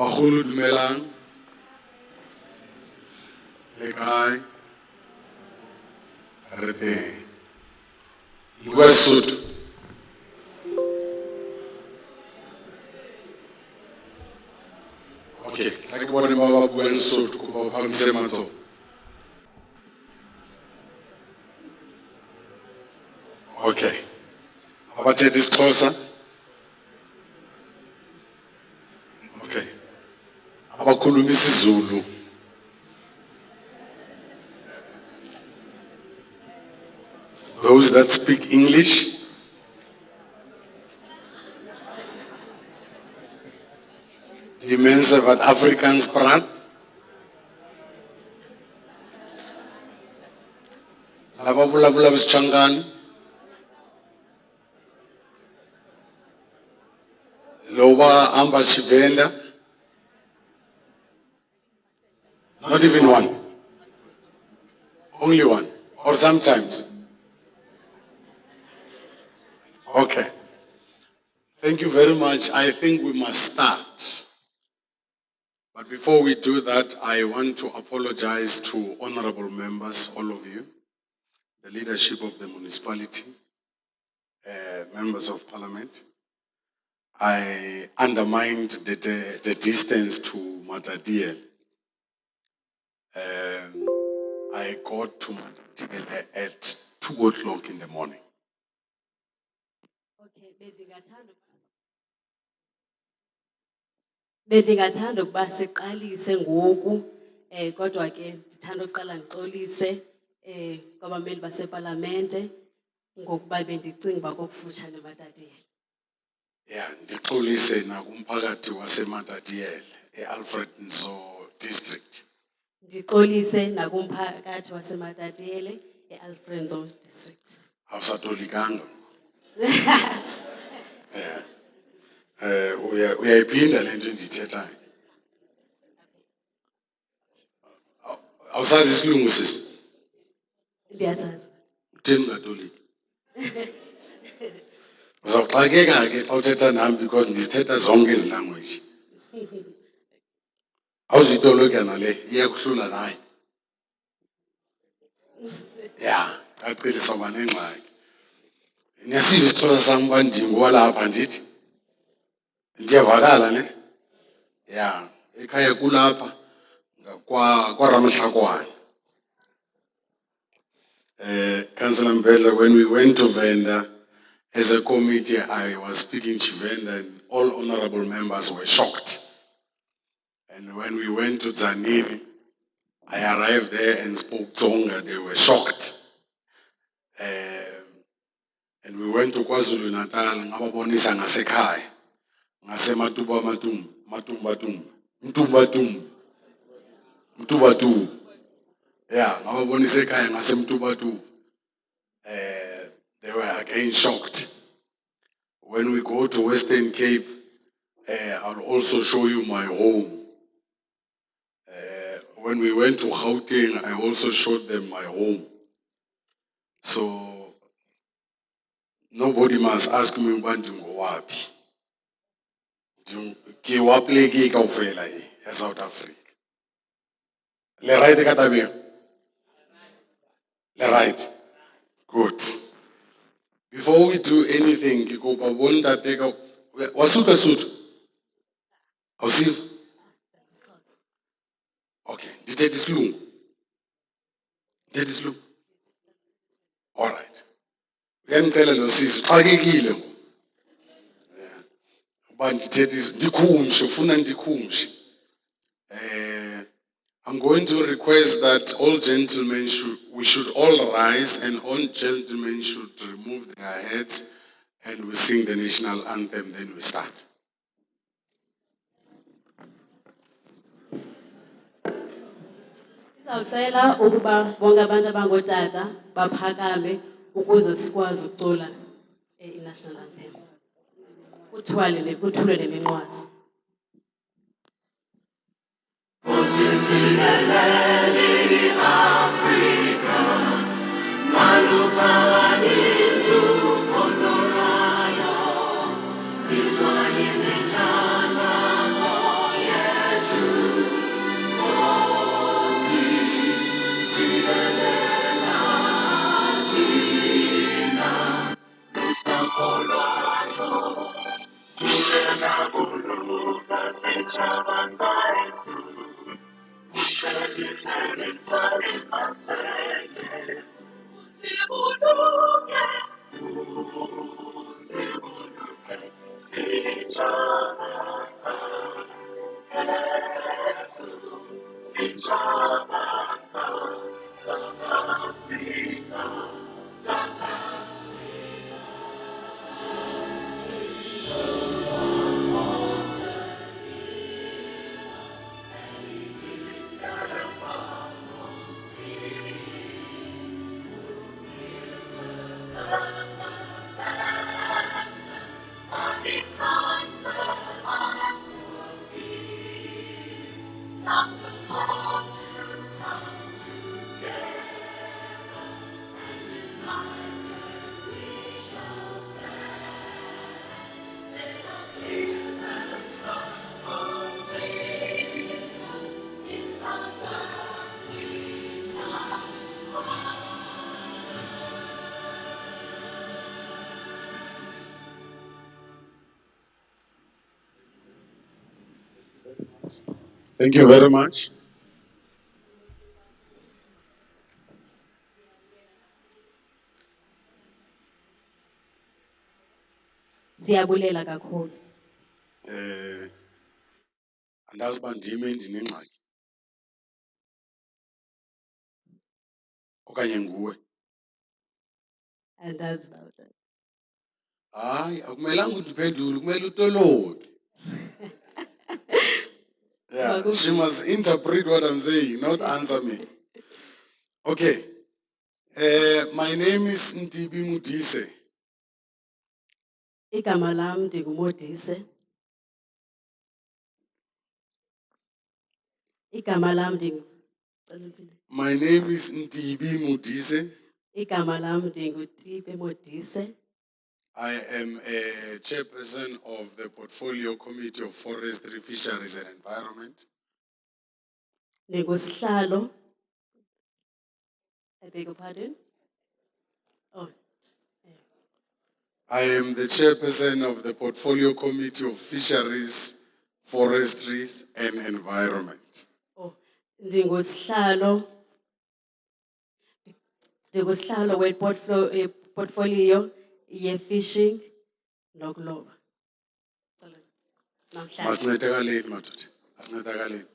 Bagolo dumelang. Le kae? Re teng. Le bua Sesotho? Okay, ha ke bone ba ba buang Sesotho kopa ba phamise matsoho. Okay. Abathetha isiXhosa? Okay. Abakhuluma isiZulu? Those that speak English? Die mense wat Afrikaans praat? Laba vulavula Xitsongano? Loba amba Xivenda? Not even one. Only one. Or sometimes. Okay. Thank you very much. I think we must start. But before we do that, I want to apologize to honorable members, all of you, the leadership of the municipality, members of parliament. I undermined the distance to Matatiele. I got to Matatiele at 2 o'clock in the morning. Okay, bendingathanda ukuba siqalise ngoku kodwa ke ndithanda uqala ndixolise kwabameli basepalamente ngokuba bendicinga uba kokufutshane Matatiele. Yeah, ndixolise nakumphakathi waseMatatiele, Alfred Nzo district. Ndixolise nakumphakathi waseMatatiele, Alfred Nzo district. Awusatolikanga. Yeah. Uyayiphinda le nto endiyithethayo. Awusazi isilungu sisi? Ndiyasazi. Utheni ungatoliki? Uzawuxakeka ke xa uthetha nami because ndizithetha zonke ezi language. Awuzitolika nale iyakuhlula naye. Yeah, qaqilisa uba nengxaki. Niyasiva isiXhosa sam uba ndingowalapha ndithi? Ndiyavakala ne? Yeah, ekhaya kulapha kwaRamhlakwana. Councillor Mbedla, when we went to Venda, as a committee, I was speaking Chivenda and all honorable members were shocked. And when we went to Zanini, I arrived there and spoke Tonga, they were shocked. And we went to KwaZulu Natal, ngababonisa ngasekhaya, ngasematuba mtuba. Yeah, ngababonisa ekhaya ngasemtuba. They were again shocked. When we go to Western Cape, I'll also show you my home. When we went to Gauteng, I also showed them my home. So nobody must ask me when to go up. Ke wapleki kaofela ya South Africa. Le right katabeng? Le right. Good. Before we do anything, ke kopa bontate ka wasuka Sotho. Awusiva? Okay, ndithetha isilungu. Ndithetha isilungu. All right. Uyandicela lo sisi, uxakekile ngoku. Uba ndithetha ndikhumshe, ufuna ndikhumshe. I'm going to request that all gentlemen we should all rise and all gentlemen should remove their hats and we sing the national anthem, then we start. Sizawucela ukuba bonke abantu abangootata baphakame ukuze sikwazi ukucula i-national anthem. Kuthulwe neminqwazi. Israel, Thank you very much. Siyabulela kakhulu. Andazi uba ndim endinengxaki okanye nguwe. Andazi about that. Hayi, akumelanga undiphendule, kumele utoloke. Yeah, she must interpret what I'm saying, not answer me. Okay. My name is Ntibi Mudise. Igama lam ndinguModise. Igama lam My name is Ntibi Mudise. Igama lam ndinguTipe Modise. I am a chairperson of the Portfolio Committee of Forestry, Fisheries and Environment. Ndingusihlalo. I beg your pardon? Oh, I am the chairperson of the Portfolio Committee of Fisheries, Forestries and Environment. oh, ndingusihlalo. Ndingusihlalo portfolio ye-fishing nokuloba. Masincedakale madoda, masincedakale.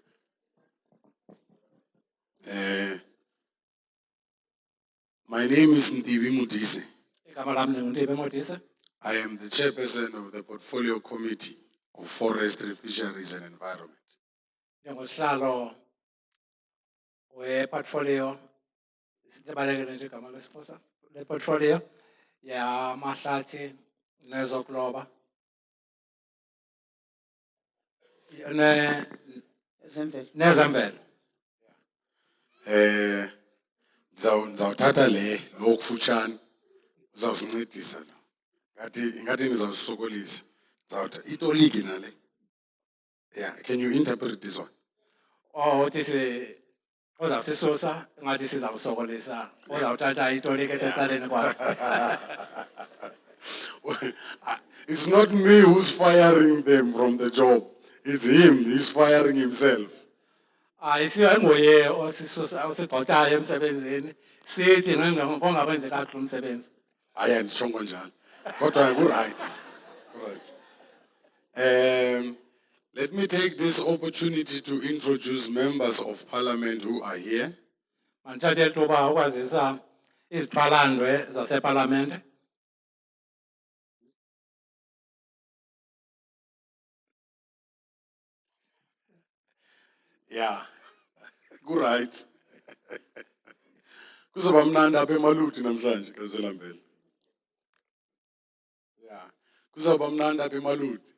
My name is Ntibi Mudise. I am the chairperson of the Portfolio Committee of Forestry, Fisheries and Environment. Ndingusihlalo we-portfolio sibalekele nje igama lesiXhosa le-portfolio yamahlathi nezokuloba nezemvelo. Ndizawuthatha lo kufutshane uzawusincedisa lo. Ngathi nizawusokolisa. Ndizawuthatha itoliki nale. Yeah, can you interpret this one? Oh, uthi uzawusisusa ngathi sizawusokolisa uzawuthatha itoliki esecaleni kwakhe. It's not me who's firing them from the job. It's him, he's firing himself. Ayisiwe nguye osisusa osigxothayo emsebenzini sithi ngongawenzi kakuhle umsebenzi. Hayi anditsho njalo. Kodwa ku-right. Let me take this opportunity to introduce members of parliament who are here. Mandithathe ithuba ukwazisa izixwalandwe zasepalamente. Yeah, ku-right. Kuzoba mnandi apha eMaluti namhlanje kaZelambele. Yeah, kuzoba mnandi apha eMaluti.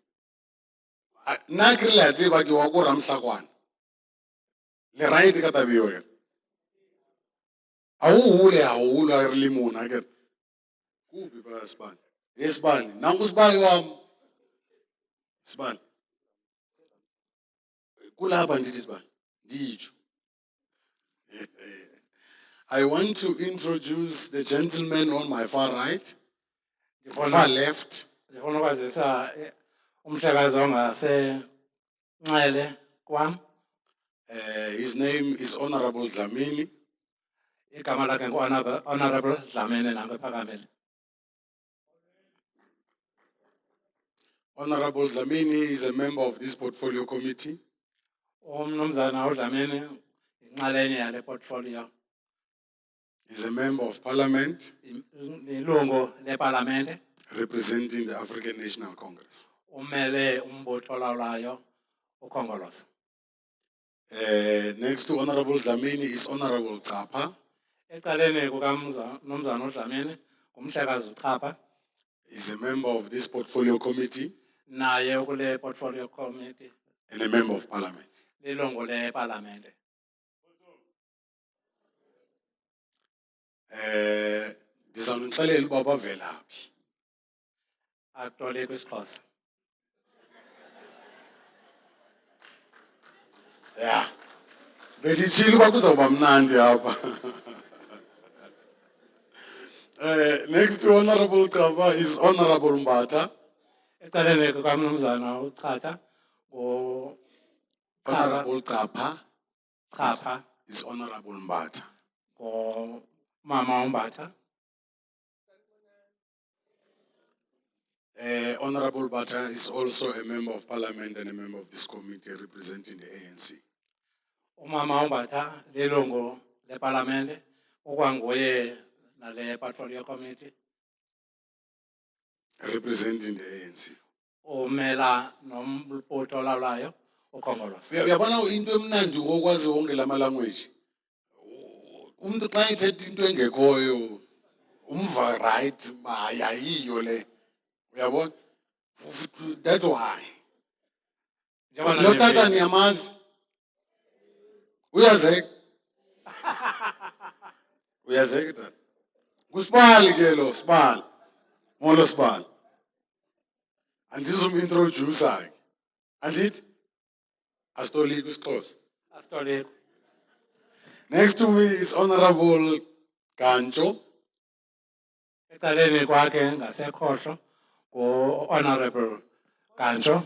Nna ke re le a tseba ke wa ko Ramhlakwana. Le right ka tabiyo ke. A o hole haholo ha re le mona ke. Kuphi ba Sibali? Sibali, nangu Sibali wami. Sibali. Kulapha ndithi Sibali. Nditsho. I want to introduce the gentleman on my far right, far left. Ndifuna ukwazisa umhlekazi ongase Nxele kwam, His name is Honorable Dlamini. igama lakhe Honorable Dlamini nango ephakamile. Honorable Dlamini is a member of this portfolio committee. Umnumzana uDlamini inxalenye yale portfolio, He's a member of parliament ilungu leParlamente, representing the African National Congress. umele umbutho olawulayo uKhongolose. Next to Honorable Dlamini is Honorable Tsapa. Ecaleni kukamnumzana uDlamini ngumhlekazi uChapha, He's a member of this portfolio committee naye ukule portfolio committee, and a member of parliament. lilungu leParlamente. Ndizawunixelela uba bavela phi. Atole kwisiXhosa. Yeah. Benditshilo uba kuzawuba mnandi apha. Next to Honorable Tsapa is Honorable Mbata. Ecaleni kukamnumzana uChatha ngu Honorable Tsapa Chapha is Honorable Mbata. ngumama uMbatha. Honorable Bata is also a member of parliament and a member of this committee representing the ANC. Umama uMbatha lilungu leParlamente, ukwanguye nale portfolio committee, Representing the ANC. umela nombutho olawulayo uKhongolose. Uyabona into emnandi ngokwazi wonke lama language. Umuntu xa ethetha into engekhoyo umva right ba yayiyo le. Uyabona? That's why. Lo tata niyamazi. Uyazeka. Uyazeka tata. Kusibali ke lo sibali. Molo sibali. Andizomintroduce ke. Andithi? Asitoliki isiXhosa. Asitoleko. Next to me is Honorable Gancho. Ecaleni kwakhe ngasekhohlo ngu-Honorable Gancho.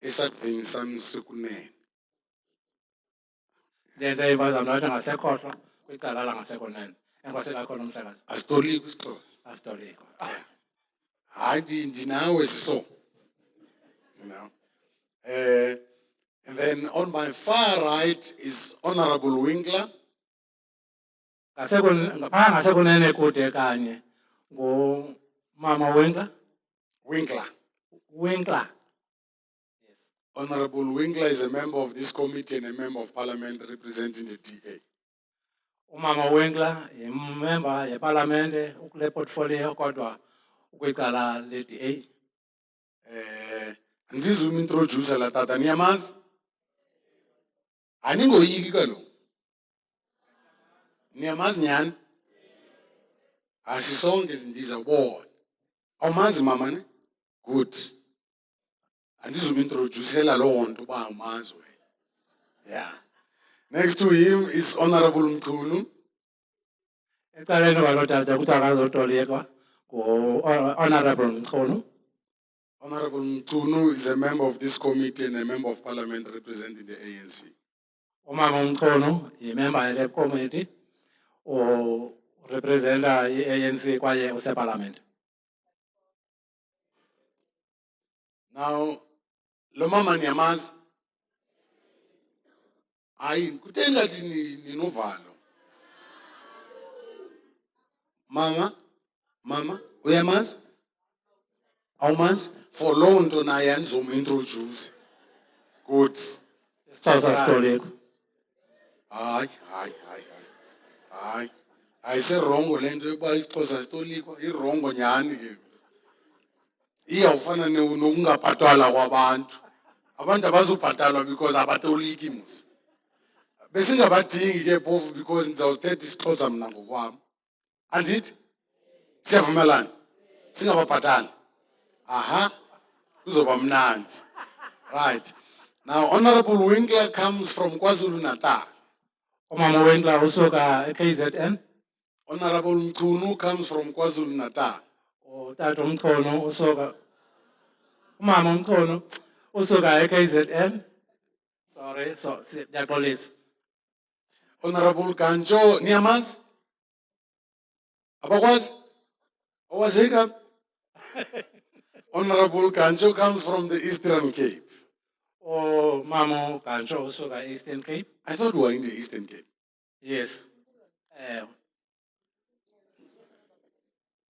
Esadini sami sekunene. Ndenze impazamo lathi ngasekhohlo kwicala langasekunene. Enkosi kakhulu mhlekazi. Asitoliki isiXhosa. Asitoleko. Hayi ndinawe siso. You know. And then on my far right is Honorable Winkler. Ngapha ngasekunene kude kanye ngumama Winkler. Winkler. Winkler. Yes. Honorable Winkler is a member of this committee and a member of parliament representing the DA. Umama Winkler yimember yeParlamente ukule portfolio kodwa ukwicala le-DA. Andizumintroduce la tata niyamazi? Aningoyiki kaloku. Niyamazi nyani? Asisonke ndizawubona. Awumazi mama ne? Good. Andizumintroducela loo nto uba awumazi wena. Yeah. Next to him is Honorable Mchunu. Ecaleni kwalo tata kuthiwa akazotolekwa ngu-Honorable Mchunu. Honorable Mchunu is a member of this committee and a member of parliament representing the ANC. Umama Mchunu yimember yale committee urepresenta i-ANC kwaye useParlamente. Now, lo mama niyamazi? Hayi, kuthe ngathi ninovalo. Mama, uyamazi? Awumazi? For loo nto naye andizomintroduce. Good. IsiXhosa asitoleko. Hayi. Ayiserongo le nto yokuba isiXhosa sitolikwa, irongo nyhani ke. Iyawufana nokungabhatalwa kwabantu. Abantu abazubhatalwa because abatoliki musi. Besingabadingi ke phofu because ndizawuthetha isiXhosa mna ngokwami. Andithi? Siyavumelana? Singababhatali. Aha. Kuzoba mnandi. Right. Now, Honorable Winkler comes from KwaZulu-Natal. Umama Winkler usuka eKZN. Honorable Mchunu comes from KwaZulu-Natal. Utata uMchono usuka umama uMchono usuka eKZN. Sorry, ndiyaxolisa. Honorable Gancho, niyamazi? Abakwazi? Owazeka? Honorable Gancho comes from the Eastern Cape. Mama uGancho usuka Eastern Cape. I thought we were in the Eastern Cape. Yes.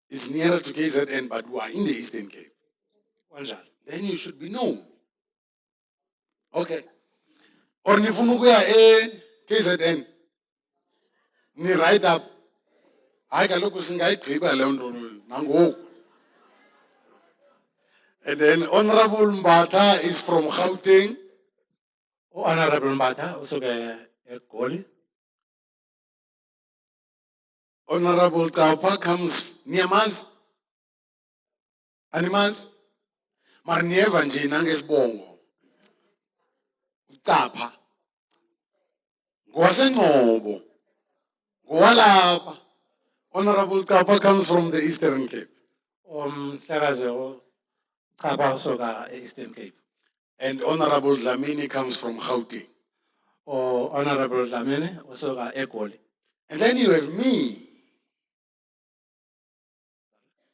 It's nearer to KZN, but we are in the Eastern Cape. Kanjalo. Then you should be known. Okay. Or nifuna ukuya KZN. Ni right up. Hayi kaloku singayigqiba le nto nangoku. And then Honorable Mbata is from Gauteng. Honorable Mbata usuka eGoli. Honorable Taupa comes niyamazi? Animazi? Mara niyeva nje nangesibongo. Utapha. Ngowasengcobo. Ngowalapha. Honorable Taupa comes from the Eastern Cape. Umhlekazi uChapha usuka eEastern Cape. And Honorable Dlamini comes from Gauteng. Honorable Dlamini usuka eGoli. And then you have me.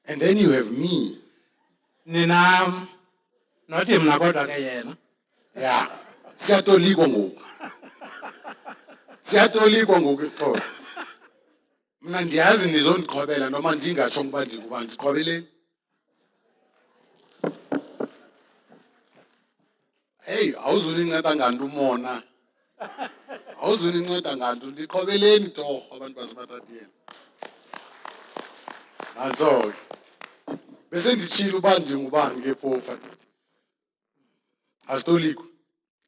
And then you have me. Nina nothi mna kodwa ke yena. Yeah. Siyatolikwa ngoku. Siyatolikwa ngoku isiXhosa. Mina ndiyazi nizondiqhobela noma ndingatsho ukuba ndingubani ndiqhobeleni. Hey, awuzuninceda nganto umona. Awuzuninceda nganto ndiqhobeleni torho abantu baseMatatiele. Nantso. Bese nditshila uba ndingubani ke phofu. Asitolikwa.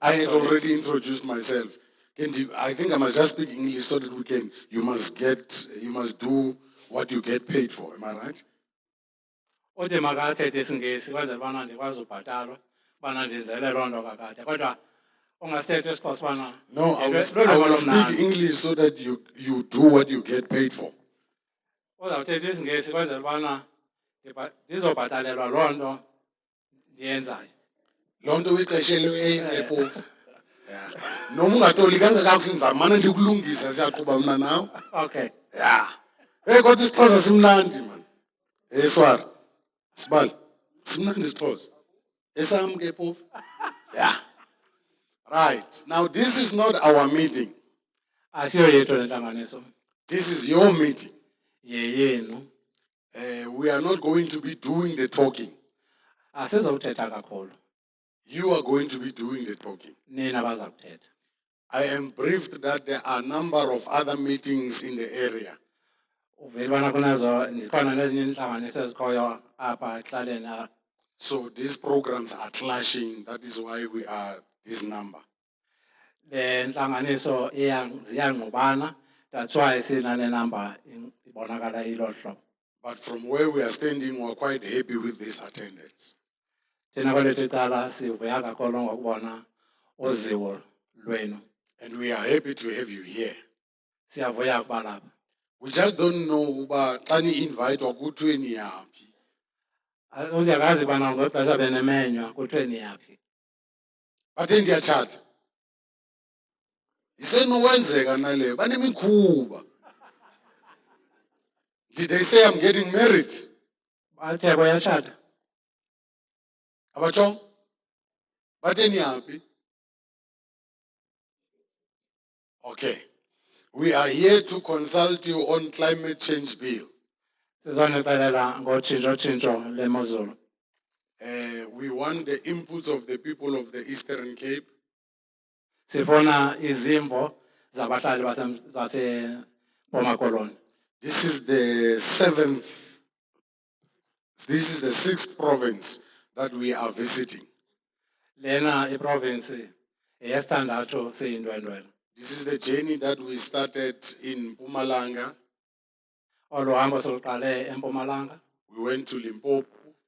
I had already introduced myself. I think I must just speak English so that you must do what you get paid for. Am I right? Uthi makathethe isiNgesi kwenzela ubana ndikwazi ubhatalwa ubana ndenzele loo nto kakade kodwa ungasithetha isiXhosa ubana. No, I will speak English so that you do what you get paid for. Uzawuthetha isiNgesi kwenzela ubana ndizobhatalelwa loo nto ndiyenzayo. Loo nto uyiqeshelweyo ngephofu. Yeah. Noma ungatolikanga kakuhle ndizamana ndikulungisa siyaqhuba mna nawe. Okay. Yeah. Hey kodwa isiXhosa simnandi man. Swara. Sibali. Simnandi isiXhosa. Esam ke phofu. Yeah. Right. Now this is not our meeting. Asiyo yethu le ntlanganiso. This is your meeting. Yeyenu. We are not going to be doing the talking. Asizothetha kakhulu. You are going to be doing the talking. Nina baza kuthetha. I am briefed that there are a number of other meetings in the area. Uvela ubana kunazo zikhona nezinye intlanganiso ezikhoyo apha ekuhlaleni. So these programs are clashing. That is why we are this number. Le ntlanganiso ziyangqubana. That's why sinale number ibonakala ilo hlobo. But from where we are standing, we are quite happy with this attendance. Thina kwelethu icala sivuya kakhulu ngokubona uziwo lwenu. And we are happy to have you here. Siyavuya kuba lapha. We just don't know uba xa ni-invite wakuthiwe niyaphi. Uziyakazi ubana ngexesha benemenywa kuthiwe niyaphi. Bathe ndiyatshata. Isenokwenzeka naleyo banemikhuba. Did they say I'm getting married? Bathe bayatshata. Abatsho? Bathe niyaphi? Okay. We are here to consult you on climate change bill. Sizonixelela ngotshintsho-tshintsho lemozulu. We want the inputs of the people of the Eastern Cape. Sifuna izimvo zabahlali baseMpuma Koloni. This is the sixth province that we are visiting. Lena iprovinsi eyesithandathu siyindwendwela. This is the journey that we started in Mpumalanga. Olu hambo siluqale eMpumalanga. We went to Limpopo.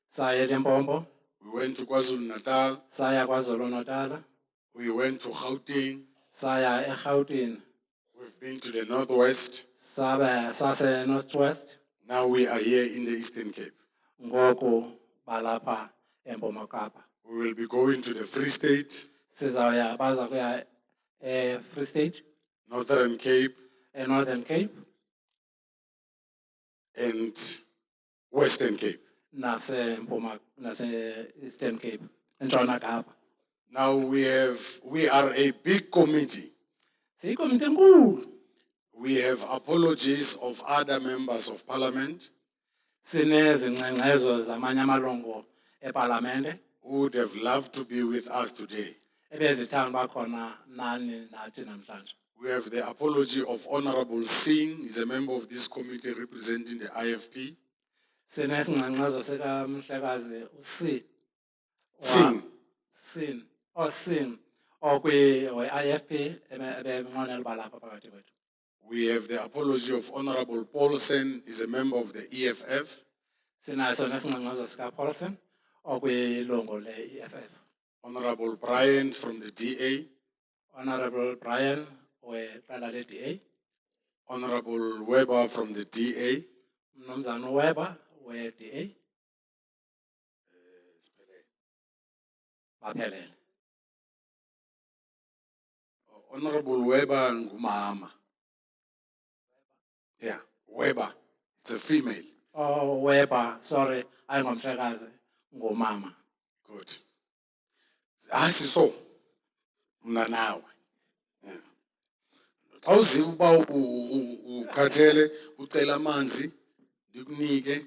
Saya eLimpopo. We went to KwaZulu-Natal. Saya KwaZulu-Natal. We went to Gauteng. Saya eGauteng. We've been to the Northwest. Sase Northwest. Now we are here in the Eastern Cape. ngoku balapha eMpuma Kapa. We will be going to the Free State, Sizawuya baza kuya Free State, Northern Cape, Northern Cape, and Western Cape. nase Eastern Cape, eNtshona Kapa. Now we are a big committee. Siyikomiti enkulu. We have apologies of other members of parliament Sinezingxengxezo zamanye amalungu eParlamente who would have loved to be with us today. ebezithanda bakhona nani nathi namhlanje. We have the apology of Honorable Singh, he's a member of this committee representing the IFP. Sinesingxengxezo sikaMhlekazi uSi Singh. Sin okwi-IFP ebenqwenela uba lapha phakathi kwethu. We have the apology of Honorable Paulsen, he's a member of the EFF. Sinaso nesingxengxezo sikaPaulson okwilungu le-EFF. Honorable Brian from the DA. Honorable Brian weqela le-DA. Honorable Weber from the DA. Mnumzana uWeber we-DA. Baphelele. Honorable Weber ngumama. Yeah, Weber, it's a female. Oh, Weber, sorry, ayingomhlekazi ngumama. Good. So, mna nawe. Xa uziva uba ukhathele ucela amanzi ndikunike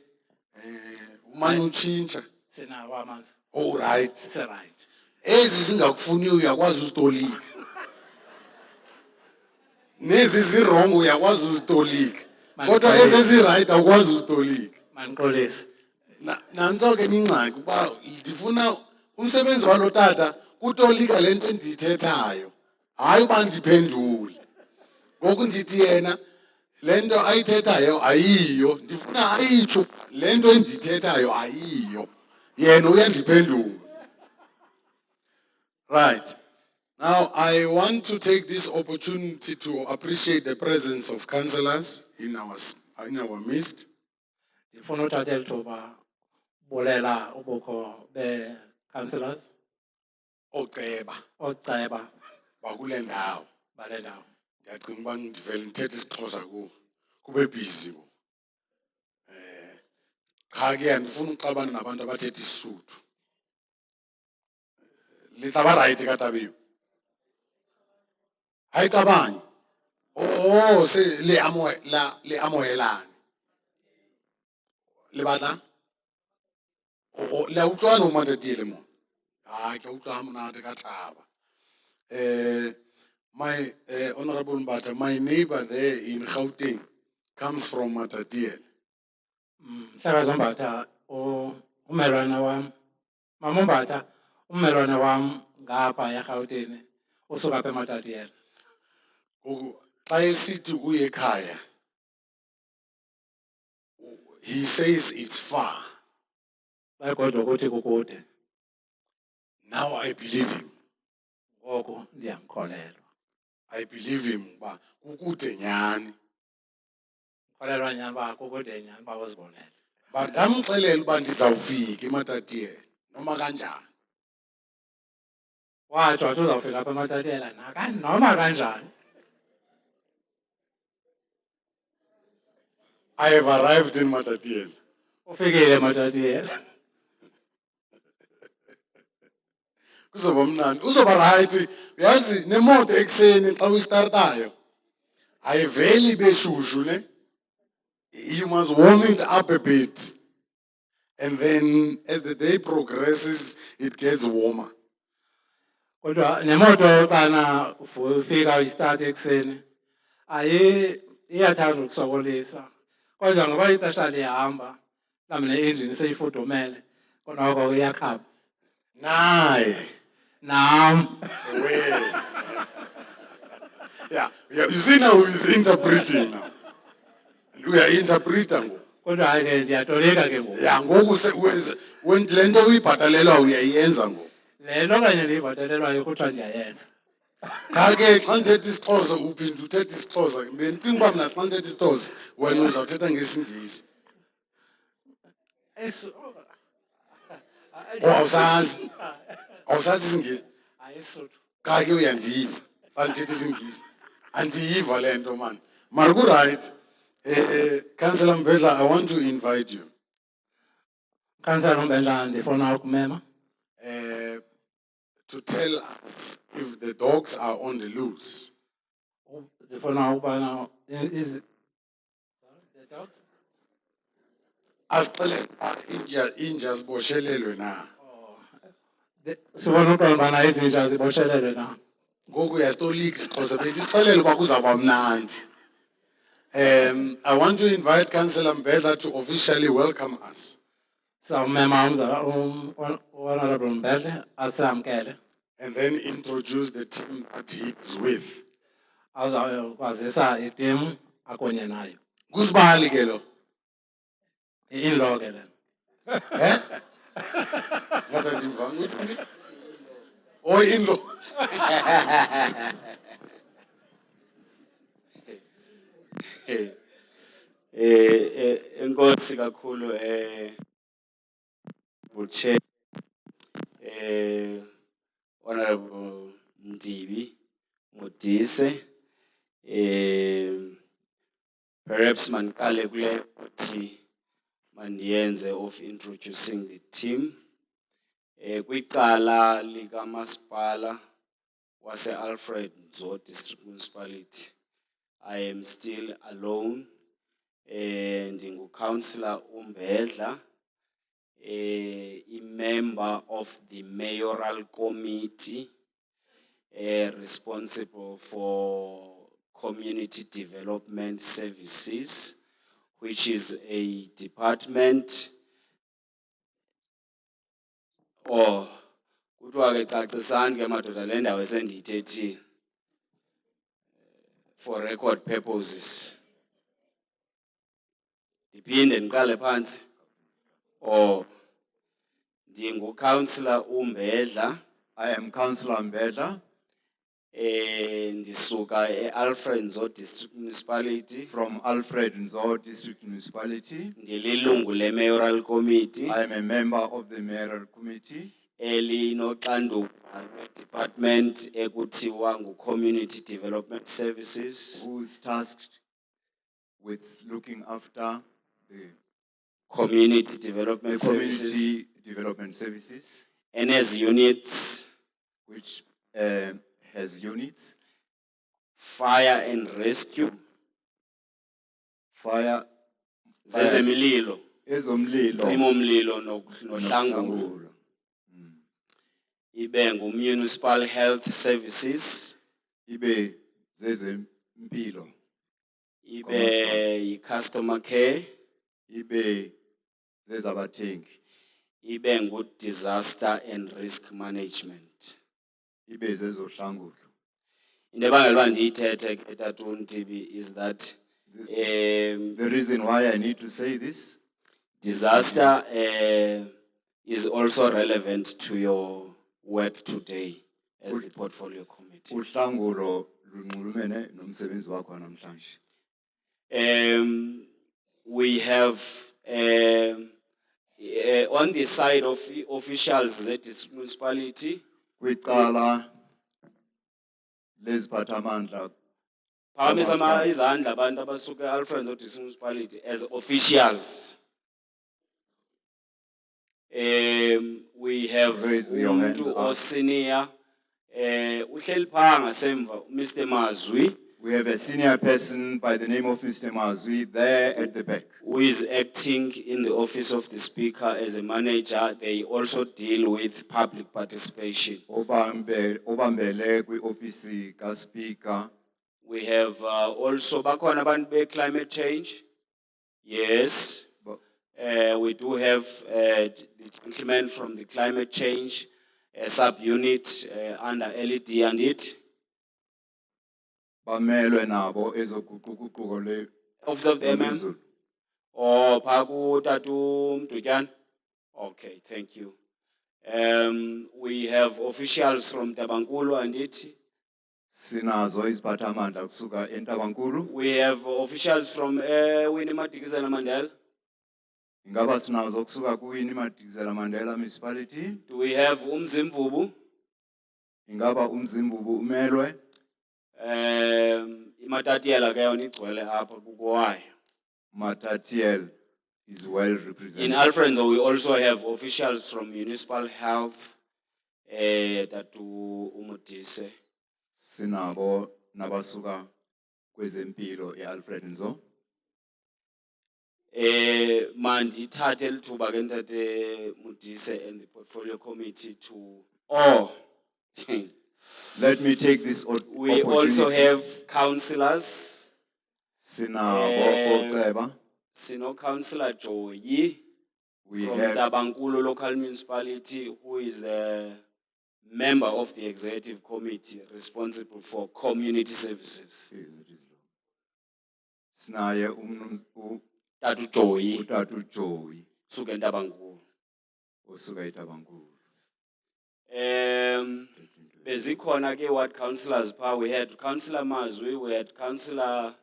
umane utshintsha. Sinawo amanzi. Oh right. Right. Ezi zingakufuniyo uyakwazi uzitolika. Nezi zirong uyakwazi uzitolika. Kodwa ezi eziright awukwazi uzitolika. Manixolisi. Nantso ke ingxaki uba ndifuna umsebenzi walo tata kutolika le nto endiyithethayo. Hayi uba ndiphendule. Ngoku ndithi yena le nto ayithethayo ayiyo. Ndifuna ayitsho le nto endiyithethayo ayiyo. Yena uyandiphendula. Right. Now, I want to take this opportunity to appreciate the presence of councillors in our midst. Ndifuna uthatha eli thuba bulela ubukho be-councillors ooceba Bakule ndawo. bale ndawo. Ndiyacinga uba ndivele ndithethe isiXhosa kube busy. Qha ke andifuni uxabana nabantu abathetha isiSuthu. Lihlaba right kaTabiyo. Hayi qabanye. Oh, se le amohelane. Le batla? Oh, le utlwana o Matatiele mo. Ah, ke utlwa monate ka thaba. My Honorable Mbata, my neighbor there in Gauteng comes from Matatiele. Mhlekazi uMbatha umelwane wam. Mama uMbatha umelwane wam ngapha eRhawutini usuka apha eMatatiele. Xa esithi uye ekhaya, he says it's far. Bayikodwa ukuthi kukude. Now I believe him. Ngoku ndiyamkholelwa. I believe him uba kukude nyani. Kholelwa nyani uba kukude nyani uba uzibonele. But ndamxelela uba ndizawufika eMatatiele noma kanjani. Watsho wathi uzawufika apha eMatatiele noma kanjani. I have arrived in Matatiele. Ufikile eMatatiele. Kuzoba mnandi. Uzoba right. Uyazi nemoto ekseni xa uyistartayo. Ayiveli beshushu ne. You must warm it up a bit. And then as the day progresses, it gets warmer. Kodwa nemoto xana ufika uyistart ekuseni iyathanda ukusokolisa. Kodwa ngoba ixesha lihamba mhlawumbi ne-engine seyifudumele konoko iyakhaba. Naye. Nam. Away. Yeah, you see now he's interpreting now. We are interpreting. Kodwa hayi ke ndiyatolika ke ngoku. Yeah, ngoku le nto uyibhatalelwa uyayenza ngoku. Le nto kanye ndiyibhatalelwayo kuthiwa ndiyayenza. Qha ke xa ndithetha isiXhosa uphinde uthetha isiXhosa. Bendicinga uba mna xa ndithetha isiXhosa wena uzawuthetha ngesiNgesi. Oh, awusazi. Awusazi isingisi. ayisuthu. Kake uyandiva. Bandithetha isingisi. Andiyiva le nto man. Mara right. Councillor Mbedla, I want to invite you. Councillor Mbedla ndifuna ukumema To tell us if the dogs are on the loose. ndifuna ukubana is the dogs. Asixelele inja ziboshelelwe na. Sifuna uqonda ubana izinja ziboshelelwe na. Ngoku uyasitolika isixhosa bendixelele uba kuzawuba mnandi. I want to invite Councillor Mbedla to officially welcome us. Sawumema Honorable Mbedla asamkele. And then introduce the team that he is with. Awuzakwazisa itimu akunye nayo. Ngusibali ke lo. I-in-law ke lena. Ngathi andimvanga uthini? Oh, in-law. Enkosi kakhulu Chair Honorable Ndibi Modise perhaps manqale kule uthi mandiyenze of introducing the team kwicala likamasipala wase Alfred Nzo District Municipality. I am still alone and Councillor Mbedla, a member of the mayoral committee responsible for community development services, which is a department or kuthiwa ke cacisani ke madoda le ndawo esendiyithethile for record purposes. Ndiphinde ndiqale phansi. Councillor Mbedla. I am Councillor Mbedla Ndisuka Alfred Nzo District Municipality. from Alfred Nzo District Municipality. Ndililungu le mayoral committee. I am a member of the mayoral committee. Elinoxanduva department ekuthiwa community development services. Who is tasked with looking after the community development services. Community development services. And as units. Which has units. Fire and rescue. Fire. Zezemililo. Ezomlilo. Cima umlilo nohlangulo. Ibe municipal health services. Ibe zezempilo. Ibe customer care. Ibe zezabathengi. Ibe disaster and risk management. Ibe zezohlangulo. Into ebangela uba ndiyithethe ke Tata Ndibi is that the reason why I need to say this, disaster is also relevant to your work today as the portfolio committee. Uhlangulo lunxulumene nomsebenzi wakho namhlanje. We have on the side of officials the district municipality. Kwicala leziphathamandla Phamisa izandla abantu abasuka Alfred Nzo District Municipality as officials. We have umuntu osenior uhleli phaa ngasemva Mr. Mazwi. We have a senior person by the name of Mr. Mazwi there at the back. Who is acting in the office of the speaker as a manager. They also deal with public participation. Obambele kwi-ofisi ka-speaker. We have also bakhona abantu be-climate change. Yes. We do have the gentleman from the climate change sub-unit under LED and it. Bamelwe nabo ezoguquguquko le Office of the MM. Oh, Pagu Tatu Mtujan. Okay, thank you. We have officials from Tabankulu and it. Sinazo iziphathamandla kusuka eNtabankulu. We have officials from Winnie Madikizela Mandela. Ingaba sinazo kusuka kuwini Madikizela Mandela Municipality. Do we have Umzimvubu? Ingaba umzimbubu umelwe. Matatiele ke yona igcwele apha kukowayo. Matatiele is well represented. In Alfredo, we also have officials from municipal health, Tatu Umutise. Sinabo nabasuka kwezempilo eAlfred Nzo. Mandithathe lithuba ke ntate Mutise and the portfolio committee to, Let me take this we opportunity. also have councillors. Sinabo oceba. Sino Councillor Joyi We from have Tabankulu local municipality, who is a member of the executive committee responsible for community services. Sinaye Tatu Joyi, Utatu Joyi suke Tabankulu. osuka eTabankulu. Bezikhona ke ward councillors pa, we had Councillor Mazwi, we had Councillor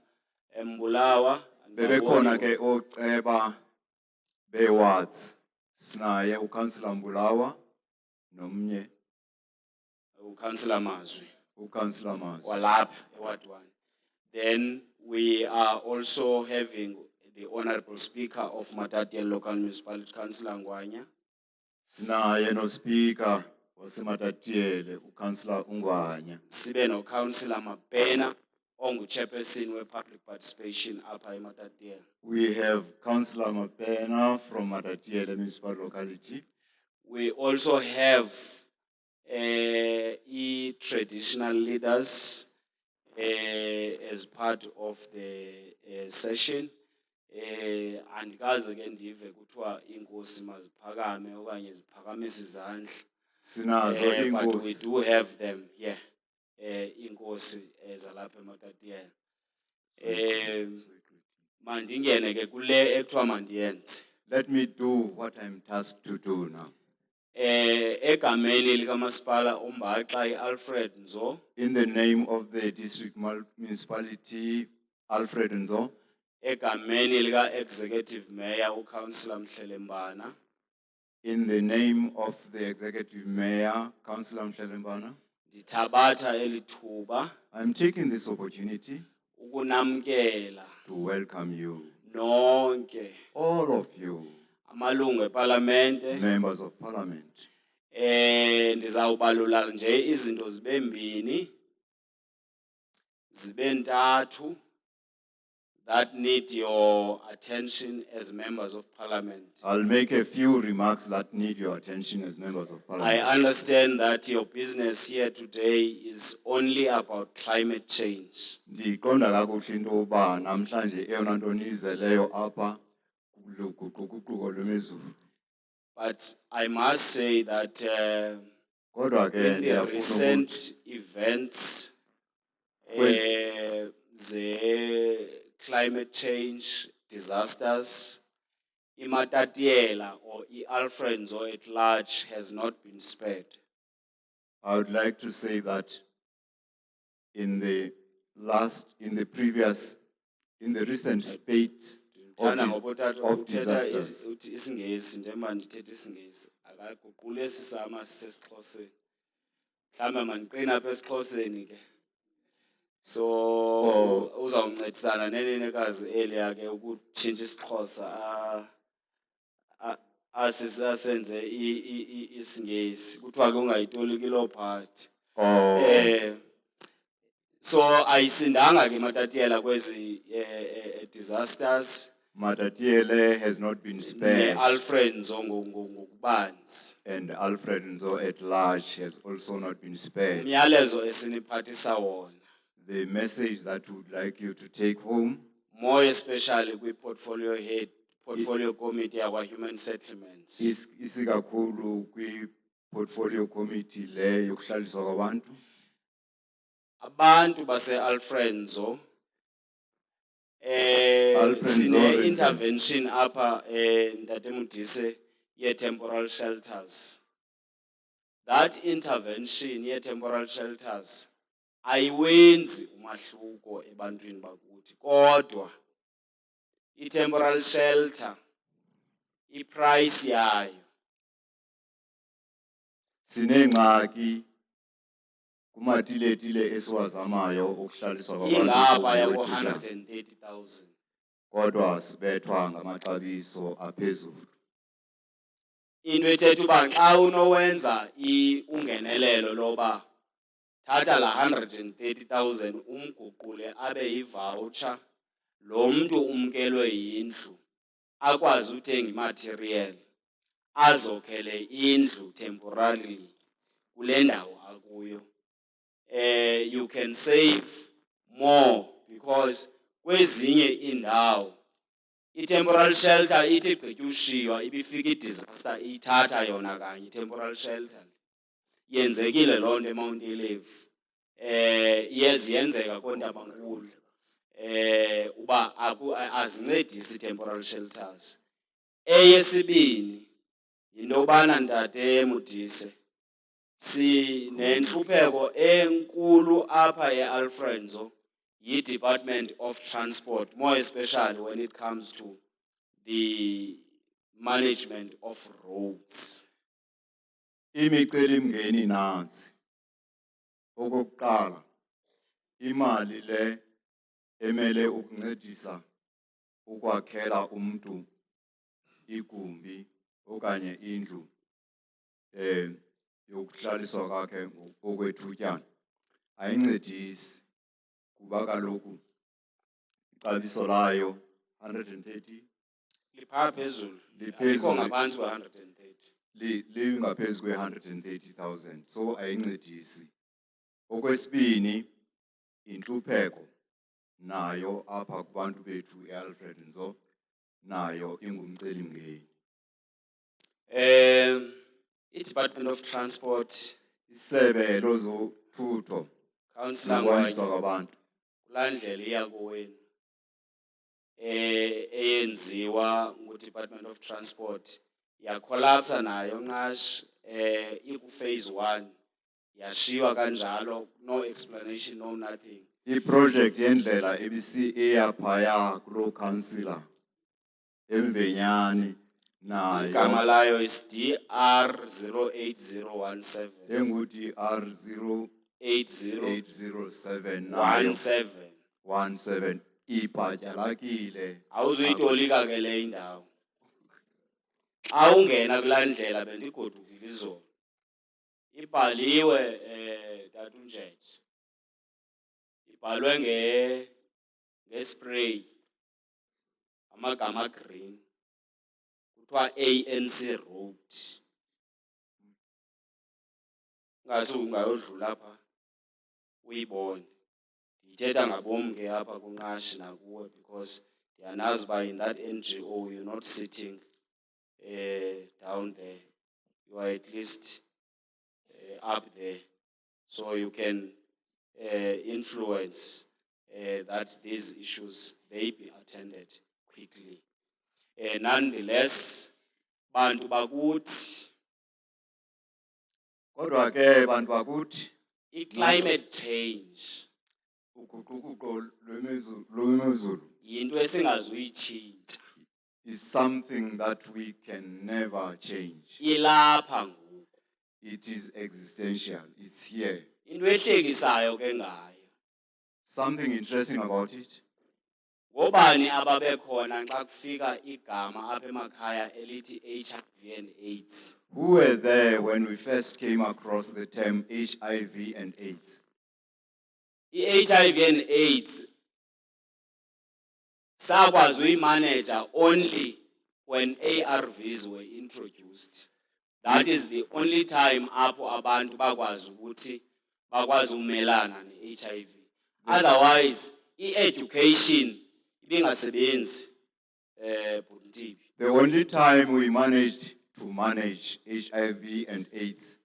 Mbulawa. and Bebekhona Maboni. ke oceba bewards. Sinaye uCouncillor Mbulawa nomnye Councillor Mazwi. uCouncillor Mas. Walapha, Ward 1. Then we are also having the Honorable Speaker of Matatiele Local Municipality, Councillor Ngwanya. Sinaye no speaker waseMatatiele uCouncillor Ungwanya. Sibe no Councillor Mapena, ongu chairperson we public participation apha eMatatiele. We have Councillor Mapena from Matatiele municipal locality. We also have traditional leaders as part of the session. Andikaze ke ndive kuthiwa inkosi maziphakame okanye ziphakamisa izandla. Sinazo But we inkosi. do have them here. Inkosi zalapha eMatatiele. Mandingene ke kule ekuthiwa mandiyenze. Let me do what I'm tasked to do now. Egameni likamasipala uMbaxa iAlfred Nzo. In the name of the district municipality, Alfred Nzo. Egameni lika executive mayor uCouncillor Mhlelembana. In the name of the executive mayor, Councillor Mhlelembana. Ndithabatha elithuba I'm taking this opportunity ukunamkela to welcome you, nonke all of you, amalungu eParlamente. members of parliament. Ndizawubalula nje izinto zibe mbini, zibe ntathu that need your attention as members of parliament. I'll make a few remarks that need your attention as members of I parliament. understand that your business here today is only about climate change. Ndiqonda kakuhle into yokuba namhlanje eyona nto nizeleyo apha kuguquguquko lwemozulu. But I must say that Kodwa ke in the ndiyafuna ukuthi recent events, the climate change disasters, iMatatiele or iAlfred Nzo at large has not been spared. I would like to say that in the recent spate Ndithanda ngoba utata of uthetha disasters. isiNgesi njengoba ndithetha isiNgesi akaguquli esi sama sisesiXhoseni. Mhlawumbe mandiqine apha esiXhoseni ke. So uzawuncedisana nenenekazi eliya ke ukutshintsha isiXhosa asenze isiNgesi kuthiwa ke ungayitoliki loo part. So ayisindanga ke Matatiele kwezi disasters. Matatiele has not been spared, Alfred Nzo ngokubanzi. and Alfred Nzo at large has also not been spared. Umyalezo esiniphathisa wona. The message that we would like you to take home, More especially kwi-portfolio head, portfolio committee yakwa human settlements. isikakhulu kwi-portfolio committee le yokuhlaliswa kwabantu. Abantu base Alfred Nzo Alfred Nzo sine residents. intervention apha Ntate Mudise ye temporal shelters. That intervention ye temporal shelters ayiwenzi umahluko ebantwini bakuthi kodwa i temporal shelter i-price yayo. Sinengxaki kumatiletile esiwazamayo ukuhlaliswa kwabantu Ingapha kwethutyana. yako-130,000. Kodwa sibethwa ngamaxabiso aphezulu. Into ethetha uba xa unowenza ungenelelo loba thatha la 130,000 umguqule abe yi-voucher, lo mntu umkelwe yindlu akwazi uthenga imaterial azokhele indlu temporarily kule ndawo akuyo. You can save more because kwezinye indawo i-temporary shelter ithi gqitya ushiywa ibifika i-disaster ithatha yona kanye i-temporary shelter. Yenzekile loo nto eMount Elive. Yenzeka koNtabankulu. Uba azincedisi temporary shelters. Eyesibini yinto yobana ntate Mudise sinentlupheko enkulu apha eAlfredo yi-Department of Transport, more especially when it comes to the management of roads. Imicelimngeni nansi. Okokuqala, imali le emele ukuncedisa ukwakhela umuntu igumbi okanye indlu yokuhlaliswa kwakhe okwethutyana ayincedisi kuba kaloku ixabiso layo 130 Lipha phezulu. Liphezulu. Alikho ngaphantsi kwe-130. lingaphezu kwe-130,000, so ayincedisi. Okwesibini, intlupheko nayo apha kubantu bethu eAlfred Nzo nayo ingumcelimngeni. I-Department of Transport, Isebe lozothutho Councillor nokuhanjiswa Ngwayi, kwabantu. kulaa ndlela iya kowenu eyenziwa ngu-Department of Transport yakolapsa nayo nqashi iku-phase 1 yashiywa kanjalo, no explanation, no nothing. Iproject yendlela eyaphaya kuloo councillor eMvenyani Igama nayo layo is DR 08017 engu-DR 0807 nayo 17. 17 ibhatyalakile. Awuzuyitolika ke le indawo. Xa ungena kulaa ndlela bendigodukile izolo. Ibhaliwe Tata uNjeje. Ibhalwe ngespray amagama green. Kuthiwa ANC Road. Ngase ungayodlula apha uyibone. Ndithetha ngabom ke apha kunqashi nakuwe because ndiyanazi uba in that NGO you're not sitting down there. You are at least up there. So you can influence that these issues they be attended quickly. Nonetheless, bantu bakuthi Kodwa ke bantu bakuthi i-climate change uguquguquko lwemozulu yinto esingazuyitshintsha. is something that we can never change. Ilapha ngoku. It is existential. It's here. Into ehlekisayo ke ngayo. Something interesting about it. Ngobani ababekhona xa kufika igama apha emakhaya elithi HIV and AIDS? Who were there when we first came across the term HIV and AIDS? I-HIV and AIDS sakwazi uyimanager only when ARVs were introduced. That is the only time apho abantu bakwazi ukuthi bakwazi umelana ne-HIV. Otherwise, i-education ibingasebenzi Bhuti. The only time we managed to manage HIV and AIDS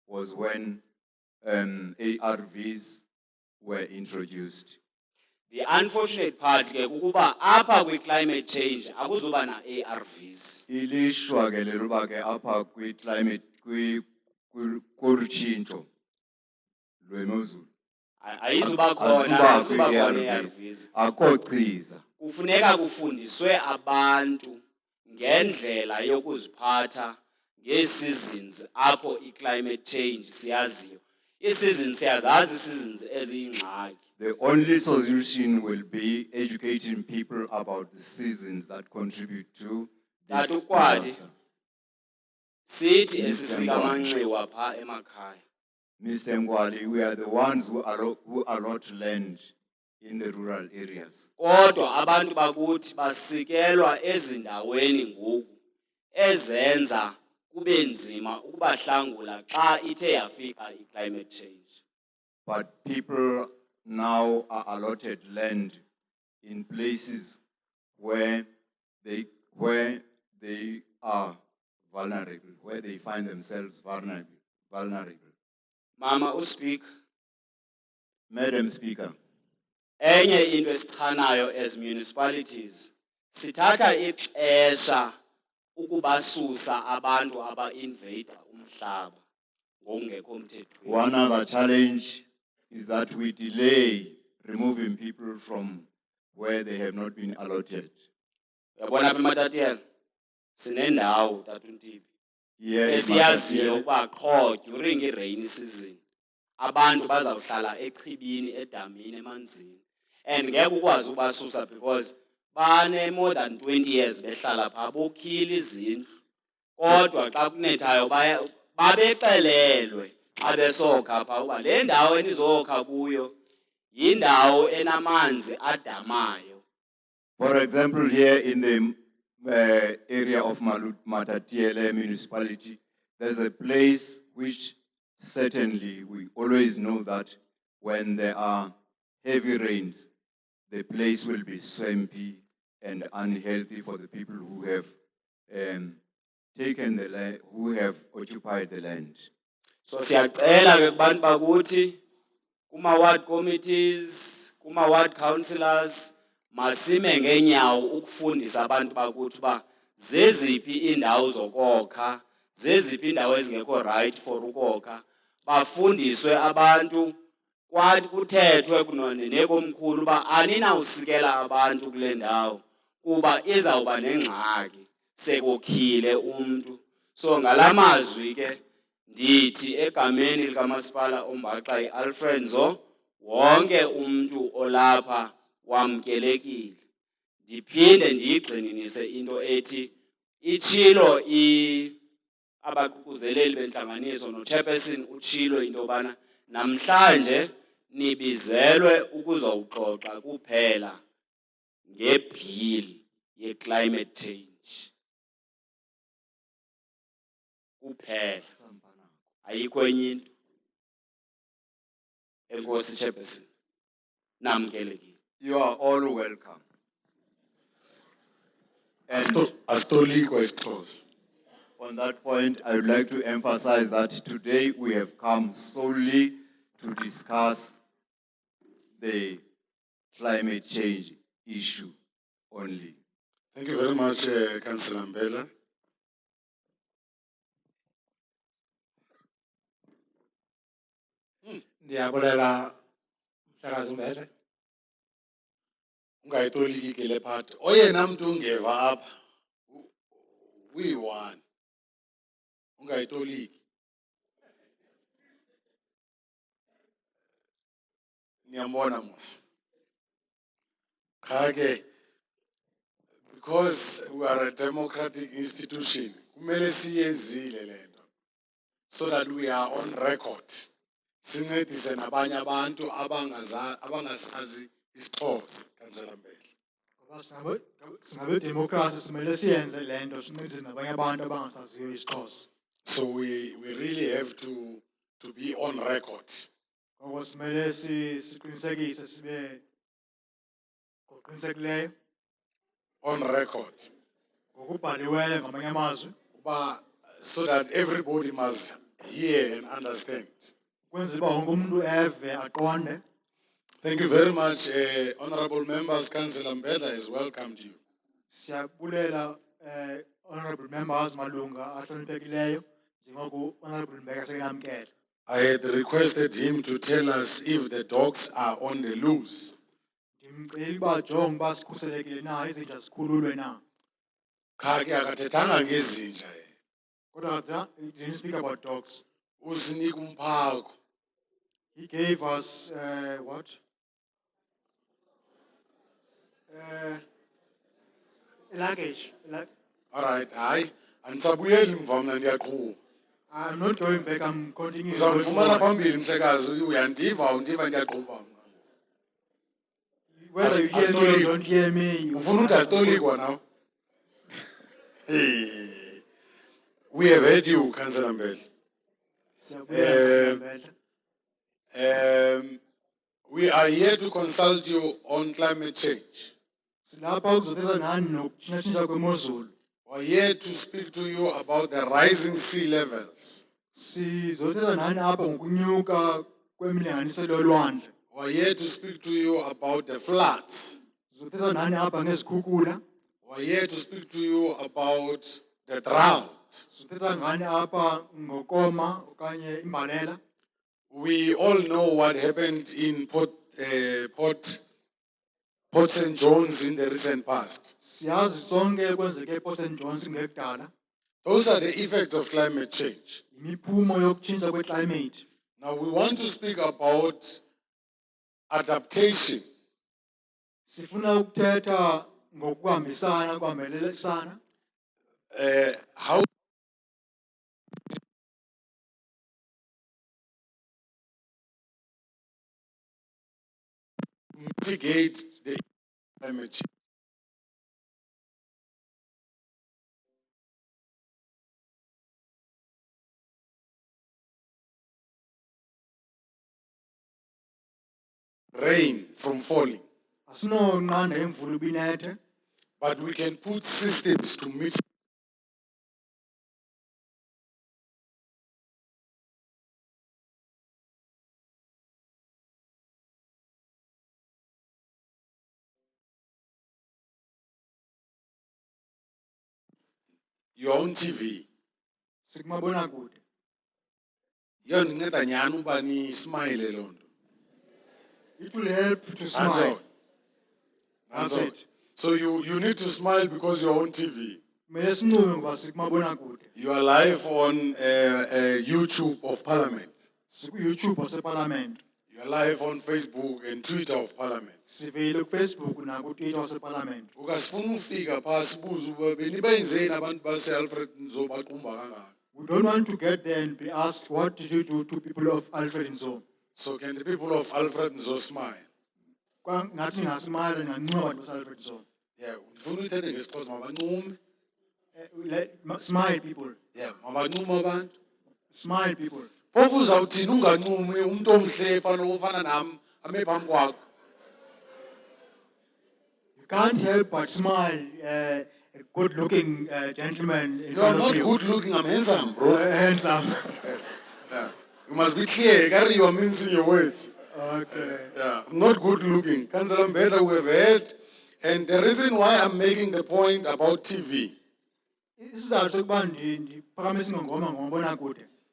was when ARVs were introduced. The unfortunate part ke kukuba apha kwi-climate change akuzuba na-ARVs. Ilishwa ke leluba ke apha kwi-climate kulutshintsho lwemozulu. Ayizuba khona ARVs. Akho chiza. Kufuneka kufundiswe abantu ngendlela yokuziphatha ngeseasons apho i-climate change siyaziyo. I-seasons siyazazi i-seasons eziyingxaki. The only solution will be educating people about the seasons that contribute to this Tata uKwadi, disaster. sithi Mr. esisika Ngwane. amanxiwa pha emakhaya. Mr. Ngwali, we are the ones who allot land in the rural areas. Kodwa abantu bakuthi basikelwa ezindaweni ngoku ezenza kube nzima ukubahlangula xa ithe yafika i-climate change. But people now are allotted land in places where they are vulnerable, where they find themselves vulnerable. Mama uSpeaker, Madam Speaker, enye into esichanayo as municipalities, sithatha ixesha ukubasusa abantu aba-invade umhlaba ngokungekho mthethweni. one other challenge is that we delay removing people from where they have not been allotted. Uyabona apha eMatatiele, sinendawo Tata uNtibi Here in esiyaziyo Matatiele, ukuba qho during i-rainy season abantu bazawuhlala echibini edamini emanzini and ngeke ukwazi ukubasusa because bane more than 20 years behlala phaa bokhile izindlu kodwa xa kunethayo babexelelwe xa besokha phaa uba le ndawo enizokha kuyo yindawo enamanzi adamayo. for example, here in the area of Matatiele municipality, there's a place which certainly we always know that when there are heavy rains, the place will be swampy and unhealthy for the people who have taken the land, who have occupied the land. So siyacela ke kubantu bakuthi kuma-ward committees, kuma-ward councillors, masime ngeenyawo ukufundisa abantu bakuthi uba zeziphi iindawo zokokha, zeziphi iindawo ezingekho right for ukokha. Bafundiswe abantu, kwathi kuthethwe nekomkhulu uba aninawusikela abantu kule ndawo kuba izawuba nengxaki sekokhile umntu. So ngala mazwi ke ndithi egameni likamasipala oMbaxa iAlfred Nzo, wonke umntu olapha wamkelekile. Ndiphinde ndiyigxininise into ethi itshilo abaququzeleli bentlanganiso noChairperson utshilo into yobana namhlanje nibizelwe ukuzowuxoxa kuphela ngebill ye-climate change. Kuphela. Ayikho enye into. Enkosi Chairperson. Namkelekile. You are all welcome. And Astolikwa isiXhosa. on that point, I would like to emphasize that today we have come solely to discuss the climate change issue only. Thank you very much, Councillor Mbela. Ndiyabulela Mhlekazi Mbethe. Ungayitoliki ke le part. Oyena mntu ungeva apha uyi-one. Ungayitoliki. Niyambona mos. Cha ke, because we are a democratic institution, kumele siyenzile le nto so that we are on record. Sincedise nabanye abantu abangasazi isiXhosa, Councillor Mbele. Singabe democracy simele siyenze lento sincedise nabanye abantu abangasaziyo isiXhosa. So we really have to be on record. Ngoko simele siqinisekise sibe ngokuqinisekileyo On record. ngokubhaliweyo ngamanye amazwi So that everybody must hear and understand. ukwenzela uba wonke umuntu eve aqonde. Thank you very much, honorable members. Councillor Mbela is welcome to you. Siyabulela honorable members malunga ahloniphekileyo njengoko honorable Mbeka sekenamkela. I had requested him to tell us if the dogs are on the loose. Ndimcela uba jonge uba sikhuselekile na, izinja zikhululwe na. Qha ke akathethanga ngezinja yena. Kodwa he didn't speak about dogs. Usinika umphako. He gave us what? Luggage. All right, hayi andisabuyeli mva mna ndiyaqhuba. I'm not going back, I'm continuing. Uzawundifumana phambili mhlekazi uyandiva awundiva ndiyaqhuba mna. Whether you hear me or you don't hear me. Ufuna uthi asitolikwa nawe? Hey. We have heard you, Councillor Mbele. We are here to consult you on climate change. We are here to speak to you about the rising sea levels. We are here to speak to you about the floods. We are here to speak to you about the drought. We all know what happened in Port St. John's in the recent past. Those are the effects of climate change. Now we want to speak about adaptation. How mitigate the climate change. Rain from falling. But we can put systems to mitigate. Your own TV. Yoninceda nyani uba ni smile loo nto. It will help to smile. That's it. So you need to smile because you're on TV. You are live on YouTube of Parliament. You are live on Facebook and Twitter of Parliament. Ukasifuna ufika phaa sibuze uba benibenzeni abantu base-Alfred Nzo baqumba kangaka. We don't want to get there and be asked, what did you do to people of Alfred Nzo? So can the people of Alfred Nzo smile? Yeah, ndifuna uyithethe ngesiXhosa mabancume. Smile people. Yeah, mabancume abantu. Smile people. Phofu uzawuthini ungancumi umuntu omhle ofana nam ame phambi kwakho. You can't help but smile, a good-looking gentleman. You are not good looking, I'm handsome, bro. Handsome. Yes. Yeah. You must be clear, carry your mincing your words. Okay. Yeah, I'm not good looking. Councillor Mbele, we have heard. And the reason why I'm making the point about TV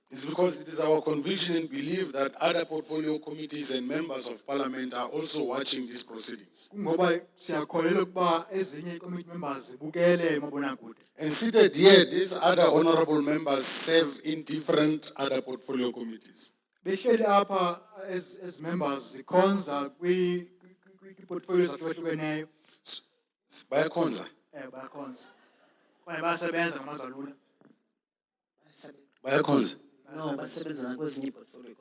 is because it is our conviction and belief that other portfolio committees and members of Parliament are also watching these proceedings. And seated here, these other honorable members serve in different other portfolio committees. As members, zikhonza portfolios ahlukeneyo. Bayakhonza. Bayakhonza. Kwaye bayasebenza ngamazalula. Bayakhonza. No, basebenza kwezinye portfolio.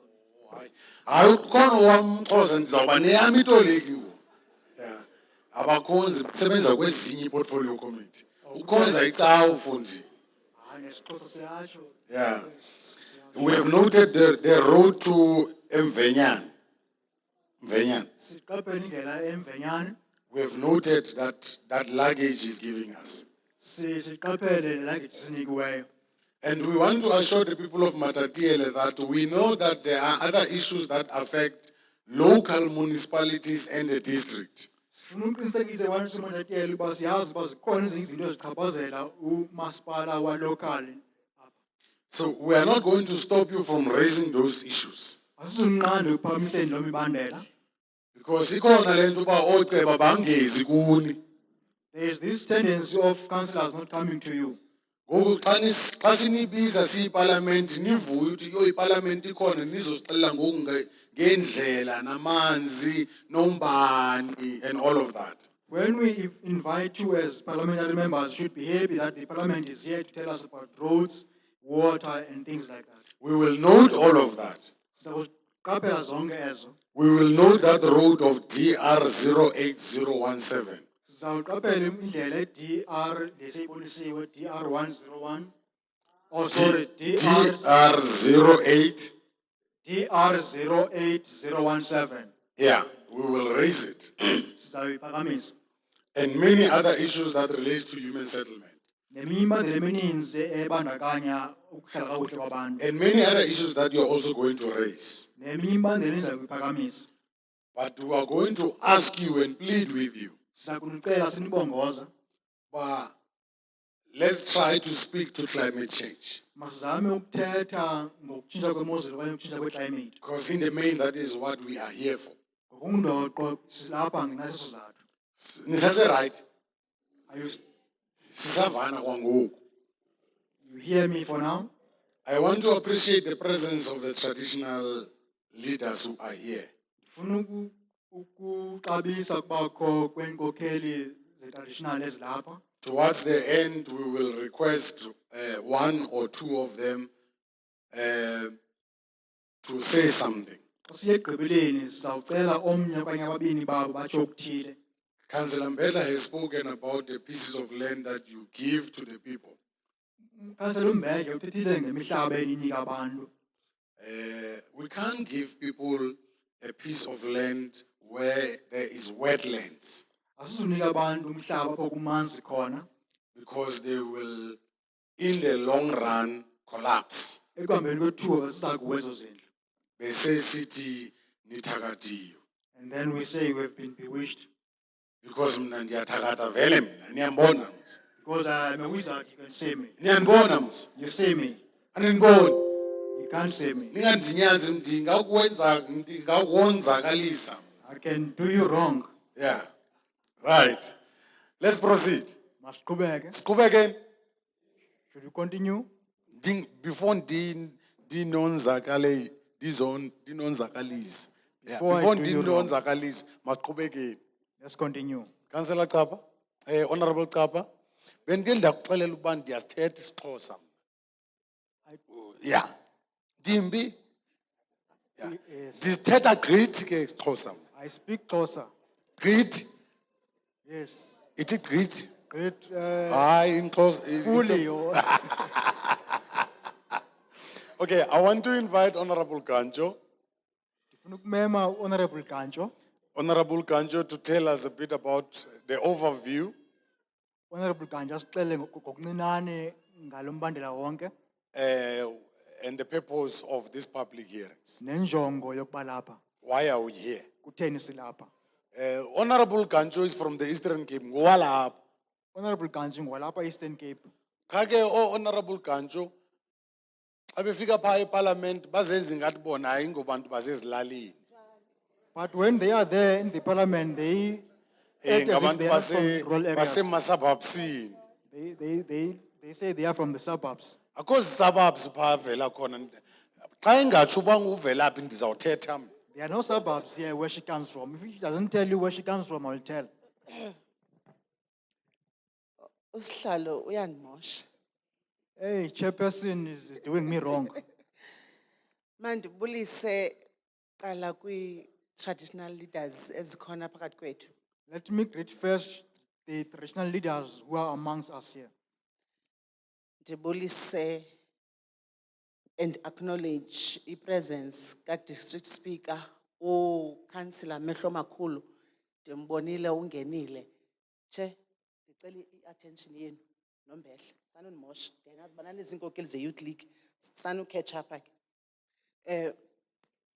Hayi ukhona owamXhosa ndizawuba neyami itoliki ngoku. Yeah. Abakhonzi basebenza kwezinye portfolio committee. Ukhonza icawa ufundi. Ngesixhosa siyatsho. Yeah. We have noted the road to Mvenyan. We have noted that luggage is giving us. And we want to assure the people of Matatiele that we know that there are other issues that affect local municipalities and the district. So we are not going to stop you from raising those issues. Because ikhona lento uba ooceba bangezi kuni. there is this tendency of councillors not coming to you. Ngoku xa sinibiza siyiparlament nivuye uthi yo iparlament ikhona nizosixelela ngoku ngendlela namanzi nombani and all of that. When we invite you as parliamentary members, you should be happy that the parliament is here to tell us about roads, water, and things like that. We will note all of that. Sizawuqaphela zonke ezo. We will note that road of DR 08017. Sizawuqaphela indlela DR lesiyibonisiwe DR 101. Oh sorry, DR 08. DR 08017. Yeah, we will raise it. Sizawuyiphakamisa. And many other issues that relates to human settlement. Nemibandela emininzi ebandakanya ukuhlala kakuhle kwabantu. And many other issues that you're also going to raise. Neminye imibandela endizakuyiphakamisa. But we are going to ask you and plead with you. Sizakunicela sinibongoza. But let's try to speak to climate change. Masizame ukuthetha ngokutshintsha kwemozulu okanye ukutshintsha kweclimate. Because in the main, that is what we are here for. Ngokungundoqo silapha ngenxa sizathu. Nisase right? Are you Sisavana kwangoku. you hear me for now? I want to appreciate the presence of the traditional leaders who are here. Ndifuna ukuxabisa kubakho kwenkokheli ze-traditional ezilapha. Towards the end, we will request one or two of them to say something. Xa siya ekugqibeleni sizawucela omnye okanye ababini babo batsho okuthile. Councillor Mbedla has spoken about the pieces of land that you give to the people. Councillor Mbedla uthethile ngemihlaba eninika abantu. We can't give people a piece of land where there is wetlands Asizunika abantu umhlaba apho kumanzi khona because they will, in the long run, collapse. ekuhambeni kwethuba besiza kuwo ezo zindlu. Bese sithi nithakatiwe. And then we say we have been bewitched. Because mna ndiyathakatha vele mina niyambona mos. Because I'm a wizard, you can see me. Niyanibona mos. You see me. Aniniboni. You can't see me. Ningandinyazi ndingakonzakalisa. I can do you wrong. Yeah. Right. Let's proceed. Masiqhubeke. Siqhubeke. Should we continue? Before dinonzakalise. Yeah. Before I Before do you wrong. dinonzakalise, masiqhubeke. Let's continue. Councillor Kapa, Honorable Kapa, bendile ndakuxelela ukuba ndiyasithetha isiXhosa. Yeah. Dimbi. Yeah. Yes. Ndisithetha gqithi ke isiXhosa. I speak closer. Gqithi. Yes. Ithi gqithi. Great. Hayi inXhosa. Fully. Or Okay, I want to invite Honorable Ganjo. ndifuna ukumema Honorable Ganjo. Honorable Ganjo to tell us a bit about the overview Honorable Ganjo asixelele ngokuncinane ngalo mbandela wonke and the purpose of these public hearings. nenjongo yokuba lapha. Why are we here? Kutheni silapha? Honorable Ganjo is from the Eastern Cape. Ngowalapha. Honorable Ganjo ngwalapha Eastern Cape. Kake Honorable Ganjo, xa befika phaa eParliament bazenza ngathi bona hayi ngobantu basezilalini. But when they are there in the parliament, they act as if Ngabantu they are from rural areas. basemasabhabsini. They say they are from the suburbs. Akho suburbs phaa vela khona. Xa ingatsho uba uvelaphi ndizawuthetha mna. There are no suburbs here where she comes from. If she doesn't tell you where she comes from, I will tell. Usihlalo uyangimosha. Hey, chairperson is doing me wrong. Mandibulise qala traditional leaders ezikhona phakathi kwethu. Let me greet first the traditional leaders who are amongst us here. Ndibulise and acknowledge the presence ka district speaker councillor Mehlo Makhulu. Ndimbonile ungenile. Che, ndicela attention yenu nombehla. Sanunimosha. Ndiyazi banana izinkokeli ze youth league. Sanu catch up ke.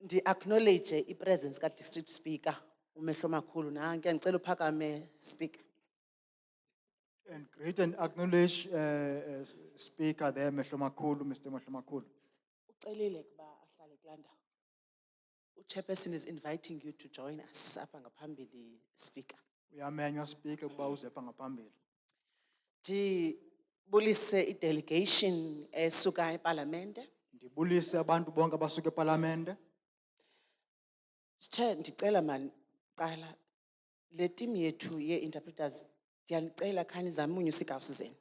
Ndi acknowledge the presence ka district speaker uMehlo Makhulu nanke ngicela uphakame speaker. And greet and acknowledge speaker there, Mr. Mehlo Makhulu. Ucelile kuba ahlale kulanda. Chairperson is inviting you to join us apha ngaphambili speaker. Uyamenywa speaker ukuba uzepha ngaphambili. Ndibulise i-delegation esuka eParlamente. Ndibulise abantu bonke abasuka eParlamente. Chair, ndicela man qala le team yethu ye-interpreters ndiyanicela khani zame unyusa iigawusi zenu.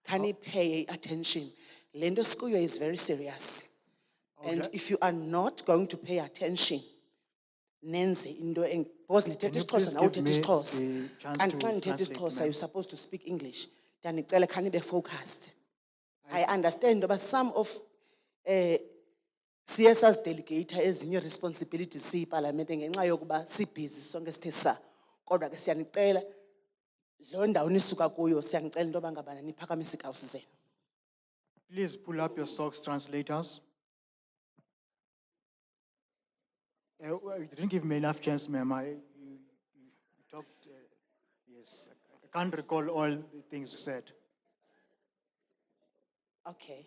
Khani pay attention. Le nto sikuyo is very serious. And Okay. if you are not going to pay attention, nenze into because Can ndithetha you isiXhosa please nawe give uthetha me isiXhosa. the chance Kanti to xa ndithetha translate, isiXhosa, ma'am? you're supposed to speak English. Ndiyanicela khani be focused. I understand but some of CSS delegator ezinye responsibilities siyiParlamente ngenxa yokuba sibhizi sonke sithe sa. Kodwa ke siyanicela lo ndawo nisuka kuyo siyanicela into yoba ngabana niphakamise iigawusi zenu. Please pull up your socks, translators. You didn't give me enough chance, ma'am. You talked, yes. I can't recall all the things you said. Okay.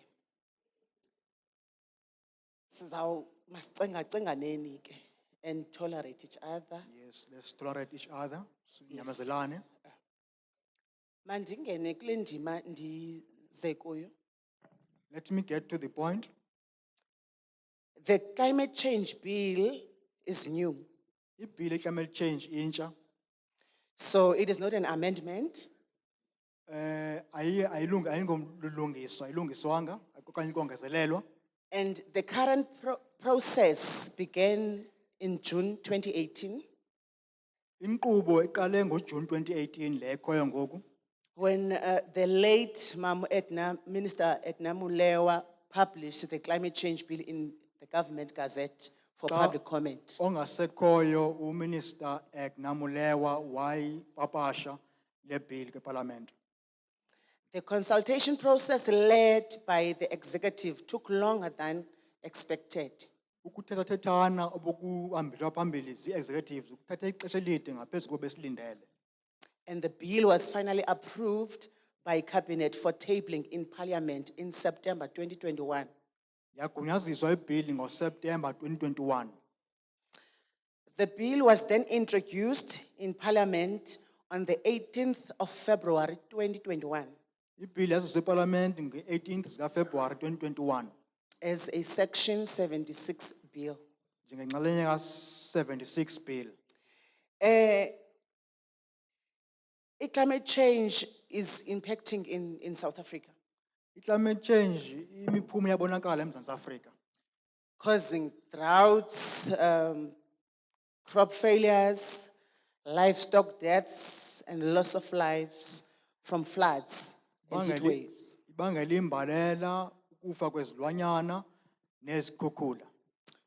Masicengacenganeni ke and tolerate each other. Yes, let's tolerate each other. Yes. Nyamezelane. Mandingene kule ndima ndize kuyo. Let me get to the point. The climate change bill is new. Ibill climate change intsha. So it is not an amendment. Ayilungiswanga okanye kongezelelwa. And the current process began in June 2018 Inkqubo iqale ngoJune 2018 le ekhoyo ngoku. when the late Minister Edna Molewa published the climate change bill in the government gazette for public comment. Ongasekhoyo uMinister Edna Molewa wayipapasha le bill kwiParliament. The consultation process led by the executive took longer than expected. Ukuthethathethana obukuhambelwa phambili zii-executives kuthathe ixesha elide ngaphezu kobesilindele. And the bill was finally approved by cabinet for tabling in parliament in September 2021. Yagunyaziswa ibhili ngoSeptemba 2021. The bill was then introduced in parliament on the 18th of February 2021 Ibhili yaziswa eParliament nge-18th zikaFebruwari 2021 as a section 76 bill. njengenxalenye ka-76 bill. Climate change is impacting in South Africa, I-climate change imiphumo iyabonakala eMzantsi Afrika. causing droughts, crop failures, livestock deaths, and loss of lives from floods and heat waves. Ibangela imbalela, ukufa kwezilwanyana nezikhukhula.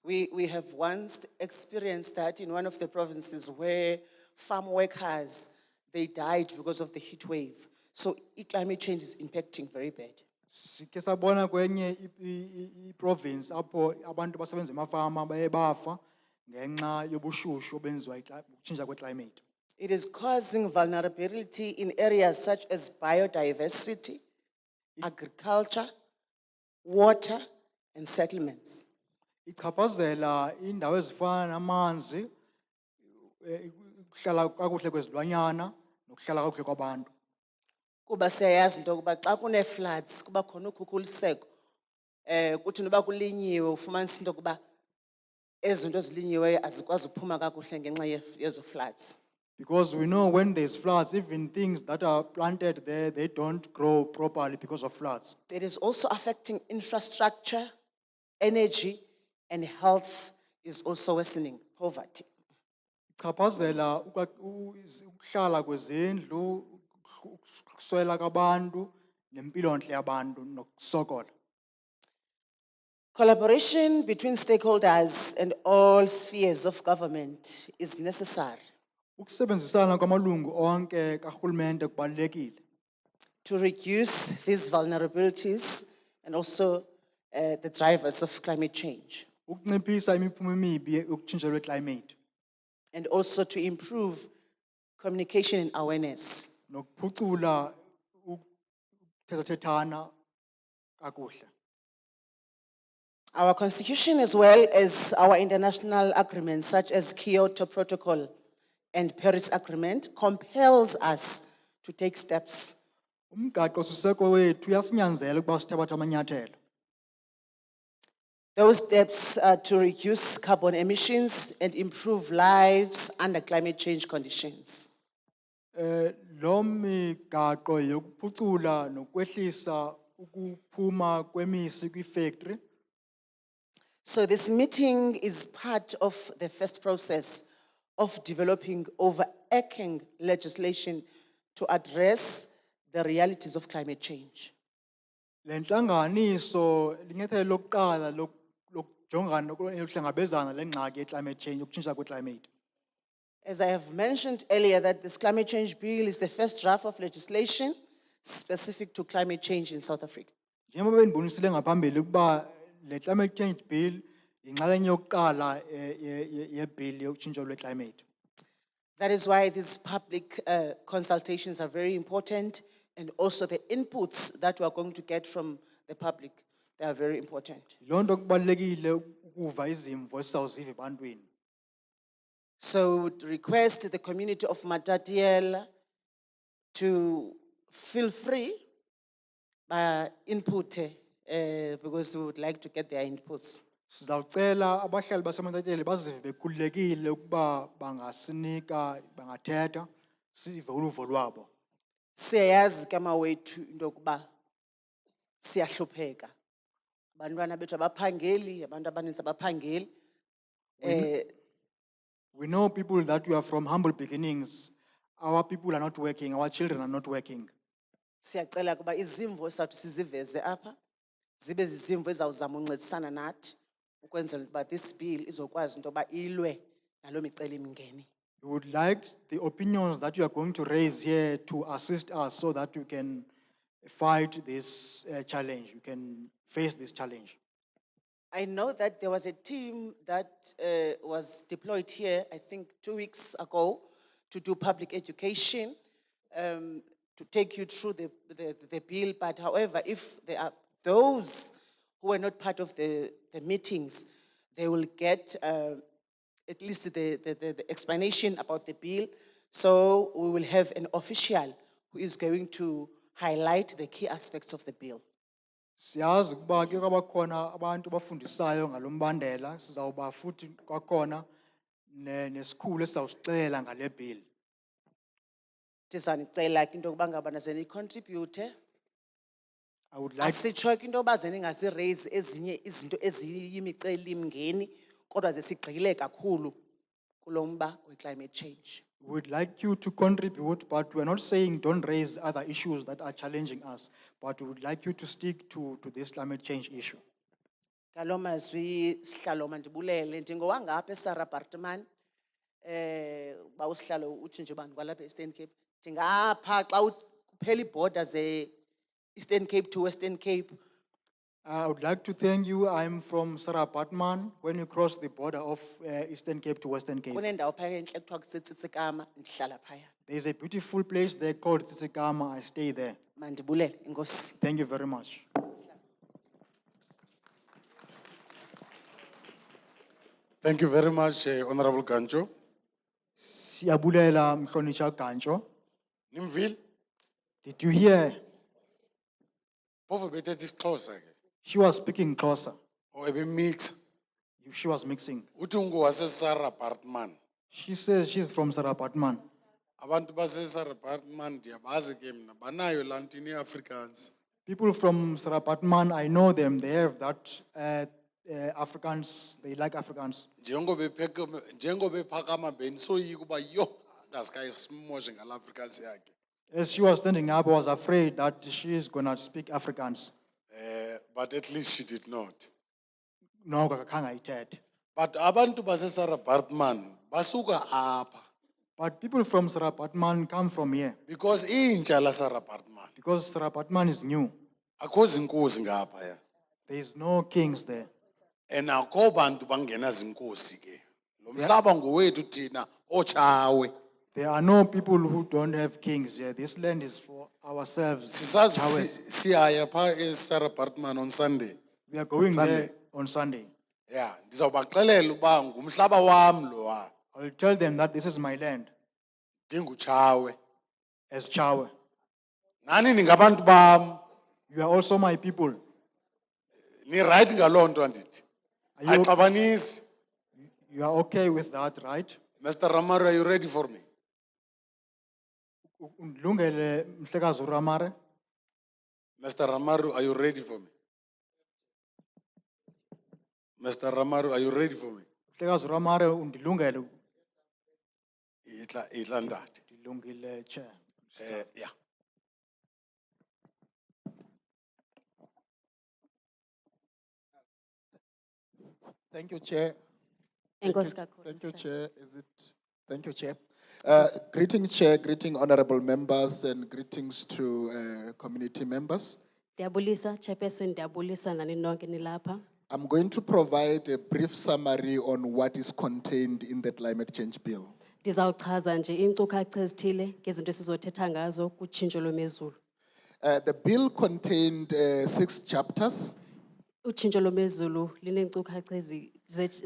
We have once experienced that in one of the provinces where farm workers, they died because of the heat wave. So climate change is impacting very bad. Sikhe sabona kwenye i-province apho abantu basebenza emafama baye bafa ngenxa yobushushu obenziwa ukutshintsha kwe-climate. It is causing vulnerability in areas such as biodiversity, agriculture, water, and settlements. Ichaphazela indawo ezifana namanzi, ukuhlala kakuhle kwezilwanyana nokuhlala kakuhle kwabantu. Kuba siyayazi into yokuba xa kune floods kuba khona ukhukhuliseko kuthi noba kulinyiwe ufumanisa into yokuba ezo nto zilinyiweyo azikwazi uphuma kakuhle ngenxa yezo floods. Because we know when there's floods, even things that are planted there, they don't grow properly because of floods. It is also affecting infrastructure, energy, and health is also worsening, poverty. Ichaphazela ukuhlala kwezindlu, ukuswela kwabantu, nempilontle yabantu nokusokola. Collaboration between stakeholders and all spheres of government is necessary Ukusebenzisana kwamalungu onke karhulumente kubalulekile to reduce these vulnerabilities and also the drivers of climate change, ukunciphisa imiphumo emibi yokutshintsha lweclimate and also to improve communication and awareness. nokuphucula ukuthethathethana kakuhle. Our constitution, as well as our international agreements, such as Kyoto Protocol and Paris Agreement compels us to take steps. Umgaqo siseko wethu uyasinyanzela ukuba sithabathe amanyathelo. Those steps are to reduce carbon emissions and improve lives under climate change conditions. Lo migaqo yokuphucula nokwehlisa ukuphuma kwemisi kwifactory. So this meeting is part of the first process of developing overarching legislation to address the realities of climate change. Le nhlanganiso linyathelo lokuqala lokujongana nokuhlangabezana le ngxaki ye-climate change, ukutshintsha kwe-climate. As I have mentioned earlier, that this climate change bill is the first draft of legislation specific to climate change in South Africa. Njengoba bendibonisile ngaphambili ukuba le climate change bill yinxalenye yokuqala ye-bill yokutshintsho lwe-climate. That is why these public consultations are very important, and also the inputs that we are going to get from the public, they are very important. Yiloo nto kubalulekile ukuva izimvo esizawuziva ebantwini. So we would request the community of Matatiele to feel free by input, because we would like to get their inputs. Sizawucela abahlali baseMatatiele bazive bekhululekile ukuba bangasinika, bangathetha, sive uluvo lwabo. Siyayazi ke mawethu into yokuba siyahlupheka. Abantwana bethu abaphangeli, abantu abaninzi abaphangeli. We know people that we are from humble beginnings. Our people are not working, our children are not working. Siyacela kuba izimvo esizawuthi siziveze apha zibe zizimvo ezawuzama uncedisana nathi ukwenzela ukuba this bill izokwazi into yoba ilwe naloo micelimingeni. We would like the opinions that you are going to raise here to assist us so that we can fight this challenge, we can face this challenge. I know that there was a team that was deployed here, I think 2 weeks ago, to do public education, to take you through the bill. But however, if there are those who were not part of the meetings, they will get at least the explanation about the bill. So we will have an official who is going to highlight the key aspects of the bill. Siyazi ukuba ke kwabakhona abantu abafundisayo ngalo mbandela, sizawuba futhi kwakhona nesikhulu esizawusixelela ngale bill. Ndizanicela ke into yokuba ngaba naze nicontribute. I would like Asitsho ke into yoba ze ningaziraise ezinye izinto eziyimicelimngeni kodwa ze sigxile kakhulu kulo mba we-climate change. we would like you to contribute, but we're not saying don't raise other issues that are challenging us, but we would like you to stick to this climate change issue. Ngaloo mazwi sihlalo mandibulele ndingowangapha eSarah Bartman, uba usihlalo uthi nje bantu kwalapha e-Eastern Cape. Ndingapha xa kuphela iibhoda ze-Eastern Cape to Western Cape. I would like to thank you. I'm from Sarah Batman. When you cross the border of Eastern Cape to Western Cape, Kunendawo phaya entle kuthiwa kuseTsitsikama, ndihlala phaya. there's a beautiful place there called Tsisikama. I stay there. Mandibulele, enkosi. Thank you very much. Thank you very much, Honorable Gancho. Siyabulela Mhlonitsha Gancho. Nimvile? Did you hear? Phofu bethetha isiXhosa ke. She was speaking closer. O ebemix. She was mixing. Uthi ungowase-Sarah Bartman. She says she's from Sarah Batman. Abantu base-Sarah Bartman ndiyabazi ke mna banayo laa nto ine-Afrikaans. People from Sarah Batman, I know them. They have that Africans. They like Africans. Njengoba ephakama bendisoyika uba yho angaske simoshe ngala Afrikaans yakhe. As she was standing up, I was afraid that she is going to speak Afrikaans. But at least she did not. No, kakanga ithethe. But abantu base-Sarah Bartman basuka apha But people from Sarah Batman come from here because intsha la-Sarah Bartman because Sarah Batman is new. akho zinkosi ngaphaya. There is no kings there. And akho bantu bangena zinkosi ke. Lo mhlaba ngowethu thina otshawe. There are no people who don't have kings here. This land is for ourselves. Sisazi Chawes. siyaya pha e-Sarah Bartman on Sunday. We are going Sunday. there on Sunday. Yeah, ndizawubaxelela uba ngumhlaba wam lowa. I'll tell them that this is my land. Ndingutshawe. as Chawe. Nani ningabantu bam. You are also my people. Ni right ngaloo nto andithi. Are you, Ayixabanisi. you are okay with that, right? Mr. Ramaru, are you ready for me? Undilungele mhlekazi uRamare. Mr. Ramaru, are you ready for me? Mr. Ramaru, are you ready for me? Mhlekazi uRamare undilungele. Itla ndati. Ndilungile, Chair. Yeah. Thank you, Chair. Enkosi kakhulu, Thank you, Sihlalo. Chair. Thank you, Chair. Greeting, Chair, greeting honorable members, and greetings to community members. Ndiyabulisa, Chairperson, ndiyabulisa nani nonke nilapha. I'm going to provide a brief summary on what is contained in the climate change bill. Ndizawuchaza nje iinkcukacha ezithile ngezinto esizothetha ngazo kutshintsho lwemozulu. The bill contained 6 chapters. Utshintsho lwemozulu lineenkcukacha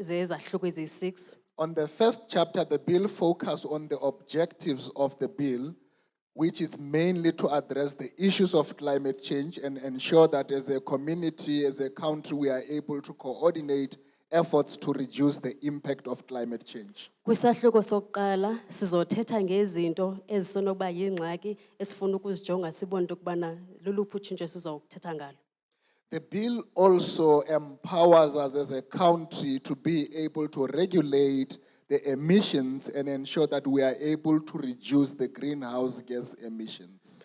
zezahluko eziyi-6. On the first chapter, the bill focused on the objectives of the bill, which is mainly to address the issues of climate change and ensure that as a community, as a country, we are able to coordinate efforts to reduce the impact of climate change. Kwisahluko sokuqala sizothetha ngezinto ezisenokuba yingxaki esifuna ukuzijonga sibone into yokubana luluphi utshintsho esizokuthetha ngalo. The bill also empowers us as a country to be able to regulate the emissions and ensure that we are able to reduce the greenhouse gas emissions.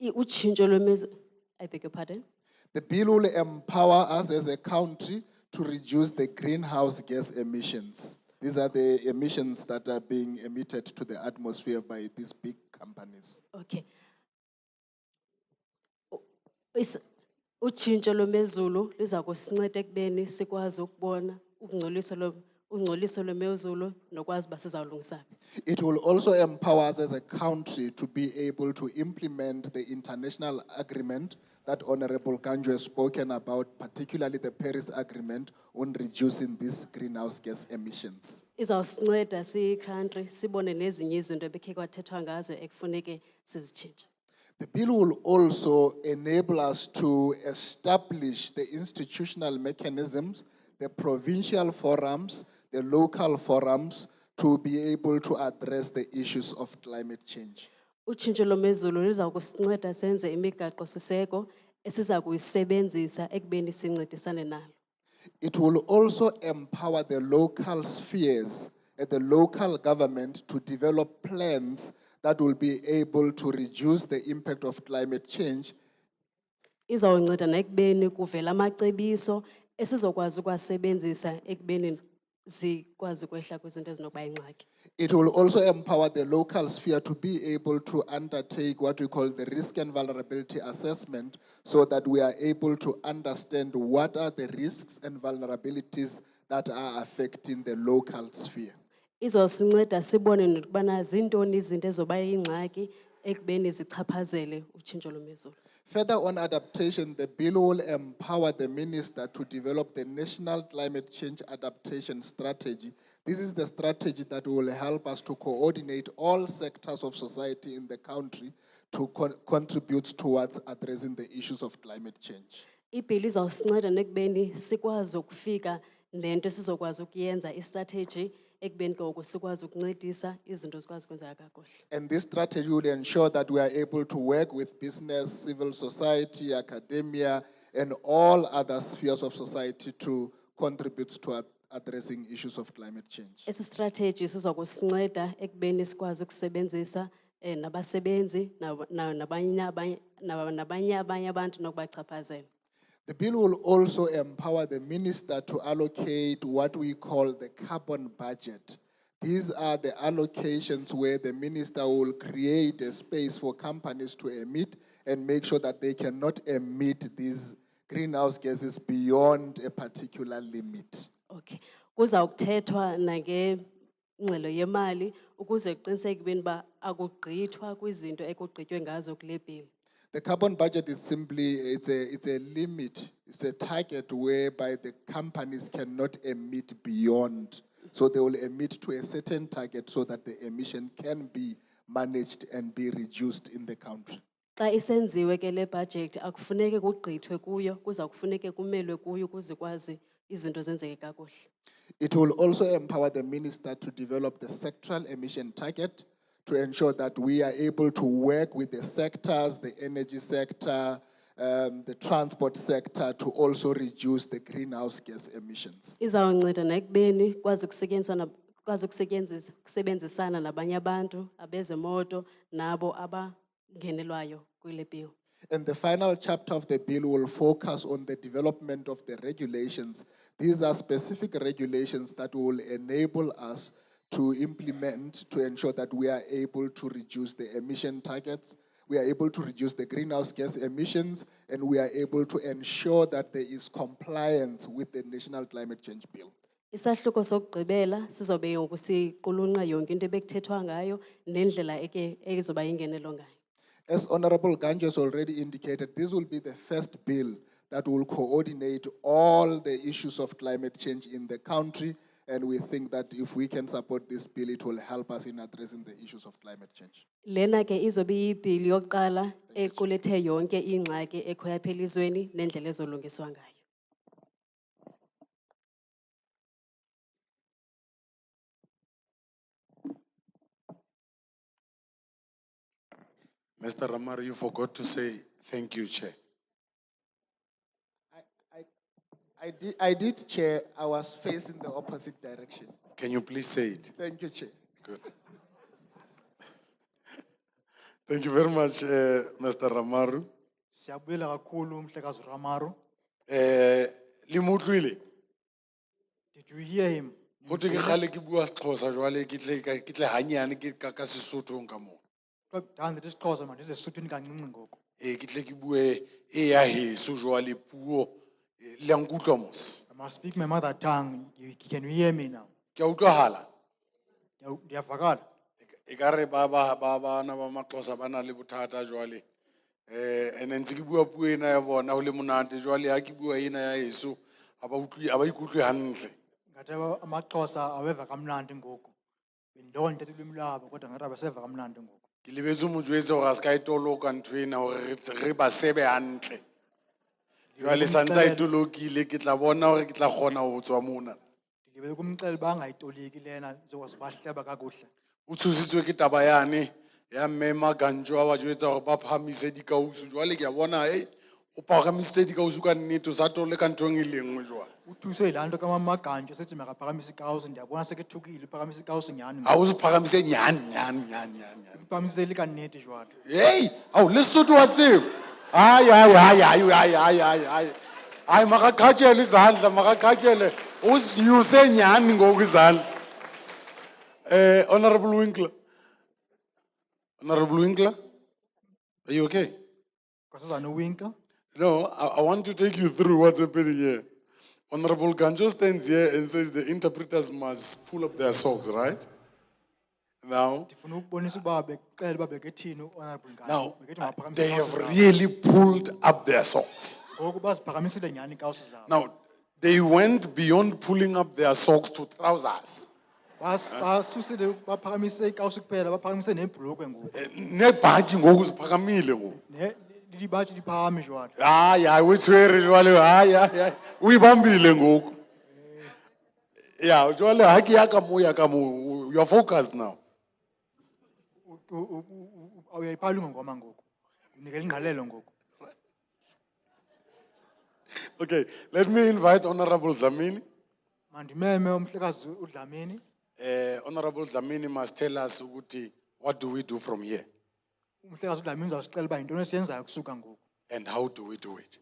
Utshintsho lwemozulu, I beg your pardon. The bill will empower us as a country to reduce the greenhouse gas emissions. These are the emissions that are being emitted to the atmosphere by these big companies. Okay. Utshintsho lwemozulu liza kusinceda ekubeni sikwazi ukubona ungcoliso lwemozulu nokwazi uba sizawulungisa phi. It will also empower us as a country to be able to implement the international agreement that Honorable Kanjo has spoken about, particularly the Paris Agreement on reducing these greenhouse gas emissions. Izawusinceda siyi-country sibone nezinye izinto ebekhe kwathethwa ngazo ekufuneke sizitshintshe. The bill will also enable us to establish the institutional mechanisms, the provincial forums, the local forums, to be able to address the issues of climate change. Utshintsho lwemozulu liza kusinceda senze imigaqo siseko esiza kuyisebenzisa ekubeni sincedisane nalo. It will also empower the local spheres and the local government to develop plans that will be able to reduce the impact of climate change. Izawunceda nekubeni kuvela amacebiso esizokwazi ukuwasebenzisa ekubeni zikwazi ukwehla kwizinto ezinokuba yingxaki. It will also empower the local sphere to be able to undertake what we call the risk and vulnerability assessment so that we are able to understand what are the risks and vulnerabilities that are affecting the local sphere. Izosinceda sibone nokubana zintoni izinto ezoba yingxaki ekubeni zichaphazele utshintsho lwemozulu. Further on adaptation, the bill will empower the minister to develop the National Climate Change Adaptation Strategy. This is the strategy that will help us to coordinate all sectors of society in the country to contribute towards addressing the issues of climate change. Ibhili izawusinceda nekubeni sikwazi ukufika nento esizokwazi ukuyenza istrategy ekubeni ke ngoku sikwazi ukuncedisa izinto zikwazi kwenzeka kakuhle. And this strategy will ensure that we are able to work with business, civil society, academia, and all other spheres of society to contribute to addressing issues of climate change. Esi strategy sizokusinceda ekubeni sikwazi ukusebenzisa nabasebenzi nabanye abantu nokubachaphazela. The bill will also empower the minister to allocate what we call the carbon budget. These are the allocations where the minister will create a space for companies to emit and make sure that they cannot emit these greenhouse gases beyond a particular limit. Okay. Kuza kuthethwa ngengxelo yemali ukuze kuqiniseke ubeni ba akugqithwa kwizinto ekugqitywe ngazo kule bill. The carbon budget is simply, it's a limit, it's a target whereby the companies cannot emit beyond So they will emit to a certain target so that the emission can be managed and be reduced in the country. Xa isenziwe ke le budget akufuneke kugqithwe kuyo, kuza kufuneke kumelwe kuyo ukuze kwazi izinto zenzeke kakuhle. It will also empower the minister to develop the sectoral emission target to ensure that we are able to work with the sectors, the energy sector, the transport sector, to also reduce the greenhouse gas emissions. Izawunceda nekubeni kusebenzisana nabanye abantu, abezemoto, nabo abangenelwayo kwile bill. And the final chapter of the bill will focus on the development of the regulations. These are specific regulations that will enable us to implement to ensure that we are able to reduce the emission targets, we are able to reduce the greenhouse gas emissions, and we are able to ensure that there is compliance with the National Climate Change Bill. Isahluko sokugqibela sizobe ngoku siqulunqa yonke into ebekuthethwa ngayo nendlela ezoba yingenelo ngayo. As Honorable Ganjo has already indicated, this will be the first bill that will coordinate all the issues of climate change in the country, and we think that if we can support this bill, it will help us in addressing the issues of climate change. Lena ke izobe iyibhili yokuqala equlethe yonke ingxaki ekhoyo apha elizweni nendlela ezolungiswa ngayo. Mr. Ramar, you forgot to say thank you, Chair. I did, Chair. I was facing the opposite direction. Can you please say it? Thank you, Chair. Good. Thank you very much, Mr. Ramaru. Siyabuyela kakhulu Mhlekazi Ramaru. Limutlwile. Did you hear him? Go te ke kgale ke bua Sexhosa jwale ke tle hanyane ke ka Sesotho ka mo. Done this cause man, this is suiting kancinci ngoku. Ke tle ke bue ya heso jwale puo le nkutlwa mos. I must speak my mother tongue. Can you hear me now? Ke a utlwahala. Ndiyavakala. Ekare ba na ba Maxhosa ba na le bothata jwale. Ene ntse ke bua puo ena ya bona ho le monate jwale ha ke bua ena ya heso aba ikutlwe hantle. Ngathi amaXhosa aweva kamnandi ngoku. Bendona ntetho ulwimi lwabo kodwa ngathi abaseva kamnandi ngoku. Ke lebetse mo jwetse hore a ska itoloka ntho ena hore re ba sebe hantle. Jwale sa ntse a itolokile ke tla bona hore ke tla kgona ho tswa mona. Ndilibele kumxela bangayitoliki lena zokwazi bahleba kakuhle. O tshositswe ke taba yane ya mme Maganjo a ba jwetsa hore ba phamise dikausu jwale ke a bona o phakamise dikausu ka nnete o sa tole ka ntho e le nngwe jwale. Uthuswe yilaa nto kaMaganjo sethi makaphakamisa ikawusi ndiyabona sekethukile uphakamisa ikawusi nyhani. Ha o se phakamise nyane. Uphakamiseli kanete jwale. Hey, awu lesotho wa tsebo. Hayi makaqhatyele izandla makaqhatyele usinyuse nyani ngoku izandla. Honorable Winkler. Honorable Winkler, are you okay? Nkosazana Winkler. No, I want to take you through what's happening here. Honorable Ganjo stands here and says the interpreters must pull up their socks, right? Now, they have really pulled up their socks. Now, they went beyond pulling up their socks to trousers. Nebhaji ngoku ziphakamile ngoku. Hayi wetshwere jwale hayi uyibambile ngoku. Yeah, jwale ha ke ya ka mo you are focused now. Okay, let me invite Honorable Dlamini. Honorable Dlamini must tell us what do we do from here and how do we do it.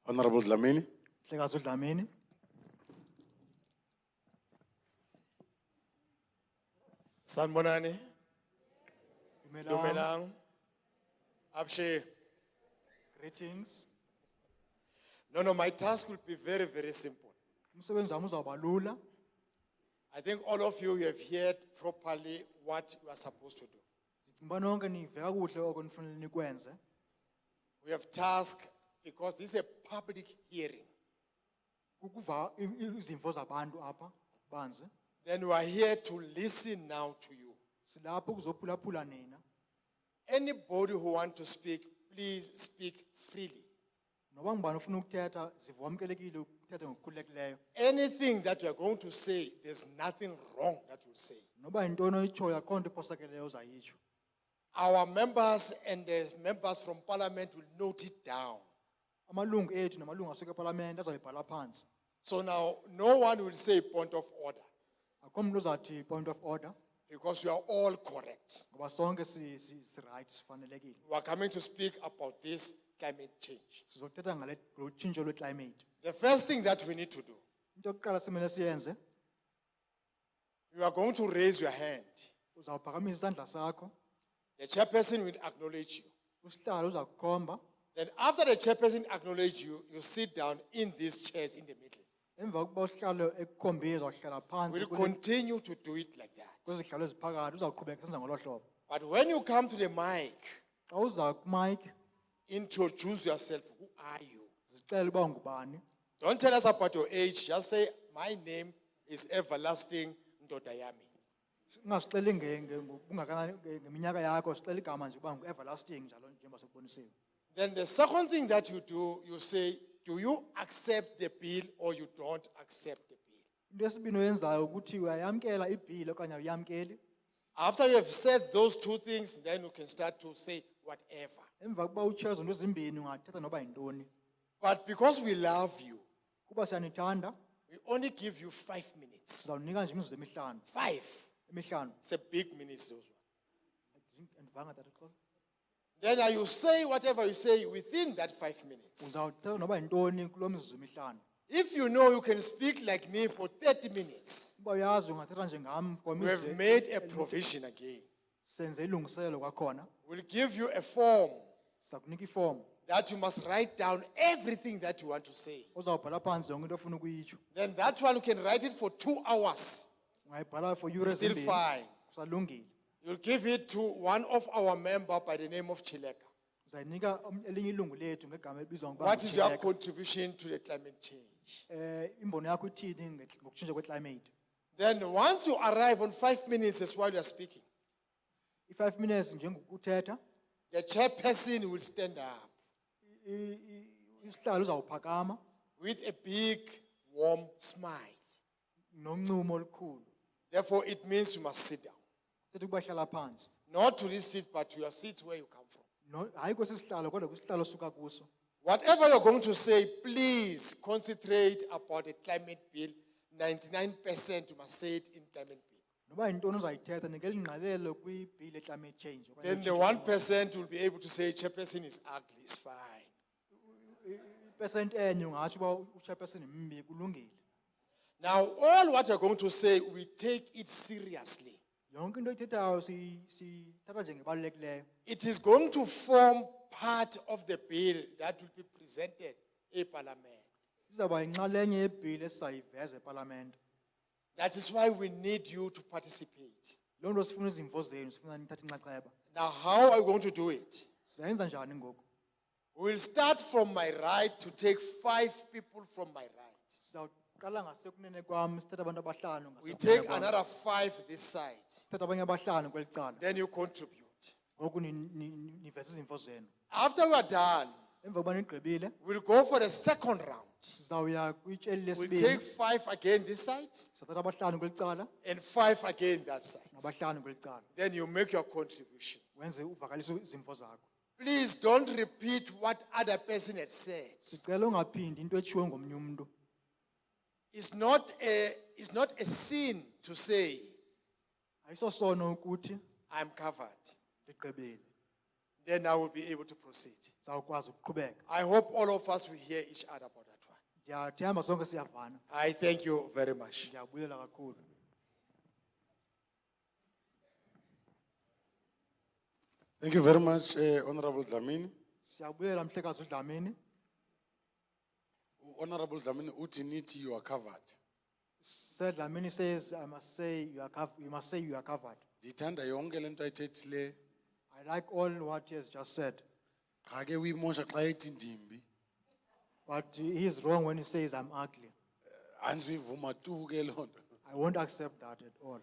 Honorable Dlamini. Sanbonani. Dumelang. Abshe. Greetings. No, my task will be very, very simple. I think all of you have heard properly what you are supposed to do. We have tasked, because this is a public hearing, ukuva izimvo zabantu apha banzi. then we are here to listen now to you. Silapho ukuzophulaphula nina. Anybody who wants to speak, please speak freely. Noba ngubani ofuna ukuthetha zivamkelekile ukuthetha ngokukhululekileyo. Anything that you are going to say, there's nothing wrong that you'll say. Noba yintoni oyitshoyo akho nto iphosakeleyo uzayitsho. Our members and the members from parliament will note it down. Amalungu ethu namalungu asuka eParliament azayibhala phansi. So now, no one will say point of order Akho umuntu ozathi point of order because we are all correct. ngoba sonke si-right sifanelekile. We are coming to speak about this climate change. Sizothetha ngalo tshintsho lwe-climate. The first thing that we need to do, Into yokuqala simele siyenze, you are going to raise your hand. uzawuphakamisa isandla sakho, The chairperson will acknowledge you. usihlalo uza kukhomba. Then after the chairperson acknowledge you, you sit down in these chairs in the middle. Emva kokuba usihlalo ekukhombile uzawuhlala phansi We'll continue to do it like that. kwezihlalo eziphakathi uzawuqhubeka senza ngolo hlobo. But when you come to the mic, Xa uza kumike, introduce yourself. Who are you? zixele uba ungubani. Don't tell us about your age. Just say, my name is Everlasting Ndodayami. Ungasixeli bungakanani ngeminyaka yakho, sixele igama nje uba ngu-everlasting njalo njengoba sekubonisiwe. Then the second thing that you do, you say, do you accept the bill or you don't accept the bill? Into yesibini oyenzayo ukuthi uyayamkela ibhili okanye awuyamkeli. After you have said those two things, then you can start to say whatever. Emva kokuba utsho ezo nto ezimbini ungathetha noba yintoni. But because we love you, Kuba siyanithanda, we only give you 5 minutes. sizawunika nje imizuzu emihlanu. 5. Emihlanu. It's a big minutes, those ones. Andivanga that xolo. Then you say whatever you say within that 5 minutes. Uzawuthetha noba yintoni kulo mizuzu emihlanu. If you know you can speak like me for 30 minutes, Uba uyazi ungathetha njengam for we have imizuzu made a provision again. senze ilungiselelo kwakhona. We'll give you a form Siza kunika ifomu that you must write down everything that you want to say. uzawubhala phansi yonke into ofuna ukuyitsho. Then that one you can write it for 2 hours. Ungayibhala for yure Still ezimbini. fine. Kusalungile. You'll give it to one of our member by the name of Chileka. Uzayinika elinye ilungu lethu ngegama elibizwa ngokuba What is your nguChileka. contribution to the climate change? Imbono yakho ithini ngokutshintsha kwe-climate? Then once you arrive on 5 minutes is while you are speaking, I-5 minutes njengokuthetha, the chairperson will stand up isihlalo uzawuphakama with a big, warm smile. noncumo olukhulu. Therefore, it means you must sit down. Thetha ukuba hlala phansi. Not to this seat, but to your seat where you come from. Hayi kwesi sihlalo kodwa kwisihlalo osuka kuso. Whatever you're going to say, please concentrate about the climate bill. 99% you must say it in climate bill. Noba yintoni uzayithetha nikela ingqalelo kwibhili ye-climate change. okanye Then the utshintsho 1% will be able to say, chairperson is ugly, it's fine. i-percent enye ungatsho uba uchairperson mbi kulungile. Now, all what you're going to say, we take it seriously. Yonke into oyithethayo siyithatha njengebalulekileyo. It is going to form part of the bill that will be presented in Parliament. Izawuba yinxalenye yebhili esizayiveza eParliament. That is why we need you to participate. Loo nto sifuna izimvo zenu, sifuna nithathe inxaxheba. Now, how are we going to do it? Sizayenza njani ngoku? We'll start from my right to take 5 people from my right. Sizawuqala ngasekunene kwam sithethe abantu abahlanu We ngasekunene take kwam. another 5 this side. Sithethe abanye abahlanu kweli cala. Then you contribute. Ngoku niveze izimvo zenu. After we are done, Emva kokuba nigqibile, we'll go for the second round. sizawuya kwitsheli We'll lesibini. take 5 again this side Sizathatha abahlanu kweli cala and 5 again that side. nabahlanu kweli cala. Then you make your contribution. Wenze uvakalise izimvo zakho. Please don't repeat what other person had said. Sicela ungaphindi into etshiwo ngomnye umntu. It's not a sin to say, Ayisosono ukuthi I'm covered. ndigqibile. Then I will be able to proceed. Zawukwazi ukuqhubeka. I hope all of us will hear each other about that one. Ndiyathemba sonke siyavana. I thank you very much. Ndiyabulela kakhulu. Thank you very much, Honorable Dlamini. Siyabulela mhlekazi uDlamini. Honorable Dlamini, utiniti, you are covered. Said Dlamini says I must say you are covered. You must say you are covered. Dithanda yonke lento ayithethile. I like all what he has just said. Kage uyimosha xa ethi ndimbi. But he is wrong when he says I'm ugly. Andizuyivuma tu ke loo nto. I won't accept that at all.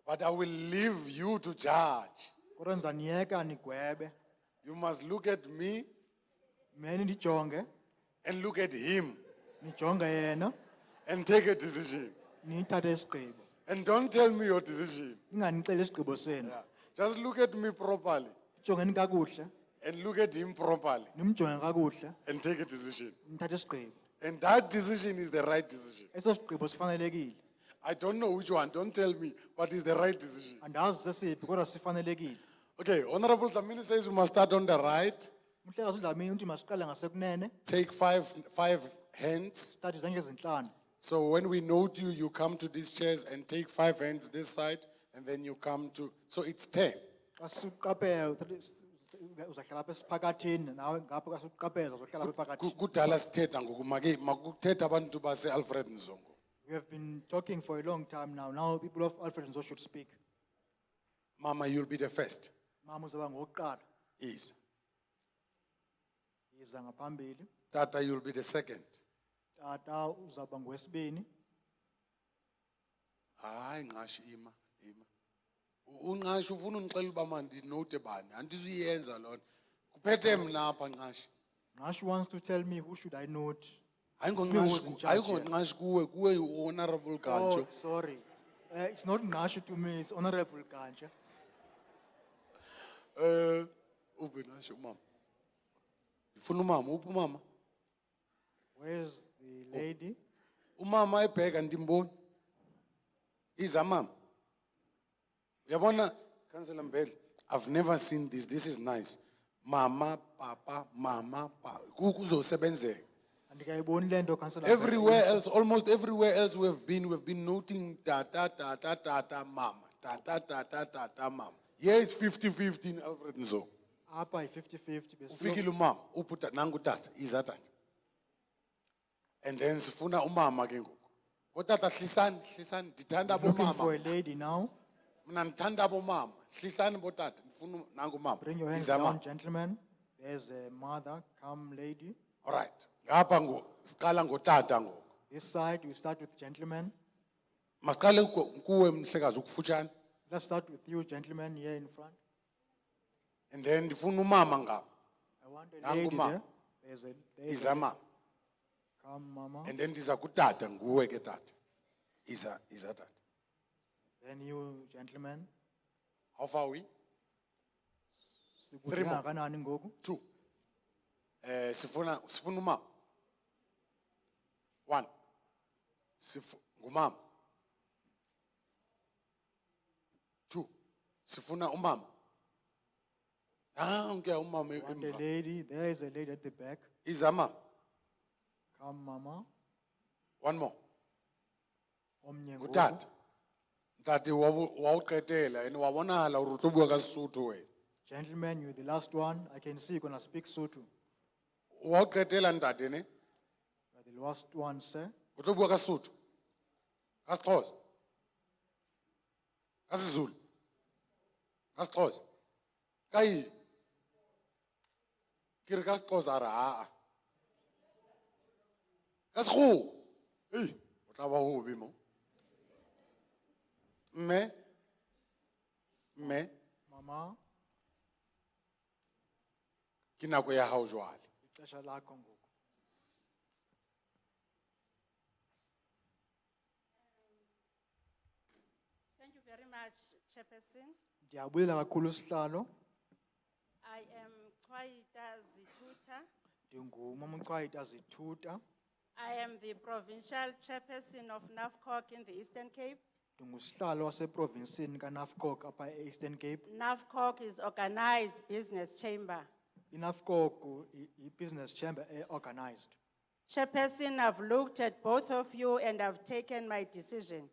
But I will leave you to judge. Kodwa ndizaniyeka nigwebe. You must look at me Meni ndijonge, and look at him nijonge yena, and take a decision. nithathe isigqibo. And don't tell me your decision. Ninganixeli isigqibo senu. Yeah. Just look at me properly Jongeni kakuhle, and look at him properly nimjonge kakuhle, and take a decision. nithathe isigqibo. And that decision is the right decision. Eso sigqibo sifanelekile. I don't know which one, don't tell me, but it's the right decision. Andazi sesiphi kodwa sifanelekile. Okay, Honorable Dlamini says we must start on the right. Umhlekazi uDlamini uthi masiqale ngasekunene, Take five hands. start izandla ezinhlanu. So when we note you, you come to these chairs and take 5 hands this side, and then you come to, so it's 10. Xa siqaphela uzahlala apha esiphakathini nawe ngapha xa siqaphela uzohlala apha phakathi. Kudala sithetha ngoku makuthethe abantu base Alfred Nzongo. We have been talking for a long time now. Now people of Alfred Nzo should speak. Mama, you'll be the first. Mama uzaba ngokuqala. Yes. Yiza ngaphambili. Tata, you'll be the second. Tata uzaba ngowesibini. Hayi nqashi ima. Unqashi ufuna undixelela uba mandinote bani. Andizuyenza loo nto. Kuphethe mna apha nqashi. Nash wants to tell me who should I note. Ayikho nqashi kuwe honorable Gancho. Oh, sorry. It's not Nash to me, it's Honorable Kancha. Ube nqashi umama. Ndifuna umama, uphi umama? Where's the lady? Umama ebheka ndimboni. Iza mama. Uyabona, Councillor Mbele, I've never seen this. This is nice. Mama, papa, kuzosebenzeka. Andikayiboni le nto, Councillor. Everywhere else, almost everywhere else we've been noting tata, mama. Tata, mama. Here it's 50-50 in Alfred Nzo. Apha yi 50-50. Ufikile umama, uputa nangu tata, iza tata. And then sifuna umama ke ngoku. Otata hlisani, ndithanda Looking bomama. for a lady now. Mina ndithanda bomama. Hlisani botata, ndifuna nangu mama. Bring your hands Iza down, mama. gentlemen. There's a mother, come lady. All right. Ngapha siqala ngotata ngoku. This side, we start with gentlemen. Masiqale kuwe mhlekazi ukufutshane. Let's start with you, gentlemen, here in front. And then ndifuna umama ngapha. I want a Nangu lady mama. there. There's Iza mama. Come, mama. And then ndiza kutata nguwe ke tata. Iza tata. Then you, gentlemen. How far are we? Three more. Kanani ngoku? 2. Sifuna umama. 1. Ngumama. 2. Sifuna umama. Nanke umama Want a emva. lady, there is a lady at the back. Iza mama. Come, mama. 1 more. Omnye ngoku. Kutata. Tati wawuqedela and wabonala uri utlobuka ka Sesotho wena. Gentlemen, you're the last one. I can see you're going to speak Sotho. Wawuqedela ntate ne? You're the last one, sir. Utlobuka ka Sesotho. Ka Xhosa. Ka Sizulu. Ka Xhosa. Ka yi. Ke re ka Xhosa ra a. Ka Sekgowa. Hey, o tla ba hobe mo. Mme. Mama, Ke nako ya hao jwale. ixesha lakho ngoku. Thank you very much, Chairperson. Ndiyabulela kakhulu sihlalo. I am Chwaita Zituta. Ndingumama uChwaita Zituta. I am the provincial chairperson of NAFCOC in the Eastern Cape. Ndingusihlalo waseprovinsini kaNAFCOC apha e-Eastern Cape. NAFCOC is organized business chamber. INAFCOC i-business chamber organized. Chairperson, I've looked at both of you and I've taken my decision.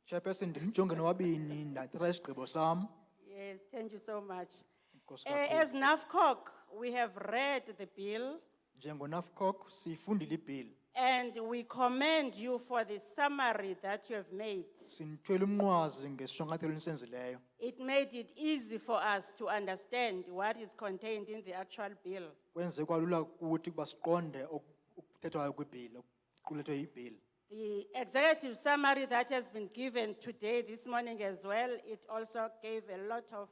Chairperson, ndimjonge nowabini ndathatha isigqibo sam. Yes, thank you so much. Enkosi kakhulu. As NAFCOC, we have read the bill NjengoNAFCOC siyifundile ibill. and we commend you for the summary that you have made. Sinithwele umnqwazi ngesishwankathelo enisenzileyo. It made it easy for us to understand what is contained in the actual bill. Kwenze kwalula kuthi kuba siqonde okuthethwayo kwibill, okuqulethwe yibill. The The executive summary that has been given today, this morning as well, it also gave a lot of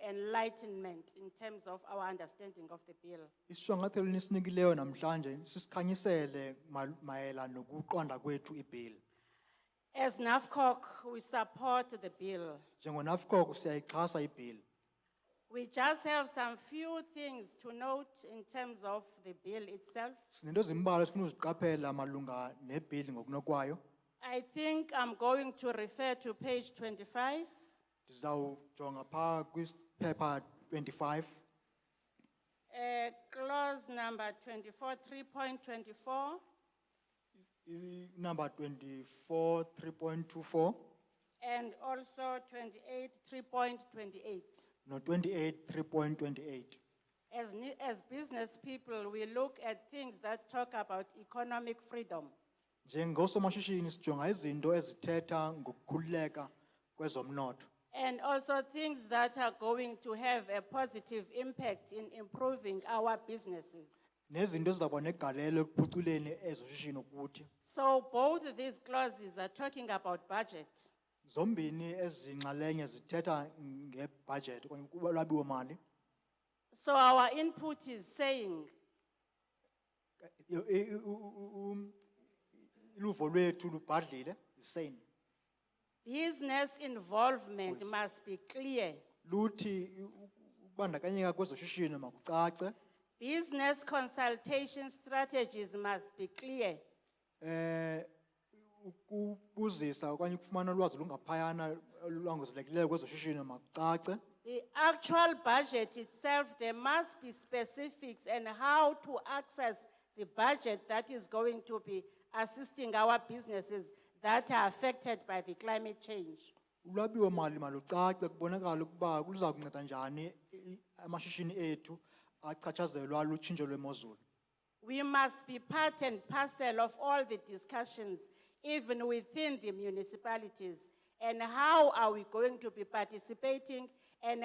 enlightenment in terms of our understanding of the bill. Isishwangathelo nisinikileyo namhlanje sisikhanyisele mayelana nokuqonda kwethu ibill. As NAFCOC, we support the bill. NjengoNAFCOC siyayixhasa ibill. We just have some few things to note in terms of the bill itself. Sinento ezimbalwa esifuna uziqaphela malunga nebill ngokunokwayo. I think I'm going to refer to page 25. Ndizawujonga phaa kwiphepha 25. Clause number 24, 3.24. Number 24, 3.24. And also 28, 3.28. No, 28, 3.28. As business people, we look at things that talk about economic freedom. Njengosomashishini sijonga izinto ezithetha ngokukhululeka kwezomnotho. And also things that are going to have a positive impact in improving our businesses. Nezinto ezizawuba negalelo ekuphuculeni ezoshishino kuthi. So both these clauses are talking about budget. Zombini ezinxalenye zithetha ngebudget okanye ulwabiwo mali. So our input is saying Iluvo lwethu lubhadlile is saying business involvement must be clear. luthi ukubandakanyeka kwezoshishino makucace. Business consultation strategies must be clear. Ukubuzisa okanye ukufumana ulwazi lungaphayana olwangezelelekileyo kwezoshishino makucace. The actual budget itself, there must be specifics and how to access the budget that is going to be assisting our businesses that are affected by the climate change. Ulwabiwo mali malucace kubonakala ukuba luza kunceda njani amashishini ethu achatshazelwa lutshintsho lwemozulu. We must be part and parcel of all the discussions, even within the municipalities. And how are we going to be participating? And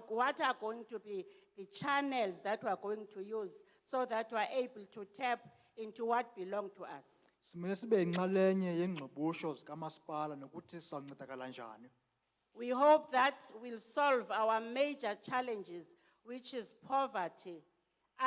what are going to be the channels that we are going to use so that we are able to tap into what belongs to us? Simele sibe yinxalenye yengxubusho zikamasipala nokuthi sizawuncedakala njani. We hope that will solve our major challenges, which is poverty,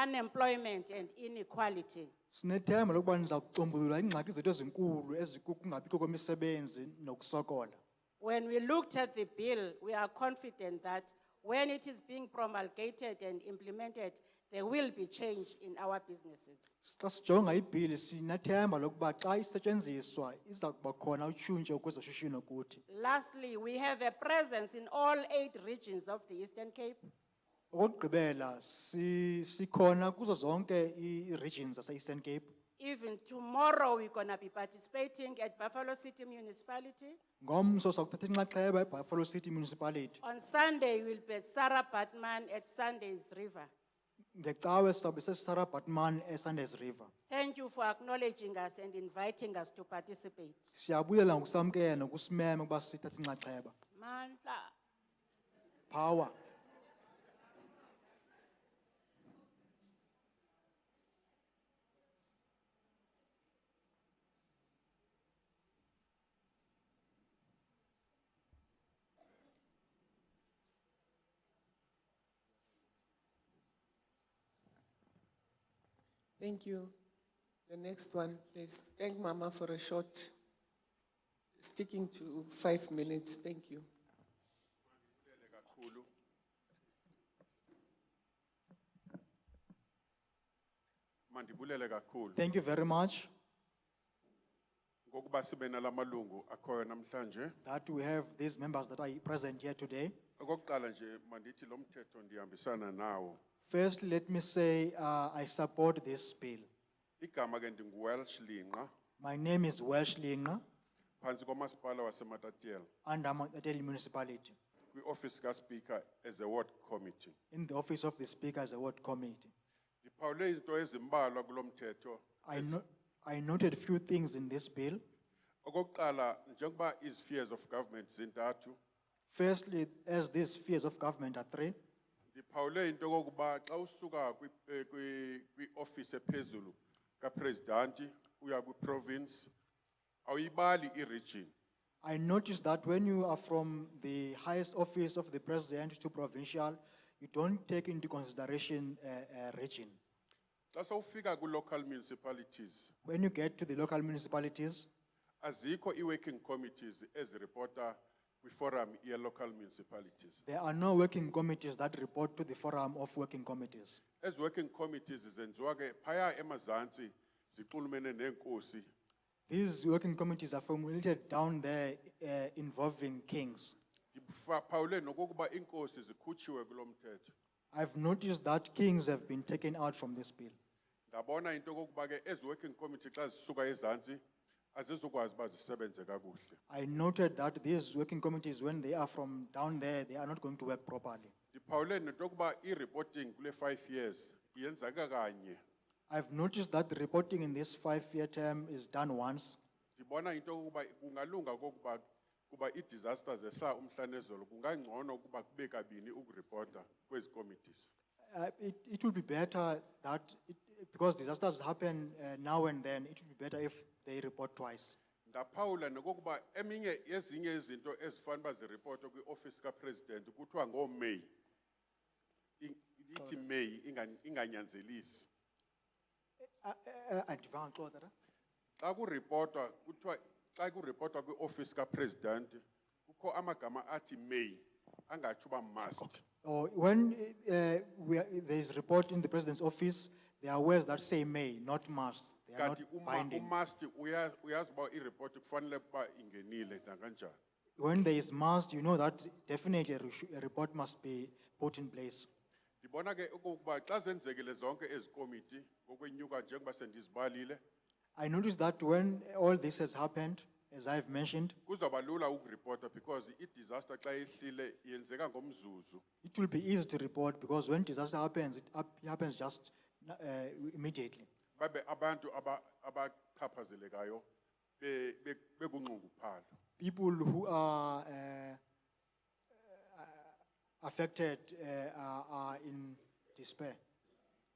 unemployment, and inequality. Sinethemba lokuba niza kucombulula ingxaki zethu ezinkulu ezikukungabikho kwemisebenzi nokusokola. When we looked at the bill, we are confident that when it is being promulgated and implemented, there will be change in our businesses. Xa sijonga ibhili sinethemba lokuba xa isetyenziswa iza kuba khona utshintsho kwezoshishino kuthi. Lastly, we have a presence in all 8 regions of the Eastern Cape. Okugqibela sikhona kuzo zonke ii-regions zase-Eastern Cape. Even tomorrow, we're going to be participating at Buffalo City Municipality. Ngomso sakuthatha inxaxheba eBuffalo City Municipality. On Sunday, we'll be at Sarah Batman at Sunday's River. Ngecawe sizawube seSarah Batman eSundays River. Thank you for acknowledging us and inviting us to participate. Siyabulela ngokusamkela nokusimema ukuba sithathe inxaxheba. Mandla. Power. Thank you. The next one, please. Thank Mama for a short, sticking to 5 minutes. Thank you. Mandibulele kakhulu. Thank you very much Ngokuba sibe nalamalungu akhoyo namhlanje. that we have these members that are present here today. Okokuqala nje mandithi lo mthetho ndihambisana nawo. First, let me say I support this bill. Igama ke ndinguWelsh Linqa My name is Welsh Linga phansi komasipala waseMatatiele under Matatiele municipality kwi-office kaSpeaker as a ward committee. in the office of the Speaker as a ward committee. Ndiphawule izinto ezimbalwa kulo mthetho. I noted a few things in this bill. Okokuqala njengoba izifears of government zintathu. Firstly, as these spheres of government are 3, Ndiphawule into kokuba xa usuka kwi-office ephezulu kaPresidenti uya province, awuyibali i-region. I noticed that when you are from the highest office of the president to provincial, you don't take into consideration region. Xa sowufika ku-local municipalities, When you get to the local municipalities, azikho i-working committees eziripota kwi-forum ye-local municipalities. there are no working committees that report to the forum of working committees. Ezi working committees zenziwa ke phaya emazantsi ziqulumene neenkosi. These working committees are formulated down there involving kings. Ndiphawule nokokuba iinkosi zikhutshiwe kulo mthetho. I've noticed that kings have been taken out from this bill. Ndabona into kokuba ke ezi working committee xa zisuka ezantsi azizukwazi uba zisebenze kakuhle. I noted that these working committees, when they are from down there, they are not going to work properly. Ndiphawule nento yokuba i-reporting kule 5 years yenzeka kanye. I've noticed that the reporting in this 5-year term is done once. Ndibona into yokuba kungalunga kokuba kuba i-disasters esla umhla nezolo kungangcono ukuba kube kabini ukuripota kwezi committees. It would be better that, because disasters happen now and then, it would be better if they report twice. Ndaphawula nokokuba eminye yezinye izinto ezifana uba ziripotwe kwi-office kapresident kuthiwa ngoo-May. Ithi May inganyanzelisi. Andivanga uxoxa, ra? Xa kuripotwa kuthiwa xa kuripotwa kwi-office kapresident kukho amagama athi May angatsho uba must. Or when there is report in the president's office, there are words that say may, not must. They are Kanti not binding. must uyazi uba i-report kufanele ukuba ingenile nakanjani. When there is must, you know that definitely a report must be put in place. Ndibona ke okokuba xa zenzekile zonke ezi committee ngokwenyuka njengoba sendizibalile I noticed that when all this has happened, as I've mentioned, kuzawuba lula ukuripota because i-disaster xa yehlile yenzeka ngomzuzu. it will be easy to report because when disaster happens, it happens just immediately. Babe abantu abachaphazelekayo bekunxunguphala. People who are affected are in despair.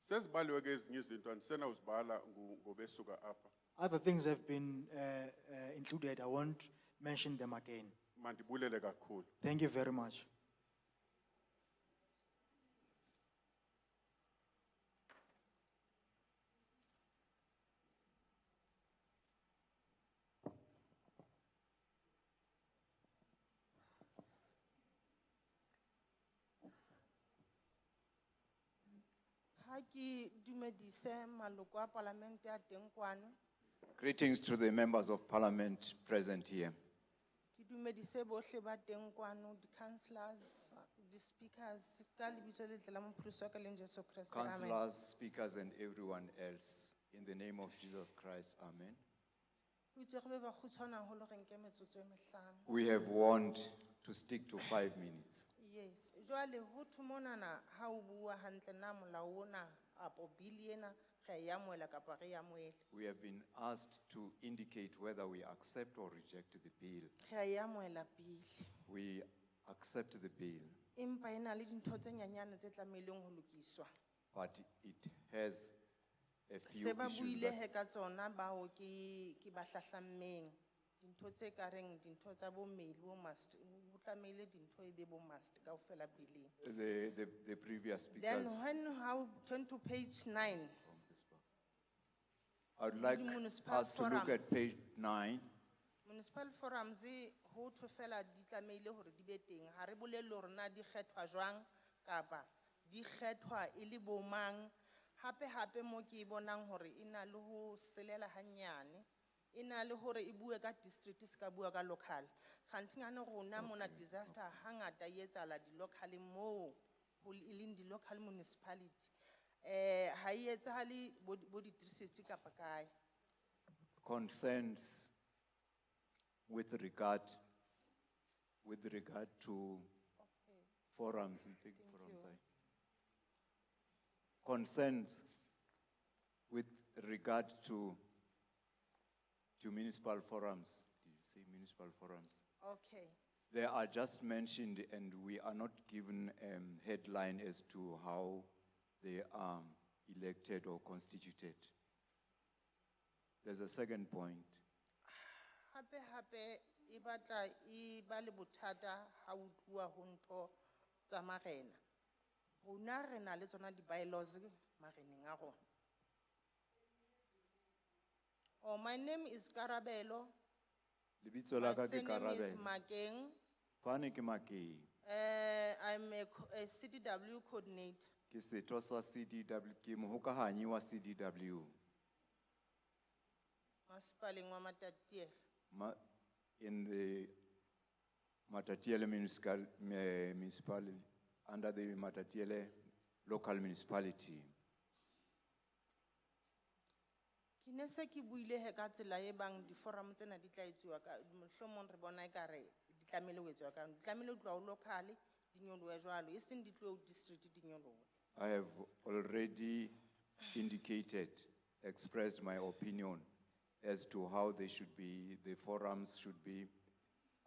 Sezibaliwe ke ezinye izinto andisenawuzibala ngobesuka apha. Other things have been included. I won't mention them again. Mandibulele kakhulu. Thank you very much. Ha ke dumedise maloko a palamente a teng kwano. Greetings to the members of parliament present here. Ke dumedise bohle ba teng kwano, di councillors, di speakers, ka lebitso le letle la mopholosi wa ka leng Jesu Kriste. Amen. Councillors, speakers, and everyone else, in the name of Jesus Christ, amen. Ho itse re be ba kgutshwane haholo re nke metsotso e mehlano. We have warned to stick to 5 minutes. Yes, jwale ho thumonana ha o bua hantle na molao ona apo bili ena re ya amohela kapa re ya amohele. We have been asked to indicate whether we accept or reject the bill. Re ya amohela bili. We accept the bill, Empa ena le dintho tse nyanyane tse tlameileng ho lokiswa. but it has a few Se ba issues buile that he ka tsona bao ke ba hlahlammeng. Dintho tse ka reng dintho tsa bo mail bo must ho tlameile dintho e be bo must kaofela bileng. the previous Then speakers. when how turn to page 9. I would like the municipal us to look at forums. page 9. Municipal forums ho thofela di tlameile hore di be teng. Ha re bolelle hore na di kgethwa jwang kapa di kgethwa e le bo mang. Hape mo ke bonang hore ina le ho selela hanyane. Ina le hore e bue ka district se ka bua ka local. Kgantingane rona mona disaster hangata e etsala di local mo ho ileng di local municipality. Ha e etsahale bo di district kapa kae. Concerns with regard to forums, we take forums. Concerns with regard to municipal forums. Did you say municipal forums? Okay. They are just mentioned and we are not given a headline as to how they are elected or constituted. There's a second point. Hape e batla e ba le bothata ha ho tluwa ho ntho tsa marena. Rona re na le tsona di-bylaws mareneng a rona. Oh, my name is Karabelo. Lebitso My la ka ke surname is Karabelo. Makeng. Fane ke Makeng. I'm a CDW coordinator. Ke setho sa CDW, ke mohokahanyi wa CDW. Masipaleng wa Matatiele. In the Matatiele municipality, under the Matatiele local municipality. Ke ne se ke buile he ka tsela e bang di-forum tsena di tla etsuwa ka mohlomong re bona ekare di tlamehile ho etsuwa ka di tlamehile ho tloha ho local di nyolohe jwalo e seng di tlohe ho district di nyolohe. I have already indicated, expressed my opinion as to how they should be, the forums should be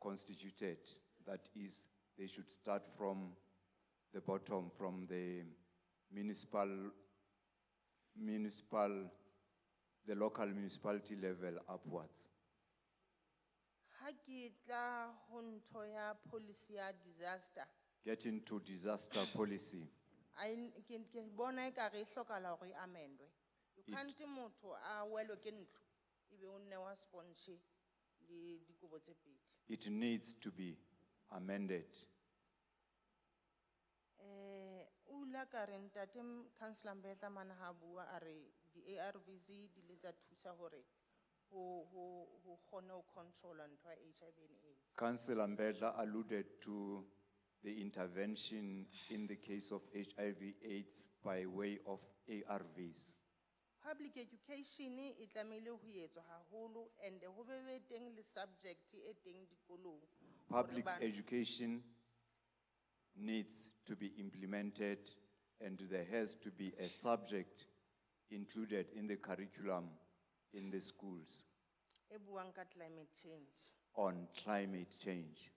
constituted. That is, they should start from the bottom, from the the local municipality level upwards. Ha ke tla ho ntho ya policy ya disaster, Get into disaster policy. ke bona ekare e hlokahala hore e amendwe. You can't motho a welwe ke ntlo ebe o nne wa sponsor le dikobo tse pedi. It needs to be amended. Ula ka re ntate Councillor Mbetla mana ha bua a re di ARVs di le tsa thusa hore ho kgone ho control ntho ya HIV and AIDS. Councillor Mbedla alluded to the intervention in the case of HIV/AIDS by way of ARVs. Public education e tlamehile ho etswa haholo and ho be teng le subject e teng dikolong. Public education needs to be implemented, and there has to be a subject included in the curriculum in the schools E buang ka climate change. on climate change.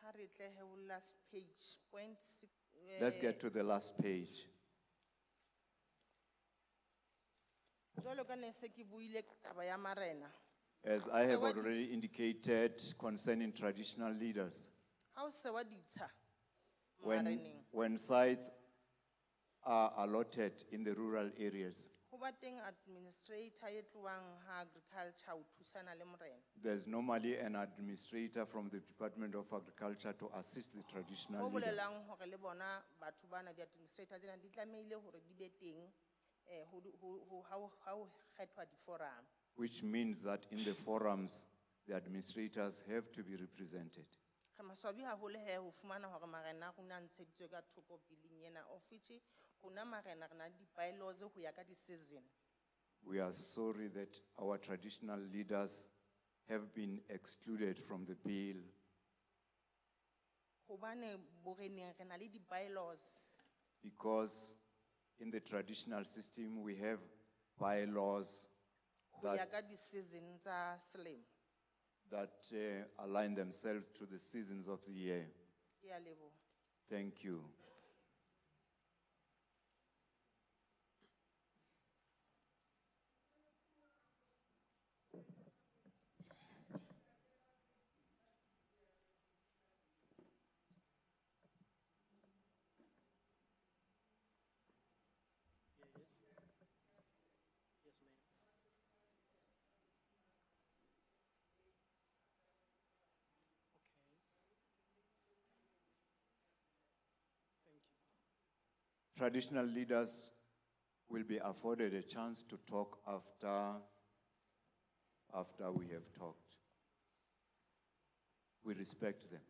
Ha re tle he ho last page, point 6. Let's get to the last page. Jwalo ka ne se ke buile ka taba ya marena. As I have already indicated concerning traditional leaders, Ha o se wa ditsha mareneng. when sites are allotted in the rural areas, Ho ba teng administrator e tluwang ha agriculture ho thusana le morena. there's normally an administrator from the Department of Agriculture to assist the traditional Ho leader, bolelang hore le bona batho bana di administrator tsena di tlamehile hore di be teng ha ho kgethwa di-forum. which means that in the forums, the administrators have to be represented. Re maswabi haholo he ho fumana hore marena a rona a ntsheditswe ka thoko billing ena of which rona marena re na le di-bylaws ho ya ka di-season. We are sorry that our traditional leaders have been excluded from the bill Hobane boreneng re na le di-bylaws. because in the traditional system, we have bylaws Ho ya ka di-season tsa selemo. that align themselves to the seasons of the year. Ke a leboha. Thank you. Yes, ma'am. Okay. Thank you. Traditional leaders will be afforded a chance to talk after we have talked. We respect them.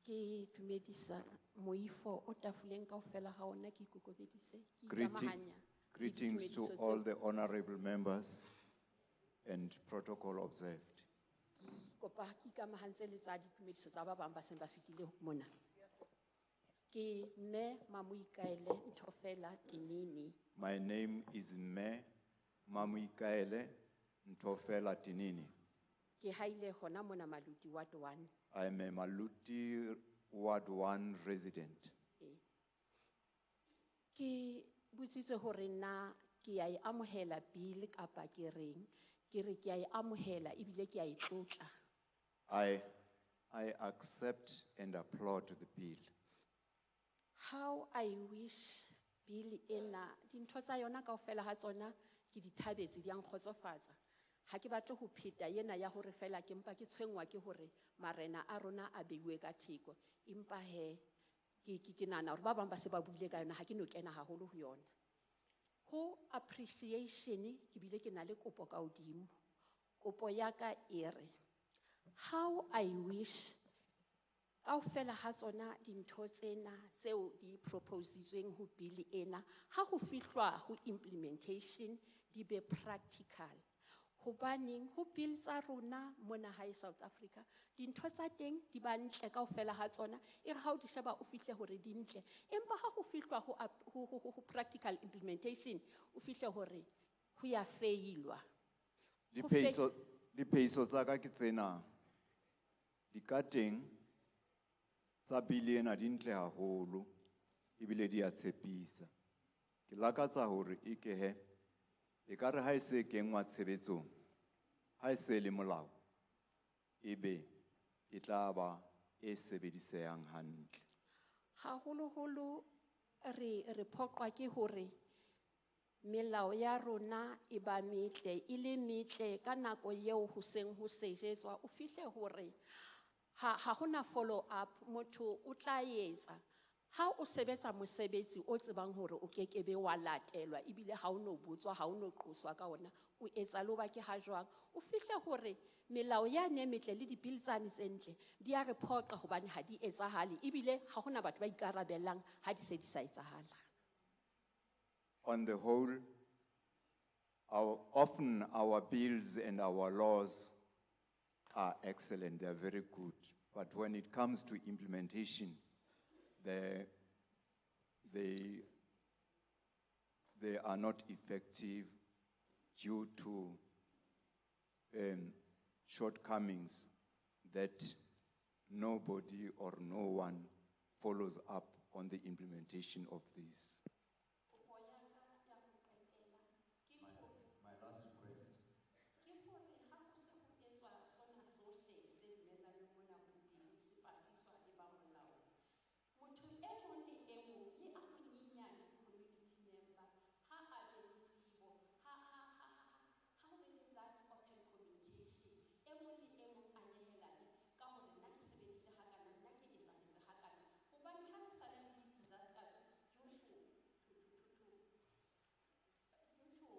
Ke dumedisa moifo o tafoleng kaofela ha ona ke ikokobedise ke ikamahanya le Greetings to ditumediso all tseo. the honorable members and protocol observed. Kopa ke ikamahantse le tsa ditumediso tsa ba bang ba seng ba fetile mona. Ke mme Mamuikaele Nthofela Tinini. My name is Me Mamuikaele Ntofela Tinini. Ke haile hona mona Maluti Ward 1. I'm a Maluti Ward 1 resident. Ki butsitse hore na ki ai amohela bill kapa ke reng, ke re ki ai amohela ebile ki ai tlotla. I accept and applaud the bill. How I wish bill ena dintho tsa yona kaofela ha tsona ke di thabetse di a nkgotsofatsa. Ha ke batle ho pheta yena ya hore fela ke mpa ke tshwengwa ke hore marena a rona a beiwe ka theko. Empa he ke nahana hore ba bang ba se ba buile ka yona ha ke no kena haholo ho yona. Ho appreciation ke bile ke na le kopo ka hodimo. Kopo ya ka e re, how I wish kaofela ha tsona dintho tsena tseo di propositsweng ho bill ena ha ho fihlwa ho implementation di be practical. Hobaneng ho bill tsa rona mona hae South Africa dintho tsa teng di ba ntle kaofela ha tsona e re ha o di sheba o fihle hore di ntle, empa ha ho fihlwa ho practical implementation o fihle hore ho ya failwa. Diphehiso tsa ka ke tsena. Di ka teng tsa bill ena di ntle haholo ebile di a tshepisa. Ke lakatsa hore e ke he ekare ha e se kenngwa tshebetsong, ha e se le molao, ebe e tla ba e sebedisehang hantle. Haholoholo re phoqwa ke hore melao ya rona e ba metle, e le metle ka nako eo hoseng ho sejetswa o fihle hore ha hona follow up, motho o tla etsa. Ha o sebetsa mosebetsi o tsebang hore o kekebe wa latelwa ebile ha o no botswa ha o no qoswa ka ona, o etsa lo ba ke ha jwang, o fihle hore melao ya ne metle le di-bill tsane tse ntle di a re phoqa hobane ha di etsahale ebile ha hona batho ba ikarabellang ha di se di sa etsahala. On the whole, often our bills and our laws are excellent, they are very good. But when it comes to implementation, they are not effective due to shortcomings that nobody or no one follows up on the implementation of these. My last request. Ke hore ha ho se ho etswa sona sohle se dumellanweng mona ho bill se pasiswa e ba molao, motho e mong le e mong le a monyenyane community member ha a be le tsebo, ha ho be le that open communication, e mong le e mong a nehelane ka hore nna ke sebeditse hakana, nna ke etsahetse hakana. Hobane ha re sale le di-disasters due to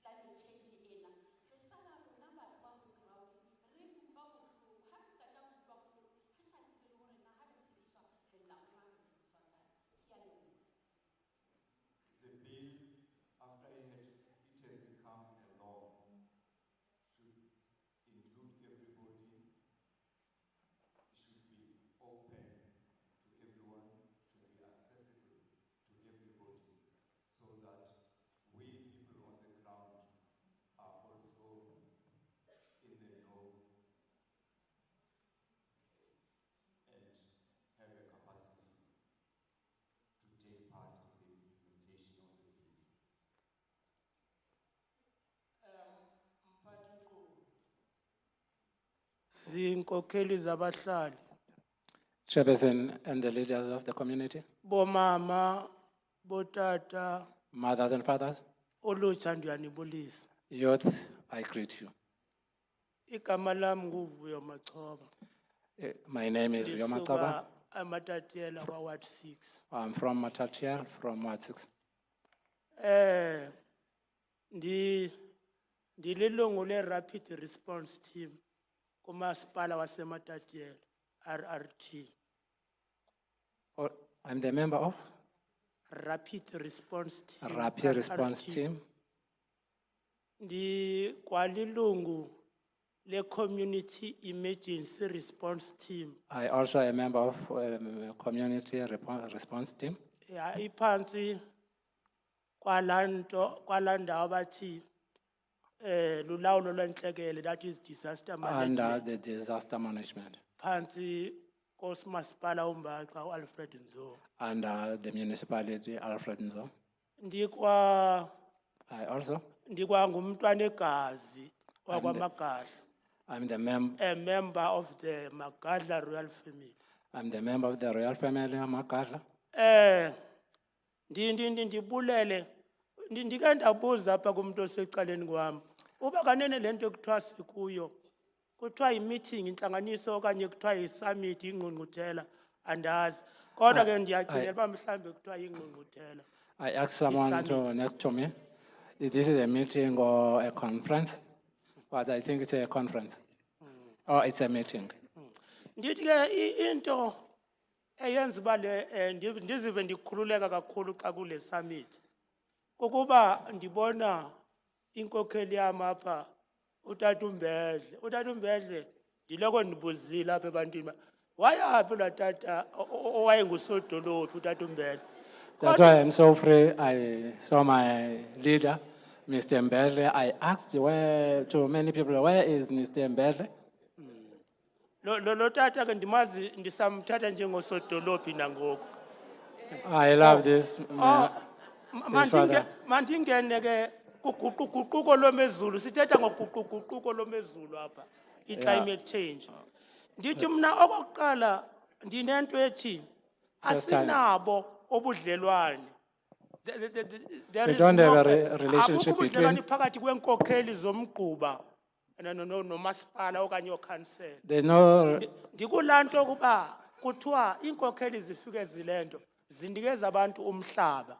climate change ena, re sala rona batho ba ho ground re utlwa bohloko, ha re qeta ho utlwa bohloko re sa tsebe le hore na ha re tshediswa re lla ho mang, re tshediswa kae. Ke a leboha. The bill, after it has become a law, should include everybody. It should be open to everyone, should be accessible to everybody, so that we people on the ground are also in the know and have a capacity to take part in the implementation of the bill. Zinkokheli zabahlali, Chairperson and the leaders of the community, bomama, botata, mothers and fathers, olutsha ndiyanibulisa. youth, I greet you. Igama lami nguVuyo Machoba. My name is Rio Mataba. Matatiele kwa Ward 6. I'm from Matatiele, from Ward 6. Ndililungu le rapid response team kumasipala waseMatatiele, RRT. Oh, I'm the member of Rapid response team. Rapid Response Team. Kwalilungu le community emergency response team. I also a member of Community Response Team. Ya iphansi kwalanto kwalandawo bathi lulawulo lwentlekele, that is disaster under management. the disaster management, Phansi koSmasipala uMbaxa uAlfred Nzo. under the municipality, Alfred Nzo. Ndikwa I also, ngumntwana egazi wakwaMagadla, I'm the a member of the Magadla royal family. I'm the member of the royal family of Magadla. Ndibulele ndike ndabuza apha kumuntu osecaleni kwami uba kanene lento ekuthiwa sikuyo kuthiwa yi-meeting intlanganiso okanye kuthiwa yi-summit ingqungquthela andazi kodwa ke ndiyacinga uba mhlawumbi kuthiwa yingqungquthela. I asked someone to next to me, if this is a meeting or a conference, but I think it's a conference. Or it's a meeting. Ndithi ke into eyenza uba ndizive ndikhululeka kakhulu xa kule summit kukuba ndibona inkokheli yam apha utata uMbedle ndiloko ndibuzile apha ebantwini uba wayaphi laa tata owayengusodolophi utata uMbedle. That's why I'm so free. I saw my leader, Mr. Mbele. I asked to many people, where is Mr. Mbele? Lo tata ke ndimazi ndisamthatha njengosodolophi nangoku. I love this. Mandingene ke kuguquguquko lwemozulu sithetha ngoguquguquko lwemozulu apha i-climate change. Ndithi mna okokuqala ndinento ethi asinabo obudlelwane. We don't have a relationship between. Phakathi kwenkokheli zomgquba nomasipala okanye okhansela. There's no. Ndikulanto kuba kuthiwa inkokheli zifike zilento zinikeza abantu umhlaba.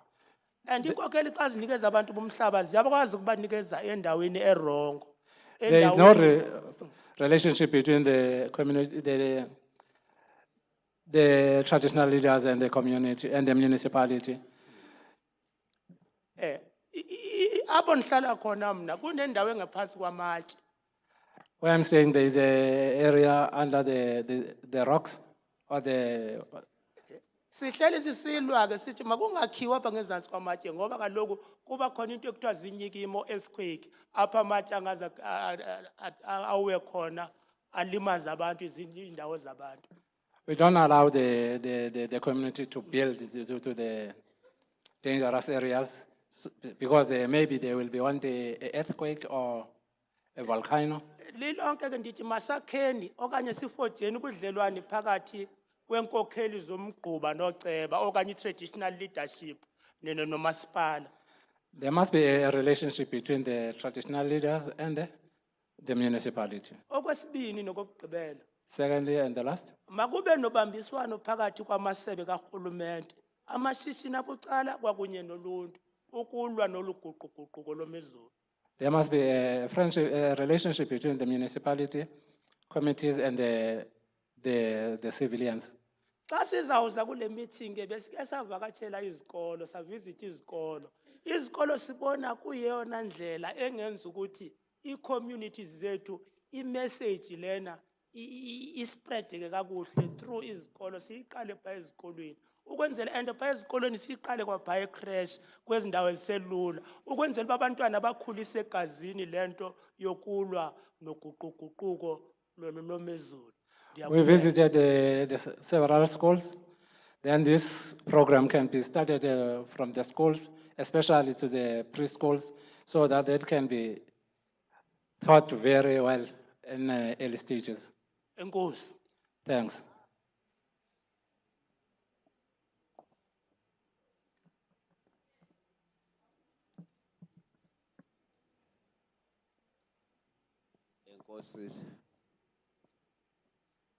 And inkokheli xa zinikeza abantu umhlaba ziyakwazi ukubanikeza endaweni erongo. There is no relationship between the community, the traditional leaders and the community and the municipality. Apho ndihlala khona mna kunendawo engaphansi kwamatye. Where I'm saying there is an area under the rocks or the. Sihleli sisilwa ke sithi makungakhiwa apha ngezantsi kwamatye ngoba kaloku kuba khona into ekuthiwa zinyikimo earthquake apha amatye angaze awe khona alimaze abantu izindawo zabantu. We don't allow the community to build due to the dangerous areas because maybe there will be one day an earthquake or a volcano. Lilonke ke ndithi masakheni okanye sifojeni ubudlelwane phakathi kwenkokheli zomgquba noceba okanye traditional leadership nomasipala. There must be a relationship between the traditional leaders and the municipality. Okwesibini nokugqibela. Secondly, and the last. Makube nobambiswano phakathi kwamasebe karhulumente, amashishini abucala kwakunye noluntu ukulwa noluguquguquko lwemozulu. There must be a friendship, a relationship between the municipality, committees, and the civilians. Xa sizawuza kule meeting besike savakatshela izikolo, savisit izikolo. Izikolo sibona kuyeyona ndlela engenza ukuthi i-communities zethu i-message lena i-spread ke kakuhle through izikolo siyiqale pha ezikolweni. Ukwenzela and pha ezikolweni siyiqale kwapha ecrash kwezindawo eziselula ukwenzela uba abantwana bakhulise egazini lento yokulwa noguquguquko lwemozulu. We visited the several schools. Then this program can be started from the schools, especially to the preschools, so that it can be taught very well in early stages. Enkosi. Thanks.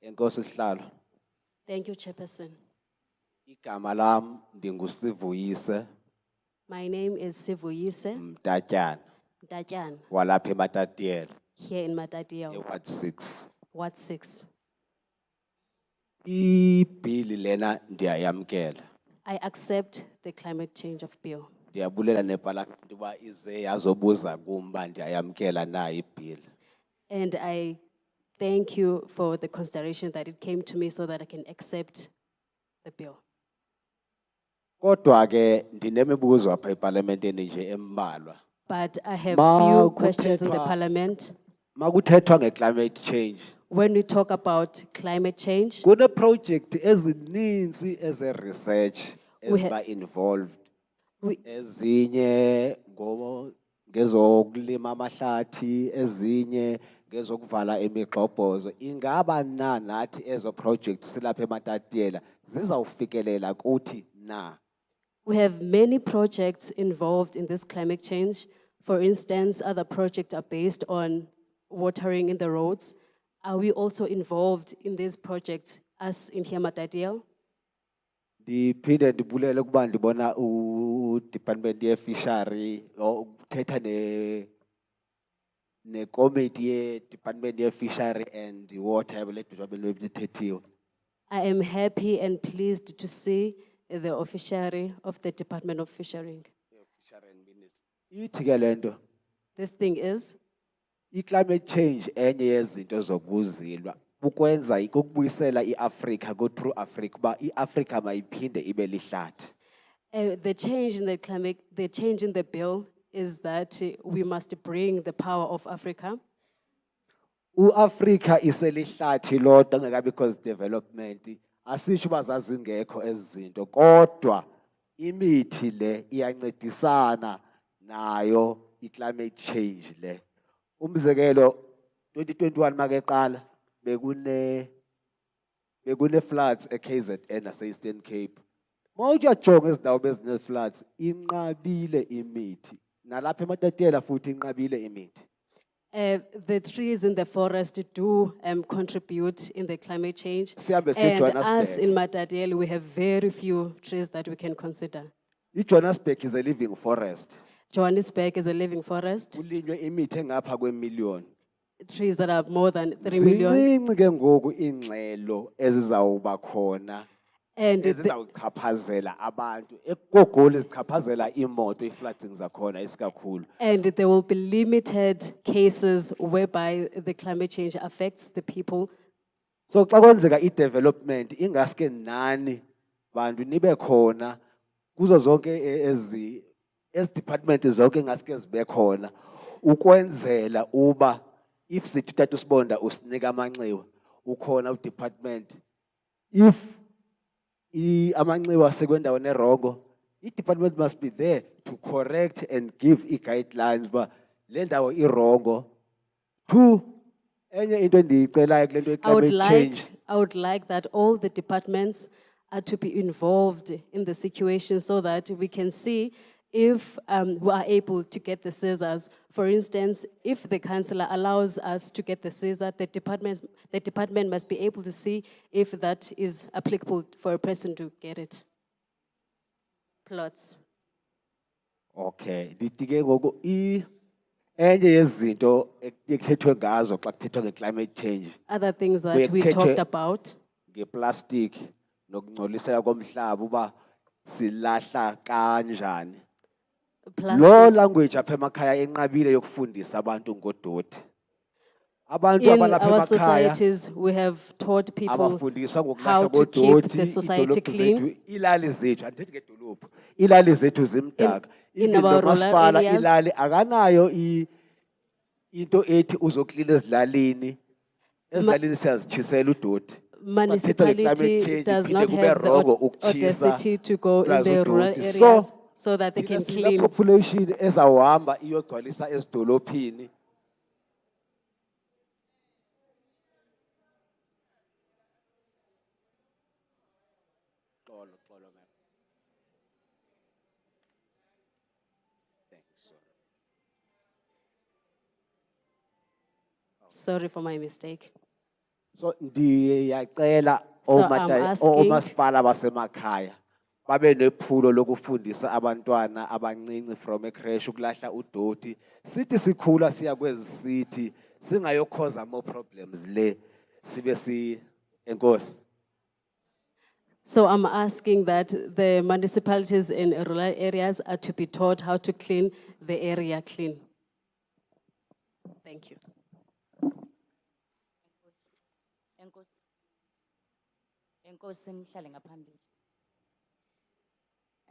Enkosi Sihlalo. Thank you, Chairperson. Igama lam ndinguSivuyise My name is Sivuyise Mtatyana Datyan, walapha eMatatiele here in Matatiele, eWard 6. Ward 6. Ibhili lena ndiyayamkela. I accept the climate change of bill. Ndiyabulela neParliament uba ize yazobuza kum uba ndiyayamkela na ibhili. And I thank you for the consideration that it came to me so that I can accept the bill. Kodwa ke ndinemibuzo apha eParliamenteni nje embalwa. But I have Ma few questions in the kuthethwa- parliament. Makuthethwa nge-climate change. When we talk about climate change, Kune-project ezininzi eze-research We ha- eziba involved. we, Ezinye ngezokulima amahlathi, ezinye ngezokuvala imigxobhozo. Ingaba na nathi ezo project silapha eMatatiele zizawufikelela kuthi na? we have many projects involved in this climate change. For instance, other projects are based on watering in the roads. Are we also involved in these projects, us in here Matatiele? Ndiphinde ndibulele ukuba ndibona Department ye-Fishery ukuthetha ne-committee ye-Department ye-Fishery and Water le development lithethiwe. I am happy and pleased to see the officiary of the Department of Fishery. Ithi ke lento This thing is, i-climate change enye yezinto zokuzilwa ukwenza ukubuyisela i-Africa go-through Africa uba i-Africa mayiphinde ibe lihlathi. the change in the climate, the change in the bill is that we must bring the power of Africa. U-Africa iselihlathi lodwa ngekabikho development asisho uba zazingekho ezinto kodwa imithi le iyancedisana nayo i-climate change le. Umzekelo 2021 makeqala bekune floods e-KZN nase-Eastern Cape. Mawuthi uyajonga izindawo bezine floods inqabile imithi nalapha eMatatiele futhi inqabile imithi. The trees in the forest do contribute in the climate change. Sihambe siye And Johannesburg. us in Matatiele, we have very few trees that we can consider. I-Johannesburg is a living forest. Johannesburg is a living forest, Kulinywe imithi engapha kwemillion. trees that are more than 3 million. Zincinci ke ngoku ingxelo ezizawuba khona And ezizawuchaphazela abantu ekugoli zichaphazela imoto i-flooding zakhona isikakhulu. And there will be limited cases whereby the climate change affects the people. So xa kwenzeka i-development ingaske nani bantu nibe khona kuzo zonke ezi department zonke ingaske zibe khona ukwenzela uba if sithi utata usibonda usinika amanxiwa ukhona u-department if amanxiwa sekwendaweni erongo i-department must be there to correct and give i-guidelines uba le ndawo irongo. Two, enye into endiyicelayo kule nto ye-climate change. I would like that all the departments are to be involved in the situation so that we can see if we are able to get the scissors. For instance, if the councillor allows us to get the scissor, the department must be able to see if that is applicable for a person to get it. Plots. Okay, ndithi ke ngoku enye yezinto ekuthethwe ngazo xa kuthethwa nge-climate change. Other things that Kuye we kuthethwe talked about, Nge-plastic nokungcoliseka komhlaba uba silahla kanjani. Lo plastic. language apha emakhaya enqabile yokufundisa abantu ngodoti. Abantu In abalapha our emakhaya societies, we have taught people abafundiswa how ngokulahla to keep kodoti, the society iidolophu clean. zethu, ilali zethu, andithethi ngedolophu, ilali zethu zimdaka. In Even our rural nomasipala areas. ilali akanayo into ethi uzoklina ezilalini. Ezilalini siyazitshisela udoti. Municipality does not have the audacity to go in the rural areas so that they can The clean. population ezawuhamba iyogcwalisa ezidolophini. Sorry for my mistake. So ndiyacela So I'm asking- omasipala basemakhaya babe nephulo lokufundisa abantwana abancinci from ecreche ukulahla udoti. Sithi sikhula siya kwezi sithi singayokhoza more problems le sibe enkosi. So I'm asking that the municipalities in rural areas are to be taught how to clean the area clean. Thank you. Enkosi mhlale ngaphambili.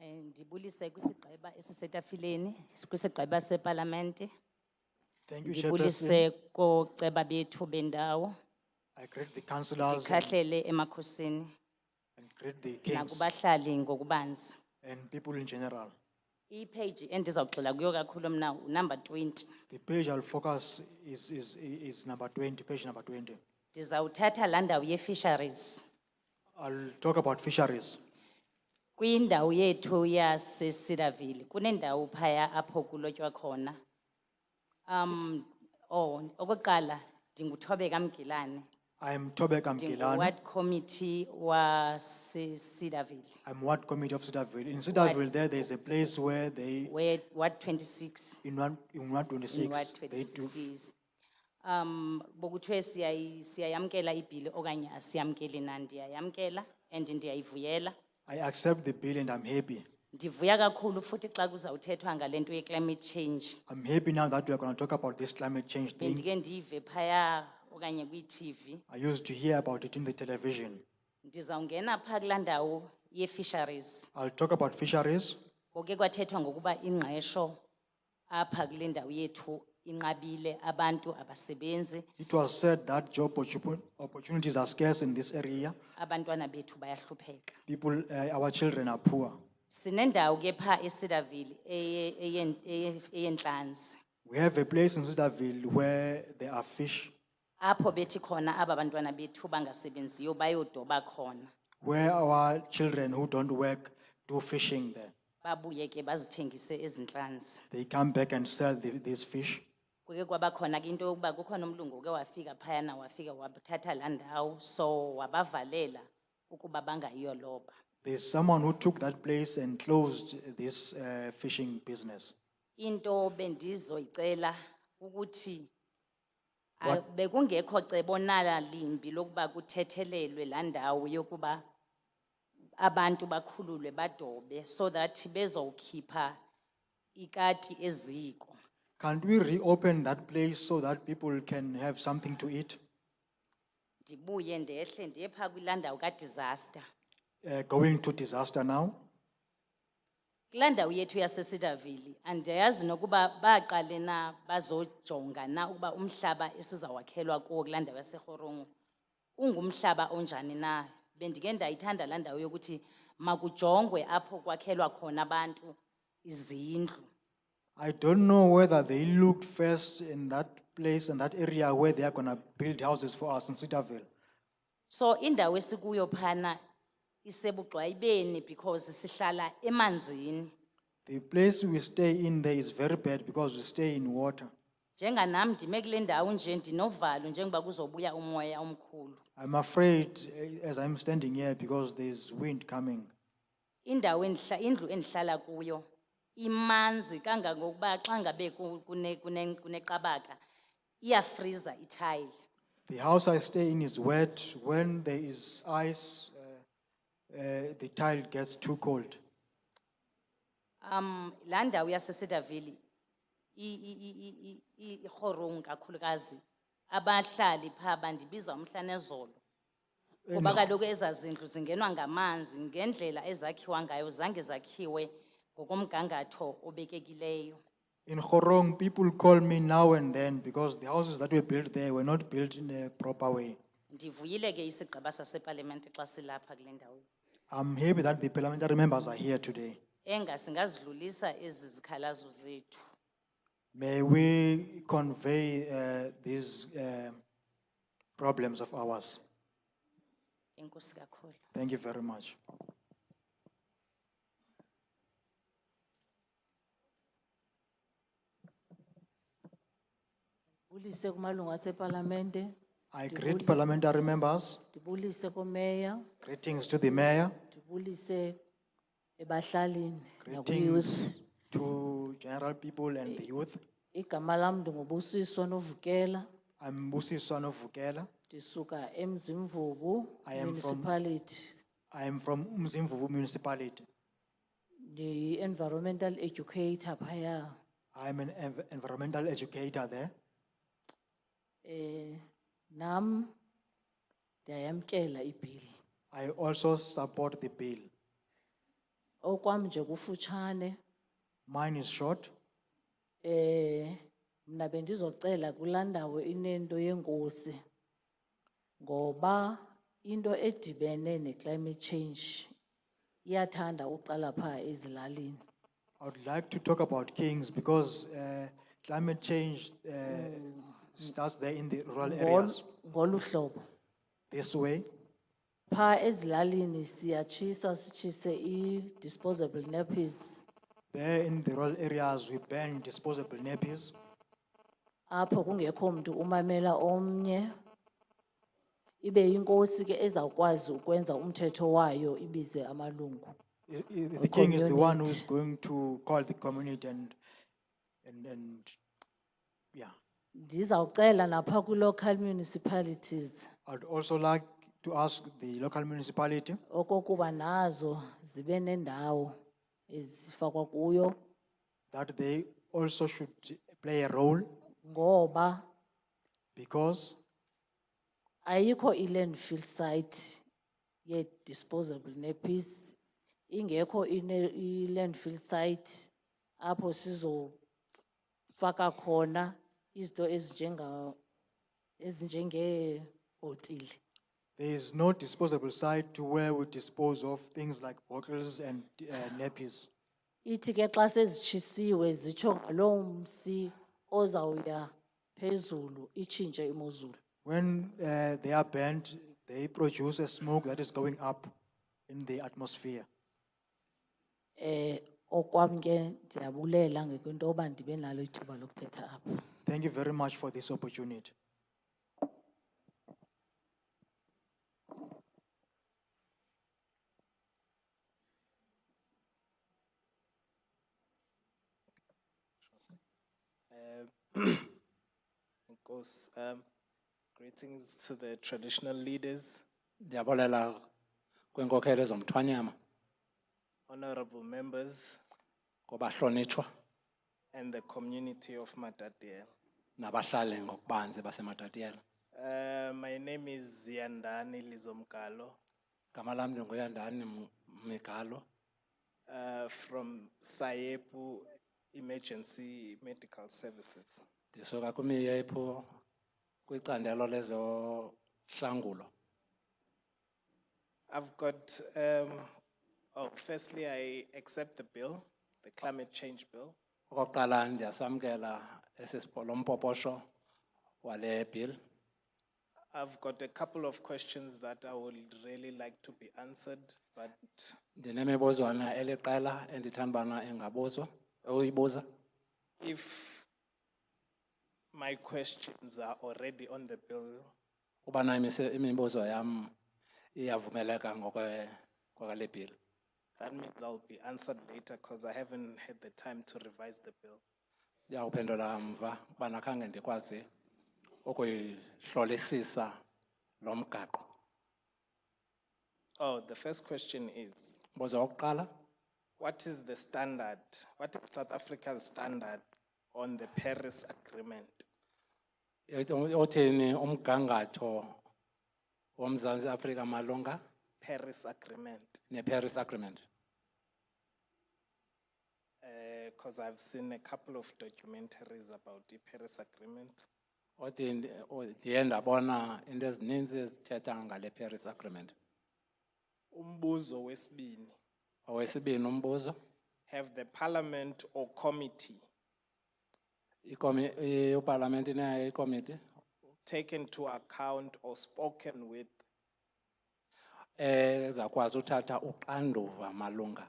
Ndibulise kwisigqeba esisetafileni, kwisigqeba sepalamente. Thank you, Chairperson. Ndibulise kooceba bethu bendawo. I greet the councillors Ndikhahlele emakhosini and greet the kings nakubahlali ngokubanzi. and people in general. Ipage endizawugxila kuyo kakhulu mna number 20. The page I'll focus is number 20, page number 20. Ndizawuthatha laa ndawo ye-fisheries. I'll talk about fisheries. Kwindawo yethu yaseCedarville kunendawo phaya apho kulotywa khona. Okokuqala ndinguThobeka Mgilane. I'm Tobeka Mgilane. Ward committee waseCedarville. I'm Ward Committee of Cedarville. In Cedarville, there's a place where they, Where Ward 26. in Ward In Ward 26, they do. 26. Bokuthiwe siyayamkela ibhili okanye asiyamkeli na, ndiyayamkela and ndiyayivuyela. I accept the bill and I'm happy. Ndivuya kakhulu futhi xa kuzawuthethwa ngale nto ye-climate change. I'm happy now that we are going to talk about this climate change thing. Bendike ndive phaya okanye kwi-TV. I used to hear about it in the television. Ndizawungena phaa kulaa ndawo ye-fisheries. I'll talk about fisheries. Ngoke kwathethwa ngokuba ingqesho apha kule ndawo yethu inqabile, abantu abasebenzi, It was said that job opportunities are scarce in this area. abantwana bethu bayahlupheka. People, our children are poor. Sinendawo ke phaa eCedarville eyentlanzi. We have a place in Cedarville where there are fish, Apho bethi khona aba bantwana bethu bangasebenziyo bayodoba khona. where our children who don't work do fishing there. Babuye ke bazithengise ezintlanzi. They come back and sell these fish. Kuke kwaba khona ke into yokuba kukhona umlungu ke wafika phayana wafika wathatha laa ndawo so wabavalela ukuba bangayiyoloba. There's someone who took that place and closed this fishing business. Into bendizoyicela ukuthi bekungekho cebo nala limbi lokuba kuthethelelwe laa ndawo yokuba abantu bakhululwe badobe so that bezowukhipha ikati eziko. Can't we reopen that place so that people can have something to eat? Ndibuye ndehle ndiye phaa kulaa ndawo ka-disaster. Going to disaster now. Kulaa ndawo yethu yaseCedarville andiyazi nokuba baqale na bazojonga na ukuba umhlaba esizawakhelwa kuwo kulaa ndawo yaseGorongo ungumhlaba onjani na. Bendike ndayithanda laa ndawo yokuthi makujongwe apho kwakhelwa khona abantu izindlu. I don't know whether they looked first in that place and that area where they are going to build houses for us in Cedarville. So indawo esikuyo phana isebugxwayibeni because sihlala emanzini. The place we stay in there is very bad because we stay in water. Njenganam ndime kule ndawo nje ndinovalo njengoba kuzobuya umoya omkhulu. I'm afraid as I'm standing here because there's wind coming. Indawo indlu endihlala kuyo imanzi kangangokuba xa ngabe kuneqabaka iyafriza itile. The house I stay in is wet. When there is ice, the tile gets too cold. Laa ndawo yaseCedarville iGorongo kakhulukazi abahlali phaa bandibiza umhla nezolo. Kuba kaloku ezaa zindlu zingenwa ngamanzi ngendlela ezakhiwa ngayo zange zakhiwe ngokomgangatho obekekileyo. In Khorong, people call me now and then because the houses that were built there were not built in a proper way. Ndivuyile ke isigqeba saseParliament xa silapha kule ndawo. I'm happy that the parliamentary members are here today. Singazidlulisa ezi zikhalazo zethu. May we convey these problems of ours. Enkosi kakhulu. Thank you very much. Ndibulise kumalungu aseParlamente. I greet parliamentary members. Ndibulise kuMeya. Greetings to the mayor. Ndibulise ebahlalini Greetings to general people and the youth. Igama lam ndinguBusiso Novukela. I'm Busiso Novukela. Ndisuka eMzimvubu municipality. I am from Mzimvubu municipality. The environmental educator phaya. I'm an environmental educator there. Nam ndiyayamkela ibill. I also support the bill. Okwam nje kufutshane, Mine is short. mna bendizocela kulaa ndawo inento yenkosi. Ngoba into edibene ne-climate change iyathanda uqala phaa ezilalini. I would like to talk about Kings because climate change starts there in the rural areas. Ngolu hlobo. This way, Phaa ezilalini siyatshisa sitshise i-disposable nappies. there in the rural areas, we ban disposable nappies. Apho kungekho mntu umamela omnye. Ibe inkosi ke ezawukwazi ukwenza umthetho wayo ibize amalungu. The king is the one who is going to call the community and yeah. Ndizawucela napha kwi-local municipalities I'd also like to ask the local municipality okokuba nazo zibe nendawo ezifakwa kuyo. that they also should play a role Ngoba because ayikho i-landfill site ye-disposable nappies, ingekho i-landfill site apho sizofaka khona izinto ezinjengeebhotile. there is no disposable site to where we dispose of things like bottles and nappies. Ithi ke xa sezitshisiwe zitsho ngaloo msi ozawuya phezulu itshintshe imozulu. When they are burnt, they produce a smoke that is going up in the atmosphere. Okwam ke ndiyabulela ngekwento yoba ndibe nalo ithuba lokuthetha apha. Thank you very much for this opportunity. Of course, greetings to the traditional leaders, Ndiyabolela kwiinkokheli zomthwanyama, honorable members, kubahlonitshwa and the community of Matatiele. nabahlali ngokubanzi baseMatatiele. My name is Yandani Lizomkalo, Gama lam ndinguYandani Migalo, from Sayepu Emergency Medical Services. ndisuka kwimiyephu kwicandelo lezohlangulo. I've got, firstly, I accept the bill, the climate change bill. Okokuqala ndiyasamkela lo mpoposho wale bill. I've got a couple of questions that I would really like to be answered, but Ndinemibuzwana eliqela endithanda ubana uyibuza. if my questions are already on the bill, Ubana imibuzo yam iyavumeleka kwale bill. that means I'll be answered later because I haven't had the time to revise the bill. Ndiyawuphendula mva ubana khange ndikwazi ukuyihlolisisa lo mgaqo. Oh, the first question is, Mbuzo wokuqala, what is the standard? What is South Africa's standard on the Paris Agreement? othini umgangatho womZantsi Afrika malunga Paris Agreement. ne-Paris Agreement? Because I've seen a couple of documentaries about the Paris Agreement. Othi ndiye ndabona into ezininzi ezithetha ngale Paris Agreement. Umbuzo wesibini. Owesibini umbuzo, Have the parliament or committee uparlament inayo ikomiti taken to account or spoken with ezakwazi uthatha uxanduva malunga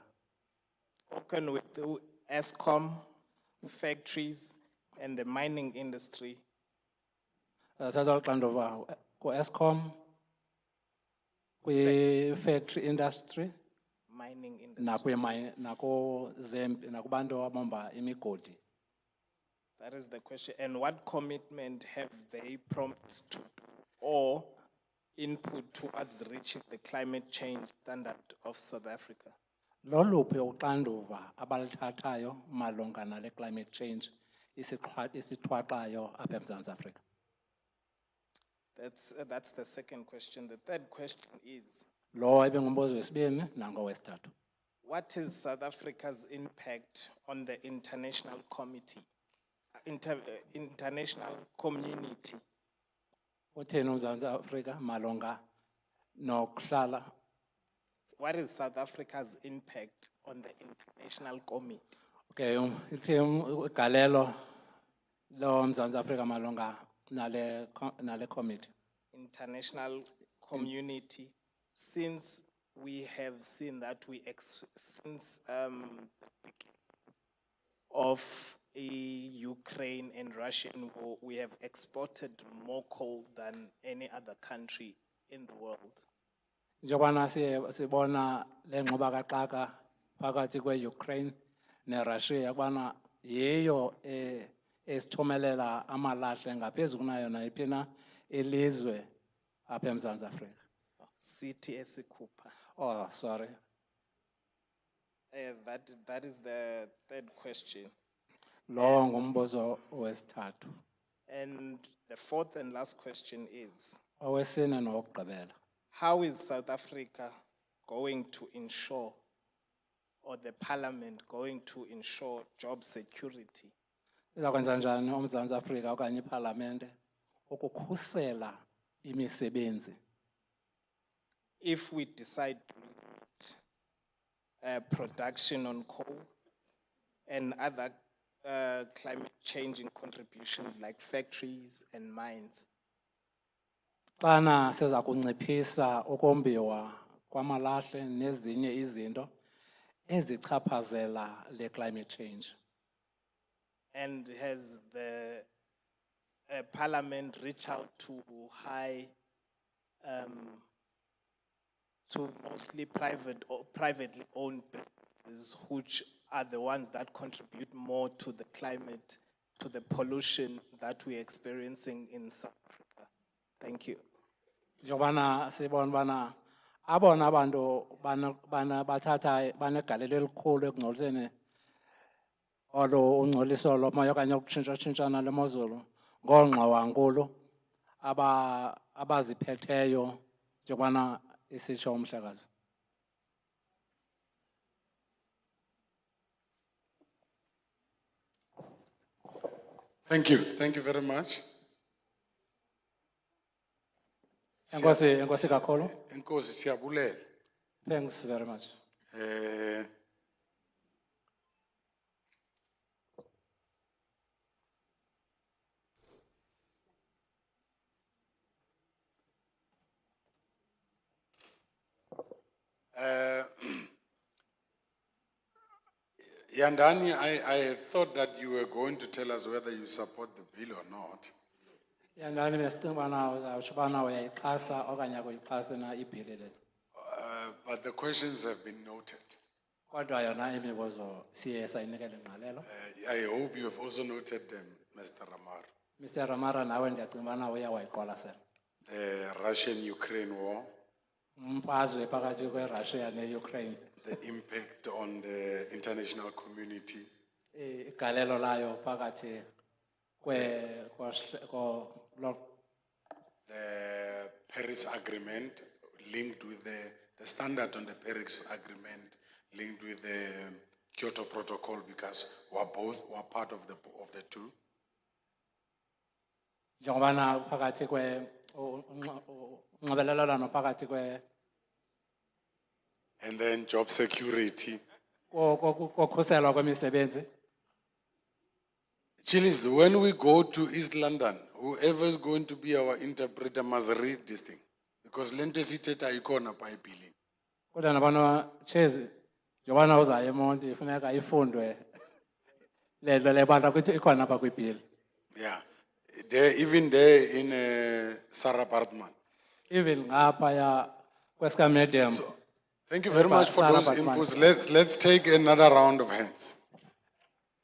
spoken with the ESCOM, factories, and the mining industry thatha uxanduva ku-Eskom, kwi-factory industry, mining industry? nakubantu abamba imigodi? That is the question. And what commitment have they promised to do or input towards reaching the climate change standard of South Africa? Loluphi uxanduva abalithathayo malunga nale climate change isithwaxayo apha eMzantsi Afrika? That's the second question. The third question is, Lo ibingumbuzo wesibini nangowesithathu. what is South Africa's impact on the international committee, international community? Utheni uMzantsi Afrika malunga nokuhlala? What is South Africa's impact on the international committee? Okay, igalelo lo Mzantsi Afrika malunga nale committee. International community, since we have seen that since the beginning of a Ukraine and Russian war, we have exported more coal than any other country in the world. Njengoba sibona le ngxubakaxaka phakathi kwe-Ukraine ne-Russia ukubana yiyo esithumelela amalahle ngaphezu kunayo nayiphi na ilizwe apha eMzantsi Afrika. City esikhupha. Oh, sorry. That is the third question. Lo ngumbuzo wesithathu. And the fourth and last question is, Owesine nowokugqibela. how is South Africa going to ensure, or the parliament going to ensure job security? Izakwenza njani uMzantsi Afrika okanye iParlamente ukukhusela imisebenzi? If we decide to production on coal and other climate changing contributions like factories and mines. Xana siza kunciphisa ukombiwa kwamalahle nezinye izinto ezichaphazela le climate change. And has the parliament reached out to to mostly private or privately owned businesses, which are the ones that contribute more to the climate, to the pollution that we're experiencing in South Africa? Thank you. Njengobana sibona bana abona abantu bathatha banegalelo elikhulu ekungcoliseni olo ungcoliso lomoya okanye ukutshintsha-tshintshana lemozulu ngoongxowankulu abaziphetheyo njengobana isitsho umhlekazi. Thank you very much. Enkosi kakhulu. Enkosi siyabulela. Thanks very much. Yandani, I thought that you were going to tell us whether you support the bill or not. Yandani besicinga bana uzawutsho bana uyayixhasa okanye akuyixhasi na ibhili le. But the questions have been noted. Kodwa yona imibuzo siye sayinikele ingqalelo. I hope you have also noted them, Mr. Ramar. Mr. Ramara nawe ndiyacinga bana uyawayiqwalasela. The Russian-Ukraine war. Umfazwe phakathi kweRussia neUkraine. The impact on the international community. Igalelo layo phakathi the Paris Agreement linked with the standard on the Paris Agreement linked with the Kyoto Protocol because we're part of the two. Njengobana phakathi unxibelelwano phakathi and then job security. kokhuselwa kwemisebenzi. Chilis, when we go to East London, whoever is going to be our interpreter must read this thing. Because lento sithetha ikona pa iBhilini. Kodwa nabana chezi njengobana uzayo eMonti ifuneka ifundwe lento lebantu ukuthi ikhona pa kwibhili. Yeah. Even there in Sarah Bartman. Even ngapha ya kwesika medium. Thank you very much for those inputs. Let's take another round of hands.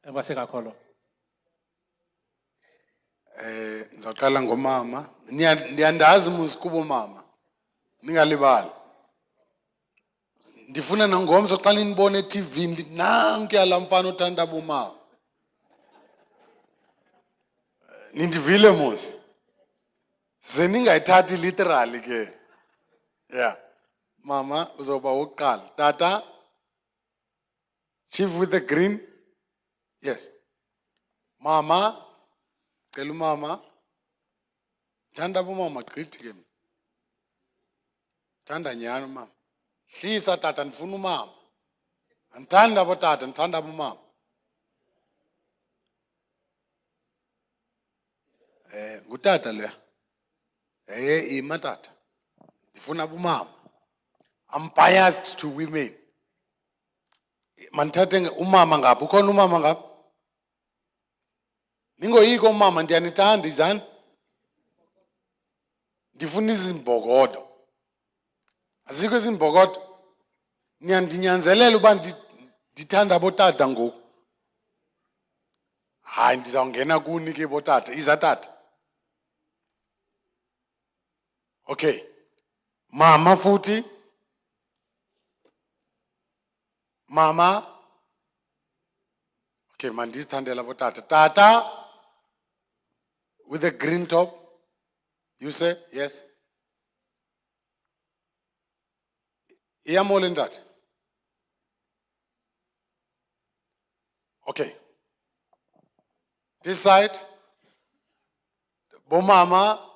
Enkosi kakhulu. Ngizaqala ngomama. Ndiyandazi musikubo mama. Ningalibali. Ndifuna nangomso xa ninibone TV nanku yalamfana othanda bomama. Nindivile mos. Seningayithathi literally ke. Yeah. Mama uzoba uqala. Tata Chief with the green. Yes. Mama. Tell mama. Tanda bu mama gqithi ke. Tanda nyani mama. Hlisa tata ndifuna umama. Andithanda abo tata, ndithanda abo mama. Ngutata leya. Ima tata. Ndifuna abo mama. I'm biased to women. Mandithathe umama ngapha. Ukhona umama ngapha? Ningoyiko umama ndiyanithanda izani. Ndifuna izimbokodo. Azikho izimbokodo. Niyandinyanzelela uba ndithanda abotata ngoku. Hayi ndizawungena kuni ke botata. Iza tata. Okay. Mama futhi. Mama. Okay, mandizithandela botata. Tata. With the green top. You say yes. Iyamole tata. Okay. This side. Bomama.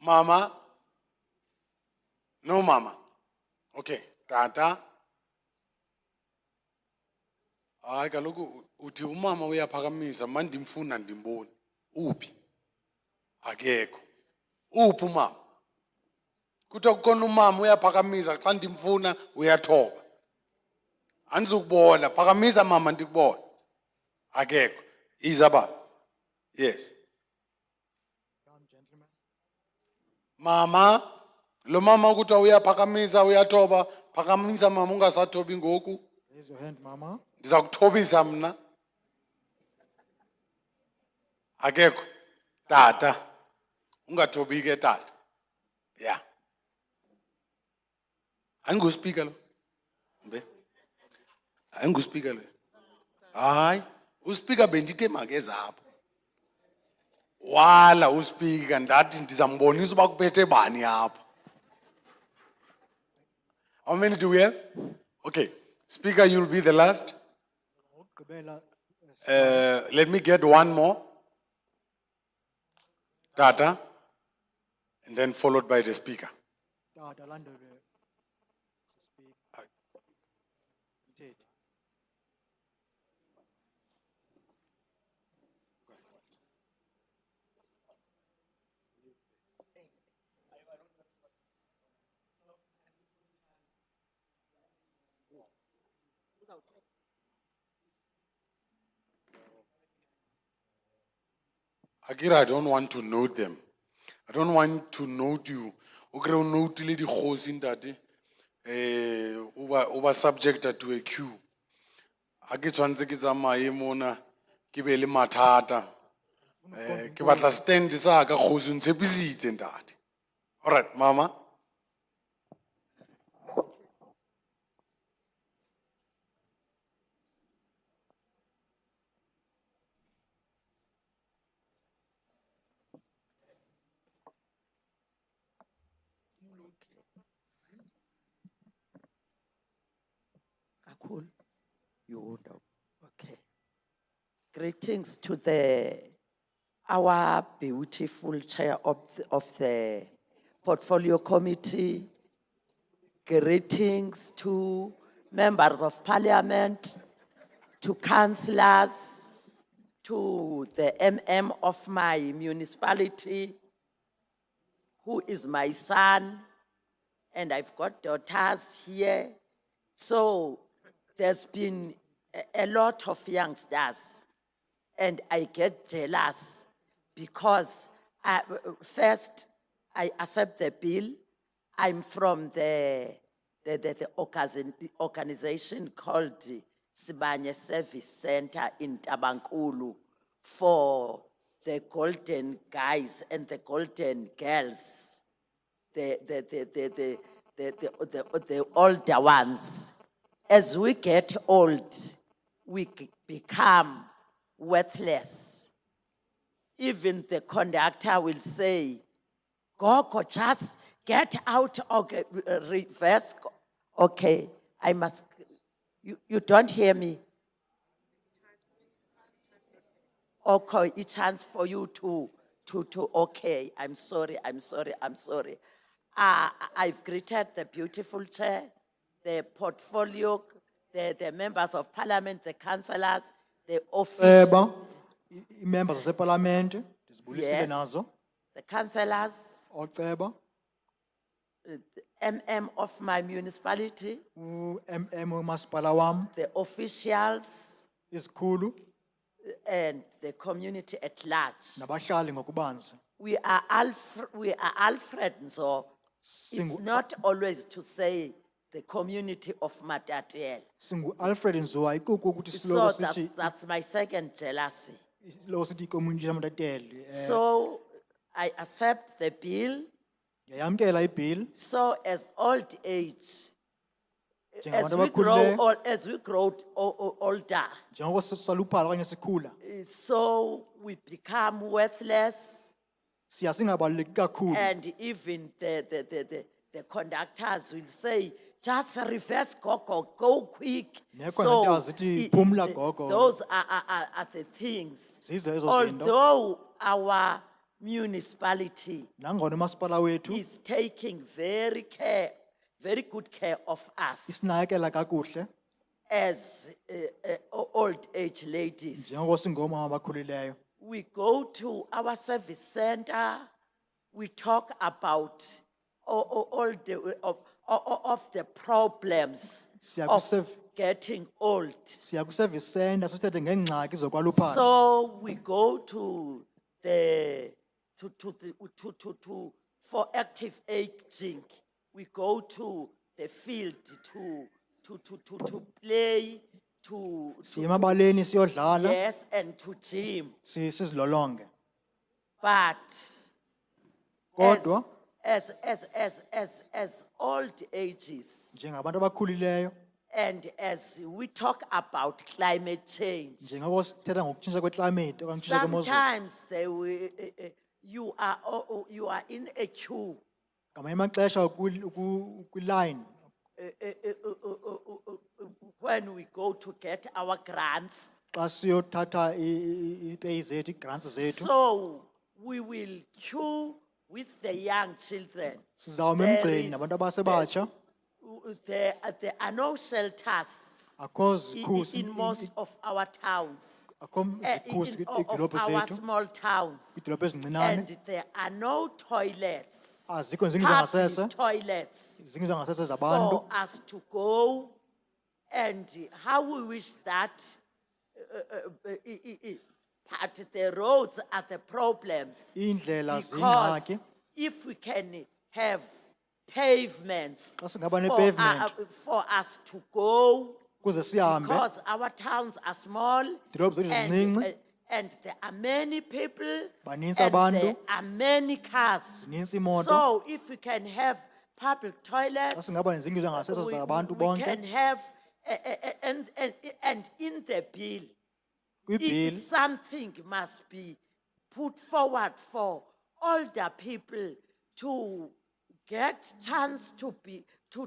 Mama. No mama. Okay. Tata. Hayi kaloku uthi umama uyaphakamisa mandimfuna ndimboni. Uphi? Akekho. Uphi umama? Kuthiwa kukhona umama uyaphakamisa xa ndimfuna uyathoba. Andizukubona, phakamisa mama ndikubona. Akekho. Izaba. Yes. Mama, lo mama kuthiwa uyaphakamisa uyathoba, phakamisa mama ungasathobi ngoku. Raise your hand, Mama. Ndiza kuthobisa mna. Akekho. Tata. Ungathobi ke tata. Yeah. Anguspika lo. Mbe. Anguspika lo. Hayi, uspika bendithe makeza apho. Wala uspika ndathi ndizambonisa uba kuphethe bani apho. How many do we have? Okay. Speaker, you'll be the last. Let me get one more. Tata. And then followed by the speaker. Tata, London. Akira, I don't want to note them. I don't want to note you. Okay, note lady in that over subjected to a queue. Akitswanze kizama imona kibele matata. Kibatla stand isa ka khosi ntshepisitse ndati. All right, mama. Cool. You would know. Okay. Greetings to our beautiful chair of the portfolio committee. Greetings to members of parliament, to councillors, to the MM of my municipality, who is my son, and I've got daughters here. So there's been a lot of youngsters, and I get jealous because first I accept the bill. I'm from the organization called Sibanye Service Center in Tabankulu for the golden guys and the golden girls, the older ones. As we get old, we become worthless. Even the conductor will say, Gogo, just get out of reverse. Okay, I must, you don't hear me. Okay, a chance for you okay, I'm sorry. I've greeted the beautiful chair, the portfolio, the members of parliament, the councillors, the office. Ceba, members of parliament, ndizibulisile Yes. nazo. The councillors, Oceba, the MM of my municipality, MM umasipala wam, the officials, izikhulu, and the community at large. nabahlali ngokubanzi. We are Alfred, so it's Singu- not always to say the community of Matatiele. Singu Alfred Nzua ikuko ukuthi So siloko sithi that's my second jealousy. siloko sithi community yaMatatele. So I accept the bill. Yayamkela ibill. So as old age, Njengabantu as we grow older, njengoba sisaluphala okanye sikhula so we become worthless. siya singabaluleki kakhulu. And even the conductors will say, just reverse go quick. Ne-conductors zithi, "Phumla gogo." Those are the things. Zizo ezo zinto. Although our municipality Nangona umasipala wethu is taking very good care of us isinakekela kakuhle as old age ladies. njengoba singomama abakhulileyo. We go to our service center, we talk about all of the problems Siya of kuserv- getting old. Siya ku-service center sithethe ngengxaki zokwaluphala. So we go to for active aging, we go to the field to play, Siya emabaleni siyodlala yes, and to gym. sizilolonge. But Kodwa as old ages, njengabantu abakhulileyo and as we talk about climate change, njengoba sithetha ngokutshintsha kweclimate okanye ukutshintsha kwemozulu. sometimes you are in a queue. Ngamanye amaxesha kwi-line When we go to get our grants, xa siyothatha iipeyi zethu, igrants zethu. so we will queue with the young children. Sizawuma There emgceni is- nabantu abasebatsha. There are no shelters Akho in zikhusi most of our towns. akho zikhusi In kwiidolophu of our zethu, small towns. kwiidolophu ezincinane. And there are no toilets, Azikho izindlu zangasese, public toilets izindlu zangasese zabantu. for us to go. And how we wish that, but the roads are the problems. Iindlela Because zingxaki. if we can have pavements Xa singaba ne-pavement. for us to go, Kuze sihambe. because our towns are small Idolophu zethu zincinci. and there are many people Baninzi and abantu. there are many cars. Zininzi imoto. So if we can have public Xa toilets, singaba nezindlu zangasese zabantu we bonke. can have, and in the bill, Kwi-bill something must be put forward for older people to get chance to be, to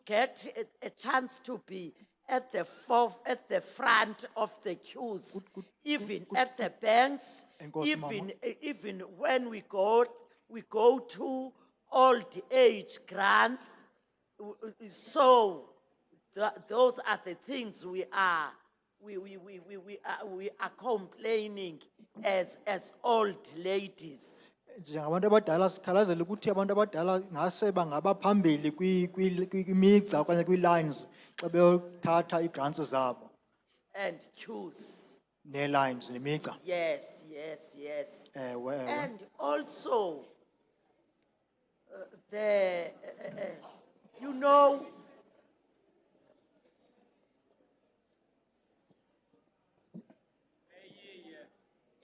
get a chance to be at the front of the queues, even at the banks, Enkosi, Mama. even when we go to old age grants. So those are the things we are complaining as old ladies. njengabantu abadala sikhalazela ukuthi abantu abadala ngase bangaba phambili kwimigca okanye kwii-lines xa beyothatha ii-grants zabo And queues. nee-lines nemigca. Yes. Ewe, ewe. And also, you know,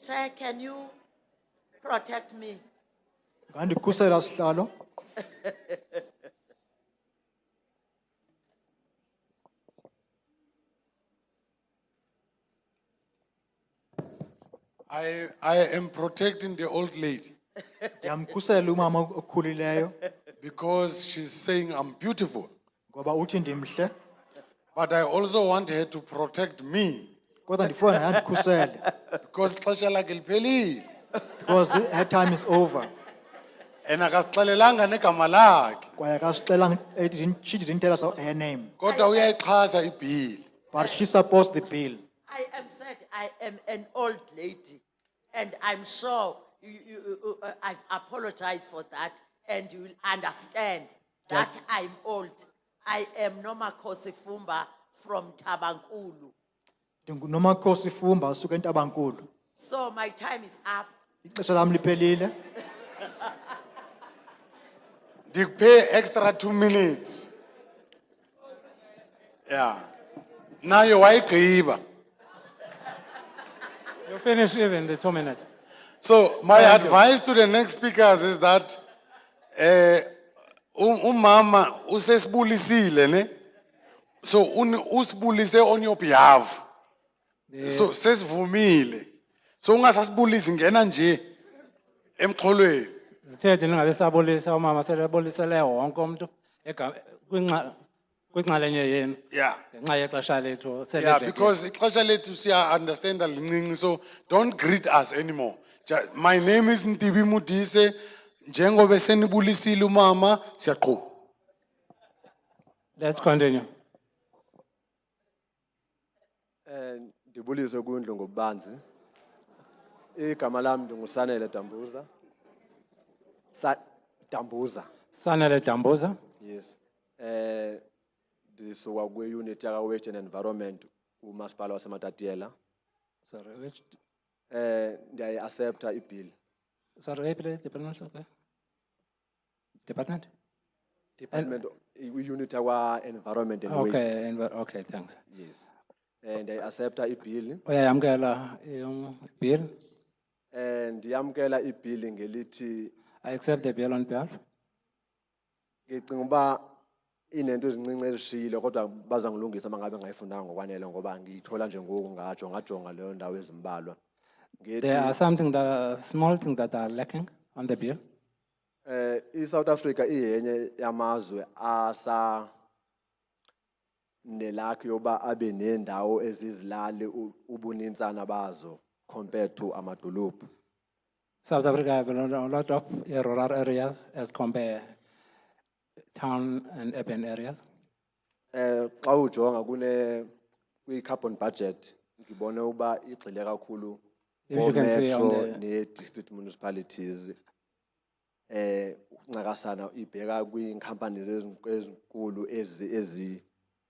Chair, can you protect me? Ngandikhusela sihlalo. I am protecting the old lady Ndiyamkhusela umama okhulileyo because she's saying I'm beautiful. ngoba uthi ndimhle. But I also want her to protect me Kodwa ndifuna naye andikhusele because xesha lakhe liphelile. because her time is over. And akasixelelanga negama lakhe. Kwaye akasixelanga, she didn't tell us her name. Kodwa uyayixhasa ibill. But she supports the bill. I am said I am an old lady, and I'm sure I've apologized for that, and you will understand that I'm old. I am Noma Kosifumba from Tabankulu. NdinguNomakhosi Fumba usuka eNtabankulu. So my time is up. Ixesha lam liphelile. Pay extra 2 minutes. Yeah. Now you wayigqiba. You finish even the 2 minutes. So my advice to the next speakers is that umama usesibulisile ne. So usibulise on your behalf. So sesivumile. So ungasasibulisi ngena nje emxholweni. Sithethe ningabe sabulisa umama selebulisele wonke umuntu kwinxalenye yenu. Yeah. Ngenxa yexesha lethu Yeah, because ixesha lethu siya understand lincinci, so don't greet us anymore. My name is Ntibi Mudise. Njengoba senibulisile umama siyaqhubeka. Let's continue. Ndibulise kundlu ngobubanzi. Igama lami ndinguSanele Dambuza. Dambuza. Sanele Dambuza. Yes. Ndisuka kwi-unit yaka Waste and Environment umasipala waseMatatiele. Sorry, which ndiyayi-accepta ibill. sorry, department, okay. Department? Department unit yakwa Environment and Waste. Okay, okay, thanks. Yes. Ndiyayi-accepta ibill. Uyayamkela bill? Ndiyamkela ibill ngelithi I accept the bill on behalf. Ngicinga uba inento ezincinci ezishilo kodwa baza ngilungisa mangabe ngayifundanga ngokwanele ngoba ngiyithola nje ngoku ngajonga leyo ndawo ezimbalwa. There are small things that are lacking on the bill. I-South Africa iyenye yamazwe asa nelakhi yoba abe nendawo ezizilali ubunintsana bazo compared to amadolophu. South Africa have a lot of rural areas as compared town and urban areas. Xa ujonga kwi-carbon budget ngibone uba igxile kakhulu If you can see on metro the- ne-district municipalities ncakasana ibheka kwiinkampani ezinkulu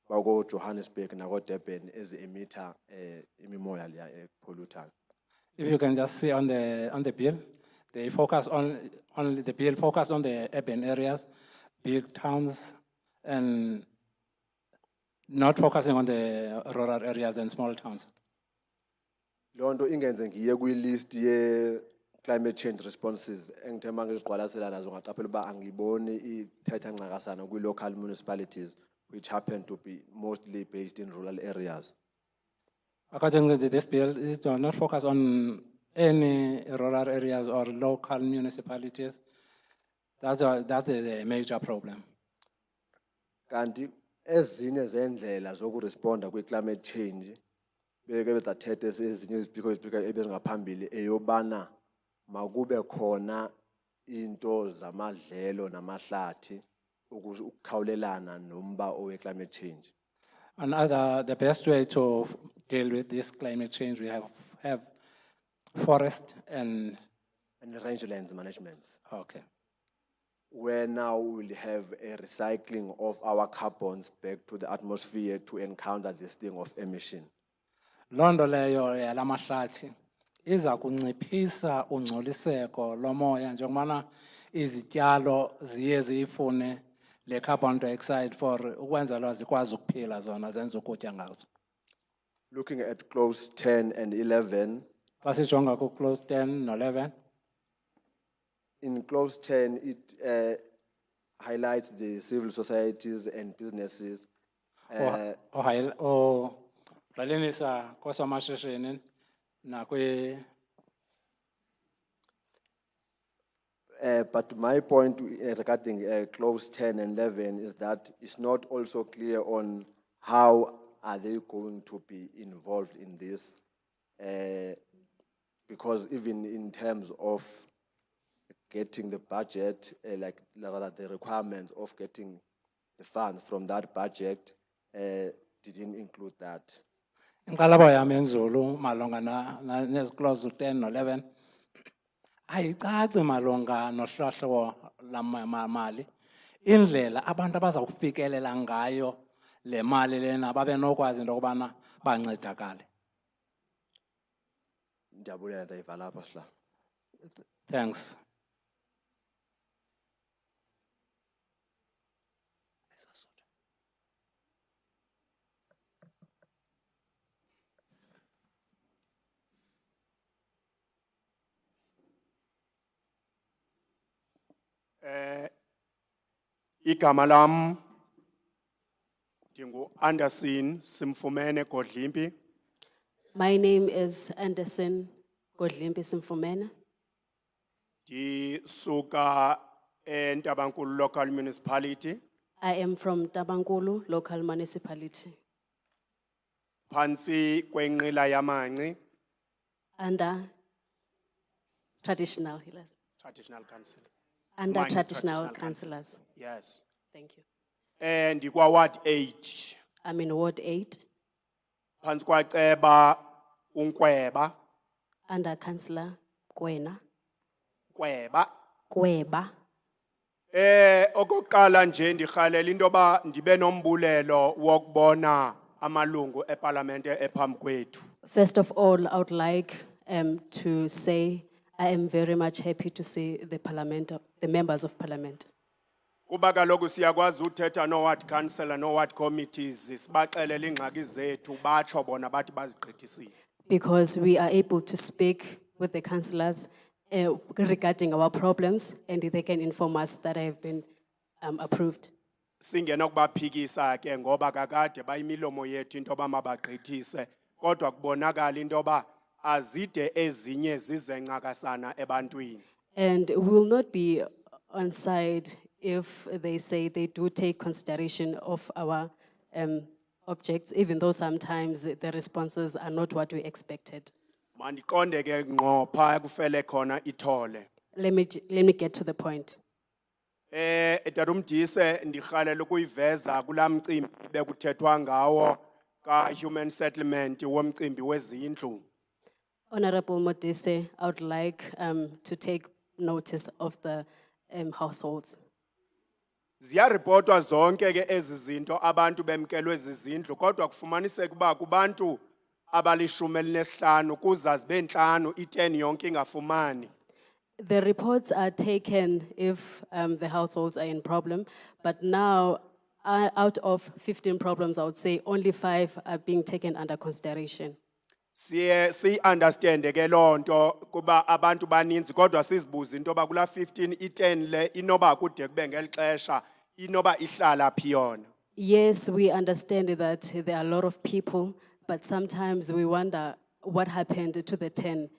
bako-Johannesburg nako-Durban ezi-emitha imimoya leya epollutayo. If you can just see on the bill, they focus on the bill focus on the urban areas, big towns, and not focusing on the rural areas and small towns. Loo nto ingenze ngiye kwi-list ye-climate change responses engithe uma ngiziqwalasela nazo ngaqaphela uba angiboni ithetha ncakasana kwi-local municipalities which happen to be mostly based in rural areas. According to this bill, it does not focus on any rural areas or local municipalities. That is a major problem. Kanti ezinye zendlela zokuresponda kwi-climate change beke bezathethe ezinye izipiko ebezingaphambili eyobana makube khona into zamadlelo namahlathi ukukhawulelana nomba owe-climate change. The best way to deal with this climate change, we have forest and rangelands management. Okay. Where now we'll have a recycling of our carbons back to the atmosphere to encounter this thing of emission. Londo leyo yalamahlathi iza kunciphisa ungcoliseko lomoya njengomana izityalo ziye ziyifune le carbon dioxide for ukwenzela zikwazi ukuphila zona zenze ukutya ngazo. Looking at clause 10 and 11 Xa sijonga ku clause 10 no 11, In clause 10, it highlights the civil societies and businesses. o gxininisa koosomashishini nakwi But my point regarding clause 10 and 11 is that it's not also clear on how are they going to be involved in this. Because even in terms of getting the budget, like rather the requirements of getting the funds from that budget, didn't include that. inkxalabo yam enzulu malunga nezi clause 10 no 11 ayicaci malunga nohlahlo mali indlela abantu abazawufikelela ngayo le mali lena babe nokwazi into yokubana bancedakale. Ndiyabulela ndayivala apha sihla. Thanks. Igama lam ndingu Anderson Simfumene Godlimpi. My name is Anderson Godlimpi Simfumena. Ndisuka eNtabankulu Local Municipality. I am from Tabankulu Local Municipality, Phansi kwenqila yamanci, under traditional healers, Traditional Council. under Manci traditional Council. councillors. Yes. Thank you. Ndikwa Ward 8. I'm in Ward 8, Phansi kwaceba uNkweba. under Councillor Kwena. Kweba. Kweba. Okokuqala nje ndirhalela into yoba ndibe nombulelo wokubona amalungu eParlamente ephambi kwethu. First of all, I would like to say I am very much happy to see the members of Parliament. Kuba kaloku siyakwazi uthetha no-ward councillor no-ward committees sibaxelele iingxaki zethu batsho bona bathi bazigqithisile. Because we are able to speak with the councillors regarding our problems, and they can inform us that have been approved. Singenokubaphikisa ke ngoba kakade bayimilomo yethu into yoba mabagqithise kodwa kubonakala into yoba azide ezinye zizencakasana ebantwini. And we will not be on side if they say they do take consideration of our objects, even though sometimes the responses are not what we expected. Mandiqonde ke ngqo phaa kufele khona ithole. Let me get to the point. Tatumdise ndirhalela ukuyiveza kulaa mcimbi bekuthethwa ngawo ka-human settlement womcimbi wezindlu. Honorable Modise, I would like to take notice of the households. Ziyaripotwa zonke ke ezi zinto abantu bemkelwe zizindlu kodwa kufumaniseka uba kubantu abalishumi elinesihlanu kuza zibe ntlanu i-10 yonke ingafumani. The reports are taken if the households are in problem, but now out of 15 problems, I would say only 5 are being taken under consideration. Siye si-understande ke loo nto kuba abantu baninzi kodwa sizibuza into yoba kulaa 15 i-10 le inoba kude kube ngeli xesha inoba ihlala phi yona. Yes, we understand that there are a lot of people, but sometimes we wonder what happened to the 10.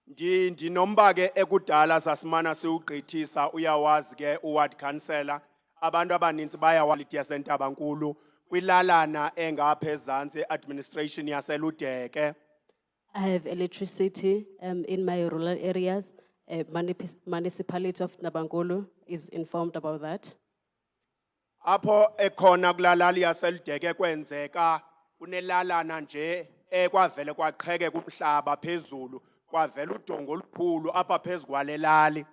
Ndinomba ke ekudala sasimana siwugqithisa uyawazi ke uward councillor abantu abaninzi bayawalithi yaseNtabankulu kwilalana engapha ezantsi administration yaseludeke. I have electricity in my rural areas. Municipality of Nabankulu is informed about that. Apho ekhona kulalali yaseludeke kwenzeka kunelalana nje kwavele kwaqheke kumhlaba phezulu kwavela udongo olukhulu apha phezu kwalelali.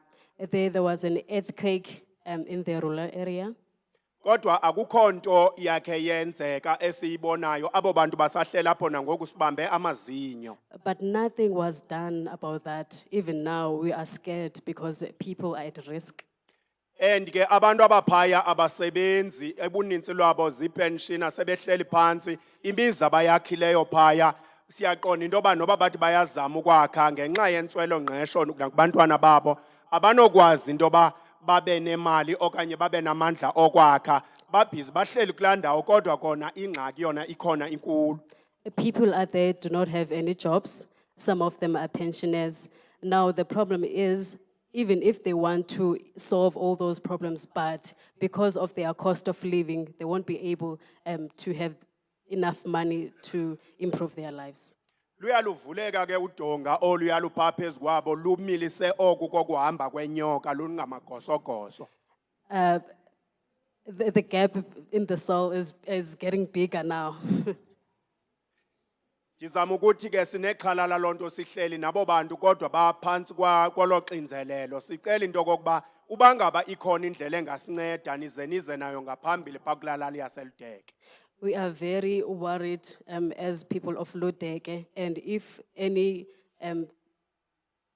There was an earthquake in the rural area. Kodwa akukho nto yakhe yenzeka esiyibonayo abo bantu basahlela apho nangoku sibambe amazinyo. But nothing was done about that. Even now we are scared because people are at risk. And ke abantu abaphaya abasebenzi ebuninzi lwabo zipenshina sebehleli phansi imizi abayakhileyo phaya siyaqonda into yoba noba bathi bayazama ukwakha ngenxa yentswelo ngqesho nakubantwana babo abanokwazi into yoba babe nemali okanye babe namandla okwakha babhizi bahleli kulaa ndawo kodwa kona ingxaki yona ikhona inkulu. People out there do not have any jobs. Some of them are pensioners. Now, the problem is, even if they want to solve all those problems, but because of their cost of living, they won't be able to have enough money to improve their lives. Luyaluvuleka ke udonga oluyalupha phezu kwabo lumilise oku kokuhamba kwenyoka lungamagosogoso. The gap in the soil is getting bigger now. Ndizama ukuthi ke sinexhala lalonto sihleli nabo bantu kodwa baphantsi kwalo xinzelelo sicela into kokuba ubangaba ikhona indlela engasinceda nize nayo ngaphambili pakulala liyaseludeke. We are very worried as people of Lodeke, and if any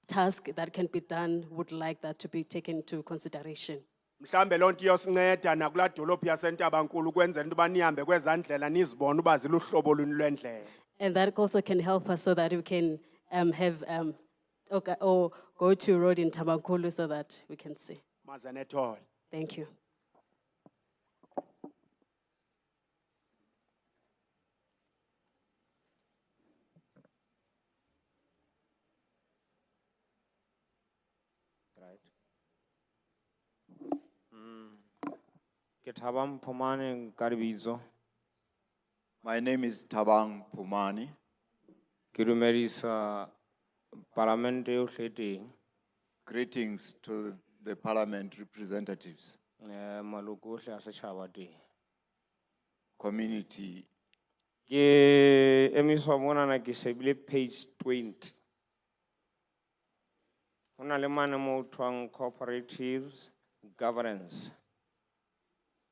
task that can be done, would like that to be taken into consideration. Mhlambe lonto iyosinceda nakulaa dolophu yaseNtabankulu ukwenzela into yoba nihambe kwezaa ndlela nizibone uba ziluhlobo luni lwendlela. And that also can help us so that we can or go to a road in Tabankulu so that we can see. Mazenethole. Thank you. My name is Tabang Pumani. Greetings to the parliament representatives. Community. Page 20. Cooperatives governance.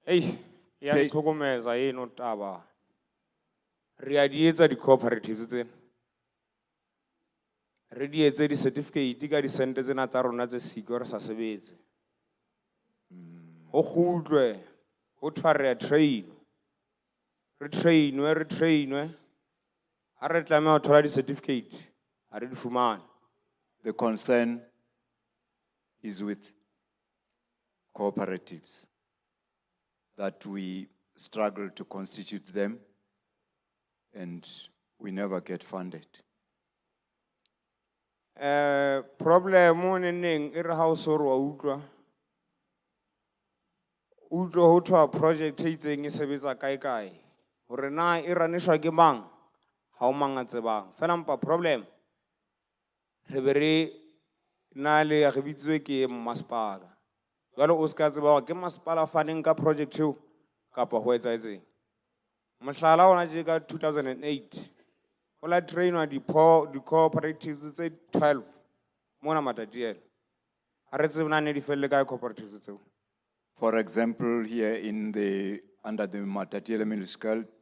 Hey, yang thokomeza eno taba. Re a di etsa di cooperatives tsena. Re di etse di certificate ka di sente tsena tsa rona tse siko re sa sebetse. Ho khutlwe ho tshware train. Re trainwe. Ha re tlameha ho thola di certificate. Ha re di fumane. The concern is with cooperatives, that we struggle to constitute them and we never get funded. Problem neng e re ha o so re wa utlwa ho thwa project e itseng e sebetsa kae hore na e ranishwa ke mang ha o mang a tsebang fela mpa problem re be re na le re bitswe ke masepala jwale o ska tseba ke masepala faneng ka project eo kapa ho etsaetseng mohlala ona je ka 2008 ola trainwa di cooperatives tse 12 mona Matatiele ha re tsebana ne di felle ka cooperatives tseo. For example, here in under the Matatiele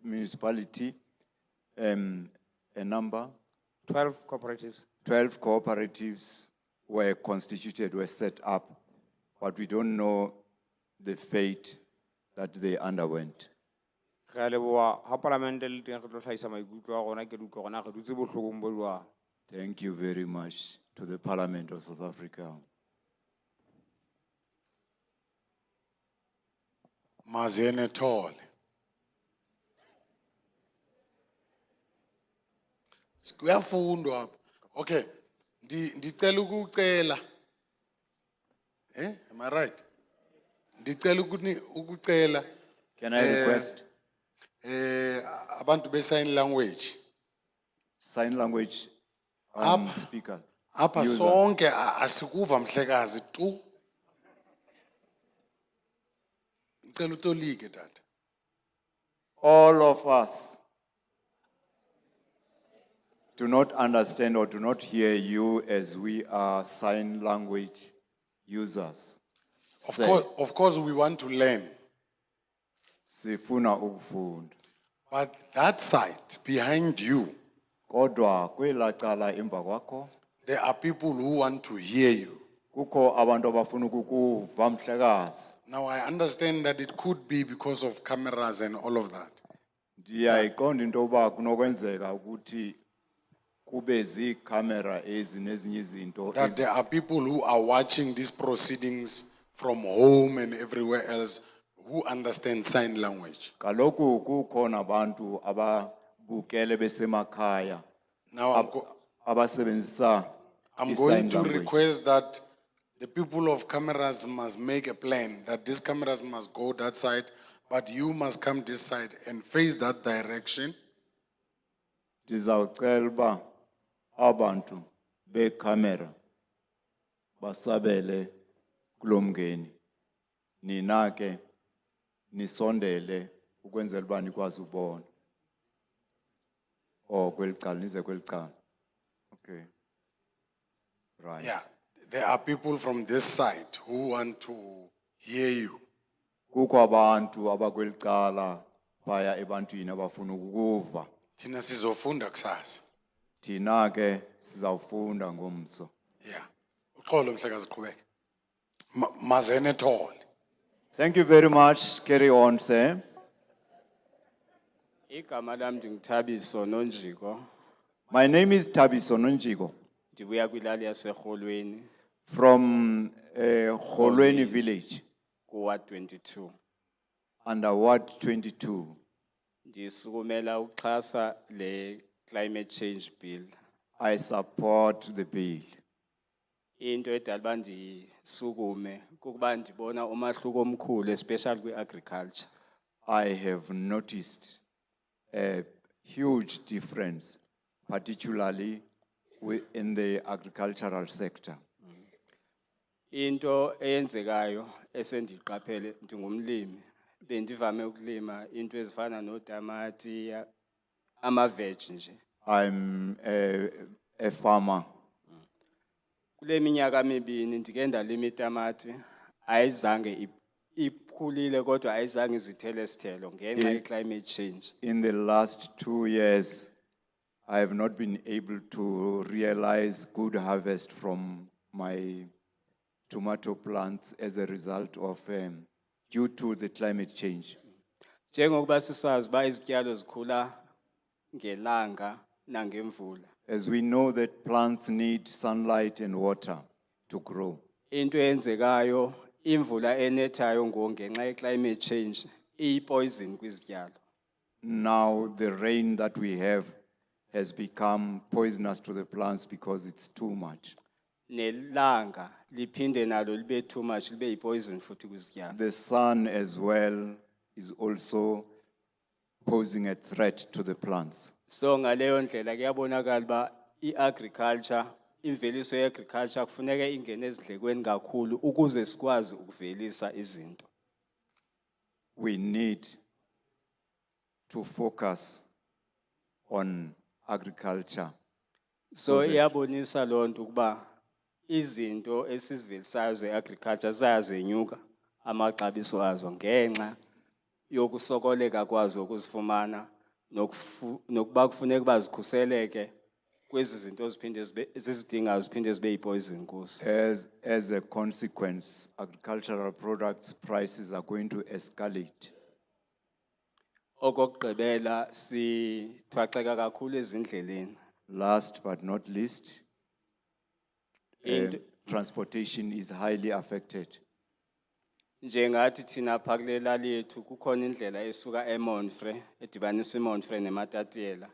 municipality, a number 12 cooperatives. 12 cooperatives were constituted, were set up, but we don't know the fate that they underwent. Thank you very much to the Parliament of South Africa. Mazenethole. Kuyafundwa apha. Okay. Ndicela ukucela. Am I right? Ndicela ukucela. Can I request? Abantu be sign language. Sign language. Speaker. Apha sonke asikuva mhlekazi tu. Ndicela utolike tata. All of us do not understand or do not hear you as we are sign language users. Of course, we want to learn. Sifuna ukufunda. But that side, behind you, kodwa kwela cala emva kwakho, there are people who want to hear you. Kukho abantu abafuna ukukuva mhlekazi. Now I understand that it could be because of cameras and all of that. Ndiyayiqonda into yoba kunokwenzeka ukuthi Kubezi camera nezinye izinto that there are people who are watching these proceedings from home and everywhere else who understand sign language. Kaloku kukhona abantu ababukele besemakhaya. Now abasebenzisa I'm i-sign going to language. request that the people of cameras must make a plan that these cameras must go that side, but you must come this side and face that direction. Ndizawucela uba abantu becamera basabele kulo mngeni. Nina ke nisondele ukwenzela uba nikwazi ubona. Oh, kweli cala, nize kweli cala. Okay. Right. Yeah, there are people from this side who want to hear you. Kukho abantu abakweli cala baya ebantwini abafuna ukukuva. Thina sizofunda kusasa. Thina ke sizawufunda ngomso. Yeah. Uxolo mhlekazi qhubeka. Mazene Thole. Thank you very much. Carry on, sir. Igama lami ndinguthabiso Nonjiko. My name is Tabiso Nonjiko Ndibuya kwilali yaseRholweni from Kholweni village, kuWard 22. under Ward 22. Ndisukumela ukuxhasa le climate change bill. I support the bill. Into edala uba ndisukume kukuba ndibona umahluko omkhulu especially kwi-agriculture. I have noticed a huge difference, particularly in the agricultural sector. Into eyenzekayo esendiqaphele ndingumlimi bendivame ukulima into ezifana notamati ama-veg nje. I'm a farmer. Kule minyaka mibini ndike ndalima itamati ayizange ikhulile kodwa ayizange izithele sithelo ngenxa ye-climate change. In the last 2 years, I have not been able to realize good harvest from my tomato plants as a result of due to the climate change. Njengokuba sisazi uba izityalo zikhula ngelanga nangemvula. As we know that plants need sunlight and water to grow. Into eyenzekayo imvula enethayo ngenxa ye-climate change iyi-poison kwizityalo. Now the rain that we have has become poisonous to the plants because it's too much. Nelanga liphinde nalo libe too much libe yi-poison futhi kwizityalo. The sun as well is also posing a threat to the plants. So ngaleyo ndlela kuyabonakala uba i-agriculture imveliso ye-agriculture kufuneka ingene ezindlekweni kakhulu ukuze sikwazi ukuvelisa izinto. We need to focus on agriculture. So iyabonisa loo nto ukuba izinto esizivelisayo ze-agriculture zayazenyuka amaxabiso azo ngenxa yokusokoleka kwazo ukuzifumana nokuba kufuneka uba zikhuseleke kwezi zinto zizidingayo ziphinde zibe yi-poison kuzo. As a consequence, agricultural products prices are going to escalate. Okokugqibela sithwaxeka kakhulu ezindleleni. Last but not least, transportation is highly affected. Njengathi thina phaa kule lali yethu kukhona indlela esuka eMonfre edibanisa iMonfre neMatatiele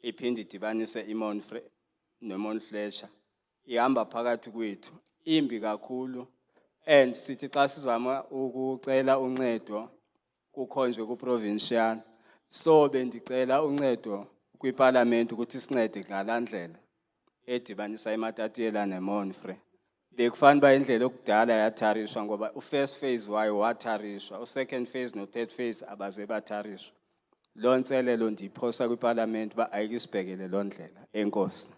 iphinde idibanise iMonfre neMonfletcher ihamba phakathi kwethu imbi kakhulu and sithi xa sizama ukucela uncedo kukhonjwe ku-provincial so bendicela uncedo kwiparlament ukuthi sincede ngala ndlela edibanisa iMatatiele neMonfre. Bekufanele uba indlela okudala yatharishwa ngoba u-first phase wayo watharishwa, u-second phase no-third phase abaze batharishwa. Loo ntselelo ndiyiphosa kwiparlament uba ayikisibhekele loo ndlela. Enkosi.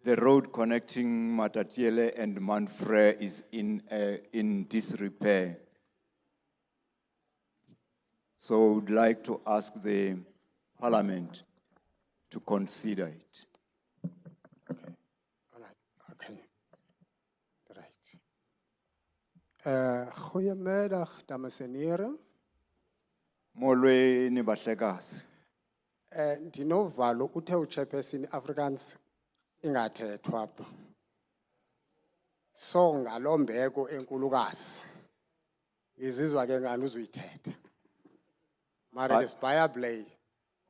The road connecting Matatiele and Manfre is in disrepair. So I would like to ask the parliament to consider it. Goeiemiddag, dames en heren. Molweni bahlekazi. Ndinovalo uthe uchairperson Afrikaans ingathethwa apha. So ngalombeko enkulukazi. Izizwa ke ngani uzuyithetha. Mara ke sibaya play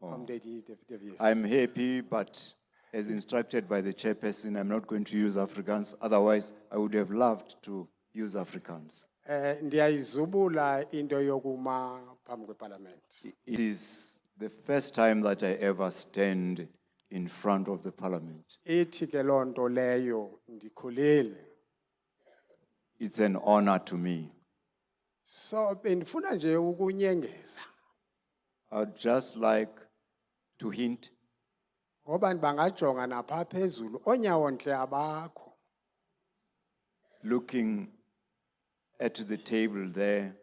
from the views. I'm happy, but as instructed by the chairperson, I'm not going to use Afrikaans. Otherwise, I would have loved to use Afrikaans. Ndiyayizubula into yokuma phambi kweparlament. It is the first time that I ever stand in front of the parliament. Ithi ke loo nto leyo ndikhulile. It's an honor to me. So bendifuna nje ukunyengeza. I'd just like to hint, Ngoba bangajonga napha phezulu onyawontle abakho. looking at the table there,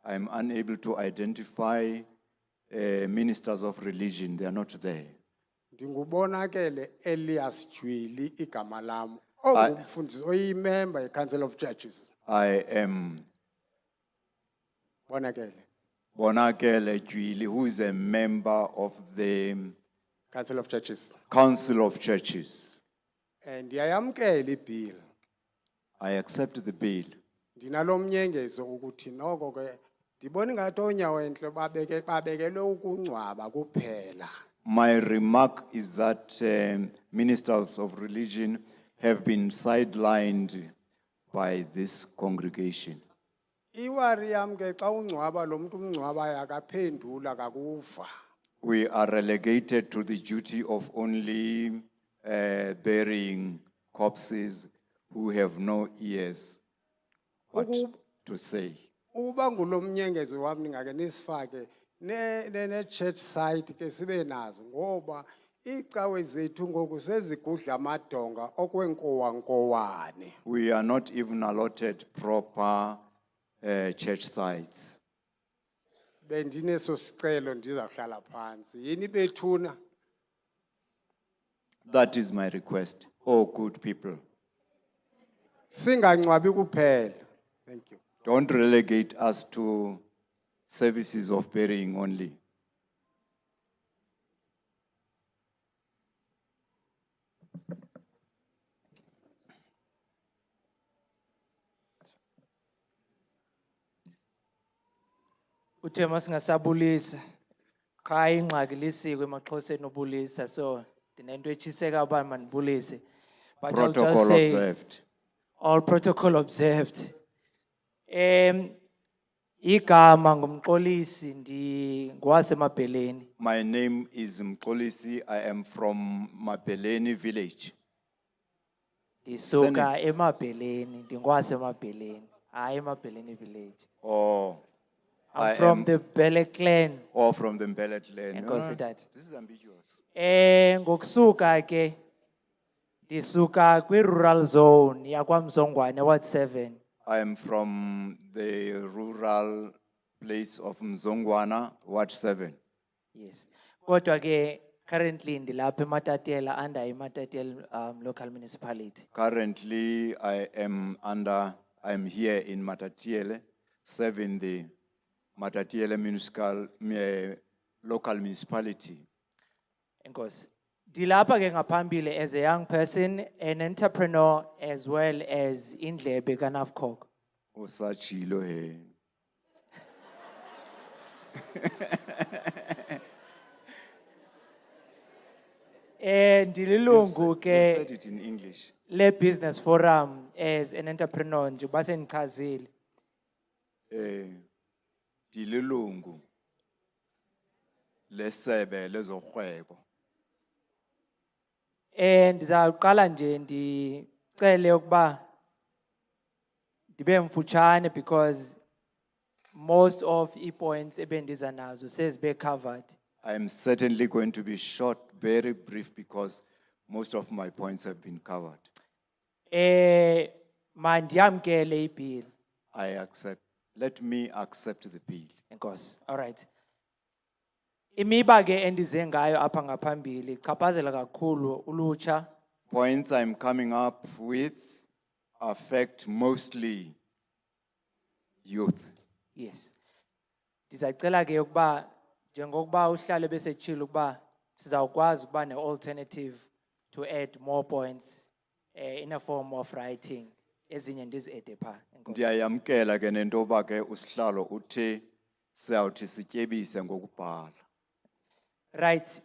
I'm unable to identify ministers of religion. They are not there. Ndingubonakele Elias Jwili igama lam. Ongumfundisi oyimember ye-Council of Churches. I am Bonakele. Bonakele Jwili, who is a member of the Council of Churches. Council of Churches. And ndiyayamkela ibill. I accept the bill. Ndinalomnyengezo ukuthi noko ke ndibona ngathi onyawentle babekelwe ukungcwaba kuphela. My remark is that ministers of religion have been sidelined by this congregation. Iwari yam ke xa ungcwaba lo muntu umngcwabayo akaphendula akakuva. We are relegated to the duty of only burying corpses who have no ears what to say. Uba ngulomnyengezo wami ningake nisifake ne church site ke sibe nazo ngoba icawe zethu ngoku sezigudla amadonga okwenkowankowane. We are not even allotted proper church sites. Bendineso sicelo ndizawuhlala phansi. Yini bethuna? That is my request. Oh, good people. Singangcwabi kuphela. Thank you. Don't relegate us to services of burying only. Uthe masingasabulisa qha ingxaki lisiko emaXhoseni ubulisa so ndinento etshiseka uba mandibulise but I'll Protocol just say observed. all protocol observed. Igama ngumxolisi ngwasemabheleni. My name is Mkolisi. I am from Mapeleni village. Ndisuka emabheleni ndingwasemabheleni hayi emabheleni village. Oh. I'm I from am- the Bele clan. Oh, from the Mbele clan. Enkosi Ah, tata. This is ambiguous. Ngokusuka ke ndisuka kwi-rural zone yakwaMzongwane Ward 7. I am from the rural place of Mzongwana, Ward 7. Yes. Kodwa ke currently ndilapha eMatatiele under iMatatiele local municipality. Currently, I am here in Matatiele, serving the Matatiele local municipality. Enkosi. Ndilapha ke ngaphambili as a young person, an entrepreneur as well as indlebe kaNavCog. Osachilo he. Ndililungu You ke said it in English. le business forum as an entrepreneur nje basendichazile. Dililungu. Lesebe lezokhwebo. Ndizawuqala nje ndicele ukuba ndibe mfutshane because most of points ebendiza nazo sezibe covered. I am certainly going to be short, very brief, because most of my points have been covered. Mandiyamkele ibill. I accept. Let me accept the bill. Enkosi. All right. Imiba ke endize ngayo apha ngaphambili chaphazela kakhulu ulutsha. Points I'm coming up with affect mostly youth. Yes. Ndizacela ke ukuba njengokuba uhlale besetshilo ukuba sizawukwazi ukuba ne-alternative to add more points in a form of writing. Ezinye ndizi-ede phaa. Enkosi. Ndiyayamkela ke nentoba ke usihlalo uthe siyawuthi sityebise ngokubhala. Right.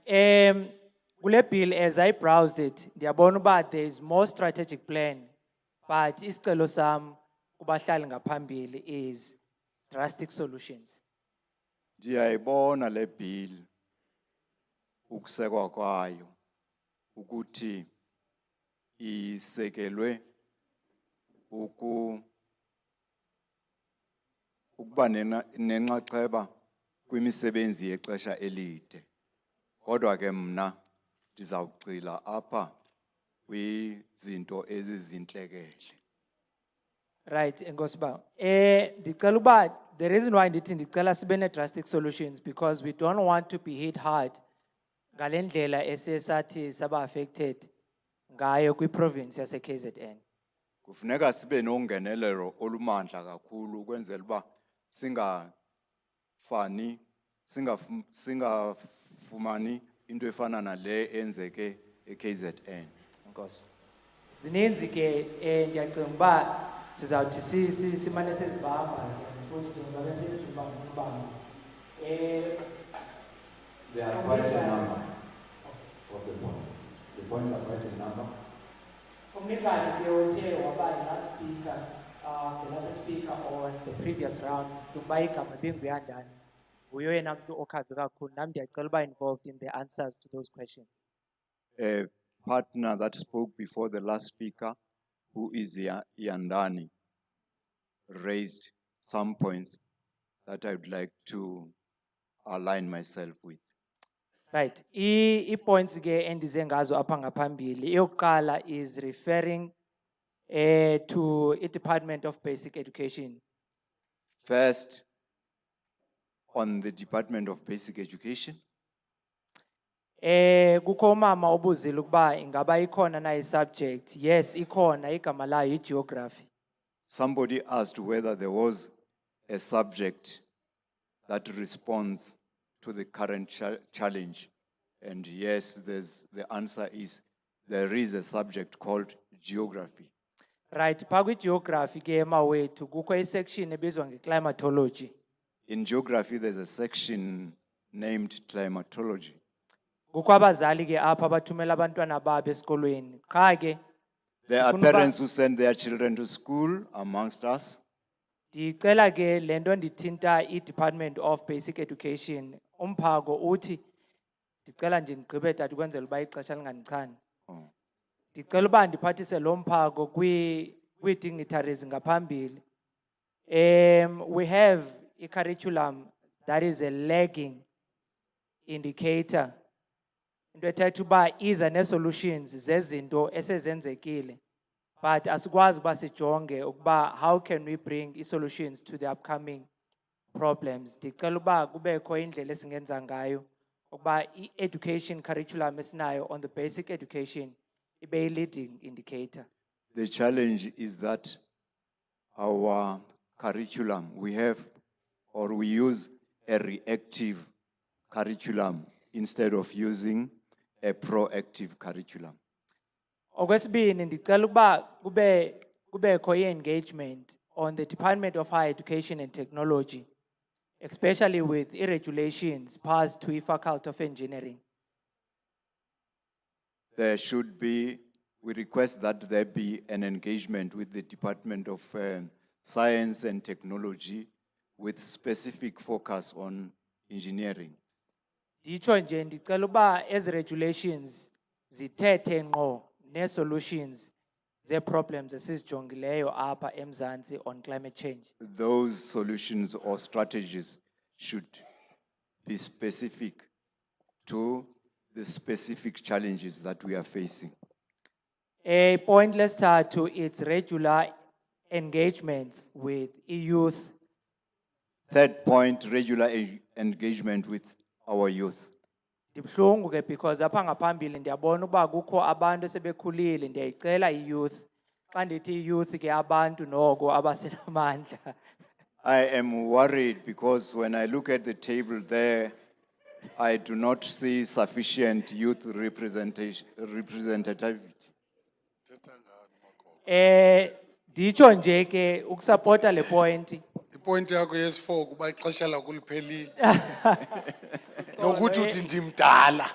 Kule bill, as I browsed it, ndiyabona uba there is more strategic plan, but isicelo sam kubahlali ngaphambili is drastic solutions. Ndiyayibona le bill ukusekwa kwayo ukuthi isekelwe ukuba nenxaxheba kwimisebenzi yexesha elide. Kodwa ke mna ndizawugxila apha kwizinto ezizintlekele. Right, Engosba. Ndicela uba the reason why ndithi ndicela sibe ne-drastic solutions because we don't want to be hit hard ngale ndlela esiye sathi saba affected ngayo kwi-province yase-KZN. Kufuneka sibe nongenelelo olumandla kakhulu ukwenzela uba singafumani into efana nale enzeke eKZN. Enkosi. Zininzi ke ndiyacinga uba sizawuthi simane sizibamba ke futhi ngabe sijibamba ngibamba. There are quite a number of the points. The points are quite a number. Umlingane ke othe waba last speaker, the last speaker on the previous round, ukuba igama benguyandani. Uyo yena mntu okhaze kakhulu nami ndiyacela uba involved in the answers to those questions. A partner that spoke before the last speaker, who is Yandani, raised some points that I would like to align myself with. Right. I-points ke endize ngazo apha ngaphambili. Eyokuqala is referring to the Department of Basic Education. First, on the Department of Basic Education, Kukho umama obuzile ukuba ingaba ikhona na i-subject. Yes, ikhona igama layo i-geography. somebody asked whether there was a subject that responds to the current challenge. And yes, the answer is there is a subject called geography. Right, phaa kwi-geography ke mawethu kukho i-section ebizwa nge-climatology. In geography, there's a section named climatology. Kukho abazali ke apha abathumela abantwana babo esikolweni. Qha ke There are ndifuna uba- parents who send their children to school amongst us. Ndicela ke le nto ndithinta i-Department of Basic Education. Umphako uthi ndicela nje ndigqibe tata ukwenzela uba ixesha lingandichani. Ndicela uba ndiphathise lo mphako kwii-dignitaries ngaphambili. We have a curriculum that is a lagging indicator. Into ethetha uba iza ne-solutions zezinto esezenzekile. But asikwazi uba sijonge ukuba how can we bring i-solutions to the upcoming problems. Ndicela uba kubekho indlela esingenza ngayo ukuba i-education curriculum esinayo on the basic education ibe yi-leading indicator. The challenge is that our curriculum, we use a reactive curriculum instead of using a proactive curriculum. Okwesibini ndicela ukuba kubekho i-engagement on the Department of Higher Education and Technology, especially with regulations passed to the Faculty of Engineering. We request that there be an engagement with the Department of Science and Technology with specific focus on engineering. Nditsho nje ndicela uba ezi regulations zithethe ngqo ne-solutions ze-problems esizijongileyo apha eMzantsi on climate change. Those solutions or strategies should be specific to the specific challenges that we are facing. A point lesithathu, it's regular engagements with youth. Third point, regular engagement with our youth. Ndibuhlungu ke because apha ngaphambili ndiyabona uba kukho abantu esebekhulile, ndiyayicela i-youth. Xa ndithi i-youth ke abantu noko abasenamandla. I am worried because when I look at the table there, I do not see sufficient youth representativity. Nditsho nje ke ukusupporta le point. Ipoint yakho yes4 kuba ixesha lakho liphelile. Nokuthi uthi ndimdala.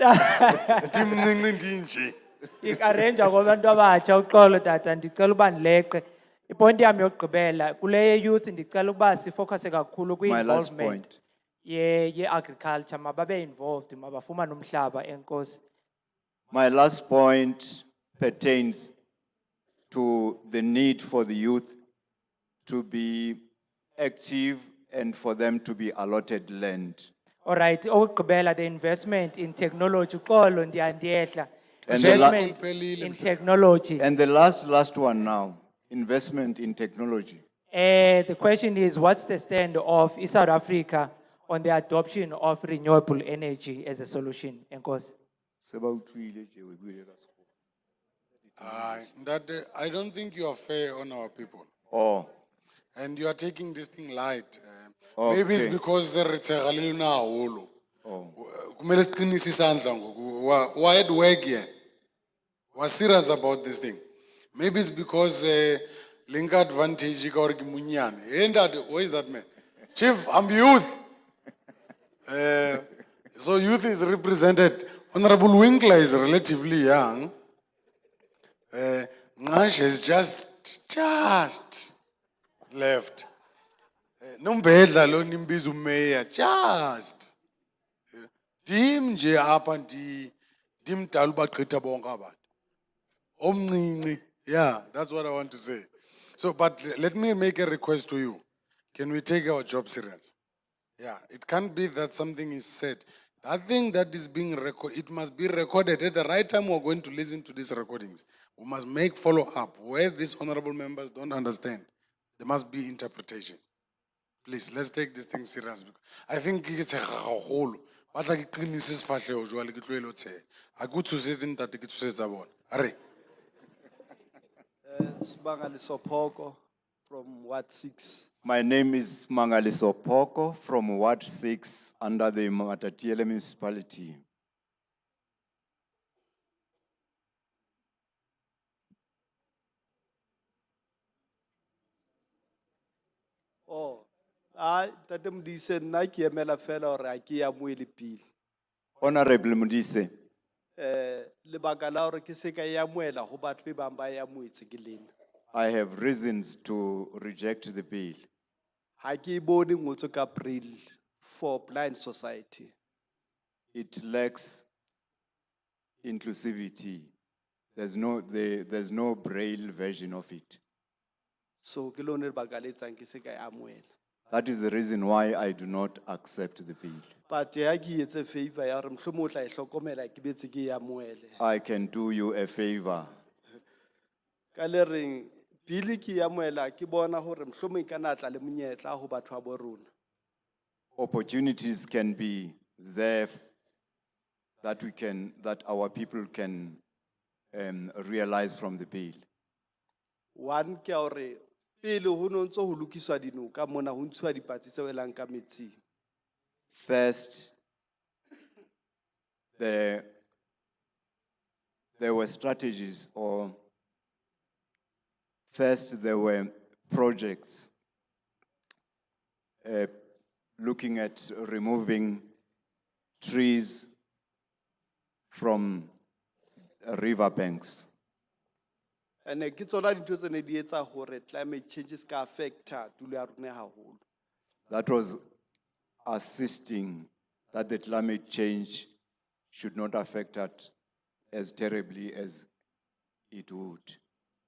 Ndimncinci ndinje. Ikarrange kwabantu abatsha uxolo tata ndicela uba ndileqe. Ipoint yami yokugqibela kule youth ndicela ukuba sifocuse kakhulu My last kwi-involvement point. ye-agriculture mababe involved mabafumane umhlaba enkosi. My last point pertains to the need for the youth to be active and for them to be allotted land. Alright, okugqibela the investment in technology uxolo ndiyehla. And the la- Investment in technology. And the last one now, investment in technology. The question is, what's the stand of South Africa on the adoption of renewable energy as a solution? Enkosi. I don't think you are fair on our people. Oh. And you are taking this thing light. Okay. Maybe it's because retsegalile na holo. Kumele siqinise isandla ngoku. Why at work here? Was serious about this thing. Maybe it's because link advantage ka or ke munyane. Hey, Dad, where is that man? Chief, I'm youth. So youth is represented. Honorable Winkler is relatively young. Ngash is just left. Nombedla lo nimbiza umayor just. Dim nje apha ndimdala ubagqitha bonke abantu. Omncinci. Yeah, that's what I want to say. So, but let me make a request to you. Can we take our job serious? Yeah, it can't be that something is said. That thing that is being recorded, it must be recorded at the right time. We're going to listen to these recordings. We must make follow-up where these honorable members don't understand. There must be interpretation. Please, let's take this thing serious. I think it's a whole. But like cleanses fashion usually get real say. I go to say that it says about. Are Sibanga Lisopoko from Ward 6. My name is Mangaliso Poko from Ward 6 under the Matatiele municipality. Oh, Tate Mdise nna ke emela fela hore ha ke amohele pele. Honorable Mudise, Lebaka la hore ke se ka e amohela ho batho ba bang ba e amohetse ke lena. I have reasons to reject the bill. Ha ke bone ngotso ka April for Blind Society. It lacks inclusivity. There's no braille version of it. So ke lone lebaka le etsang ke se ka e amohela. That is the reason why I do not accept the bill. But ha ke etse favor ya hore mohlomong o tla e hlokomela ke betse ke e amohele. I can do you a favor. Ka le reng pele ke e amohela ke bona hore mohlomong ka natla le monyetla ho batho ba bo rona. Opportunities can be there that our people can realize from the bill. One ke hore pele ho no ntse ho lokiswa dinoka mona ho ntshuwa dipatsi tse welang ka metsing. First, there were strategies there were projects looking at removing trees from river banks. And ke tsona dintho tse ne di etsa hore climate change ska affecta tulo ya rona haholo. That was assisting that the climate change should not affect us as terribly as it would.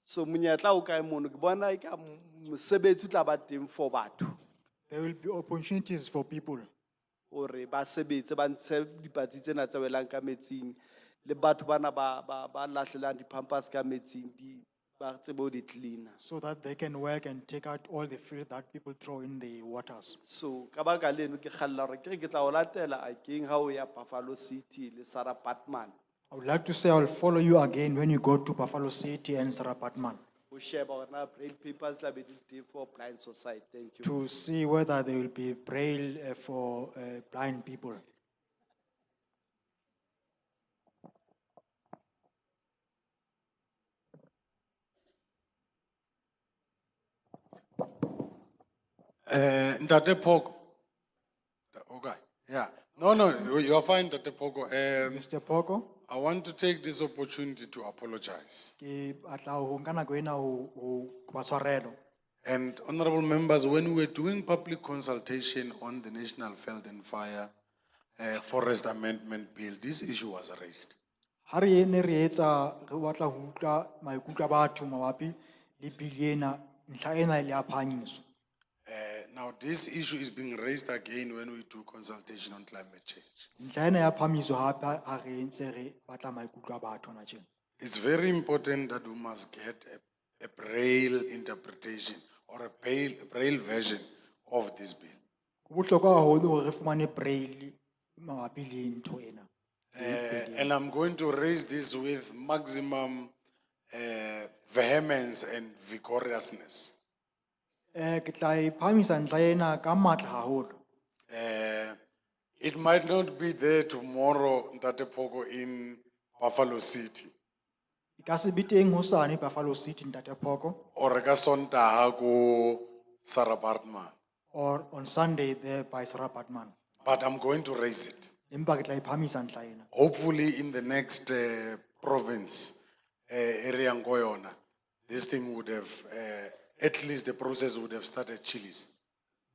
So monyetla o kae mono ke bona e ka mosebetsi o tla ba teng for batho. There will be opportunities for people. Hore ba sebetse ba ntshe dipatsi tsena tse welang ka metsing le batho bana ba lahlelang di-pampers ka metsing di ba tsebe ho di cleaner. So that they can work and take out all the filth that people throw in the waters. So ka baka leno ke kgalla hore ke tla o latela akeng ha o ya Buffalo City le Sarah Patman. I would like to say I will follow you again when you go to Buffalo City and Sarah Patman Ho sheba hore na braille papers tla be di teng for Blind Society. Thank you. to see whether there will be braille for blind people. Ntate Pogo. Okay, yeah. No, you are fine, Ntate Pogo. Mr. Pogo, I want to take this opportunity to apologize. ke batla ho nka nako ena ho kopa tshwarelo. And honorable members, when we were doing public consultation on the National Field and Fire Forest Amendment Bill, this issue was raised. Ha re ne re etsa re batla ho utlwa maikutlo a batho mabapi le bili ena, ntlha ena ile ya phahamiswa. Now, this issue is being raised again when we do consultation on climate change. Ntlha ena ya phahamiswa hape ha re ntse re batla maikutlo a batho hona tjena. It's very important that we must get a braille interpretation or a braille version of this bill. Ho bohlokwa haholo hore re fumane braille mabapi le ntho ena. And I'm going to raise this with maximum vehemence and vigorousness. Ke tla e phahamisa ntlha ena ka matla haholo. It might not be there tomorrow, Ntate Pogo, in Buffalo City. E ka se be teng hosane Buffalo City, Ntate Pogo, Or ka Sontaga ko Sarah Bartman. or on Sunday there by Sarah Batman. But I'm going to raise it. Empa ke tla e phahamisa ntlha ena. Hopefully in the next province, area Ngoyona, this thing would have, at least the process would have started chilies.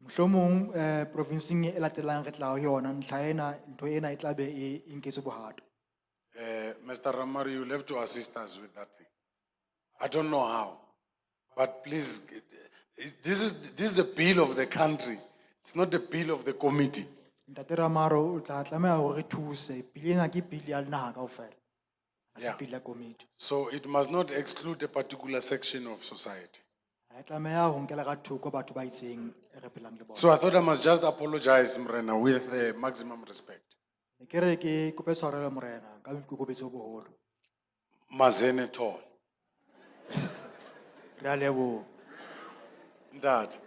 Mohlomong provinceng e latelang re tla ho yona ntlha ena ntho ena e tla be e nketse bohato. Mr. Ramari, you'll have to assist us with that thing. I don't know how, but please, this is a bill of the country. It's not the bill of the committee. Ntate Ramaro o tla tlameha hore re thuse, bili ena ke bili ya naha kaofela. Ha se Yeah. bili ya committee. So it must not exclude a particular section of society. Ha e tlameha ho nkela ka thoko batho ba itseng e re phelang le bona. So I thought I must just apologize, Mrena, with maximum respect. Ne ke re ke kope tshwarelo morena ka boikokobetso bo boholo. Mazene tall. Re a leboha. Dad.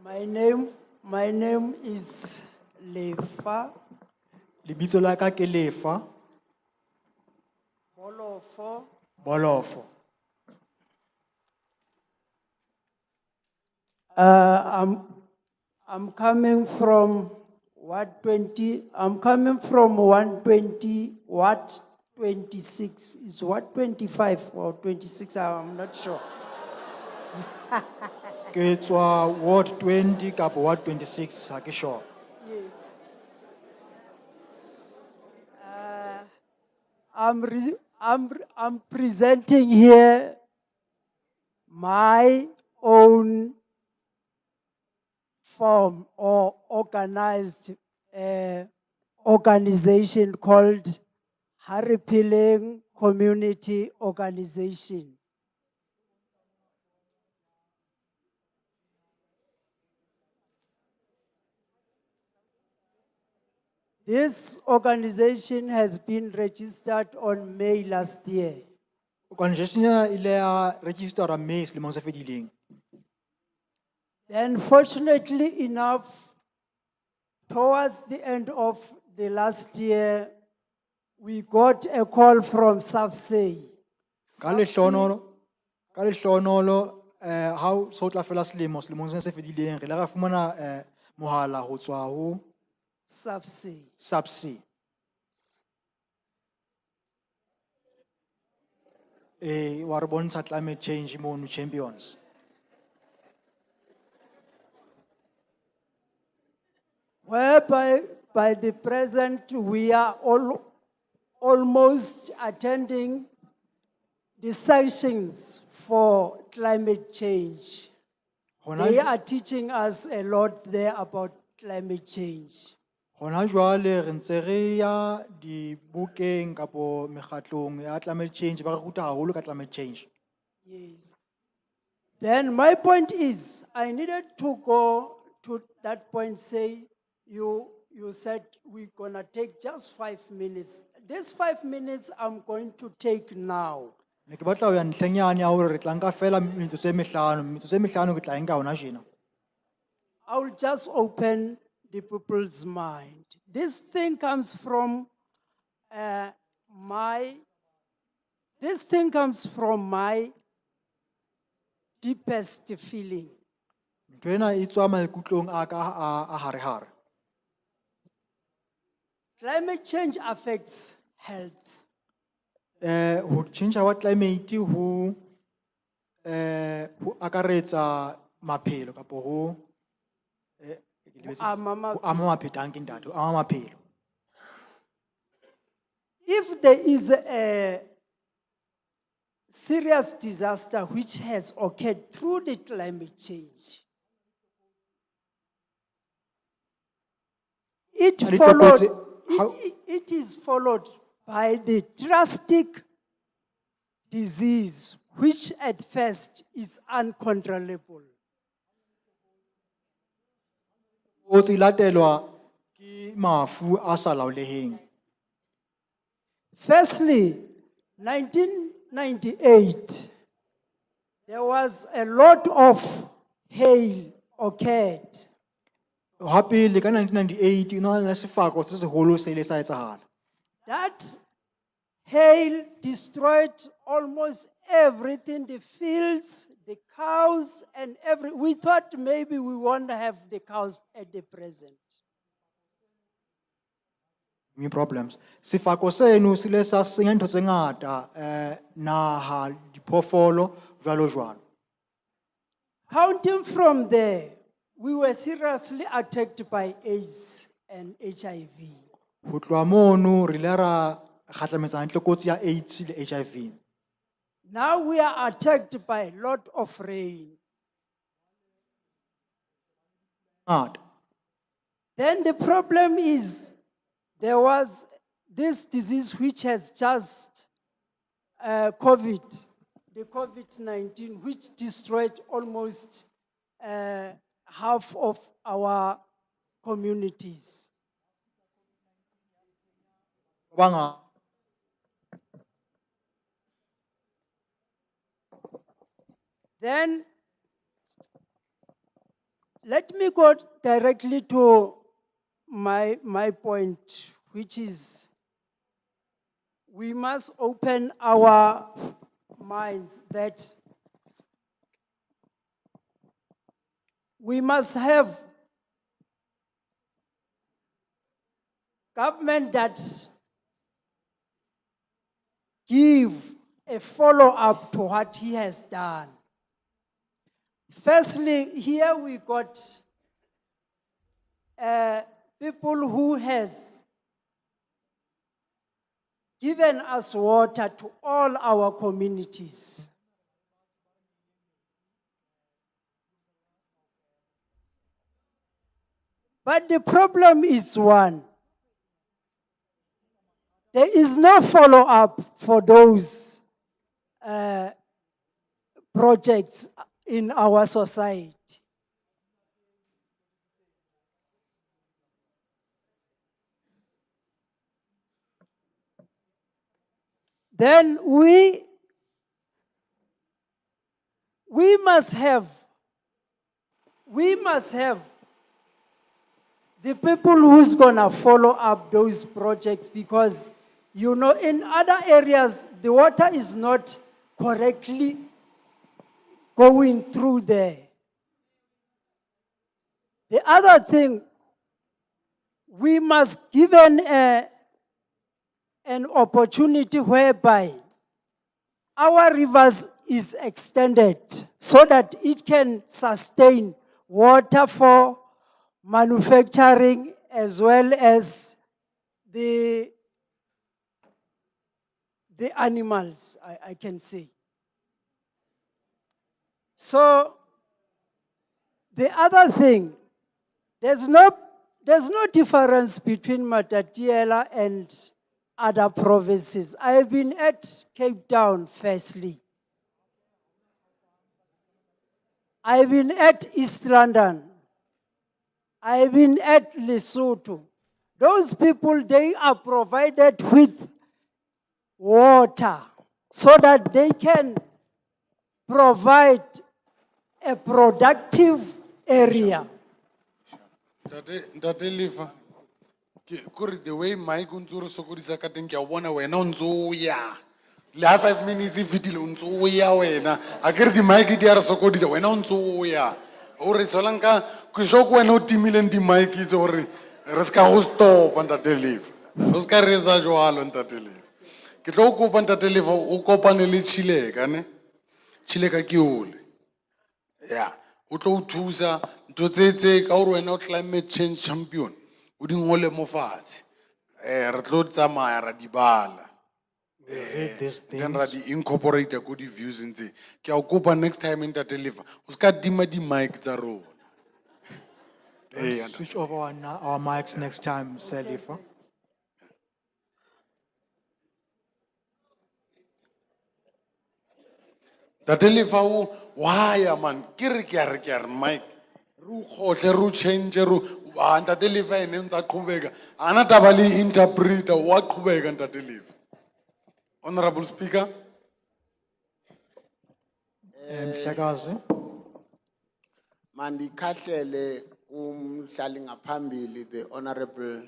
My name is Lefa Lebitso la ka ke Lefa Bolofo. Bolofo. I'm coming from Ward 20. I'm coming from 120, Ward 26. Is Ward 25 or 26? I'm not sure. Ke tswa Ward 20 kapo Ward 26 ha ke sure. Yes. I'm presenting here my own form or organized organization called Haripileng Community Organization. This organization has been registered on May last year. Organization ya ile ya register May selemong se fedileng. Then fortunately enough, towards the end of the last year, we got a call from SAFSEI. Ka lehlohonolo ha o so tla fela selemong se fedileng re la ra fumana mohala ho tswa ho SAFSEI. Wa re bontsha climate change mono champions. Whereby by the present we are almost attending the sessions for climate change. They are teaching us a lot there about climate change. Hona jwale re ntse re ya dibukeng kapo mekgatlong ya climate change ba re ruta haholo ka climate change. Yes. Then my point is, I needed to go to that point, say, you said we're gonna take just 5 minutes. This 5 minutes I'm going to take now. Ne ke batla ho ya ntlhenyane ya hore re tla nka fela metsotso e mehlano ke tla e nka hona tjena. I will just open the people's mind. This thing comes from my deepest feeling. Ntwena e tswa maikutlong a ka a hare-hare. Climate change affects health. Ho tjhentjha wa climate ho akaretsa maphelo kapo ho ama ho ama maphelo, dankie ntate, ho ama maphelo. If there is a serious disaster which has occurred through the climate change, it Ari followed, tlokotsi, how- it is followed by the drastic disease, which at first is uncontrollable. Kotsi latelwa ki mafu a sa laoleheng. Firstly, 1998, there was a lot of hail occurred. Hape le ka 1998 ina le sefako se seholo se ile sa etsahala. That hail destroyed almost everything, the fields, the cows, and we thought maybe we won't have the cows at the present. Any problems. Sefako seno se ile sa senya ntho tse ngata, naha, diphoofolo, jwalo jwalo. Counting from there, we were seriously attacked by AIDS and HIV. Ho tloha mono re ile ra kgatlametsana le kotsi ya AIDS le HIV. Now we are attacked by a lot of rain. Then the problem is there was this disease which has just COVID, the COVID-19, which destroyed almost half of our communities. Then, let me go directly to my point, which is we must open our minds that we must have government that give a follow-up to what he has done. Firstly, here we got people who has given us water to all our communities. But the problem is one. There is no follow-up for those projects in our society. Then we must have the people who's gonna follow up those projects, because you know in other areas the water is not correctly going through there. The other thing, we must give an opportunity whereby our rivers is extended so that it can sustain water for manufacturing as well as the animals, I can say. So the other thing, there's no difference between Matatiele and other provinces. I've been at Cape Town firstly. I've been at East London. I've been at Lesotho. Those people, they are provided with water so that they can provide a productive area. Ntate Lifa, kuri the way Mike unturu sokodisa ka teng ke a bona wena o ntse o ya Le ha 5 minutes e fitile o ntse o ya wena. A ke re di-mic di a re sokodisa, wena o ntse o ya. O re solanka ke sure ke wena o timileng di-mic tse gore re ska go stopa ntate Levo. O ska re etsa jwalo ntate Levo. Ke tlo go kopa ntate Levo o kopane le Chileka ne. Chileka ke ole. Yeah, o tlo o thusa ntho tse ka gore wena o climate change champion. O di ngole mo fatshe. Re tlo tsamaya ra di bala. Read these Then ra things. di incorporate ko di views ntse. Ke a o kopa next time ntate Levo o ska tima di mic tsa rona. Don't switch over our mics next time, Selifa. Ntate Levo o why man ke re ke re mic ru khohle ru change ru ntate Levo ene ntsa qhubeka ana taba le interpreter wa qhubeka ntate Levo. Honorable Speaker. Mhlekazi. Mandikhahlele umhlali ngaphambili, the honorable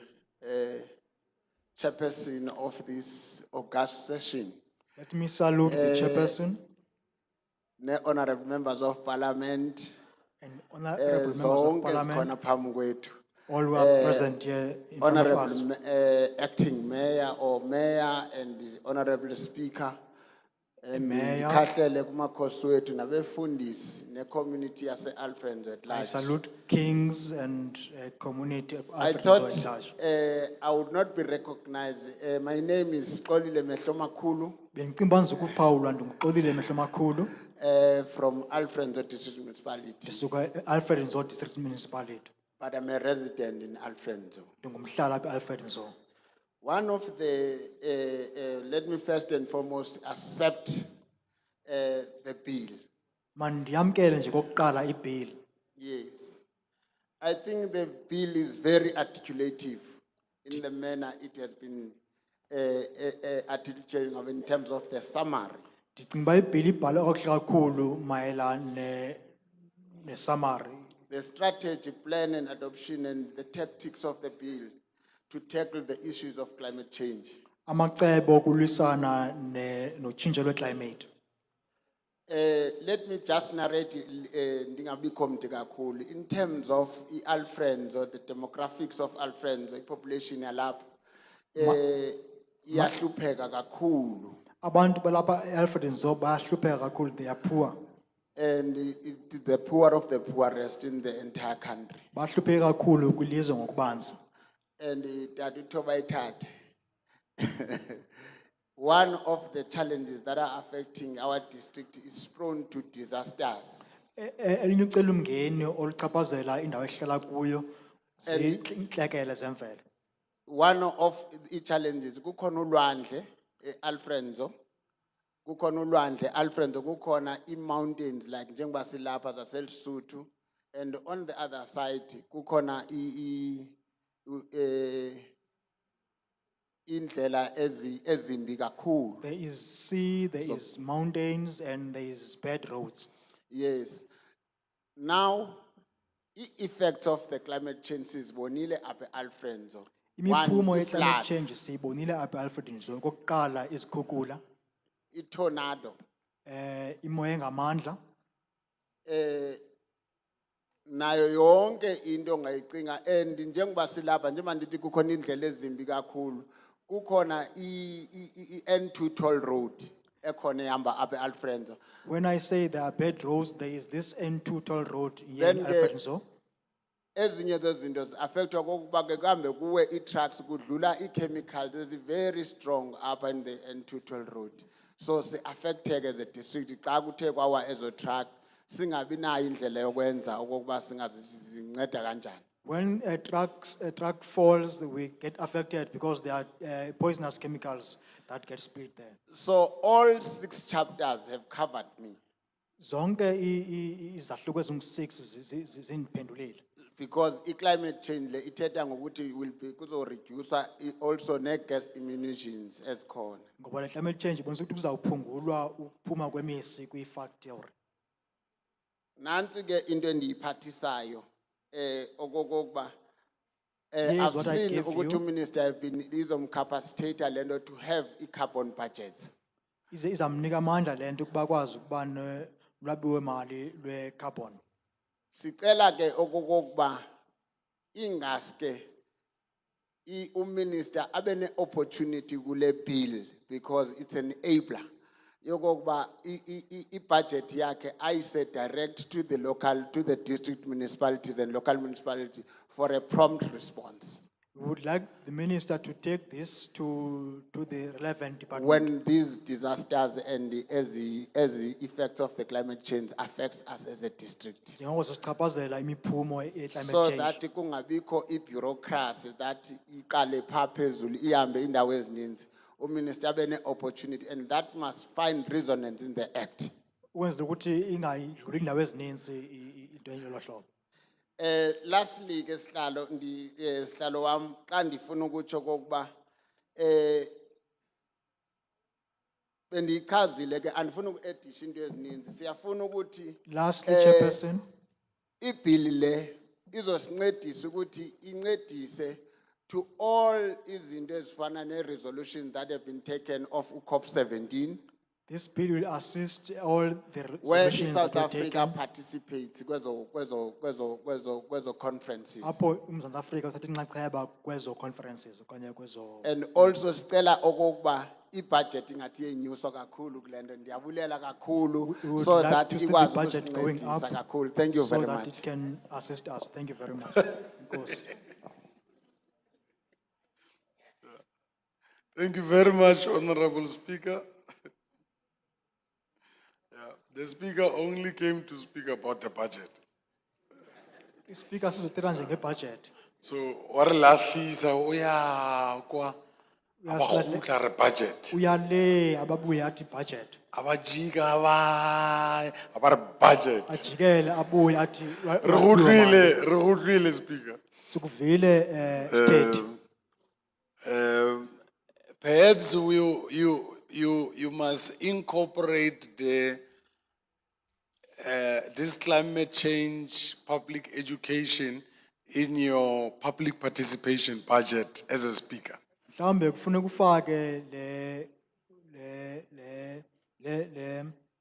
chairperson of this august session. Let me salute the chairperson Ne honorable members of parliament. and honorable members of Zonke parliament. ezikhona phambi kwethu. All who are present here in front of us. Honorable acting mayor or mayor and the honorable speaker. Mayor. Ndikhahlele kumakhosi wethu nabefundisi ne community yase Alfred at I large. salute kings and community of I Africans thought at large. I would not be recognized. My name is Xolile Mehlomakhulu Bengicimba ukuphawula ndinguxolile mehlo makhulu from Alfred District Municipality, ndisuka Alfred Nzo District Municipality. but I'm a resident in Alfred. Ndingumhlala Alfred Nzo. One of the, let me first and foremost accept the bill. Mandiyamkele nje kokuqala ibill. Yes. I think the bill is very articulative in the manner it has been articulating of in terms of the summary. Ndicinga uba ibill ibhale kakuhle kakhulu mayelana ne summary. The strategy, plan and adoption and the tactics of the bill to tackle the issues of climate change. Amacebo okulwisana notshintsho lweclimate. Let me just narrate ndingabikho mde kakhulu in terms of Alfreds or the demographics of Alfreds, the population yalapho iyahlupheka kakhulu. Abantu balapha eAlfred Nzo bayahlupheka kakhulu, they are poor. And it is the poor of the poorest in the entire country. Bahlupheka kakhulu kwilizwe ngokubanzi. And one of the challenges that are affecting our district is prone to disasters. Elinye ucelomngeni oluchaphazela indawo ehlala kuyo ziintlekele zemvelo. One of the challenges kukhona ulwandle eAlfredo. Kukhona ulwandle Alfredo, kukhona mountains like njengoba silapha zaseLesotho, and on the other side kukhona indlela ezimbi kakhulu. There is sea, there is mountains, and there is bad roads. Yes. Now, effects of the climate change sibonile apha eAlfredo. Imiphumo ye-climate change siyibonile apha eAlfred Nzo. Okokuqala izikhukhula. Tornado. Imoya engamandla. Nayo yonke into ngayicinga, and njengoba silapha njengoba ndithi kukhona indlela ezimbi kakhulu, kukhona N2 toll road ekhona ehamba apha eAlfredo. When I say there are bad roads, there is this N2 toll road here in Alfred Nzo. Ezinye zezinto affectwa kokuba ke kambe kuwe trucks kudlula chemicals is very strong up in the N2 toll road. So si affected as a district xa kuthe kwawa ezo truck singabi nayo indlela yokwenza okokuba singazinceda kanjani. When a truck falls, we get affected because there are poisonous chemicals that get spilled there. So all 6 chapters have covered me. Zonke izahluko ezingu-6 zindiphendulile. Because climate change le ithetha ngokuthi will be kuzo reduce also gas emissions ezikhona. Ngoba le climate change ibonisa ukuthi kuzawuphungulwa ukuphuma kwemisi kwi-factory. Nansi ke into endiyiphathisayo okokuba Here's I've what I seen give ukuthi you. uminister have been izomcapacitator lento to have carbon budgets. izamnika amandla lento ukuba akwazi ukuba nolwabiwo mali lwe-carbon. Sicela ke okokuba ingaske uminister abe ne-opportunity kule bill because it's an enabler. Yokokuba i-budget yakhe ayise direct to the local, to the district municipalities and local municipalities for a prompt response. We would like the minister to take this to the relevant department. When these disasters and as the effects of the climate change affects us as a district. Njengoba sesichaphazela imiphumo ye-climate So change. that kungabikho i-bureaucracy that iqale pha phezulu ihambe indawo ezininzi. Uminister abe ne-opportunity and that must find resonance in the act. Ukwenzela ukuthi ingayidluli indawo ezininzi into yelo hlobo. Lastly ke sihlalo sihlalo wami xa ndifuna ukutsho kokuba bendiyichazile ke andifuna uku-edisha into ezininzi siyafuna ukuthi Lastly, Chairperson, ibill le izosincedisa ukuthi incedise to all izinto ezifana ne-resolutions that have been taken of COP17 this bill will assist all the where resolutions South that were Africa taken. participates kwezo conferences. Apho uMzantsi Afrika uthatha inxaxheba kwezo conferences okanye kwezo. And also sicela okokuba i-budget ingathi yenyuswa kakhulu kule nto ndiyabulela kakhulu We would so like that to see the ikwazi budget going ukusincedisa up kakhulu. Thank you so very that much. it can assist us. Thank you very much. Nkosi. Thank you very much, Honorable Speaker. Yeah, the Speaker only came to speak about the budget. Speaker sizothetha nje ngebudget. So, wa re lahlisa uya kwa abakhuhla re budget. Uyale ababuye athi budget. Abajika abar budget. Ajikele abuye athi Re utlwile Speaker. sikuvile state. Perhaps you must incorporate this climate change public education in your public participation budget as a speaker. Mhlambe kufuneka ufake le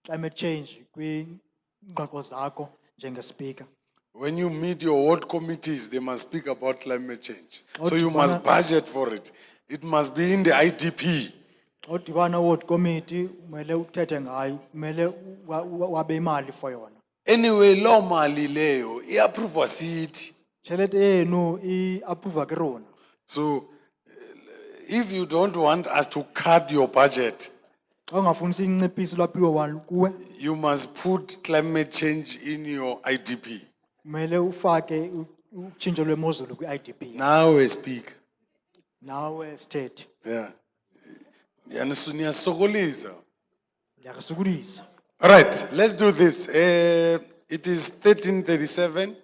climate change kwingxoxo zakho njenge-speaker. When you meet your ward committees, they must speak about climate change. So you must budget for it. It must be in the IDP. Odibana ward committee kumele uthethe ngayo, kumele wabe imali for yona. Anyway, law mali leyo i-approve city. Tšhelete yenu i-approve ke rona. So if you don't want us to cut your budget, Xa ungafuni sinciphise lwabiwo walo kuwe, you must put climate change in your IDP. kumele ufake utshintsho lwemozulu kwi-IDP. Now we speak. Nawe state. Yeah. Niyasokolisa. Liyakasukulisa. All right, let's do this. It is 13:37.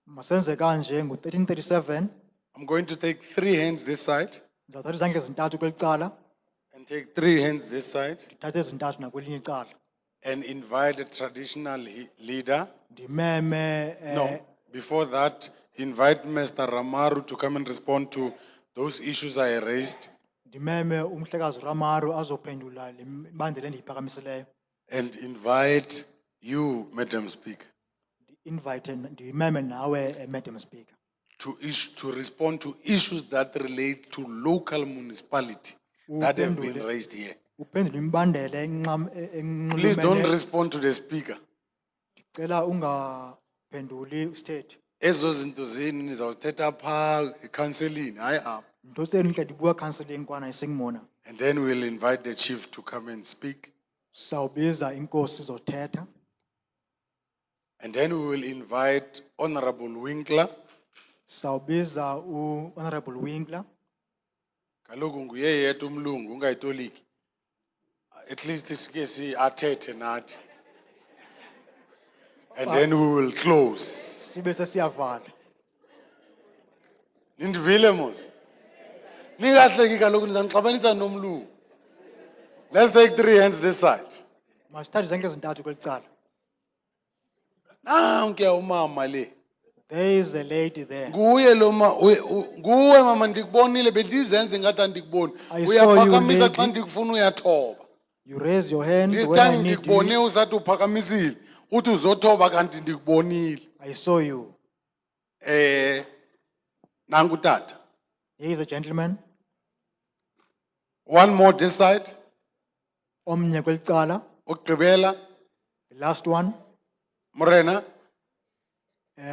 Masenze kanje ngo-13:37. I'm going to take 3 hands this side Ngizawuthatha izandla ezintathu kweli cala, and take 3 hands this side ndithathe ezintathu nakwelinye icala. and invite a traditional leader. Ndimeme No, before that, invite Mr. Ramaru to come and respond to those issues I raised ndimeme umhlekazi Ramaru azophendula le mbandela endiyiphakamisileyo. and invite you, Madam Speaker, Invite ndimeme nawe Madam Speaker. to respond to issues that relate to local municipality that have been raised here. Uphendule imbandela Please don't enxulumene. respond to the speaker. Ndicela ungaphenduli state. Ezo zinto zenu nizawuzithetha pha counseling, hayi apha. Nto tseno tla dibuwa counseling kwana esengimona. And then we'll invite the chief to come and speak. Sawubiza inkosi izothetha. And then we will invite Honorable Winkler. Sawubiza Honorable Winkler. Kaloku nguye yedwa umlungu ungayitoliki. At least sike athethe nathi. And then we will close. Sibe sesiyavala. Nindivile mos. Ningahleki kaloku nizanixabanisa nomlungu. Let's take 3 hands this side. Masithathe izandla ezintathu kweli cala. Nanke umama le. There is a lady there. Nguye lo nguwe mama ndikubonile bendizenze ngathi andikuboni. I saw you, Uyaphakamisa lady. xa ndikufuna uyathoba. You raise your hand This when I time need ndikubone you. usathi uphakamisile. Uthi uzothoba kanti ndikubonile. I saw you. Nangu tata. Here is a gentleman. One more this side. Omnye kweli cala. Okugqibela. The last one. Morena.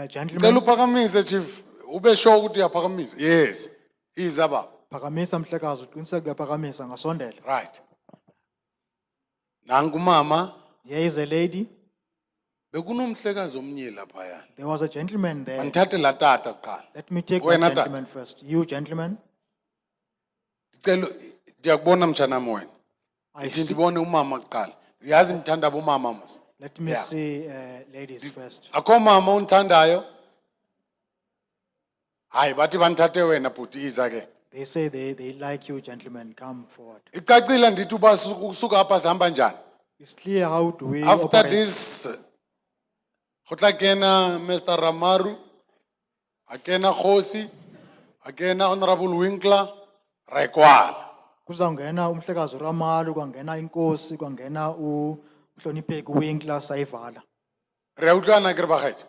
Gentleman. Cela uphakamise chief. Ube sure ukuthi uyaphakamisa. Yes. Izaba. Phakamisa mhlekazi uqiniseke uyaphakamisa ngasondela. Right. Nangu mama. Here is a lady. Bekunomhlekazi omnye lapha yana. There was a gentleman there. Mandithathe la tata kuqala. Let me take Wena that tata. gentleman first. You gentleman. Cela ndiyakubona mtshana wena. I Ithi see. ndibone umama kuqala. Uyazi ndithanda abomama mas. Let me Yeah. see ladies first. Akho mama undithandayo? Hayi bathi bandithathe wena bhuti iza ke. They say they like you gentlemen. Come forward. Icacile ndithi uba ukusuka apha sihamba njani? It's clear how do we After operate. this, go tla kena Mr. Ramaru, akena Khosi, akena Honorable Winkler, ra kwala. Kuzawungena umhlekazi uRamalu, kwangena inkosi, kwangena uMhlonipheki uWinkler sayivala. Re a utlwana ke re bagaetsho?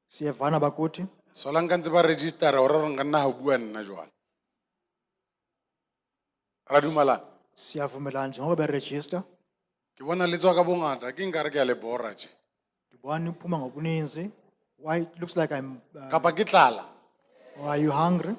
Siyavana bakuthi. Solanka ntse ba register hore re nga nna ha bua nna jwale. Ra dumalana. Siyavumelana njengoba beregister. Ke bona le tswa ka bongata ke nkare ke a le bora tje. Ndibona uphuma ngobuninzi. Why it looks like I'm Kapa ke tlala. or are you hungry?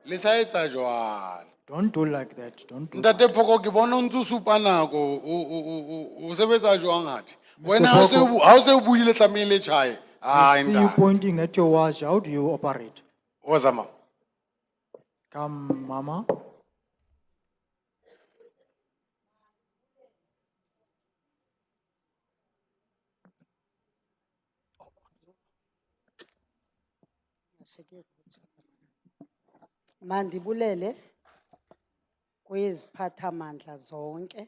Le sa etsa jwale. Don't do like that. Don't do Ntate Phoko ke bona o ntse o supa nako o sebetsa jwang ati. Wena Phoko. ha o se o buile tlamehile chae. I see you pointing at your watch. How do you operate? O zama. Come, mama. Mandibulele kwiziphathamandla zonke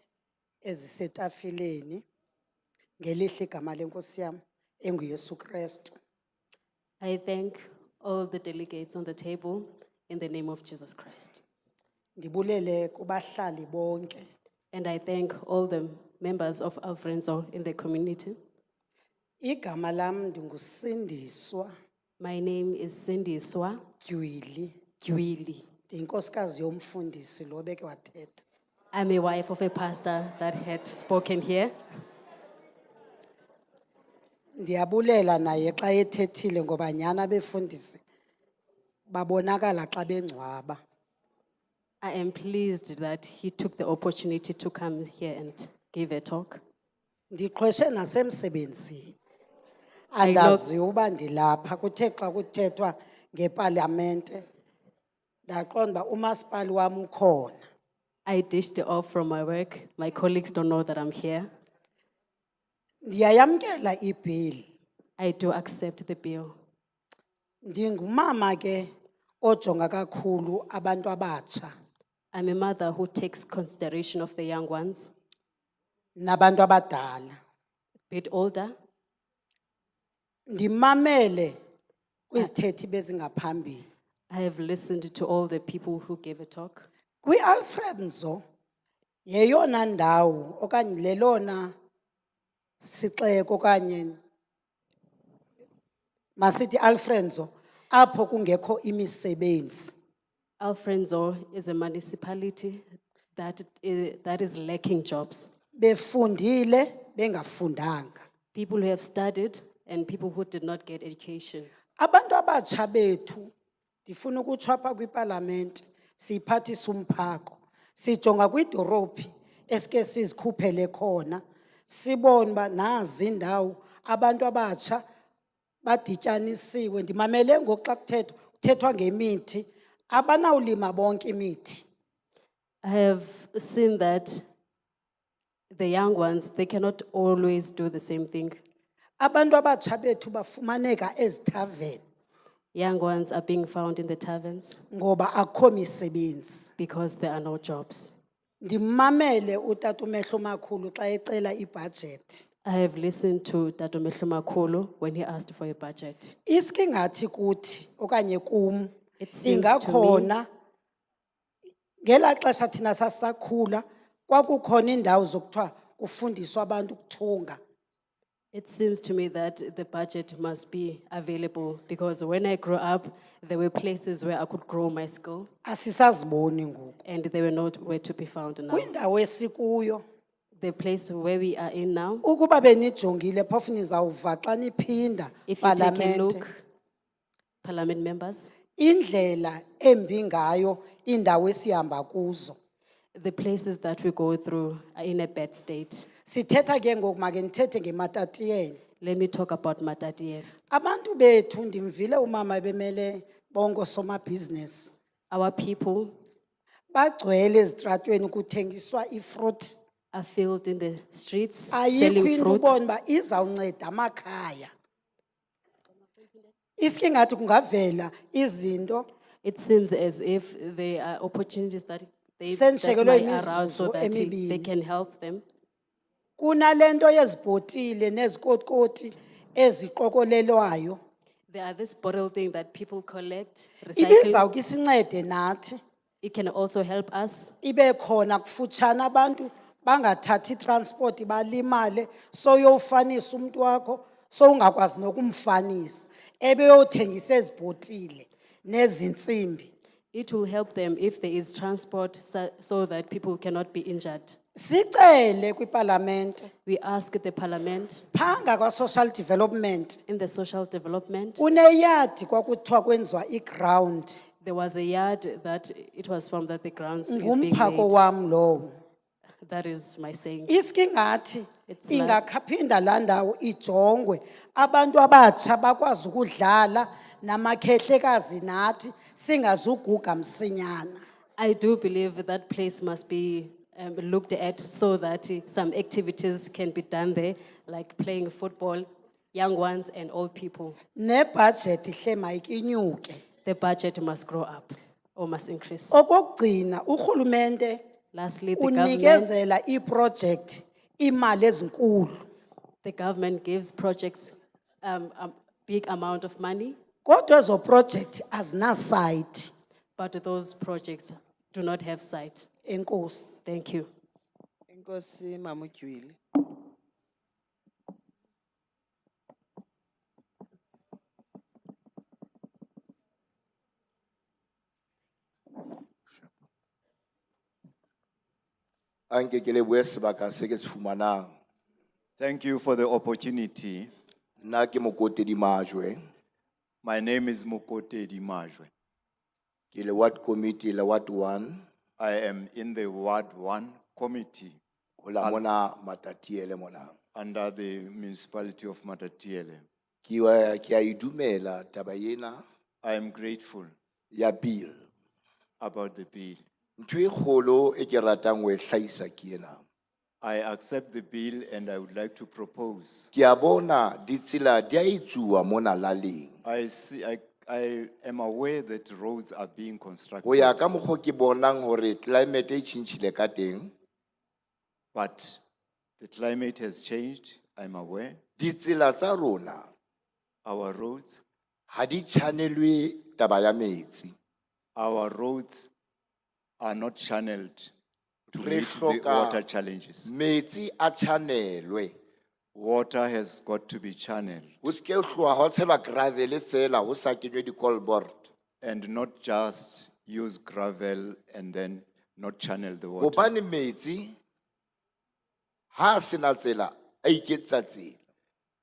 ezisetafileni ngelihle igama lenkosi yami enguYesu Kristu. I thank all the delegates on the table in the name of Jesus Christ. Ndibulele kubahlali bonke. And I thank all the members of Alfrenzo in the community. Igama lam ndingusindiswa My name is Sindiswa Gwili. Gwili. Ndiyinkosikazi yomfundisi lo beke wathetha. I'm a wife of a pastor that had spoken here. Ndiyabulela naye xa ethethile ngoba nyana befundisi babonakala xa bengcwaba. I am pleased that he took the opportunity to come here and give a talk. Ndiqhweshe nasemsebenzini. I Andazi uba ndilapha kuthe xa kuthethwa ngeparlamente ndaqonda umasipali wami ukhona. I dished off from my work. My colleagues don't know that I'm here. Ndiyayamkela ibill. I do accept the bill. Ndingumama ke ojonga kakhulu abantu abatsha I'm a mother who takes consideration of the young ones, nabantu abadala. a bit older. Ndimamele kwizithethi bezingaphambili. I have listened to all the people who gave a talk. Kwi-Alfrenzo yeyona ndawo okanye lelona sixeko okanye masithi Alfrenzo apho kungekho imisebenzi. Alfrenzo is a municipality that is lacking jobs. Befundile bengafundanga. People who have studied and people who did not get education. Abantu abatsha bethu ndifuna ukutsho apha kwiparlamente siyiphathisa umphako. Sijonga kwidorobhi esike sizikhuphele khona sibone uba nazi indawo abantu abatsha badityanisiwe. Ndimamele ngoxa kuthethwa ngemithi abanawulima bonke imithi. I have seen that the young ones, they cannot always do the same thing. Abantu abatsha bethu bafumaneka ezithaveni Young ones are being found in the taverns ngoba akho misebenzi. because there are no jobs. Ndimamele utata umehlo makhulu xa ecela ibudget. I have listened to Tato Makolo when he asked for a budget. Iske ngathi kuthi okanye kum It seems to me ingakhona ngela xesha thina sasakhula kwakukhona indawo zokuthiwa kufundiswa abantu ukuthunga. It seems to me that the budget must be available because when I grew up, there were places where I could grow my skill Asisaziboni ngoku. and they were not where to be found now. Kwindawo esikuyo The place where we are in now, ukuba benijongile phofu nizawuva xa niphinda if you take a Parliament, look, Parliament members, indlela embi ngayo indawo esihamba kuzo. the places that we go through are in a bad state. Sithetha ke ngoku make nithethe ngeMatatiele. Let me talk about Matatiele. Abantu bethu ndimvile umama bemele bongo soma business. Our people Bagcwele ezitratweni kuthengiswa ifruit. are filled in the streets Ayikho selling into fruits. ubona ba izawunceda amakhaya. Iske ngathi kungavela izinto It seems as if there are opportunities that that Sendishekelwe might yimizuzu arouse so that they emibini. can help them. kunalento yezibhotile nezikotkoti eziqokolelwayo. There are this bottle thing that people collect, recycling. Ibizawuke isincede nathi. It can also help us. Ibe khona kufutshane abantu bangathathi transport balimale so yofanisa umuntu wakho so ungakwazi nokumfanisa ebeyothengisa ezibhotile nezintsimbi. It will help them if there is transport so that people cannot be injured. Sicele kwiParliament We ask the parliament phanga kwa social development in the social development. kuneyadi kwakuthiwa kwenziwa iground. There was a yard that it was from that the grounds is being Ngumphako laid. wam lowo. That is my saying. Iski ngathi It's like- ingakaphinda la ndawo ijongwe abantu abatsha bakwazi ukudlala namakhehlekazi nathi singazuguga msinyana. I do believe that place must be looked at so that some activities can be done there, like playing football, young ones and old people. Ne budget ihle mayikinyuke. The budget must grow up or must increase. Okugcina urhulumente Lastly, the government, unikezela iproject imali ezinkulu. the government gives projects a big amount of money, Kodwa ezo project azina site. but those projects do not have sight. Enkosi. Thank you. Enkosi Mama uJwili. Thank you for the opportunity. My name is Mokotedi Majwe. What committee, what one? I am in the Ward 1 committee Matatiele mona. under the municipality of Matatiele. Kia idumela tabayena I am grateful ya bill. about the bill. Ntwe kholo e ke ratang we hlaisa kiena. I accept the bill and I would like to propose. Kia bona ditsela dia itsuwa mona laleng. I am aware that roads are being constructed. Ho ya ka mokgo ke bonang hore climate e tshintshile ka teng. But the climate has changed, I'm aware. Ditsela tsa rona Our roads, ha di channelwe taba ya metsi. our roads are not channeled to Re meet the hloka water challenges. Metsi a channelwe. Water has got to be channeled Ho ske ho hloa ho tshelwa gravel fela ho sa kenywe di-colbort. and not just use gravel and then not channel the water. Hobane metsi ha sena tsela a iketsa tsela.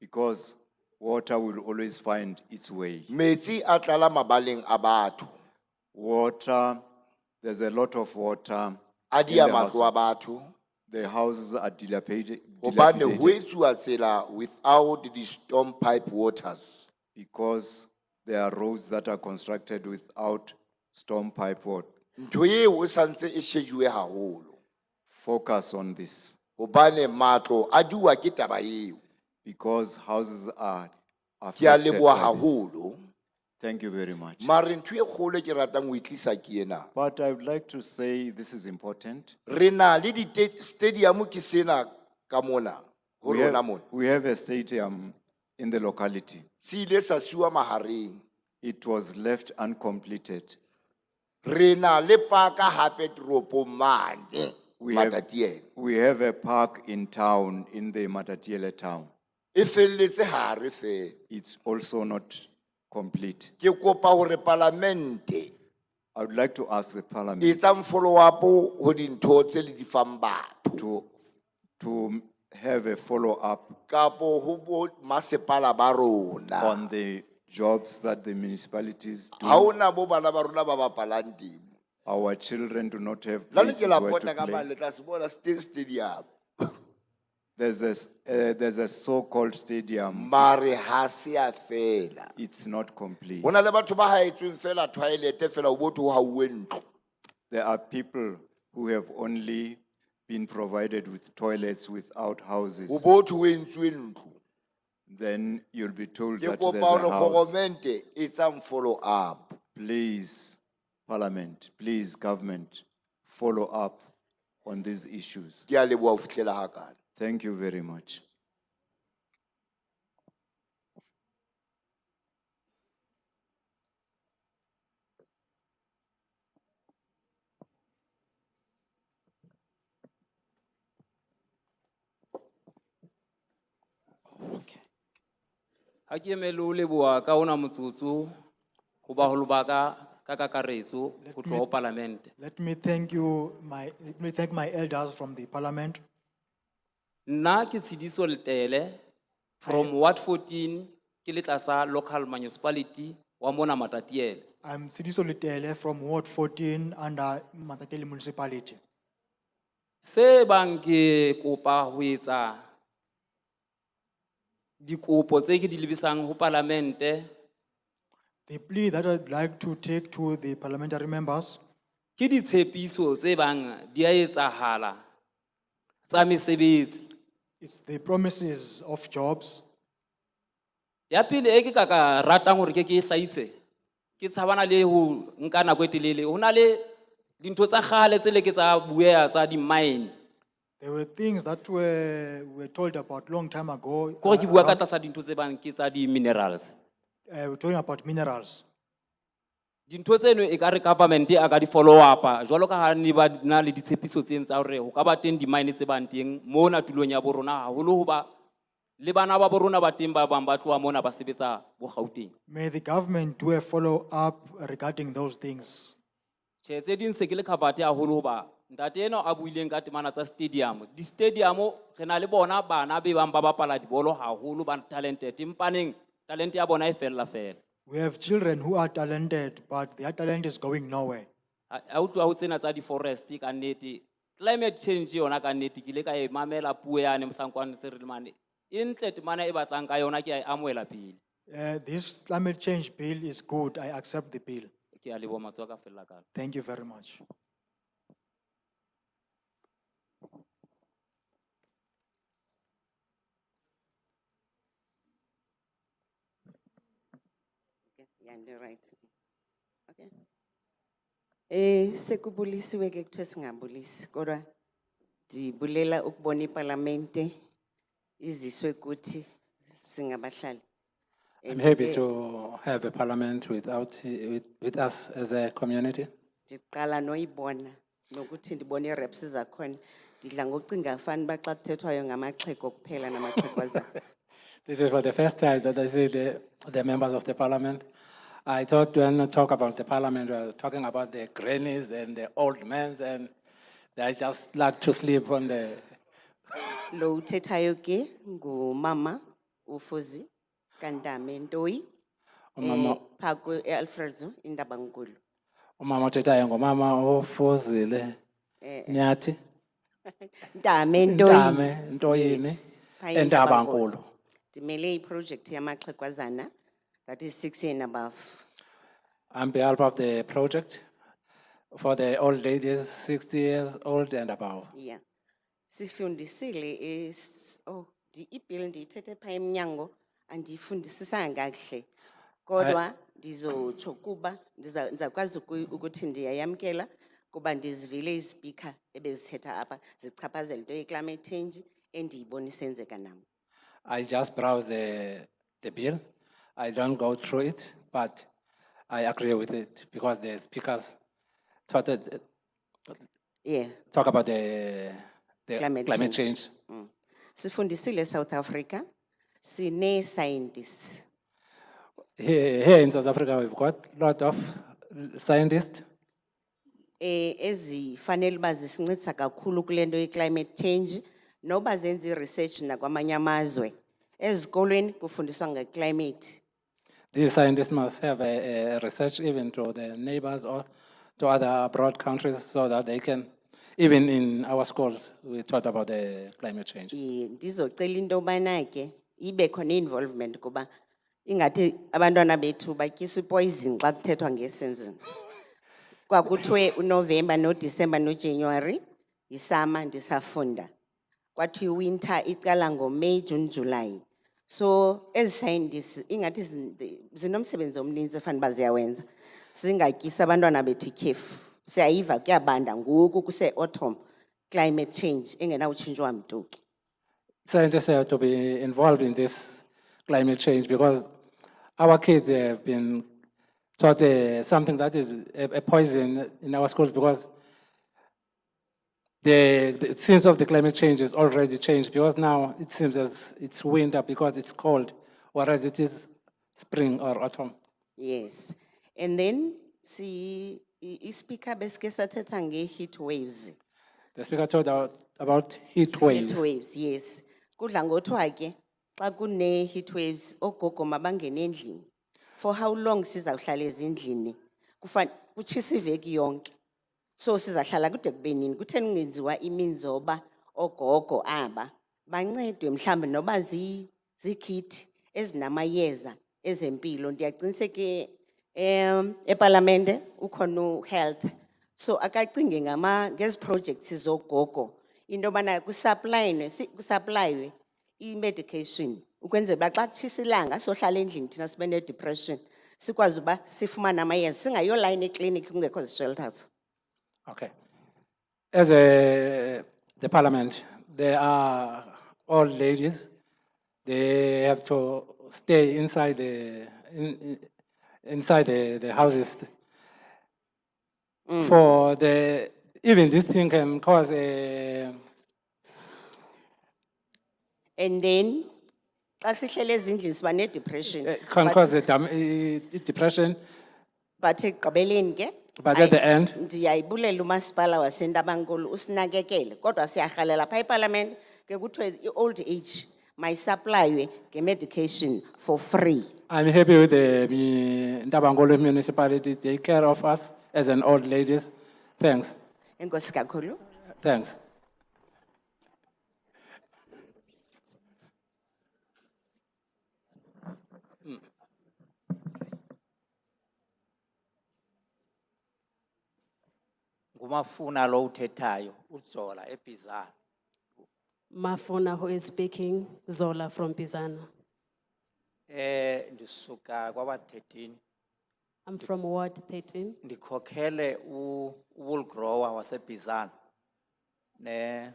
Because water will always find its way. Metsi a tlala mabaleng a batho. Water, there's a lot of water. A in dia the matlo a house. batho. The houses are dilapidated Hobane ho etsuwa tsela without the storm pipe waters. because there are roads that are constructed without storm pipe water. Ntho eo e santse e shejuwe haholo. Focus on this Hobane matlo a diwa ke taba eo. because houses are Ke a affected leboha by this. haholo. Thank you very much. Mare ntho e kgolo e ke ratang ho e tlisa ke ena. But I would like to say this is important. Re na le di-stadium ke sena ka mona, ho rona mona. We have a stadium in the locality. Se ile sa siwa mahareng. It was left uncompleted. Re na le paka hape toropong mane. Matatiele. we have a park in town, in the Matatiele town. E felletse hare fela. It's also not complete. Ke kopa hore Palamente I would like to ask the parliament etsang follow up ho dintho tse le di fang batho. to have a follow-up Kapo ho bo masepala ba rona. on the jobs that the municipalities Ha do. hona bo bana ba rona ba bapalang teng. Our children do not have La places ke la where pota to ka play. mane le tla se bona stadium. There's a so-called stadium. Mare ha se a fela. It's not complete. Hona le batho ba haetsweng fela toilet fela ho botho ha uwe ntlo. There are people who have only been provided with toilets without houses. Ho botho ho entswe ntlo. Then you'll be told Ke that kopa there's hore a house. kgoromente etsang follow up. Please, Parliament, please, government, follow up on these issues. Ke a leboha ho fihlela hakana. Thank you very much. Ha ke emele ho leboha ka ona motsotso ho baholo ba ka kakaretso ho tloha ho Palamente. Let me thank my elders from the parliament. Nna ke Tshidiso Letele from Ward 14 ke le tlasa local municipality wa mona Matatiele. I'm Sidiso Litele from Ward 14 under Matatiele municipality. Se bang ke kopa ho etsa dikopo tse ke di lebisang ho Palamente The plea that I'd like to take to the parliamentary members ke ditshepiso tse bang di a etsahala tsa mesebetsi. is the promises of jobs. Ya pele e ke ka ratang hore ke e hlahise ke tshabana le ho nka nako e telele ho na le dintho tsa kgale tse le ke tsa buea tsa di mine. There were things that were told about long time ago. Ko ke bua ka tlasa dintho tse bang ke tsa di minerals. We're talking about minerals. Dintho tseno e ka re government a ka di follow up jwalo ka ha ne ba na le ditshepiso tse tsa hore ho ka ba teng di mine tse bang teng mona tulong ya borona haholo ho ba le bana ba borona ba teng ba bang ba tloa mona ba sebetsa bo Gauteng. May the government do a follow up regarding those things. Tse ding se ke le khabate haholo ho ba ntate eno a buileng ka temana tsa stadium. Di stadium re na le bona bana be bang ba bapala dibolo haholo ba talented empaneng talent ya bona e fella fela. We have children who are talented, but their talent is going nowhere. Ha o twa ho tsena tsa di forest ka nnete climate change yona ka nnete ke le ka e mamela puo yane mohlankwane tse re le mane intle temana e batlang ka yona ke a e amoela pele. This climate change bill is good. I accept the bill. Ke a leboha matsoa ka fella kana. Thank you very much. Yeah, you're right. Okay. Sekubulisiwe ke kuthiwe singabulisi kodwa ndibulela ukubona iParlamente iziswe kuthi singabahlali. I'm happy to have a parliament with us as a community. Ndiqala noyibona nokuthi ndibone reps zakhona ndidla ngokucinga fani ba xa kuthethwayo ngamaxhego kuphela namaxhegwaza. This is for the first time that I see the members of the parliament. I thought when I talk about the parliament, we are talking about the grannies and the old men, and they just like to sleep on the. Lo uthethayo ke ngumama uFuzi Kandame Ntoyi. Umama Phako eAlfredo Indabankulu. umama othethayo ngumama ofuzile Nyathi. Ntame Ntoyi. Ntame Ntoyini eNdabankulu. Ndimele iproject yamaxhegwazana that is 6 and above. On behalf of the project for the old ladies 60 years old and above. Yeah. Sifundisile is di ibill ndiyithethe pha emnyango andiyifundisisanga kakuhle. Kodwa ndizotsho kuba ndizakwazi ukuthi ndiyayamkela kuba ndizivile izipika ebezithetha apha zichaphazela into ye-climate change endiyibona isenzeka nam. I just browse the bill. I don't go through it, but I agree with it because the speakers Yeah. talk about the climate change. Sifundisile South Africa, sine scientists. Here in South Africa, we've got a lot of scientists Ezifanele uba zisincedisa kakhulu kule nto climate change, noba zenza research nakwamanye amazwe. Ezikolweni kufundiswa nge-climate. These scientists must have a research even to the neighbors or to other abroad countries so that they can, even in our schools, we taught about the climate change. Ndizocela into yobana ke ibe khona involvement kuba ingathi abantwana bethu batyiswa ipoison xa kuthethwa ngeseasons. Kwakuthiwe uNovember noDisember noJanuary yisummer ndisafunda. Kwathi winter iqala ngoMay, June, July. So ezi scientists ingathi zinomsebenzi omninzi efanele uba ziyawenza. Singatyisa abantwana bethu ikhefu. Siyayiva kuyabanda ngoku kuse-autumn, climate change engenawutshintshwa mntu ke. Scientists have to be involved in this climate change because our kids have been taught something that is a poison in our schools because the sense of the climate change is already changed because now it seems as it's winter because it's cold, whereas it is spring or autumn. Yes. And then speaker beske sathetha nge-heat waves. The speaker told about heat waves. Heat waves, yes. Kudla ngothiwa ke xa kune heat waves ogogo mabangene endlini. For how long sizawuhlala ezindlini? Kutshisa iveki yonke. So sizahlala kude kube nini? Kutheni kungenziwa iminzoba ogogo aba bancedwe mhlambe noba zikhithi ezinamayeza ezempilo. Ndiyaqiniseka eParlamente ukhona health. So akacinge ngezi projects zogogo into yobana kusupplywe i-medication ukwenzela uba xa kutshisa ilanga sohlala endlini thina sibe ne-depression sikwazi uba sifumane amayeza singayolayini ekliniki kungekho zi-shelters. Okay. As the parliament, there are old ladies. They have to stay inside the houses. For even this thing can cause a. And then, xa sihlele ezindlini siba ne-depression. Can cause depression. But ekugqibeleni ke. But at the end. Ndiyayibulela umasipala waseNtabankulu usinakekele kodwa siyarhalela phaa eParliament ke kuthiwe i-old age mayisaplaywe nge-medication for free. I'm happy with the Ntabangolo municipality. They take care of us as an old ladies. Thanks. Enkosi kakhulu. Thanks. Ngumafuna lo uthethayo uZola eBizana. Mafuna, who is speaking, Zola from Bizana. Ndisuka kwaba13. I'm from Ward 13. Ndikhokhele wool grower waseBizana ne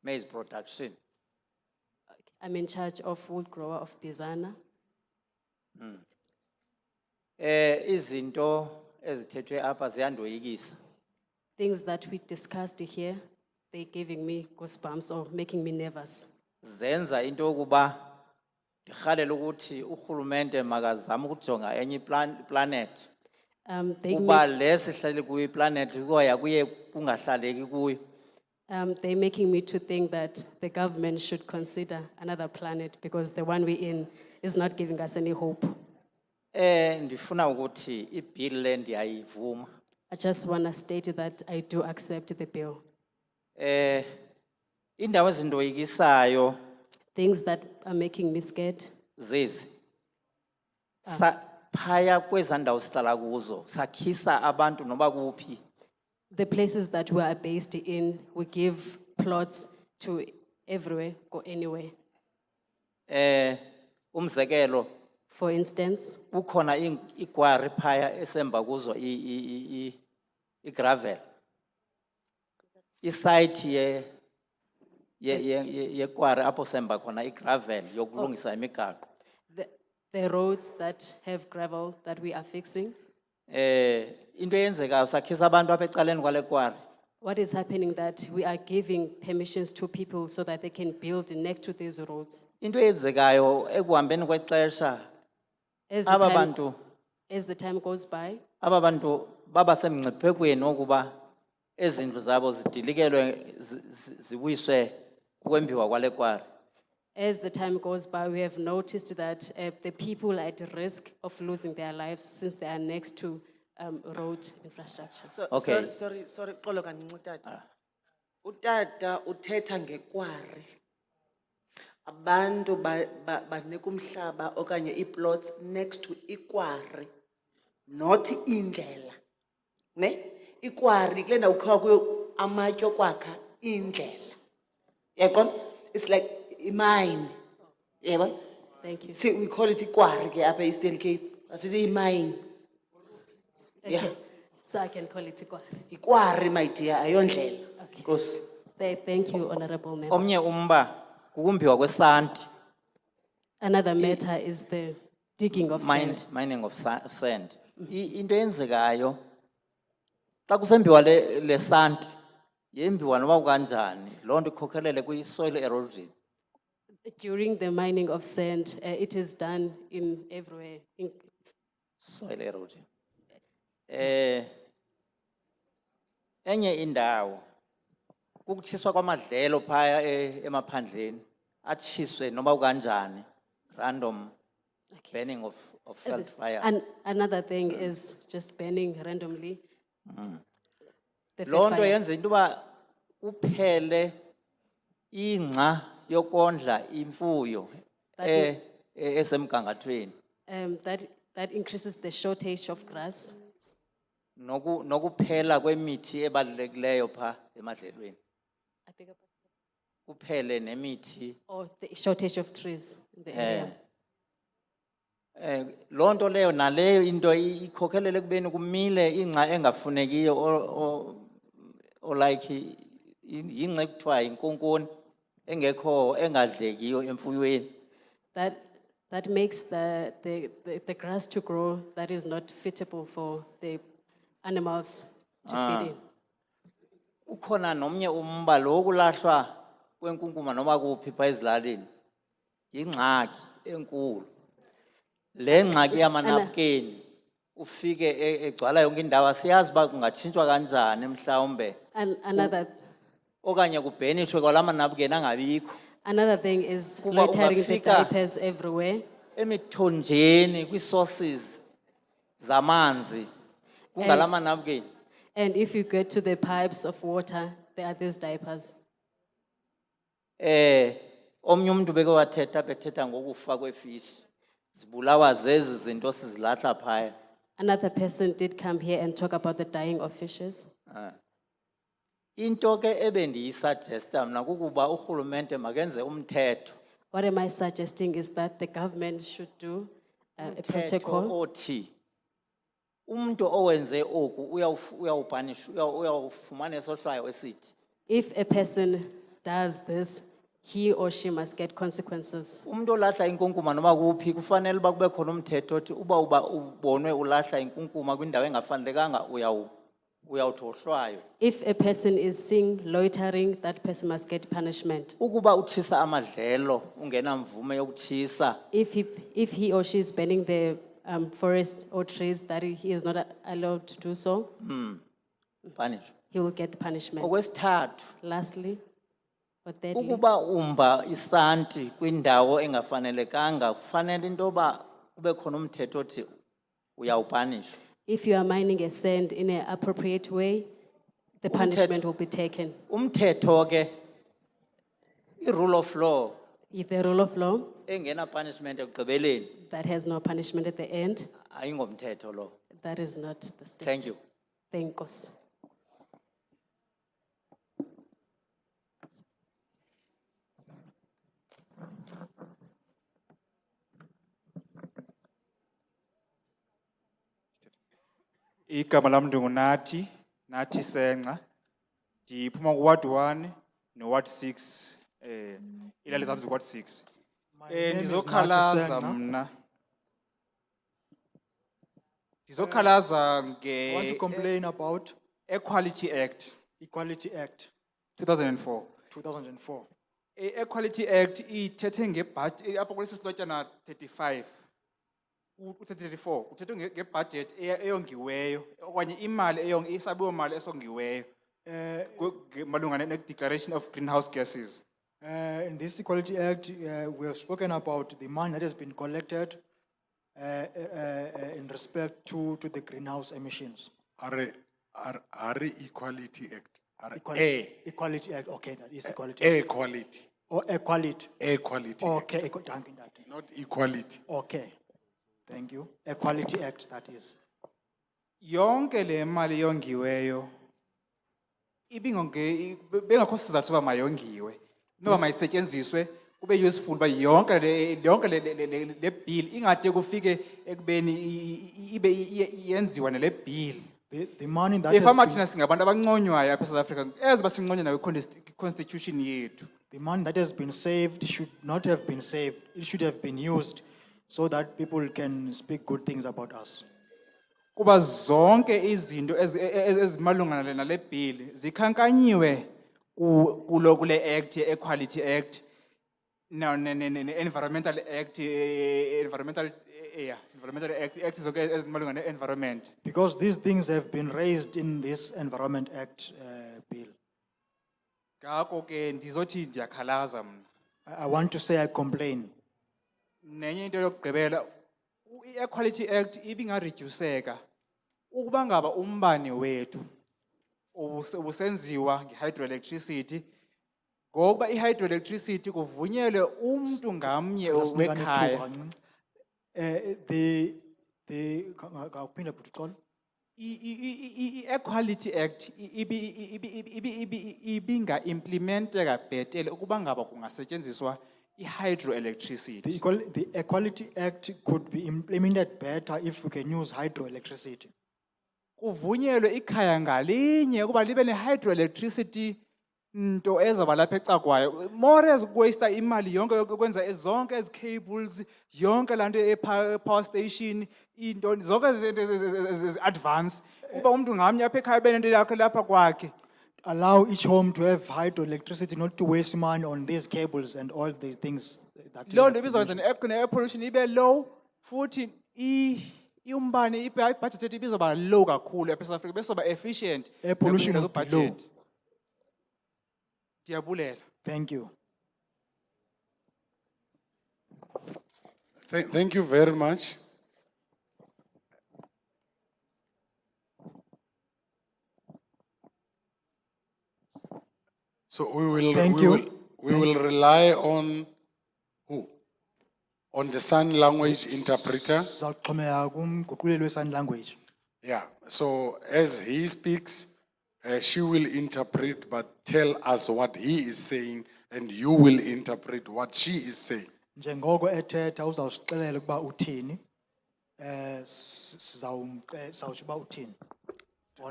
maize production. I'm in charge of wood grower of Bizana. Izinto ezithethwe apha ziyandoyikisa. Things that we discussed here, they're giving me goosebumps or making me nervous. Zenza into yokuba ndirhalela ukuthi urhulumente makazame ukujonga enye planet. Kuba lesihlale kuyo iplanet kuya kuye kungahlaleki kuyo. They're making me to think that the government should consider another planet because the one we're in is not giving us any hope. Ndifuna ukuthi ibill le ndiyayivuma. I just want to state that I do accept the bill. Indawo ezindoyikisayo. Things that are making me scared. Zezi. Phaya kweza ndawo sihlala kuzo sakhisa abantu noba kuphi. The places that we are based in, we give plots to everywhere, go anywhere. Umzekelo. For instance, ukhona igwari phaya esemba kuzo igravel. Isite ye gwari apho semba khona igravel yokulungisa imigaqo. The roads that have gravel that we are fixing. Into eyenzekayo sakhisa abantu apha ecaleni kwale gwari. What is happening that we are giving permissions to people so that they can build next to these roads. Into eyenzekayo ekuhambeni kwexesha As the aba time, bantu as the time goes by, aba bantu baba semngciphekweni wokuba ezindlu zabo zidilikelwe zibuyiswe kwembiwa kwale kwari. as the time goes by, we have noticed that the people are at risk of losing their lives since they are next to road infrastructure. Okay. Sorry, xolo kancinci tata. Utata uthetha ngekwari. Abantu banika umhlaba okanye iplots next to ikwari, not indlela. Ne? Ikwari kule ndawo kukhiwa kuyo amatye okwakha indlela. Yaqon? It's like a mine. Yabon? Thank you. See, we call it ikwari ke apha Eastern Cape. Asithi i-mine. Yeah. Okay, so I can call it Ikwari. Ikwari, my dear, ayondlela. Nkosi. Thank you, Honorable Member. Omnye umba kukumbiwa kwesanti. Another matter is the digging of sand. Mining of sand. Into eyenzekayo xa kusembiwa le santi yembiwa noba kanjani loo nto ikhokhelele kwi-soil erosion. During the mining of sand, it is done in everywhere. Soil erosion. Enye indawo kukutshiswa kwamadlelo phaya emaphandleni atshiswe noba kanjani random burning of felt fire. And another thing is just burning randomly. The felt Loo nto fires. yenza into uba kuphele ingca yokondla imfuyo esemgangathweni. That increases the shortage of grass Nokuphela kwemithi ebalulekileyo pha emadlelweni. Kuphele nemithi. or the shortage of trees in the area. Loo nto leyo naleyo into ikhokhelele ekubeni kumile ingca engafunekiyo like ingca ekuthiwa yinkunkuni engekho engadlekiyo emfuyweni. That makes the grass to grow that is not fitable for the animals to feed in. Ukhona nomnye umba lo kulahlwa kwenkunkuma noma kuphi pha ezilalini yingxaki enkulu. Le ngxaki yamanapukeni ufike egcwala yonke indawo siyazi ba kungatshintshwa kanjani mhlawumbe. Another Okanye kubhenishwe kwala manapukeni angabikho. Another thing is Kuba loitering the ungafika diapers everywhere. Emithonjeni kwi-sources zamanzi kungala manapukeni. And if you get to the pipes of water, there are these diapers. Omnye umuntu beke wathetha bethetha ngokufa kwefish. Zibulawa zezi zinto sizilahla phaya. Another person did come here and talk about the dying of fishes. Into ke ebendiyisuggesta mna kukuba urhulumente makenze umthetho. What am I suggesting is that the government should do a protocol. Umthetho othi umuntu owenze oku uyawufumana esohlwayo esithi. If a person does this, he or she must get consequences. Umuntu olahla inkunkuma noma kuphi kufanele uba kube khona umthetho othi uba ubonwe ulahla inkunkuma kwindawo engafanelekanga uyawuthi ohlwayo. If a person is seen loitering, that person must get punishment. Ukuba utshisa amadlelo ungena mvume yokutshisa. If he or she is burning the forest or trees that he is not allowed to do so, Punish. he will get punishment. Okwesithathu. Lastly, or thirdly, Ukuba umba isanti kwindawo engafanelekanga kufanele into yoba kube khona umthetho othi uyawupanishwa. if you are mining a sand in an appropriate way, the punishment will be taken. Umthetho ke i-rule of law If the rule of law engena punishment ekugqibeleni that has no punishment at the end, ayingomthetho lo. that is not the state. Thank you. Thank you. Igama lam nathi Senca. Ndiphuma kuWard 1 noWard 6 ilali zam ziWard 6. name is Ndizokhalaza Nathi Senca. mna. Ndizokhalaza I want to complain about Equality Act. Equality Act, 2004. 2004. Equality Act ithethe ngebudget apha kulesi silotyana 35 u-34 kuthethwe ngebudget eyongiweyo okanye imali isabiwo mali esongiweyo malunga ne-declaration of greenhouse gases. In this Equality Act, we have spoken about the money that has been collected in respect to the greenhouse emissions. Are Equality Act? Equality Act, okay, that is Equality Air Act. quality. Or equality. Air quality. Okay, Act. Act. Not equality. Okay, thank you. Equality Act, that is. Yonke le mali yongiweyo bengakho sizathu soba mayongiwe noba mayisetyenziswe kube useful uba yonke le bill ingade kufike ekubeni ibe yenziwa nale bill. The money that Ifama has thina singabantu abanconywayo apha eSouth Africa ezi basinconya nayo constitution yethu. the money that has been saved should not have been saved. It should have been used so that people can speak good things about us. Kuba zonke izinto ezimalunga nale bill zikhankanyiwe kule act Equality Act Environmental Act Environmental Act zonke ezimalunga ne-environment. Because these things have been raised in this Environment Act bill. Ngako ke ndizothi ndiyakhalaza mna. I want to say I complain. Nenye into yokugqibela i-Equality Act ibingareduceka ukuba ngaba umbane wethu ubusenziwa nge-hydroelectricity ngokuba i-hydroelectricity kuvunyelwe umntu ngamnye wekhaya. Ngaphinda futhi uxolo. I-Equality Act ibinga-implementeka bhetele ukuba ngaba kungasetyenziswa i-hydroelectricity. The Equality Act could be implemented better if we can use hydroelectricity. Kuvunyelwe ikhaya ngalinye ukuba libe ne-hydroelectricity nto ezaba lapha ecakwayo. More ezikuwaster imali yonke yokwenza zonke ezi cables, yonke laa nto e-power station, into zonke advance. Uba umntu ngamnye apha ekhaya benento yakhe lapha kwakhe. Allow each home to have hydroelectricity, not to waste money on these cables and all the things that. Loo nto ibizawwenza ne-air pollution ibe low, futhi umbane ibudget yethu ibizoba low kakhulu apha eSouth Africa, besoba efficient. Air pollution nakwindawo would be zebudget. low. Ndiyabulela. Thank you. Thank you very much. So we will rely on who? On the sign language interpreter. Sizawuxhomekeka kumguquleli we-sign language. Yeah. So as he speaks, she will interpret, but tell us what he is saying, and you will interpret what she is saying. Njengoko ethetha uzawusixelela ukuba uthini. Sizawutsho uba uthini.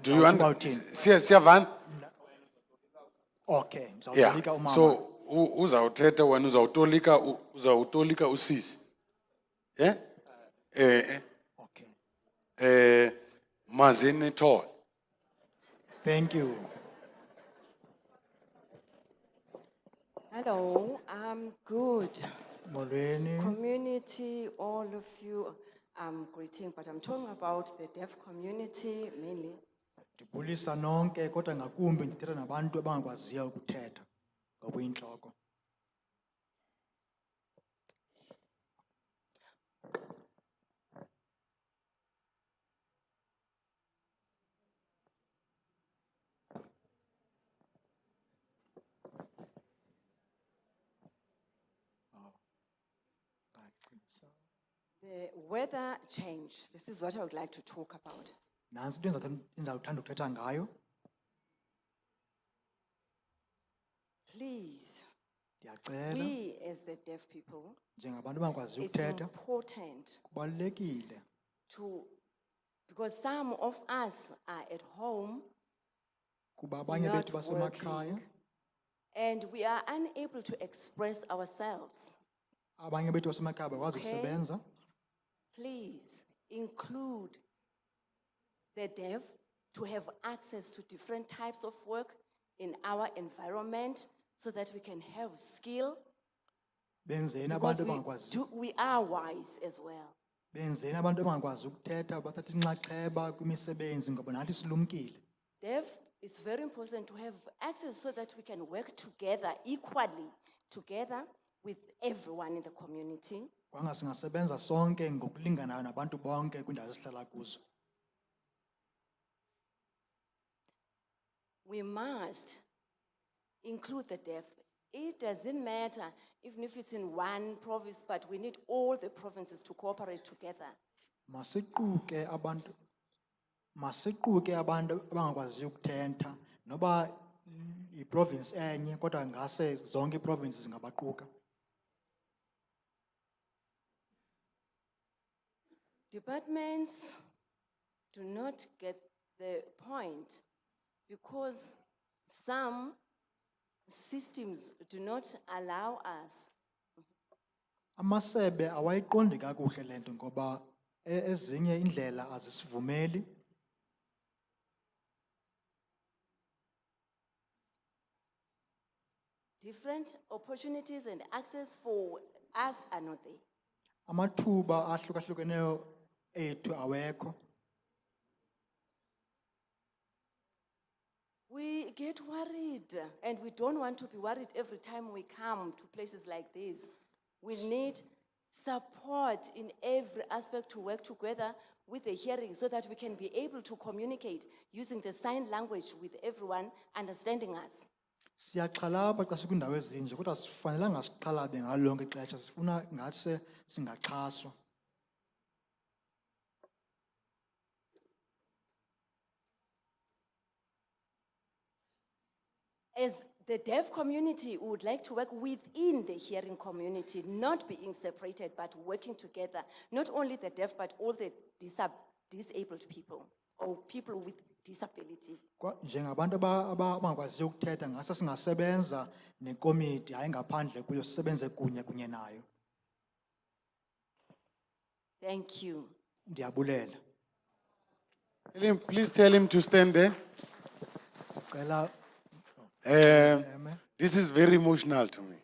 Do you understand? Siyavan? Okay. Yeah. Ngizawutolika umama. So uzawuthetha wena uzawutolika usisi. Yeah? Okay. Mazini tall. Thank you. Hello, I'm good. Molweni. Community, all of you, I'm greeting, but I'm talking about the deaf community mainly. Ndibulisa nonke kodwa ngakumbi ndithetha nabantu abangakwaziyo ukuthetha ngokuyintloko. The weather change, this is what I would like to talk about. Nansi into endizawuthanda ukuthetha ngayo. Please, Ndiyacela we as the deaf people, njengabantu abangakwaziyo it's ukuthetha important kubalulekile because some of us are at home kuba abanye not bethu basemakhaya, working, and we are unable to express ourselves. abanye bethu basemakhaya bakwazi Okay. ukusebenza. Please include the deaf to have access to different types of work in our environment so that we can have skill. Benzeni Because abantu abangakwazi we are wise as well. benzeni abantu abangakwazi ukuthetha bathatha inxaxheba kwimisebenzi ngoba nathi silumkile. Dev, it's very important to have access so that we can work together equally, together with everyone in the community. Kwanga singasebenza sonke ngokulinganayo nabantu bonke kwindawo esihlala kuzo. We must include the deaf. It doesn't matter even if it's in one province, but we need all the provinces to cooperate together. Masiquke abantu abangakwazi ukuthetha noba iprovince enye kodwa ngase zonke iprovinces zingabaquka. Departments do not get the point because some systems do not allow us. Amasebe awayiqondi kakuhle lento ngoba ezinye indlela azisivumeli. Different opportunities and access for us are not there. Amathuba ahlukahlukeneyo ethu awekho. We get worried and we don't want to be worried every time we come to places like this. We need support in every aspect to work together with the hearing so that we can be able to communicate using the sign language with everyone understanding us. Siyaxhalaba xa sikwindawo ezinje kodwa sifanelanga sixhalabe ngalo lonke ixesha sifuna ngathi singaxhaswa. As the deaf community, we would like to work within the hearing community, not being separated, but working together. Not only the deaf, but all the disabled people or people with disability. Njengabantu abangakwazi ukuthetha ngase singasebenza nekomiti hayi ngaphandle kuyo sisebenze kunye nayo. Thank you. Ndiyabulela. Please tell him to stand there. Sicela This is very emotional to me.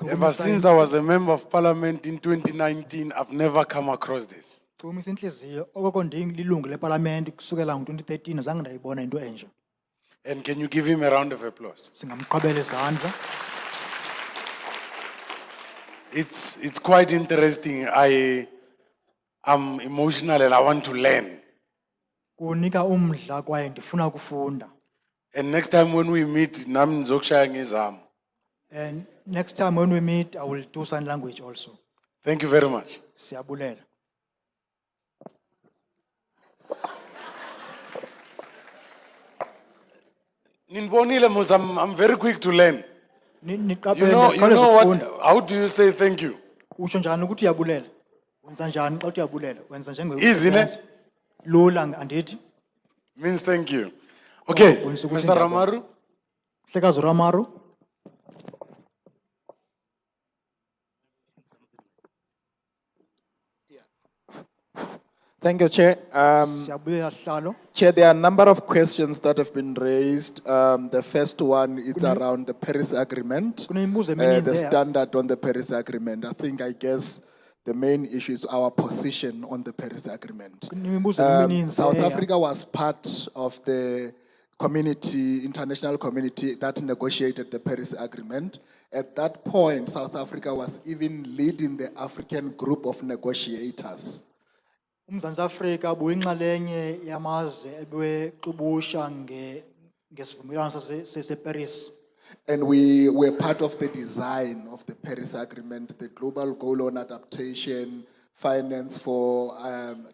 Ever since I was a member of parliament in 2019, I've never come across this. Chumisa inhliziyo okoko ndililungu leparlament kusukela ngo2013 azange ndayibona into enje. And can you give him a round of applause? Singamqabela izandla. It's quite interesting. I am emotional and I want to learn. Kunika umdla kwaye ndifuna ukufunda. And next time when we meet, nami ngizokushaya ngezami. And next time when we meet, I will do sign language also. Thank you very much. Siyabulela. Ninbonile mos, I'm very quick to learn. You You know what? How do you say thank you? Usho njani ukuthi uyabulela? Wenza njani xa uthi uyabulela? Wenza njenge Easy, ne? Lula andithi. Means thank you. Okay, bonisa ukuthi Mr. ngiyabonga. Ramaru. Mhlekazi Ramaru. Thank you, Chair. Chair, there are a number of questions that have been raised. The first one is around the Paris Agreement, the standard on the Paris Agreement. I guess the main issue is our position on the Paris Agreement. South Africa was part of the community, international community that negotiated the Paris Agreement. At that point, South Africa was even leading the African group of negotiators. UMzantsi Afrika buyinxalenye yamazwe ebexubusha ngesivumelwano seParis. And we were part of the design of the Paris Agreement, the global goal on adaptation, finance for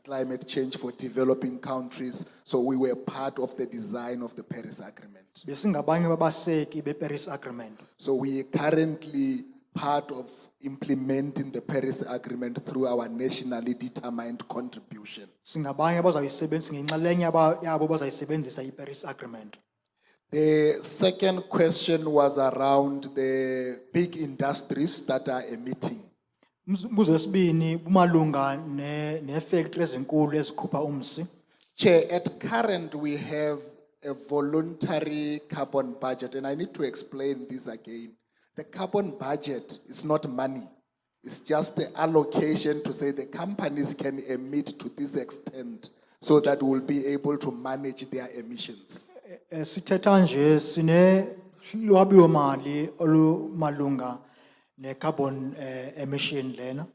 climate change for developing countries. So we were part of the design of the Paris Agreement. Besingabanye babaseki beParis Agreement. So we are currently part of implementing the Paris Agreement through our nationally determined contribution. Singabanye abazayisebenzisa ngenxalenye yabo bazayisebenzisa iParis Agreement. The second question was around the big industries that are emitting. Umbuzo wesibini bumalunga ne factories ezinkulu ezikhupha umsi. Chair, at current we have a voluntary carbon budget, and I need to explain this again. The carbon budget is not money. It's just the allocation to say the companies can emit to this extent so that we'll be able to manage their emissions. Sithetha nje sine lwabiwomali olumalunga ne-carbon emission lena.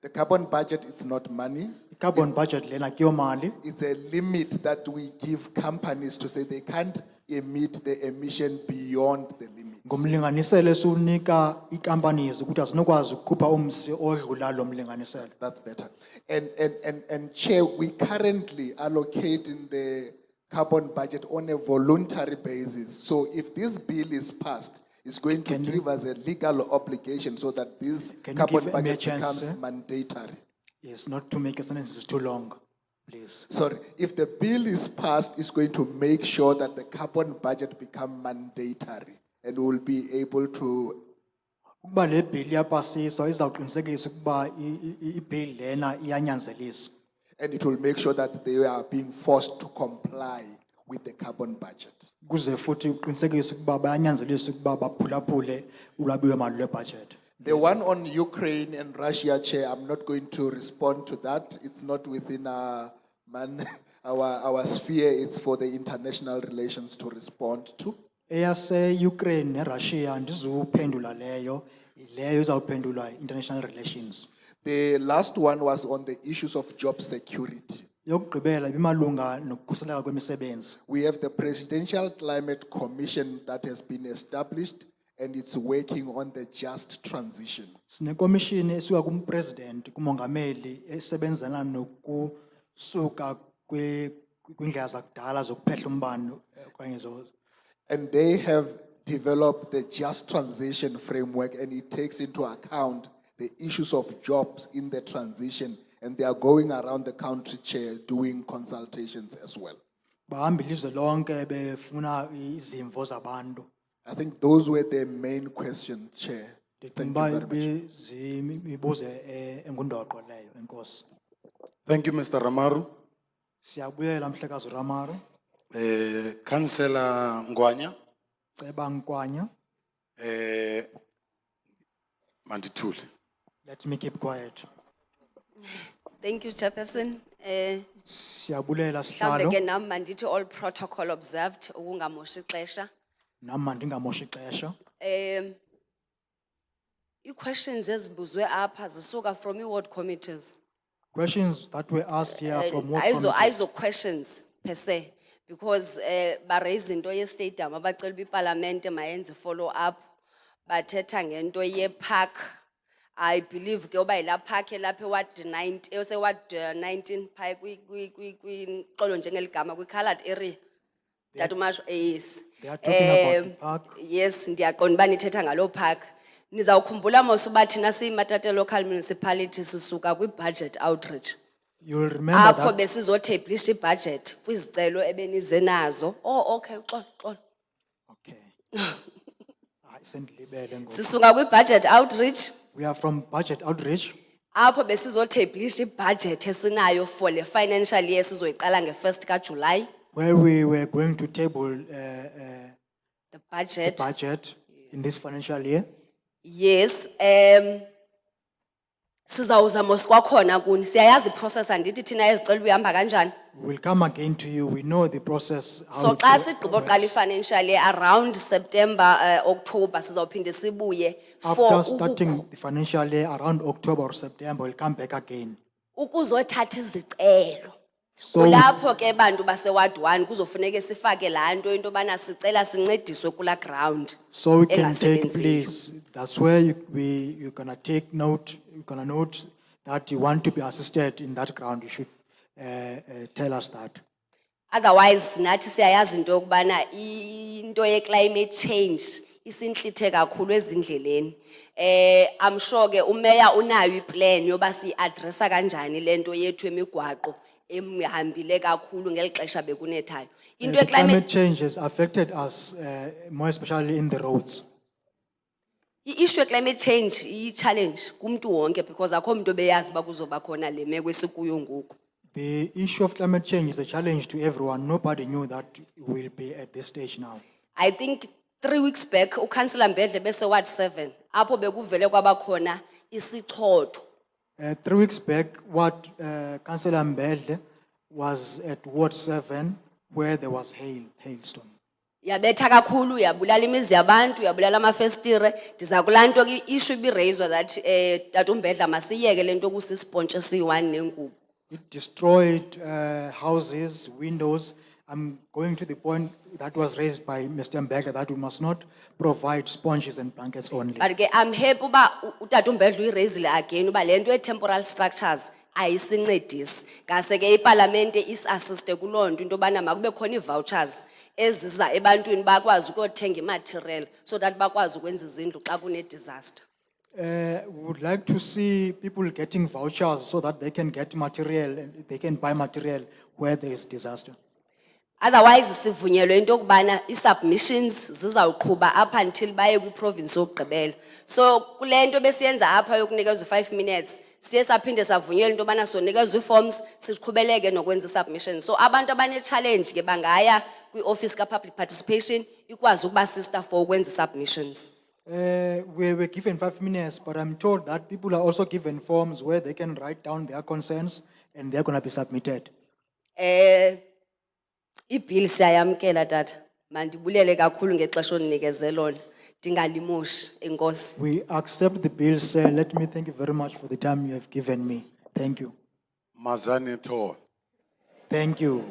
The carbon budget is not money. Carbon budget lena kuyomali. It's a limit that we give companies to say they can't emit the emission beyond the limit. Ngumlinganiselo esiwunika i-companies ukuthi azinokwazi ukukhupha umsi odlula lo mlinganiselo. That's better. And Chair, we currently allocate in the carbon budget on a voluntary basis. So if this bill is passed, it's going to give us a legal obligation so that this carbon give budget me a chance, becomes sir? mandatory. Yes, not to make a sentence too long, please. Sorry, if the bill is passed, it's going to make sure that the carbon budget become mandatory and we'll be able to. Ukuba le bill iyapasiswa izawuqinisekisa ukuba i-bill lena iyanyanzelisa. And it will make sure that they are being forced to comply with the carbon budget. Kuze futhi uqinisekise ukuba bayanyanzelisa ukuba baphulaphule ulwabiwomali lwe-budget. The one on Ukraine and Russia, Chair, I'm not going to respond to that. It's not within our sphere. It's for the international relations to respond to. Eyase-Ukraine ne-Russia andizuphendula leyo izawuphendulwa international relations. The last one was on the issues of job security. Yokugqibela ibimalunga nokukhuseleka kwemisebenzi. We have the Presidential Climate Commission that has been established and it's working on the just transition. Sinekomishini esuka kumpresident kumongameli esebenzana nokusuka kwindlela zakudala zokuphehla umbane okanye zo. And they have developed the just transition framework and it takes into account the issues of jobs in the transition, and they are going around the country, Chair, doing consultations as well. Bahamba ilizwe lonke befuna izimvo zabantu. I think those were the main questions, Chair. Thank you very much. Thank you, Mr. Ramaru. Siyabuyela Mhlekazi Ramaru. Councillor Ngwanya. Ceba Ngwanya. Matatiele. Let me keep quiet. Thank you, Chairperson. Siyabulela Mhlawumbe sihlalo. ke nami mandithi all protocol observed ukungamoshi ixesha. Nami ndingamoshi ixesha. I-questions ezibuzwe apha zisuka from i-ward committees. Questions that were asked here from what Aizo questions per se, because ba raise into ye-stadium abacela iparlamente mayenze follow up bathetha ngento ye-park. I believe ke oba ila park elapha eward 19 eward 19 phaya kwiqolo njengeligama kwi-coloured area. That much yes. They are talking about the park. Yes, ndiyaqonda uba nithetha ngalo park. Nizawukhumbula mos uba thina siyiMatatiele local municipality sisuka kwi-budget outreach. You will remember Apho that. besizoteblisha i-budget kwizicelo ebenize nazo. Oh, okay, xolo. Sendilibele ngoku. Sisuka kwi-budget outreach. We are from budget outreach. Apho besizoteblisha i-budget esinayo for le financial year sizoyiqala nge-1st kaJuly. Where we were going to table The budget. the budget in this financial year. Yes, sizawuza mos kwakhona kuni. Siyayazi i-process andithi thina ezicelo uyihamba kanjani. We'll come again to you. We know the process. how So it xa go- sigqiba uqala i-financial year around September, October sizawuphinde sibuye for After starting the financial year around October or September, we'll come back again. ukuzothatha izicelo. So- Kulapho ke bantu base-ward 1 kuzofuneke sifake laa nto into yobana sicela sincediswe kula ground. So we can take engasebenziyo. place. That's where you're gonna take note. You're gonna note that you want to be assisted in that ground. You should tell us that. Otherwise nathi siyayazi into yokubana into ye-climate change isintlithe kakhulu ezindleleni. I'm sure ke umeya unayo iplan yoba siyi-addressa kanjani le nto yethu emigwaqo emhambile kakhulu ngeli xesha bekunethayo. Into The ye-climate climate change has affected us, more especially in the roads. I-issue ye-climate change iyi-challenge kumntu wonke because akho mntu obeyazi uba kuzoba khona le meko esikuyo ngoku. The issue of climate change is a challenge to everyone. Nobody knew that we'll be at this stage now. I think 3 weeks back, ukansila Mbedle bese Ward 7, apho bekuvele kwabakhona isichotho. 3 weeks back, what Councillor Mbedle was at Ward 7 where there was hailstorm. Yabetha kakhulu, yabulala imizi yabantu, yabulala amafestire. Ndiza kulaa nto ke issue ibiraiswa that Tata uMbedla masiyeke le nto kusispontshi esiyi-1 nengubo. It destroyed houses, windows. I'm going to the point that was raised by Mr. Mbeka that we must not provide sponges and blankets only. But ke I'm happy uba uTata uMbedla uyiraisile again uba le nto ye-temporal structures ayisincedisi. Ngase ke iParliament is-assiste kuloo nto into yobana makube khona ii-vouchers eziza ebantwini bakwazi ukuyothenga imaterial so that bakwazi ukwenza izindlu xa kune-disaster. We would like to see people getting vouchers so that they can get material and they can buy material where there is disaster. Otherwise sivunyelwe into yokubana i-submissions zizawuqhuba up until baye kwi-province yokugqibela. So kule nto besiyenza apha yokunikezwa 5 minutes, siye saphinde savunyelwa into yobana sonikezwa ii-forms siqhubeleke nokwenza i-submissions. So abantu abane-challenge ke bangaya kwi-office ka-public participation ikwazi ukubasista for ukwenza i-submissions. We were given 5 minutes, but I'm told that people are also given forms where they can write down their concerns and they're going to be submitted. Ibill siyayamkela tata. Mandibulele kakhulu ngexesha oninikeze lona. Ndingalimoshi enkosi. We accept the bill, sir. Let me thank you very much for the time you have given me. Thank you. Mazane Thole. Thank you.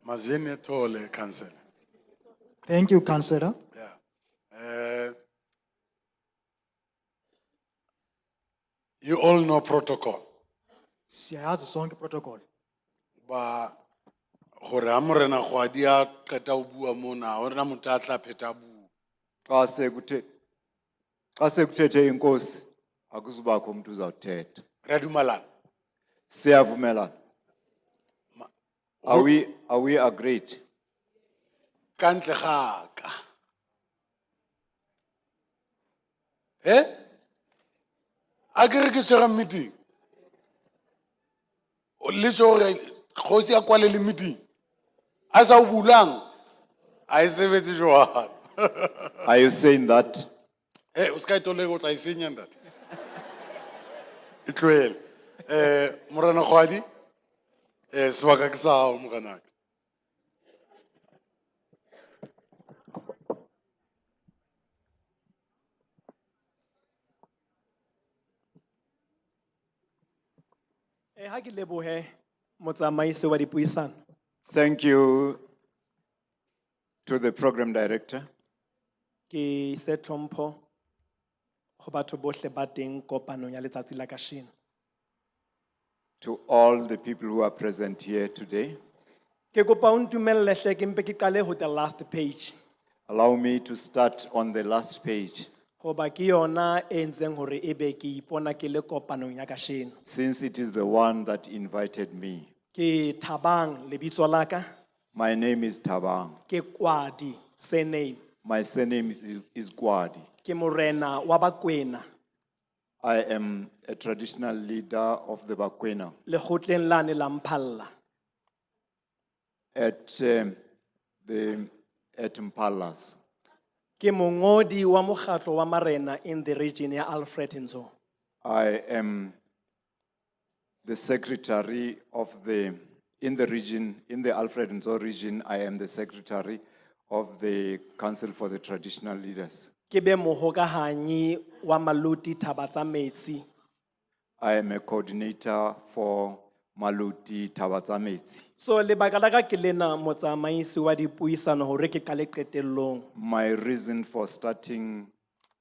Mazane Thole, Councillor. Thank you, Councillor. You all know protocol. Siyazi sonke protocol. Ba gore ha morena kgwadi a qeta ho bua mona hona motho a tla pheta bua. Xa sekuthethe inkosi akuzubakho umuntu uzawuthetha. Re a dumalana? Siyavumelana. Are we agreed? Kantle ga ka. A ke re ke tshwara meeting. O le gore kgosi a kwale le meeting. A sa o bulang. A e sebetse jwang. Are you saying that? O ska itole go tla isenya ntate. Itlwele. Morena kgwadi. Sebaka ke sa o moranaka. Thank you to the program director. Ke se tlhompho go batho bohle ba teng kopanong ya letsatsi la kasheno. To all the people who are present here today. Ke kopa o ntumelle hle ke mpe ke qale ho the last page. Allow me to start on the last page. Hoba ke yona e ntseng hore ebe ke ipona ke le kopanong ya kasheno. Since it is the one that invited me. Ke Thabang lebitso la ka. My name is Thabang. Ke Kwadi surname. My surname is Gwadi. Ke morena wa Bakwena. I am a traditional leader of the Bakwena. Lekgotleng lane la Mphalla. At Mpalas. Ke mongodi wa mokgatlo wa marena in the region ya Alfred Nzo. I am the secretary of in the Alfred Nzo region, I am the secretary of the Council for the Traditional Leaders. Ke be mohokahanyi wa Maluti Thaba tsa metsi. I am a coordinator for Maluti Thaba tsa metsi. So lebaka la ka ke lena motsamaisi wa dipuisano hore ke qale qetellong. My reason for starting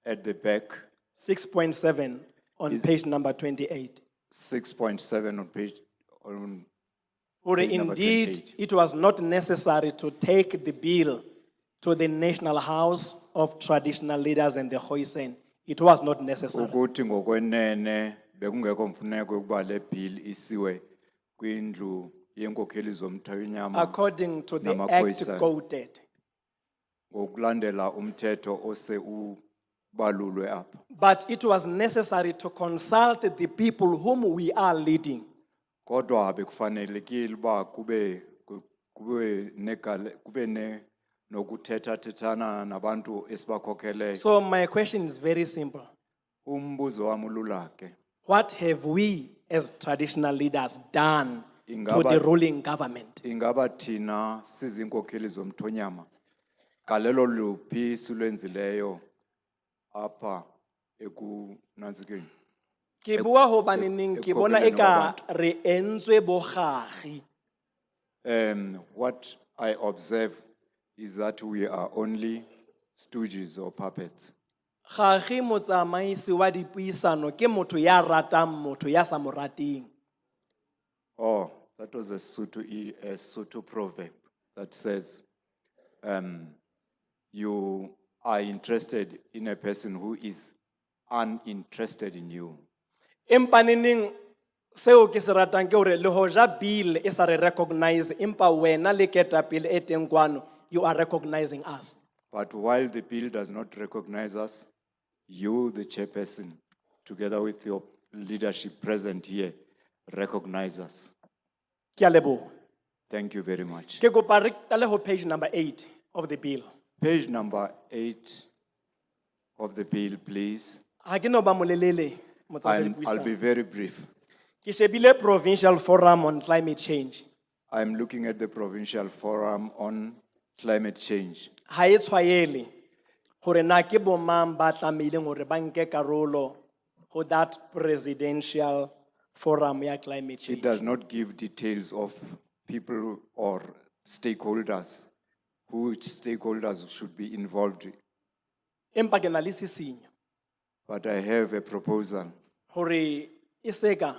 at the back 6.7 on page number 28. 6.7 on page on Or page number indeed 28. it was not necessary to take the bill to the National House of Traditional Leaders and the Khoisan. It was not necessary. Ukuthi ngokwenene bekungekho mfuneko ukuba le bill isiwe kwindlu yenkokheli zomthonyama. According to the act quoted. Ngokulandela umthetho ose balulwe apha. But it was necessary to consult the people whom we are leading. Kodwa bekufanelekile uba kube ne nokuthetha-thethana nabantu esibakhokeleyo. So my question is very simple. Umbuzo wami ulula ke. What have we as traditional leaders done to Ingaba- the ruling government? Ingaba thina sizinkokheli zomthonyama galelo luphi silwenzileyo apha ekunantsikeni. Ke bua hobane neng ke bona ekukhokheleni eka kwabantu. re entswe bogagi. What I observe is that we are only stooges or puppets. Gagi motsamaisi wa dipuisano ke motho ya ratang motho ya sa mo rateng. Oh, that was a Sotho proverb that says, you are interested in a person who is uninterested in you. Empa neneng seo ke se ratang ke hore le hoja bill e sa re recognize empa wena le ketapele e teng kwano, you are recognizing us. But while the bill does not recognize us, you, the chairperson, together with your leadership present here, recognize us. Ke a leboha. Thank you very much. Ke kopa re qale ho page number 8 of the bill. Page number 8 of the bill, please. Ha ke no ba molelele motsamaisi I'll be dipuisano. very brief. Ke shebile Provincial Forum on Climate Change. I'm looking at the Provincial Forum on Climate Change. Ha e tshwaele hore na ke bo mang ba tlameileng hore ba nke karolo ho that presidential forum ya climate It change. does not give details of people or stakeholders, which stakeholders should be involved. Empa ke na le sisinyo But I have a proposal. hore e seka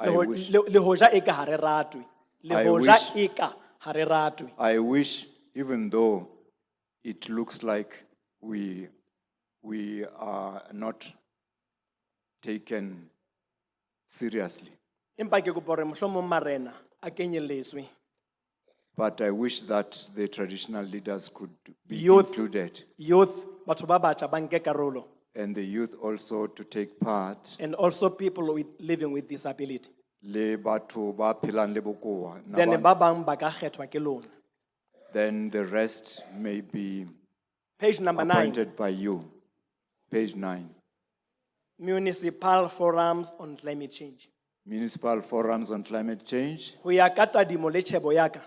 I le ho- wish- le hoja eka ha re ratwe le I hoja wish- eka ha re ratwe. I wish, even though it looks like we are not taken seriously, Empa ke kopa hore mohlomong marena a kenyelletswe. but I wish that the traditional leaders could be Youth. included, Youth batho ba batjha ba nke karolo, and the youth also to take part. and also people living with disability. Le batho ba phelang le bokowa, Then nabantu- ba bang ba ka kgethwa ke lona. then the rest may be Page number 9. appointed by you. Page 9. Municipal forums on climate change. Municipal forums on climate change. Ho ya ka tadimo le tjhebo ya ka,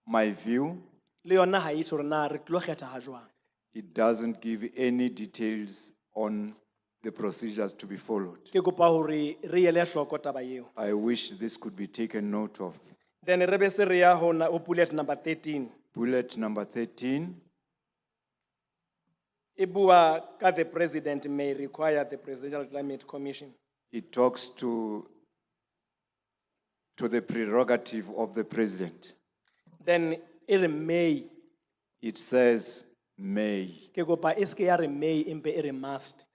My view, le yona ha e tjho hore na re tlo kgetha ha jwang. it doesn't give any details on the procedures to be followed. Ke kopa hore re ele hloko taba eo. I wish this could be taken note of. Then re be se re ya ho bullet number 13. Bullet number 13, E bua ka the president may require the presidential climate commission. it talks to the prerogative of the president. Then e may. It says may. Ke kopa e se ke ya re may empe e re must.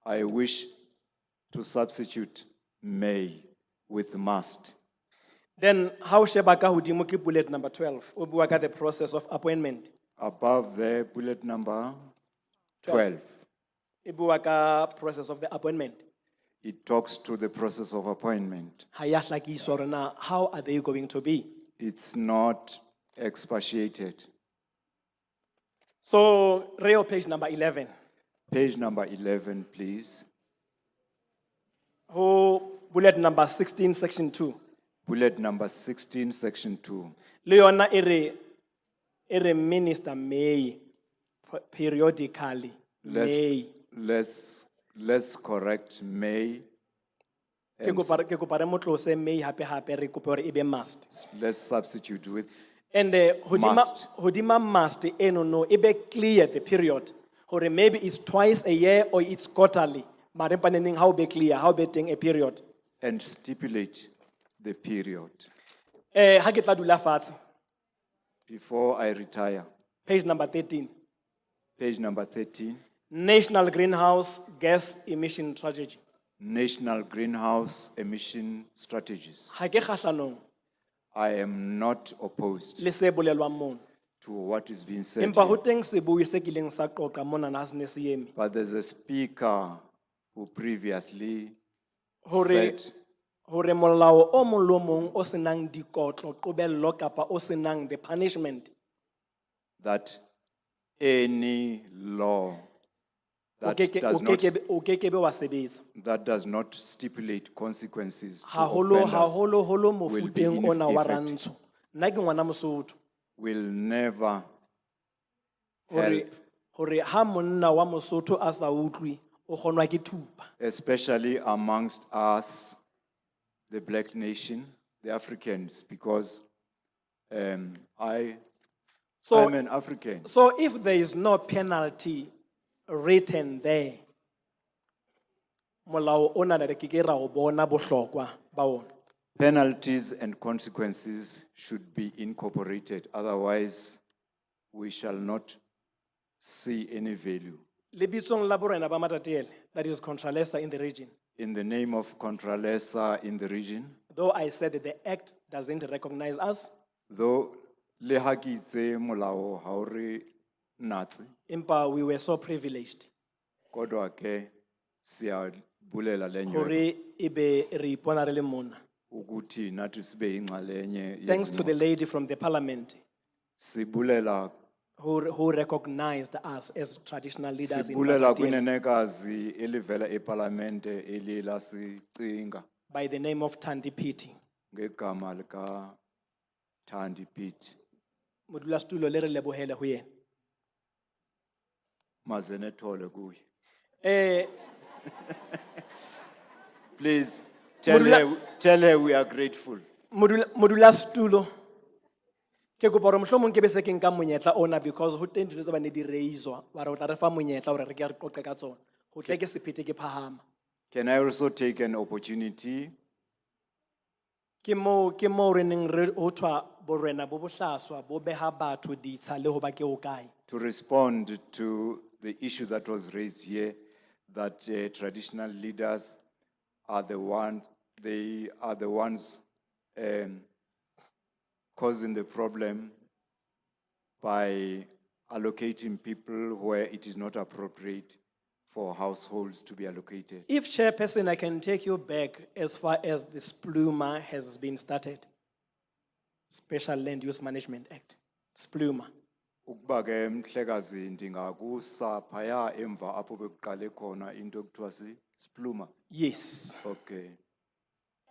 I wish to substitute may with must. Then how sheba ka hodimo ke bullet number 12. O bua ka the process of appointment. Above there, bullet number 12. E bua ka process of the appointment. It talks to the process of appointment. Ha ya hlakiswa hore na how are they going to be? It's not expatiated. So, Rail page number 11. Page number 11, please. Ho bullet number 16, section 2. Bullet number 16, section 2. Le yona e re minister may periodically may. Let's correct may. Ke kopa re mo tlose may hape re kopa hore e be must. Let's substitute with And Must. hodima must no e be clear the period. Hore maybe it's twice a year or it's quarterly. Mare empa neneng ha o be clear, ha o be teng a period. and stipulate the period. Ha ke tla dula fatshe. Before I retire, Page number 13. page number 13, National Greenhouse Gas Emission Strategy. National Greenhouse Emission Strategies. Ha ke kgahlanong I am not opposed le se bolelwang mono. to what is being said. Empa ho here. teng sebui se kileng sa qoqa mona na se ne se eme. But there's a speaker who previously Hore said hore molao o mong le o mong o senang dikotlo qobello kapa o senang the punishment that any law o that keke- does o not, kekebe- o kekebe wa sebetsa. that does not stipulate consequences to Haholo offenders holo will be mofuteng ona wa effective, rantsho. Nna ke ngwana Mosotho. will never Hore help, hore ha monna wa Mosotho a sa utlwi o kgonwa ke thupa. especially amongst us, the black nation, the Africans, because I'm an African. So if there is no penalty written there, molao ona re ke ke ra o bona bohlokwa ba ona. Penalties and consequences should be incorporated, otherwise we shall not see any value. Lebitsong la borena ba Matatiele, that is Contralesa in the region. In the name of Contralesa in the region, Though I said that the act doesn't recognize us, though le ha ke itse molao ha o re natse, impa we were so privileged. kodwa ke siya bulela le nyoko Hore ebe re ipona re le mona. ukuthi nathi sibe ingxalenye Thanks to the yezingxoxo. lady from the parliament Sibulela who recognized us as traditional leaders in sibulela Matatiele kwinenekazi elivela eParlamente elila sicinga by the name of Tandi Piti. ngegama lika Thandi Pitt. Modulasetulo le re lebohele ho yena. Mazene thole kuye. Eh, Please tell her we are grateful. modulasetulo ke kopa hore mohlomong ke be se ke nka monyetla ona because ho teng dilo tse ba ne di raiswa wa re o tla re fa monyetla hore re ke re qoqe ka tsona ho tle ke sephete ke phahama. Can I also take an opportunity Ke mo re neng re ho thwa borena bo bohlaswa bo beha batho ditsha le ho ba ke o kae. to respond to the issue that was raised here, that traditional leaders are the ones causing the problem by allocating people where it is not appropriate for households to be allocated. If chairperson, I can take you back as far as the SPLUMA has been started. Special Land Use Management Act, SPLUMA. Ukuba ke mhlekazi ndingakusa phaya emva apho bekuqale khona into ekuthiwa Spluma. Yes. Okay.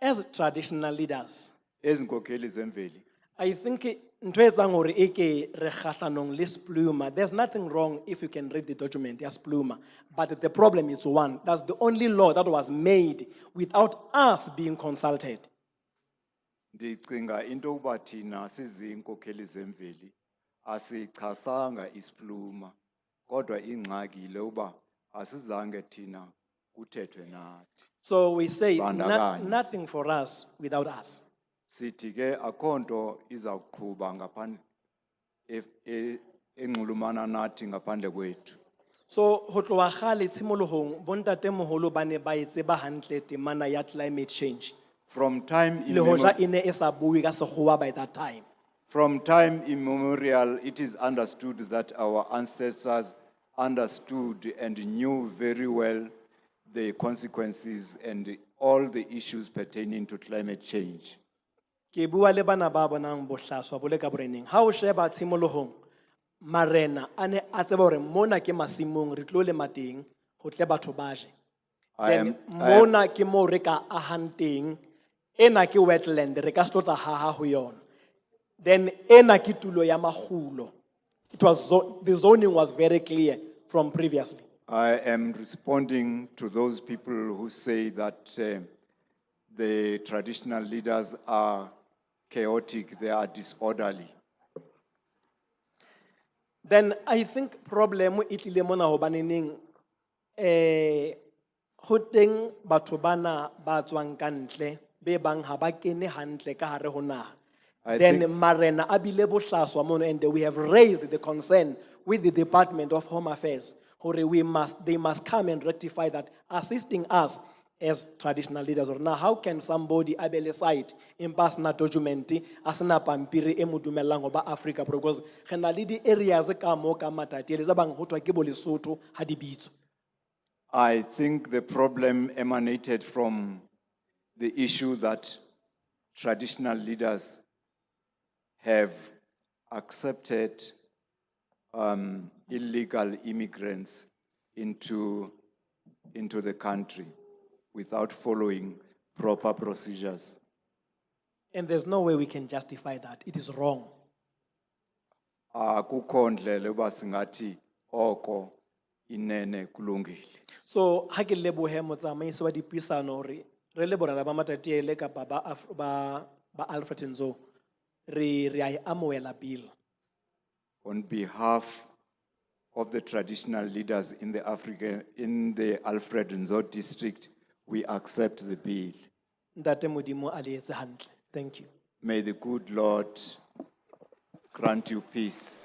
As traditional leaders, Ezinkokheli zemveli. I think ntho e etsang hore e ke re kgahlanong le SPLUMA, there's nothing wrong if you can read the document, yes, SPLUMA. But the problem is one, that's the only law that was made without us being consulted. Ndicinga into ukuba thina sizinkokheli zemveli asichasanga ispluma kodwa ingxaki ile uba asizange thina kuthethwe nathi. So we say Bandakanye. nothing for us without us. Sithi ke akho nto izawuqhuba ngaphandle enxulumana nathi ngaphandle kwethu. So ho tloha kgale tshimolohong bontatemoholo ba ne ba e tseba hantle temana ya climate change. From time Le hoja immemorial, e ne e sa bue ka sekgowa by that time. from time immemorial, it is understood that our ancestors understood and knew very well the consequences and all the issues pertaining to climate change. Ke bua le bana ba bonang bohlaswa bo le ka boreneng. Ha o sheba tshimolohong, marena a ne a tseba hore mona ke masimong re tlo lema teng ho tle batho ba je. Then mona ke mo re ka ahang teng, ena ke wetland re ka se tlo tla haha ho yona. Then ena ke tulo ya makgulo. It was the zoning was very clear from previously. I am responding to those people who say that the traditional leaders are chaotic, they are disorderly. Then I think problem itlile mona hobaneneng ho teng batho bana ba tswang ka ntle be bang ha ba kene hantle ka hare ho naha. Then marena a bile bohlaswa mono, and we have raised the concern with the Department of Home Affairs. Hore they must come and rectify that, assisting us as traditional leaders? Or now, how can somebody abele site in pasna document asna pampiri e mo dumellang ho ba Africa, because re na le di areas ka mo ka Matatiele tsa bang ho thwa ke bo Lesotho ha di bitso. I think the problem emanated from the issue that traditional leaders have accepted illegal immigrants into the country without following proper procedures. And there's no way we can justify that. It is wrong. Akukho ndlela uba singathi oko inene kulungile. So, ha ke lebohe motsamaisi wa dipuisano hore re le borena ba Matatiele kapa ba Alfred Nzo re a e amohela bill. On behalf of the traditional leaders in the Alfred Nzo district, we accept the bill. Ntate Modimo a le etse hantle. Thank you. May the good Lord grant you peace.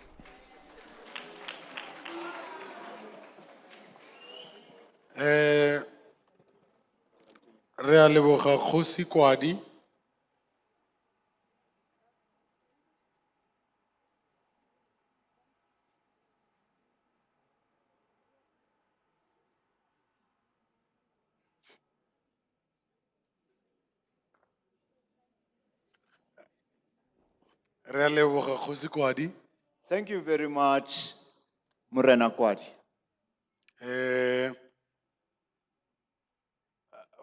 Re a leboga Kgosi Kwadi. Re a leboga Kgosi Kwadi. Thank you very much, Morena Kwadi.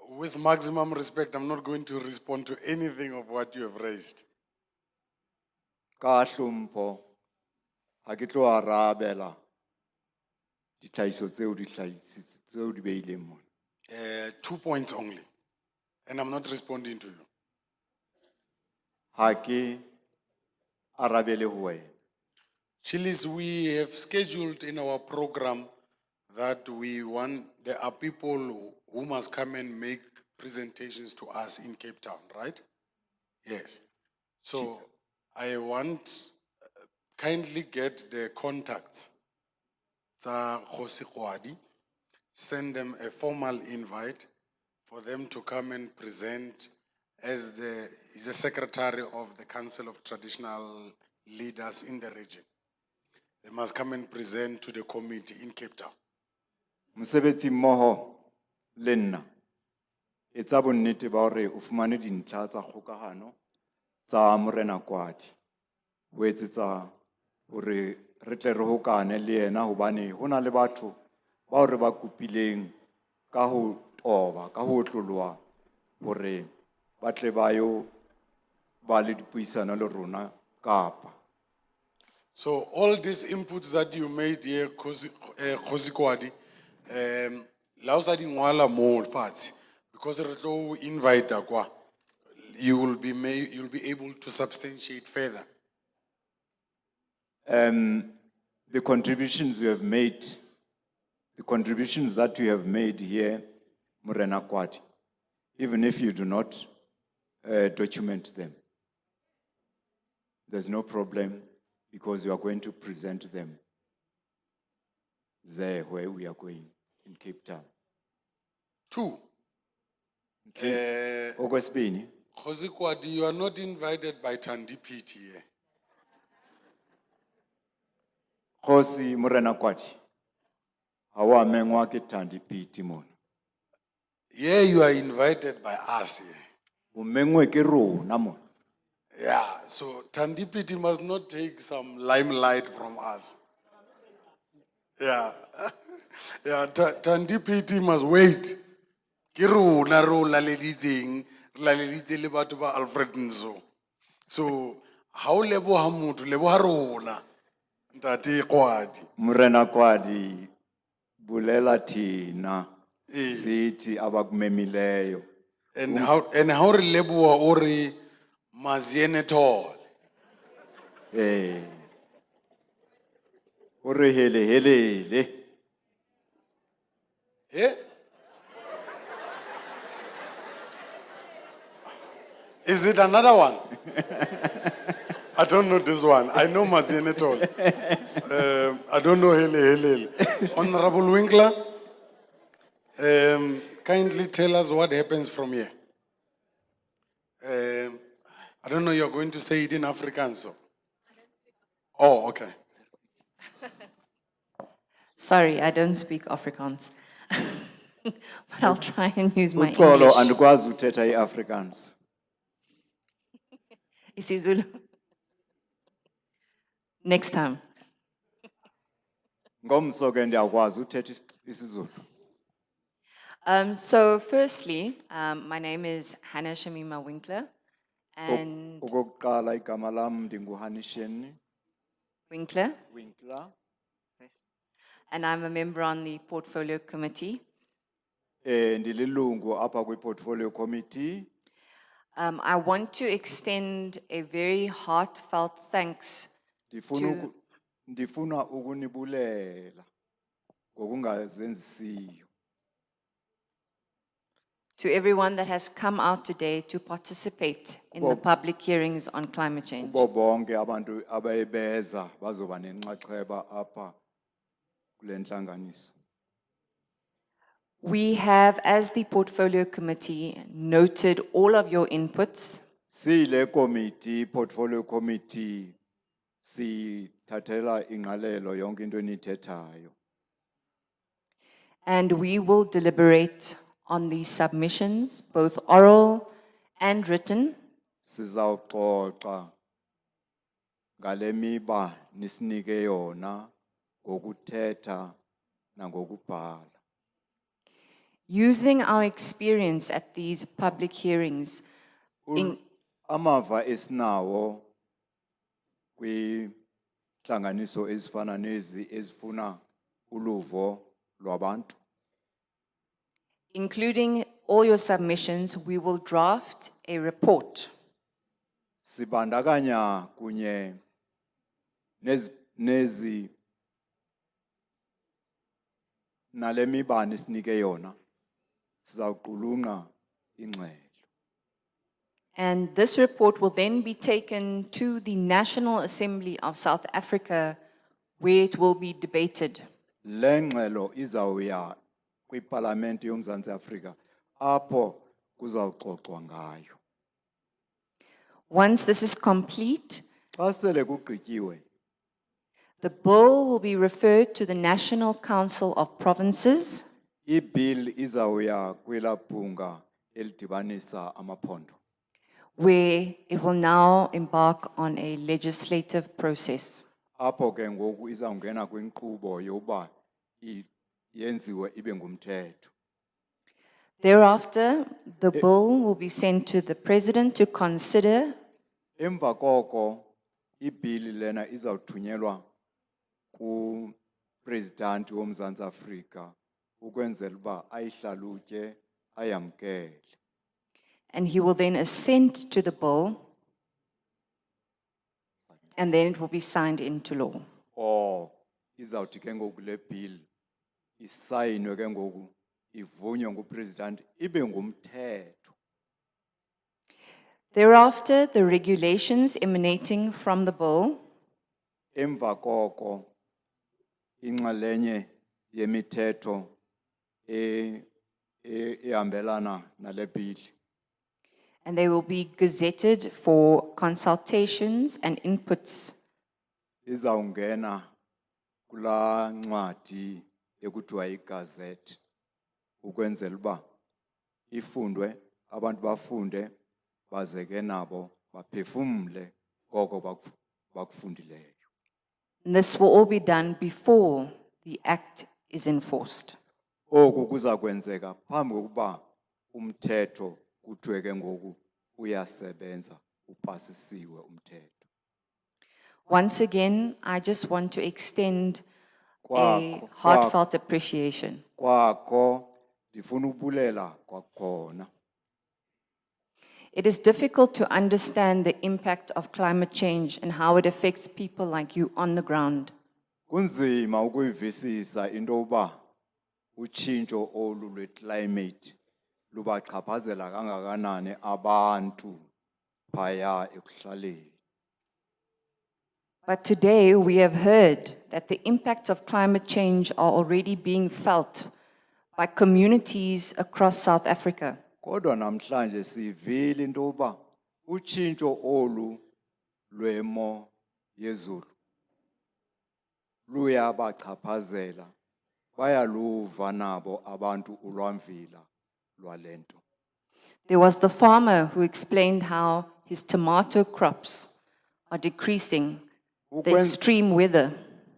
With maximum respect, I'm not going to respond to anything of what you have raised. Ka hlompho, ha ke tlo arabela ditlhahiso tseo di beileng mona. 2 points only, and I'm not responding to you. Ha ke arabele ho wena. Chilis, we have scheduled in our program that there are people who must come and make presentations to us in Cape Town, right? Yes. So I want, kindly get the contacts. Tsa Kgosi Kwadi, send them a formal invite for them to come and present as he's the secretary of the Council of Traditional Leaders in the region. They must come and present to the committee in Cape Town. Mosebetsi mmoho le nna etsa bonnete ba hore o fumane dintlha tsa kgokahano tsa Morena Kwadi ho etsetsa hore re tle re hokane le yena hobane hona le batho ba hore ba kopileng ka ho toba ka ho tloloha hore ba tle ba yo ba le dipuisano le rona Kapa. So all these inputs that you made here, Kgosi Kwadi, la o sa di ngwala mo fatshe, because re tlo invite kwa, you'll be able to substantiate further. The contributions that you have made here, Morena Kwadi, even if you do not document them, there's no problem, because you are going to present them there where we are going, in Cape Town. 2. Okwesibini, Kgosi Kwadi, you are not invited by Thandi Piti here. Kgosi Morena Kwadi, hawa mengwa ke Thandi Piti mona. Yeah, you are invited by us here. O mengwe ke rona mona. Yeah, so Thandi Piti must not take some limelight from us. Yeah, yeah, Thandi Piti must wait. Kiru na ro la leditseng le batho ba Alfred Nzo. So how lebo ha motho lebo ha rona Ntate Kwadi. Morena Kwadi bulela thina sithi abakumemileyo. And how re leboa o re maziene tall. O re helele. Is it another one? I don't know this one. I know maziene tall. I don't know hele. Honorable Winkler, kindly tell us what happens from here. I don't know, you're going to say it in Afrikaans. So. Oh, okay. Sorry, I don't speak Afrikaans. But I'll try and use my Uxolo English. andikwazi uthetha iAfrikaans. isiZulu. Next time. Ngomso ke ndiyakwazi uthetha isiZulu. So firstly, my name is Hannah Shamima Winkler, and Okokuqala igama lam ndinguHanisheni Winkler, Winkler. and I'm a member on the Portfolio Committee. Ndililungu apha kwi-portfolio committee. I want to extend a very heartfelt thanks to Ndifuna ukunibulela ngokungazenzisiyo. to everyone that has come out today to participate in the public hearings on climate change. Kubo bonke abantu abebeza bazoba nenxaxheba apha kule ntlanganiso. We have, as the Portfolio Committee, noted all of your inputs. Sile committee, portfolio committee, sithathela ingqalelo yonke into enithethayo. And we will deliberate on these submissions, both oral and written, Sizawuxoxa ngale miba nisinike yona ngokuthetha nangokubhala. using our experience at these public hearings. Amava esinawo kwintlanganiso ezifana nezi ezifuna uluvo lwabantu. Including all your submissions, we will draft a report. Sibandakanya kunye nezi nale miba nisinike yona. Sizawuqulunqa ingxelo. And this report will then be taken to the National Assembly of South Africa, where it will be debated. Le ngxelo izawuya kwiParlamente yoMzantsi Afrika apho kuzawuxoxwa ngayo. Once this is complete, Xa sele kugqityiwe, the bill will be referred to the National Council of Provinces, ibill izawuya kwelaa bhunga elidibanisa amaphondo. where it will now embark on a legislative process. Apho ke ngoku izawungena kwinkqubo yokuba yenziwe ibe ngumthetho. Thereafter, the bill will be sent to the President to consider. Emva koko ibill lena izawuthunyelwa kuPresident woMzantsi Afrika ukwenzela uba ayihlalutye ayamkele. And he will then assent to the bill, and then it will be signed into law. Or izawuthi ke ngoku le bill isayinwe ke ngoku ivunywe nguPresident ibe ngumthetho. Thereafter, the regulations emanating from the bill Emva koko inxalenye yemithetho ehambelana nale bill and they will be gazetted for consultations and inputs. izawungena kulaa ncwadi ekuthiwa igazette ukwenzela uba ifundwe abantu bafunde baze ke nabo baphefumle koko bakufundileyo. And this will all be done before the act is enforced. Oku kuza kwenzeka phambi kokuba umthetho kuthiwe ke ngoku uyasebenza upasisiwe umthetho. Once again, I just want to extend a Kwakho- heartfelt appreciation. Kwakho ndifuna ubulela kwakhona. It is difficult to understand the impact of climate change and how it affects people like you on the ground. Kunzima ukuyivisisa into uba utshintsho olu lweclimate lubachaphazela kangakanani abantu phaya ekuhlaleni. But today we have heard that the impacts of climate change are already being felt by communities across South Africa. Kodwa namhlanje sivile into uba utshintsho olu lwemo yezulu luyabachaphazela bayaluva nabo abantu ulwamvila lwalento. There was the farmer who explained how his tomato crops are decreasing, the extreme weather.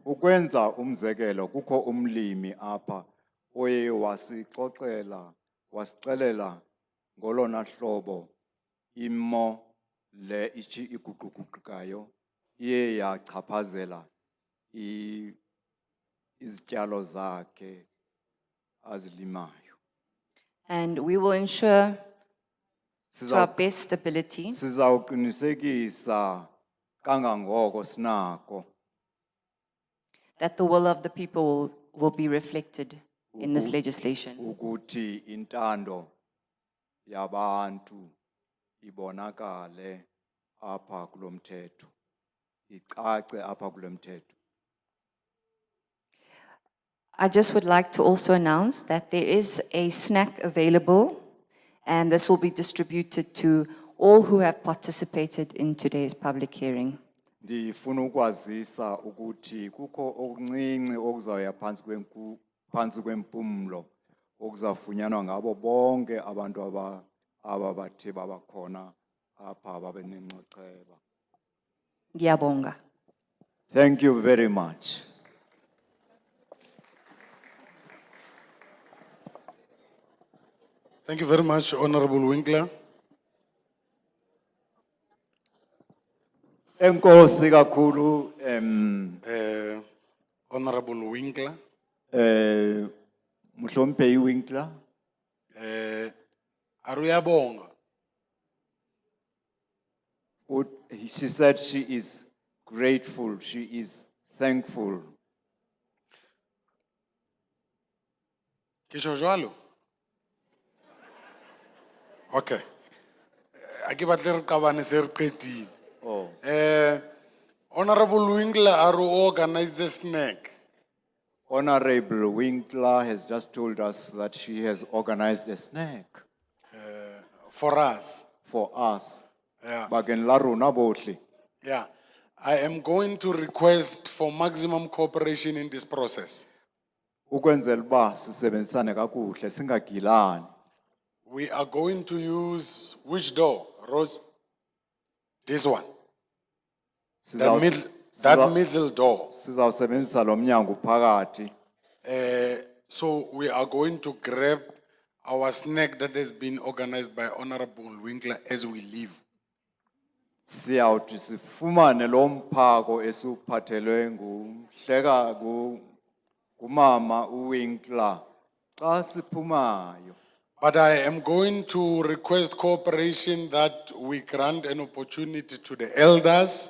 Ukwenza umzekelo kukho umlimi apha oye wasixelela ngolona hlobo imo le ichi iguquguqukayo iye yachaphazela izityalo zakhe azilimayo. And we will ensure to our best ability Sizawuqinisekisa kangangoko sinako that the will of the people will be reflected in this legislation. ukuthi intando yabantu ibonakale apha kulomthetho, icace apha kulomthetho. I just would like to also announce that there is a snack available, and this will be distributed to all who have participated in today's public hearing. Ndifuna ukwazisa ukuthi kukho okuncinci okuzawuya phansi kwempumlo okuzafunyanwa ngabo bonke abantu aba bathe babakhona apha babe nenxaxheba. Ngiyabonga. Thank you very much. Thank you very much, Honorable Winkler. Enkosi kakhulu Honorable Winkler. Mhlonipheyi Winkler. Aruyabonga. She said she is grateful, she is thankful. Kisho jwalo? Okay. Aki batle re qabane se re qetile. Oh. Honorable Winkler are organize the snack. Honorable Winkler has just told us that she has organized a snack. For us. For us. Yeah. Bakeng la rona bohle. Yeah. I am going to request for maximum cooperation in this process. Ukwenzela uba sisebenzisane kakuhle singagilani. We are going to use which door, Rose? This one. That middle door. Sizawusebenzisa lo mnyango phakathi. So we are going to grab our snack that has been organized by Honorable Winkler as we leave. Siyawuthi sifumane lo mphako esuphathelwe ngumhleka kumama uWinkler xa siphumayo. But I am going to request cooperation that we grant an opportunity to the elders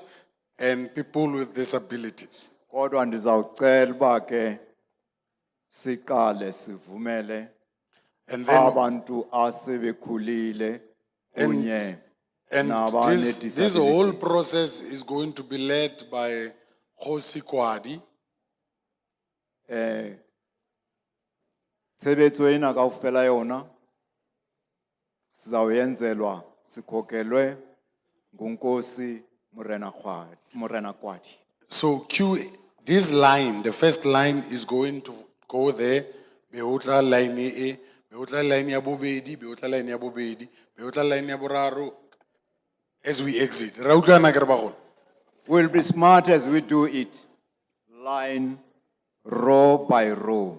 and people with disabilities. Kodwa ndizawucela uba ke siqale sivumele abantu asebekhulile kunye And this whole process is going to be led by Khosi Kwadi. Tshebetso ena kaofela yona sizawuyenzelwa sikhokelwe nguNkosi Morena Kwadi. So this line, the first line is going to go there. Beutla line E, beutla line ya bobedi, beutla line ya bobedi, beutla line ya boraro as we exit. We'll be smart as we do it. Line, row by row.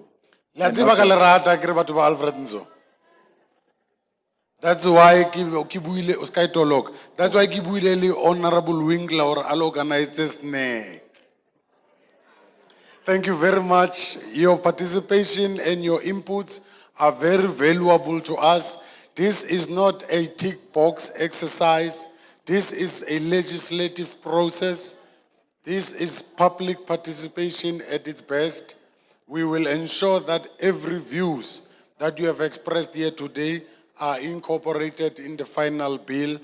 Let's see Alfred Nzo. That's why Kibuile Oskaitolog. That's why Kibuile Honorable Winkler or I'll organize this snack. Thank you very much. Your participation and your inputs are very valuable to us. This is not a tick box exercise. This is a legislative process. This is public participation at its best. We will ensure that every views that you have expressed here today are incorporated in the final bill.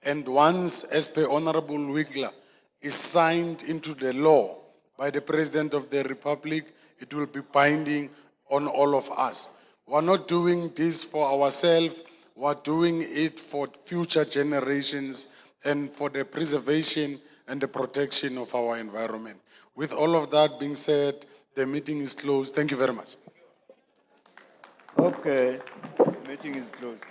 And once, as per Honorable Winkler, is signed into the law by the President of the Republic, it will be binding on all of us. We're not doing this for ourselves, we're doing it for future generations and for the preservation and the protection of our environment. With all of that being said, the meeting is closed. Thank you very much. Okay, meeting is closed.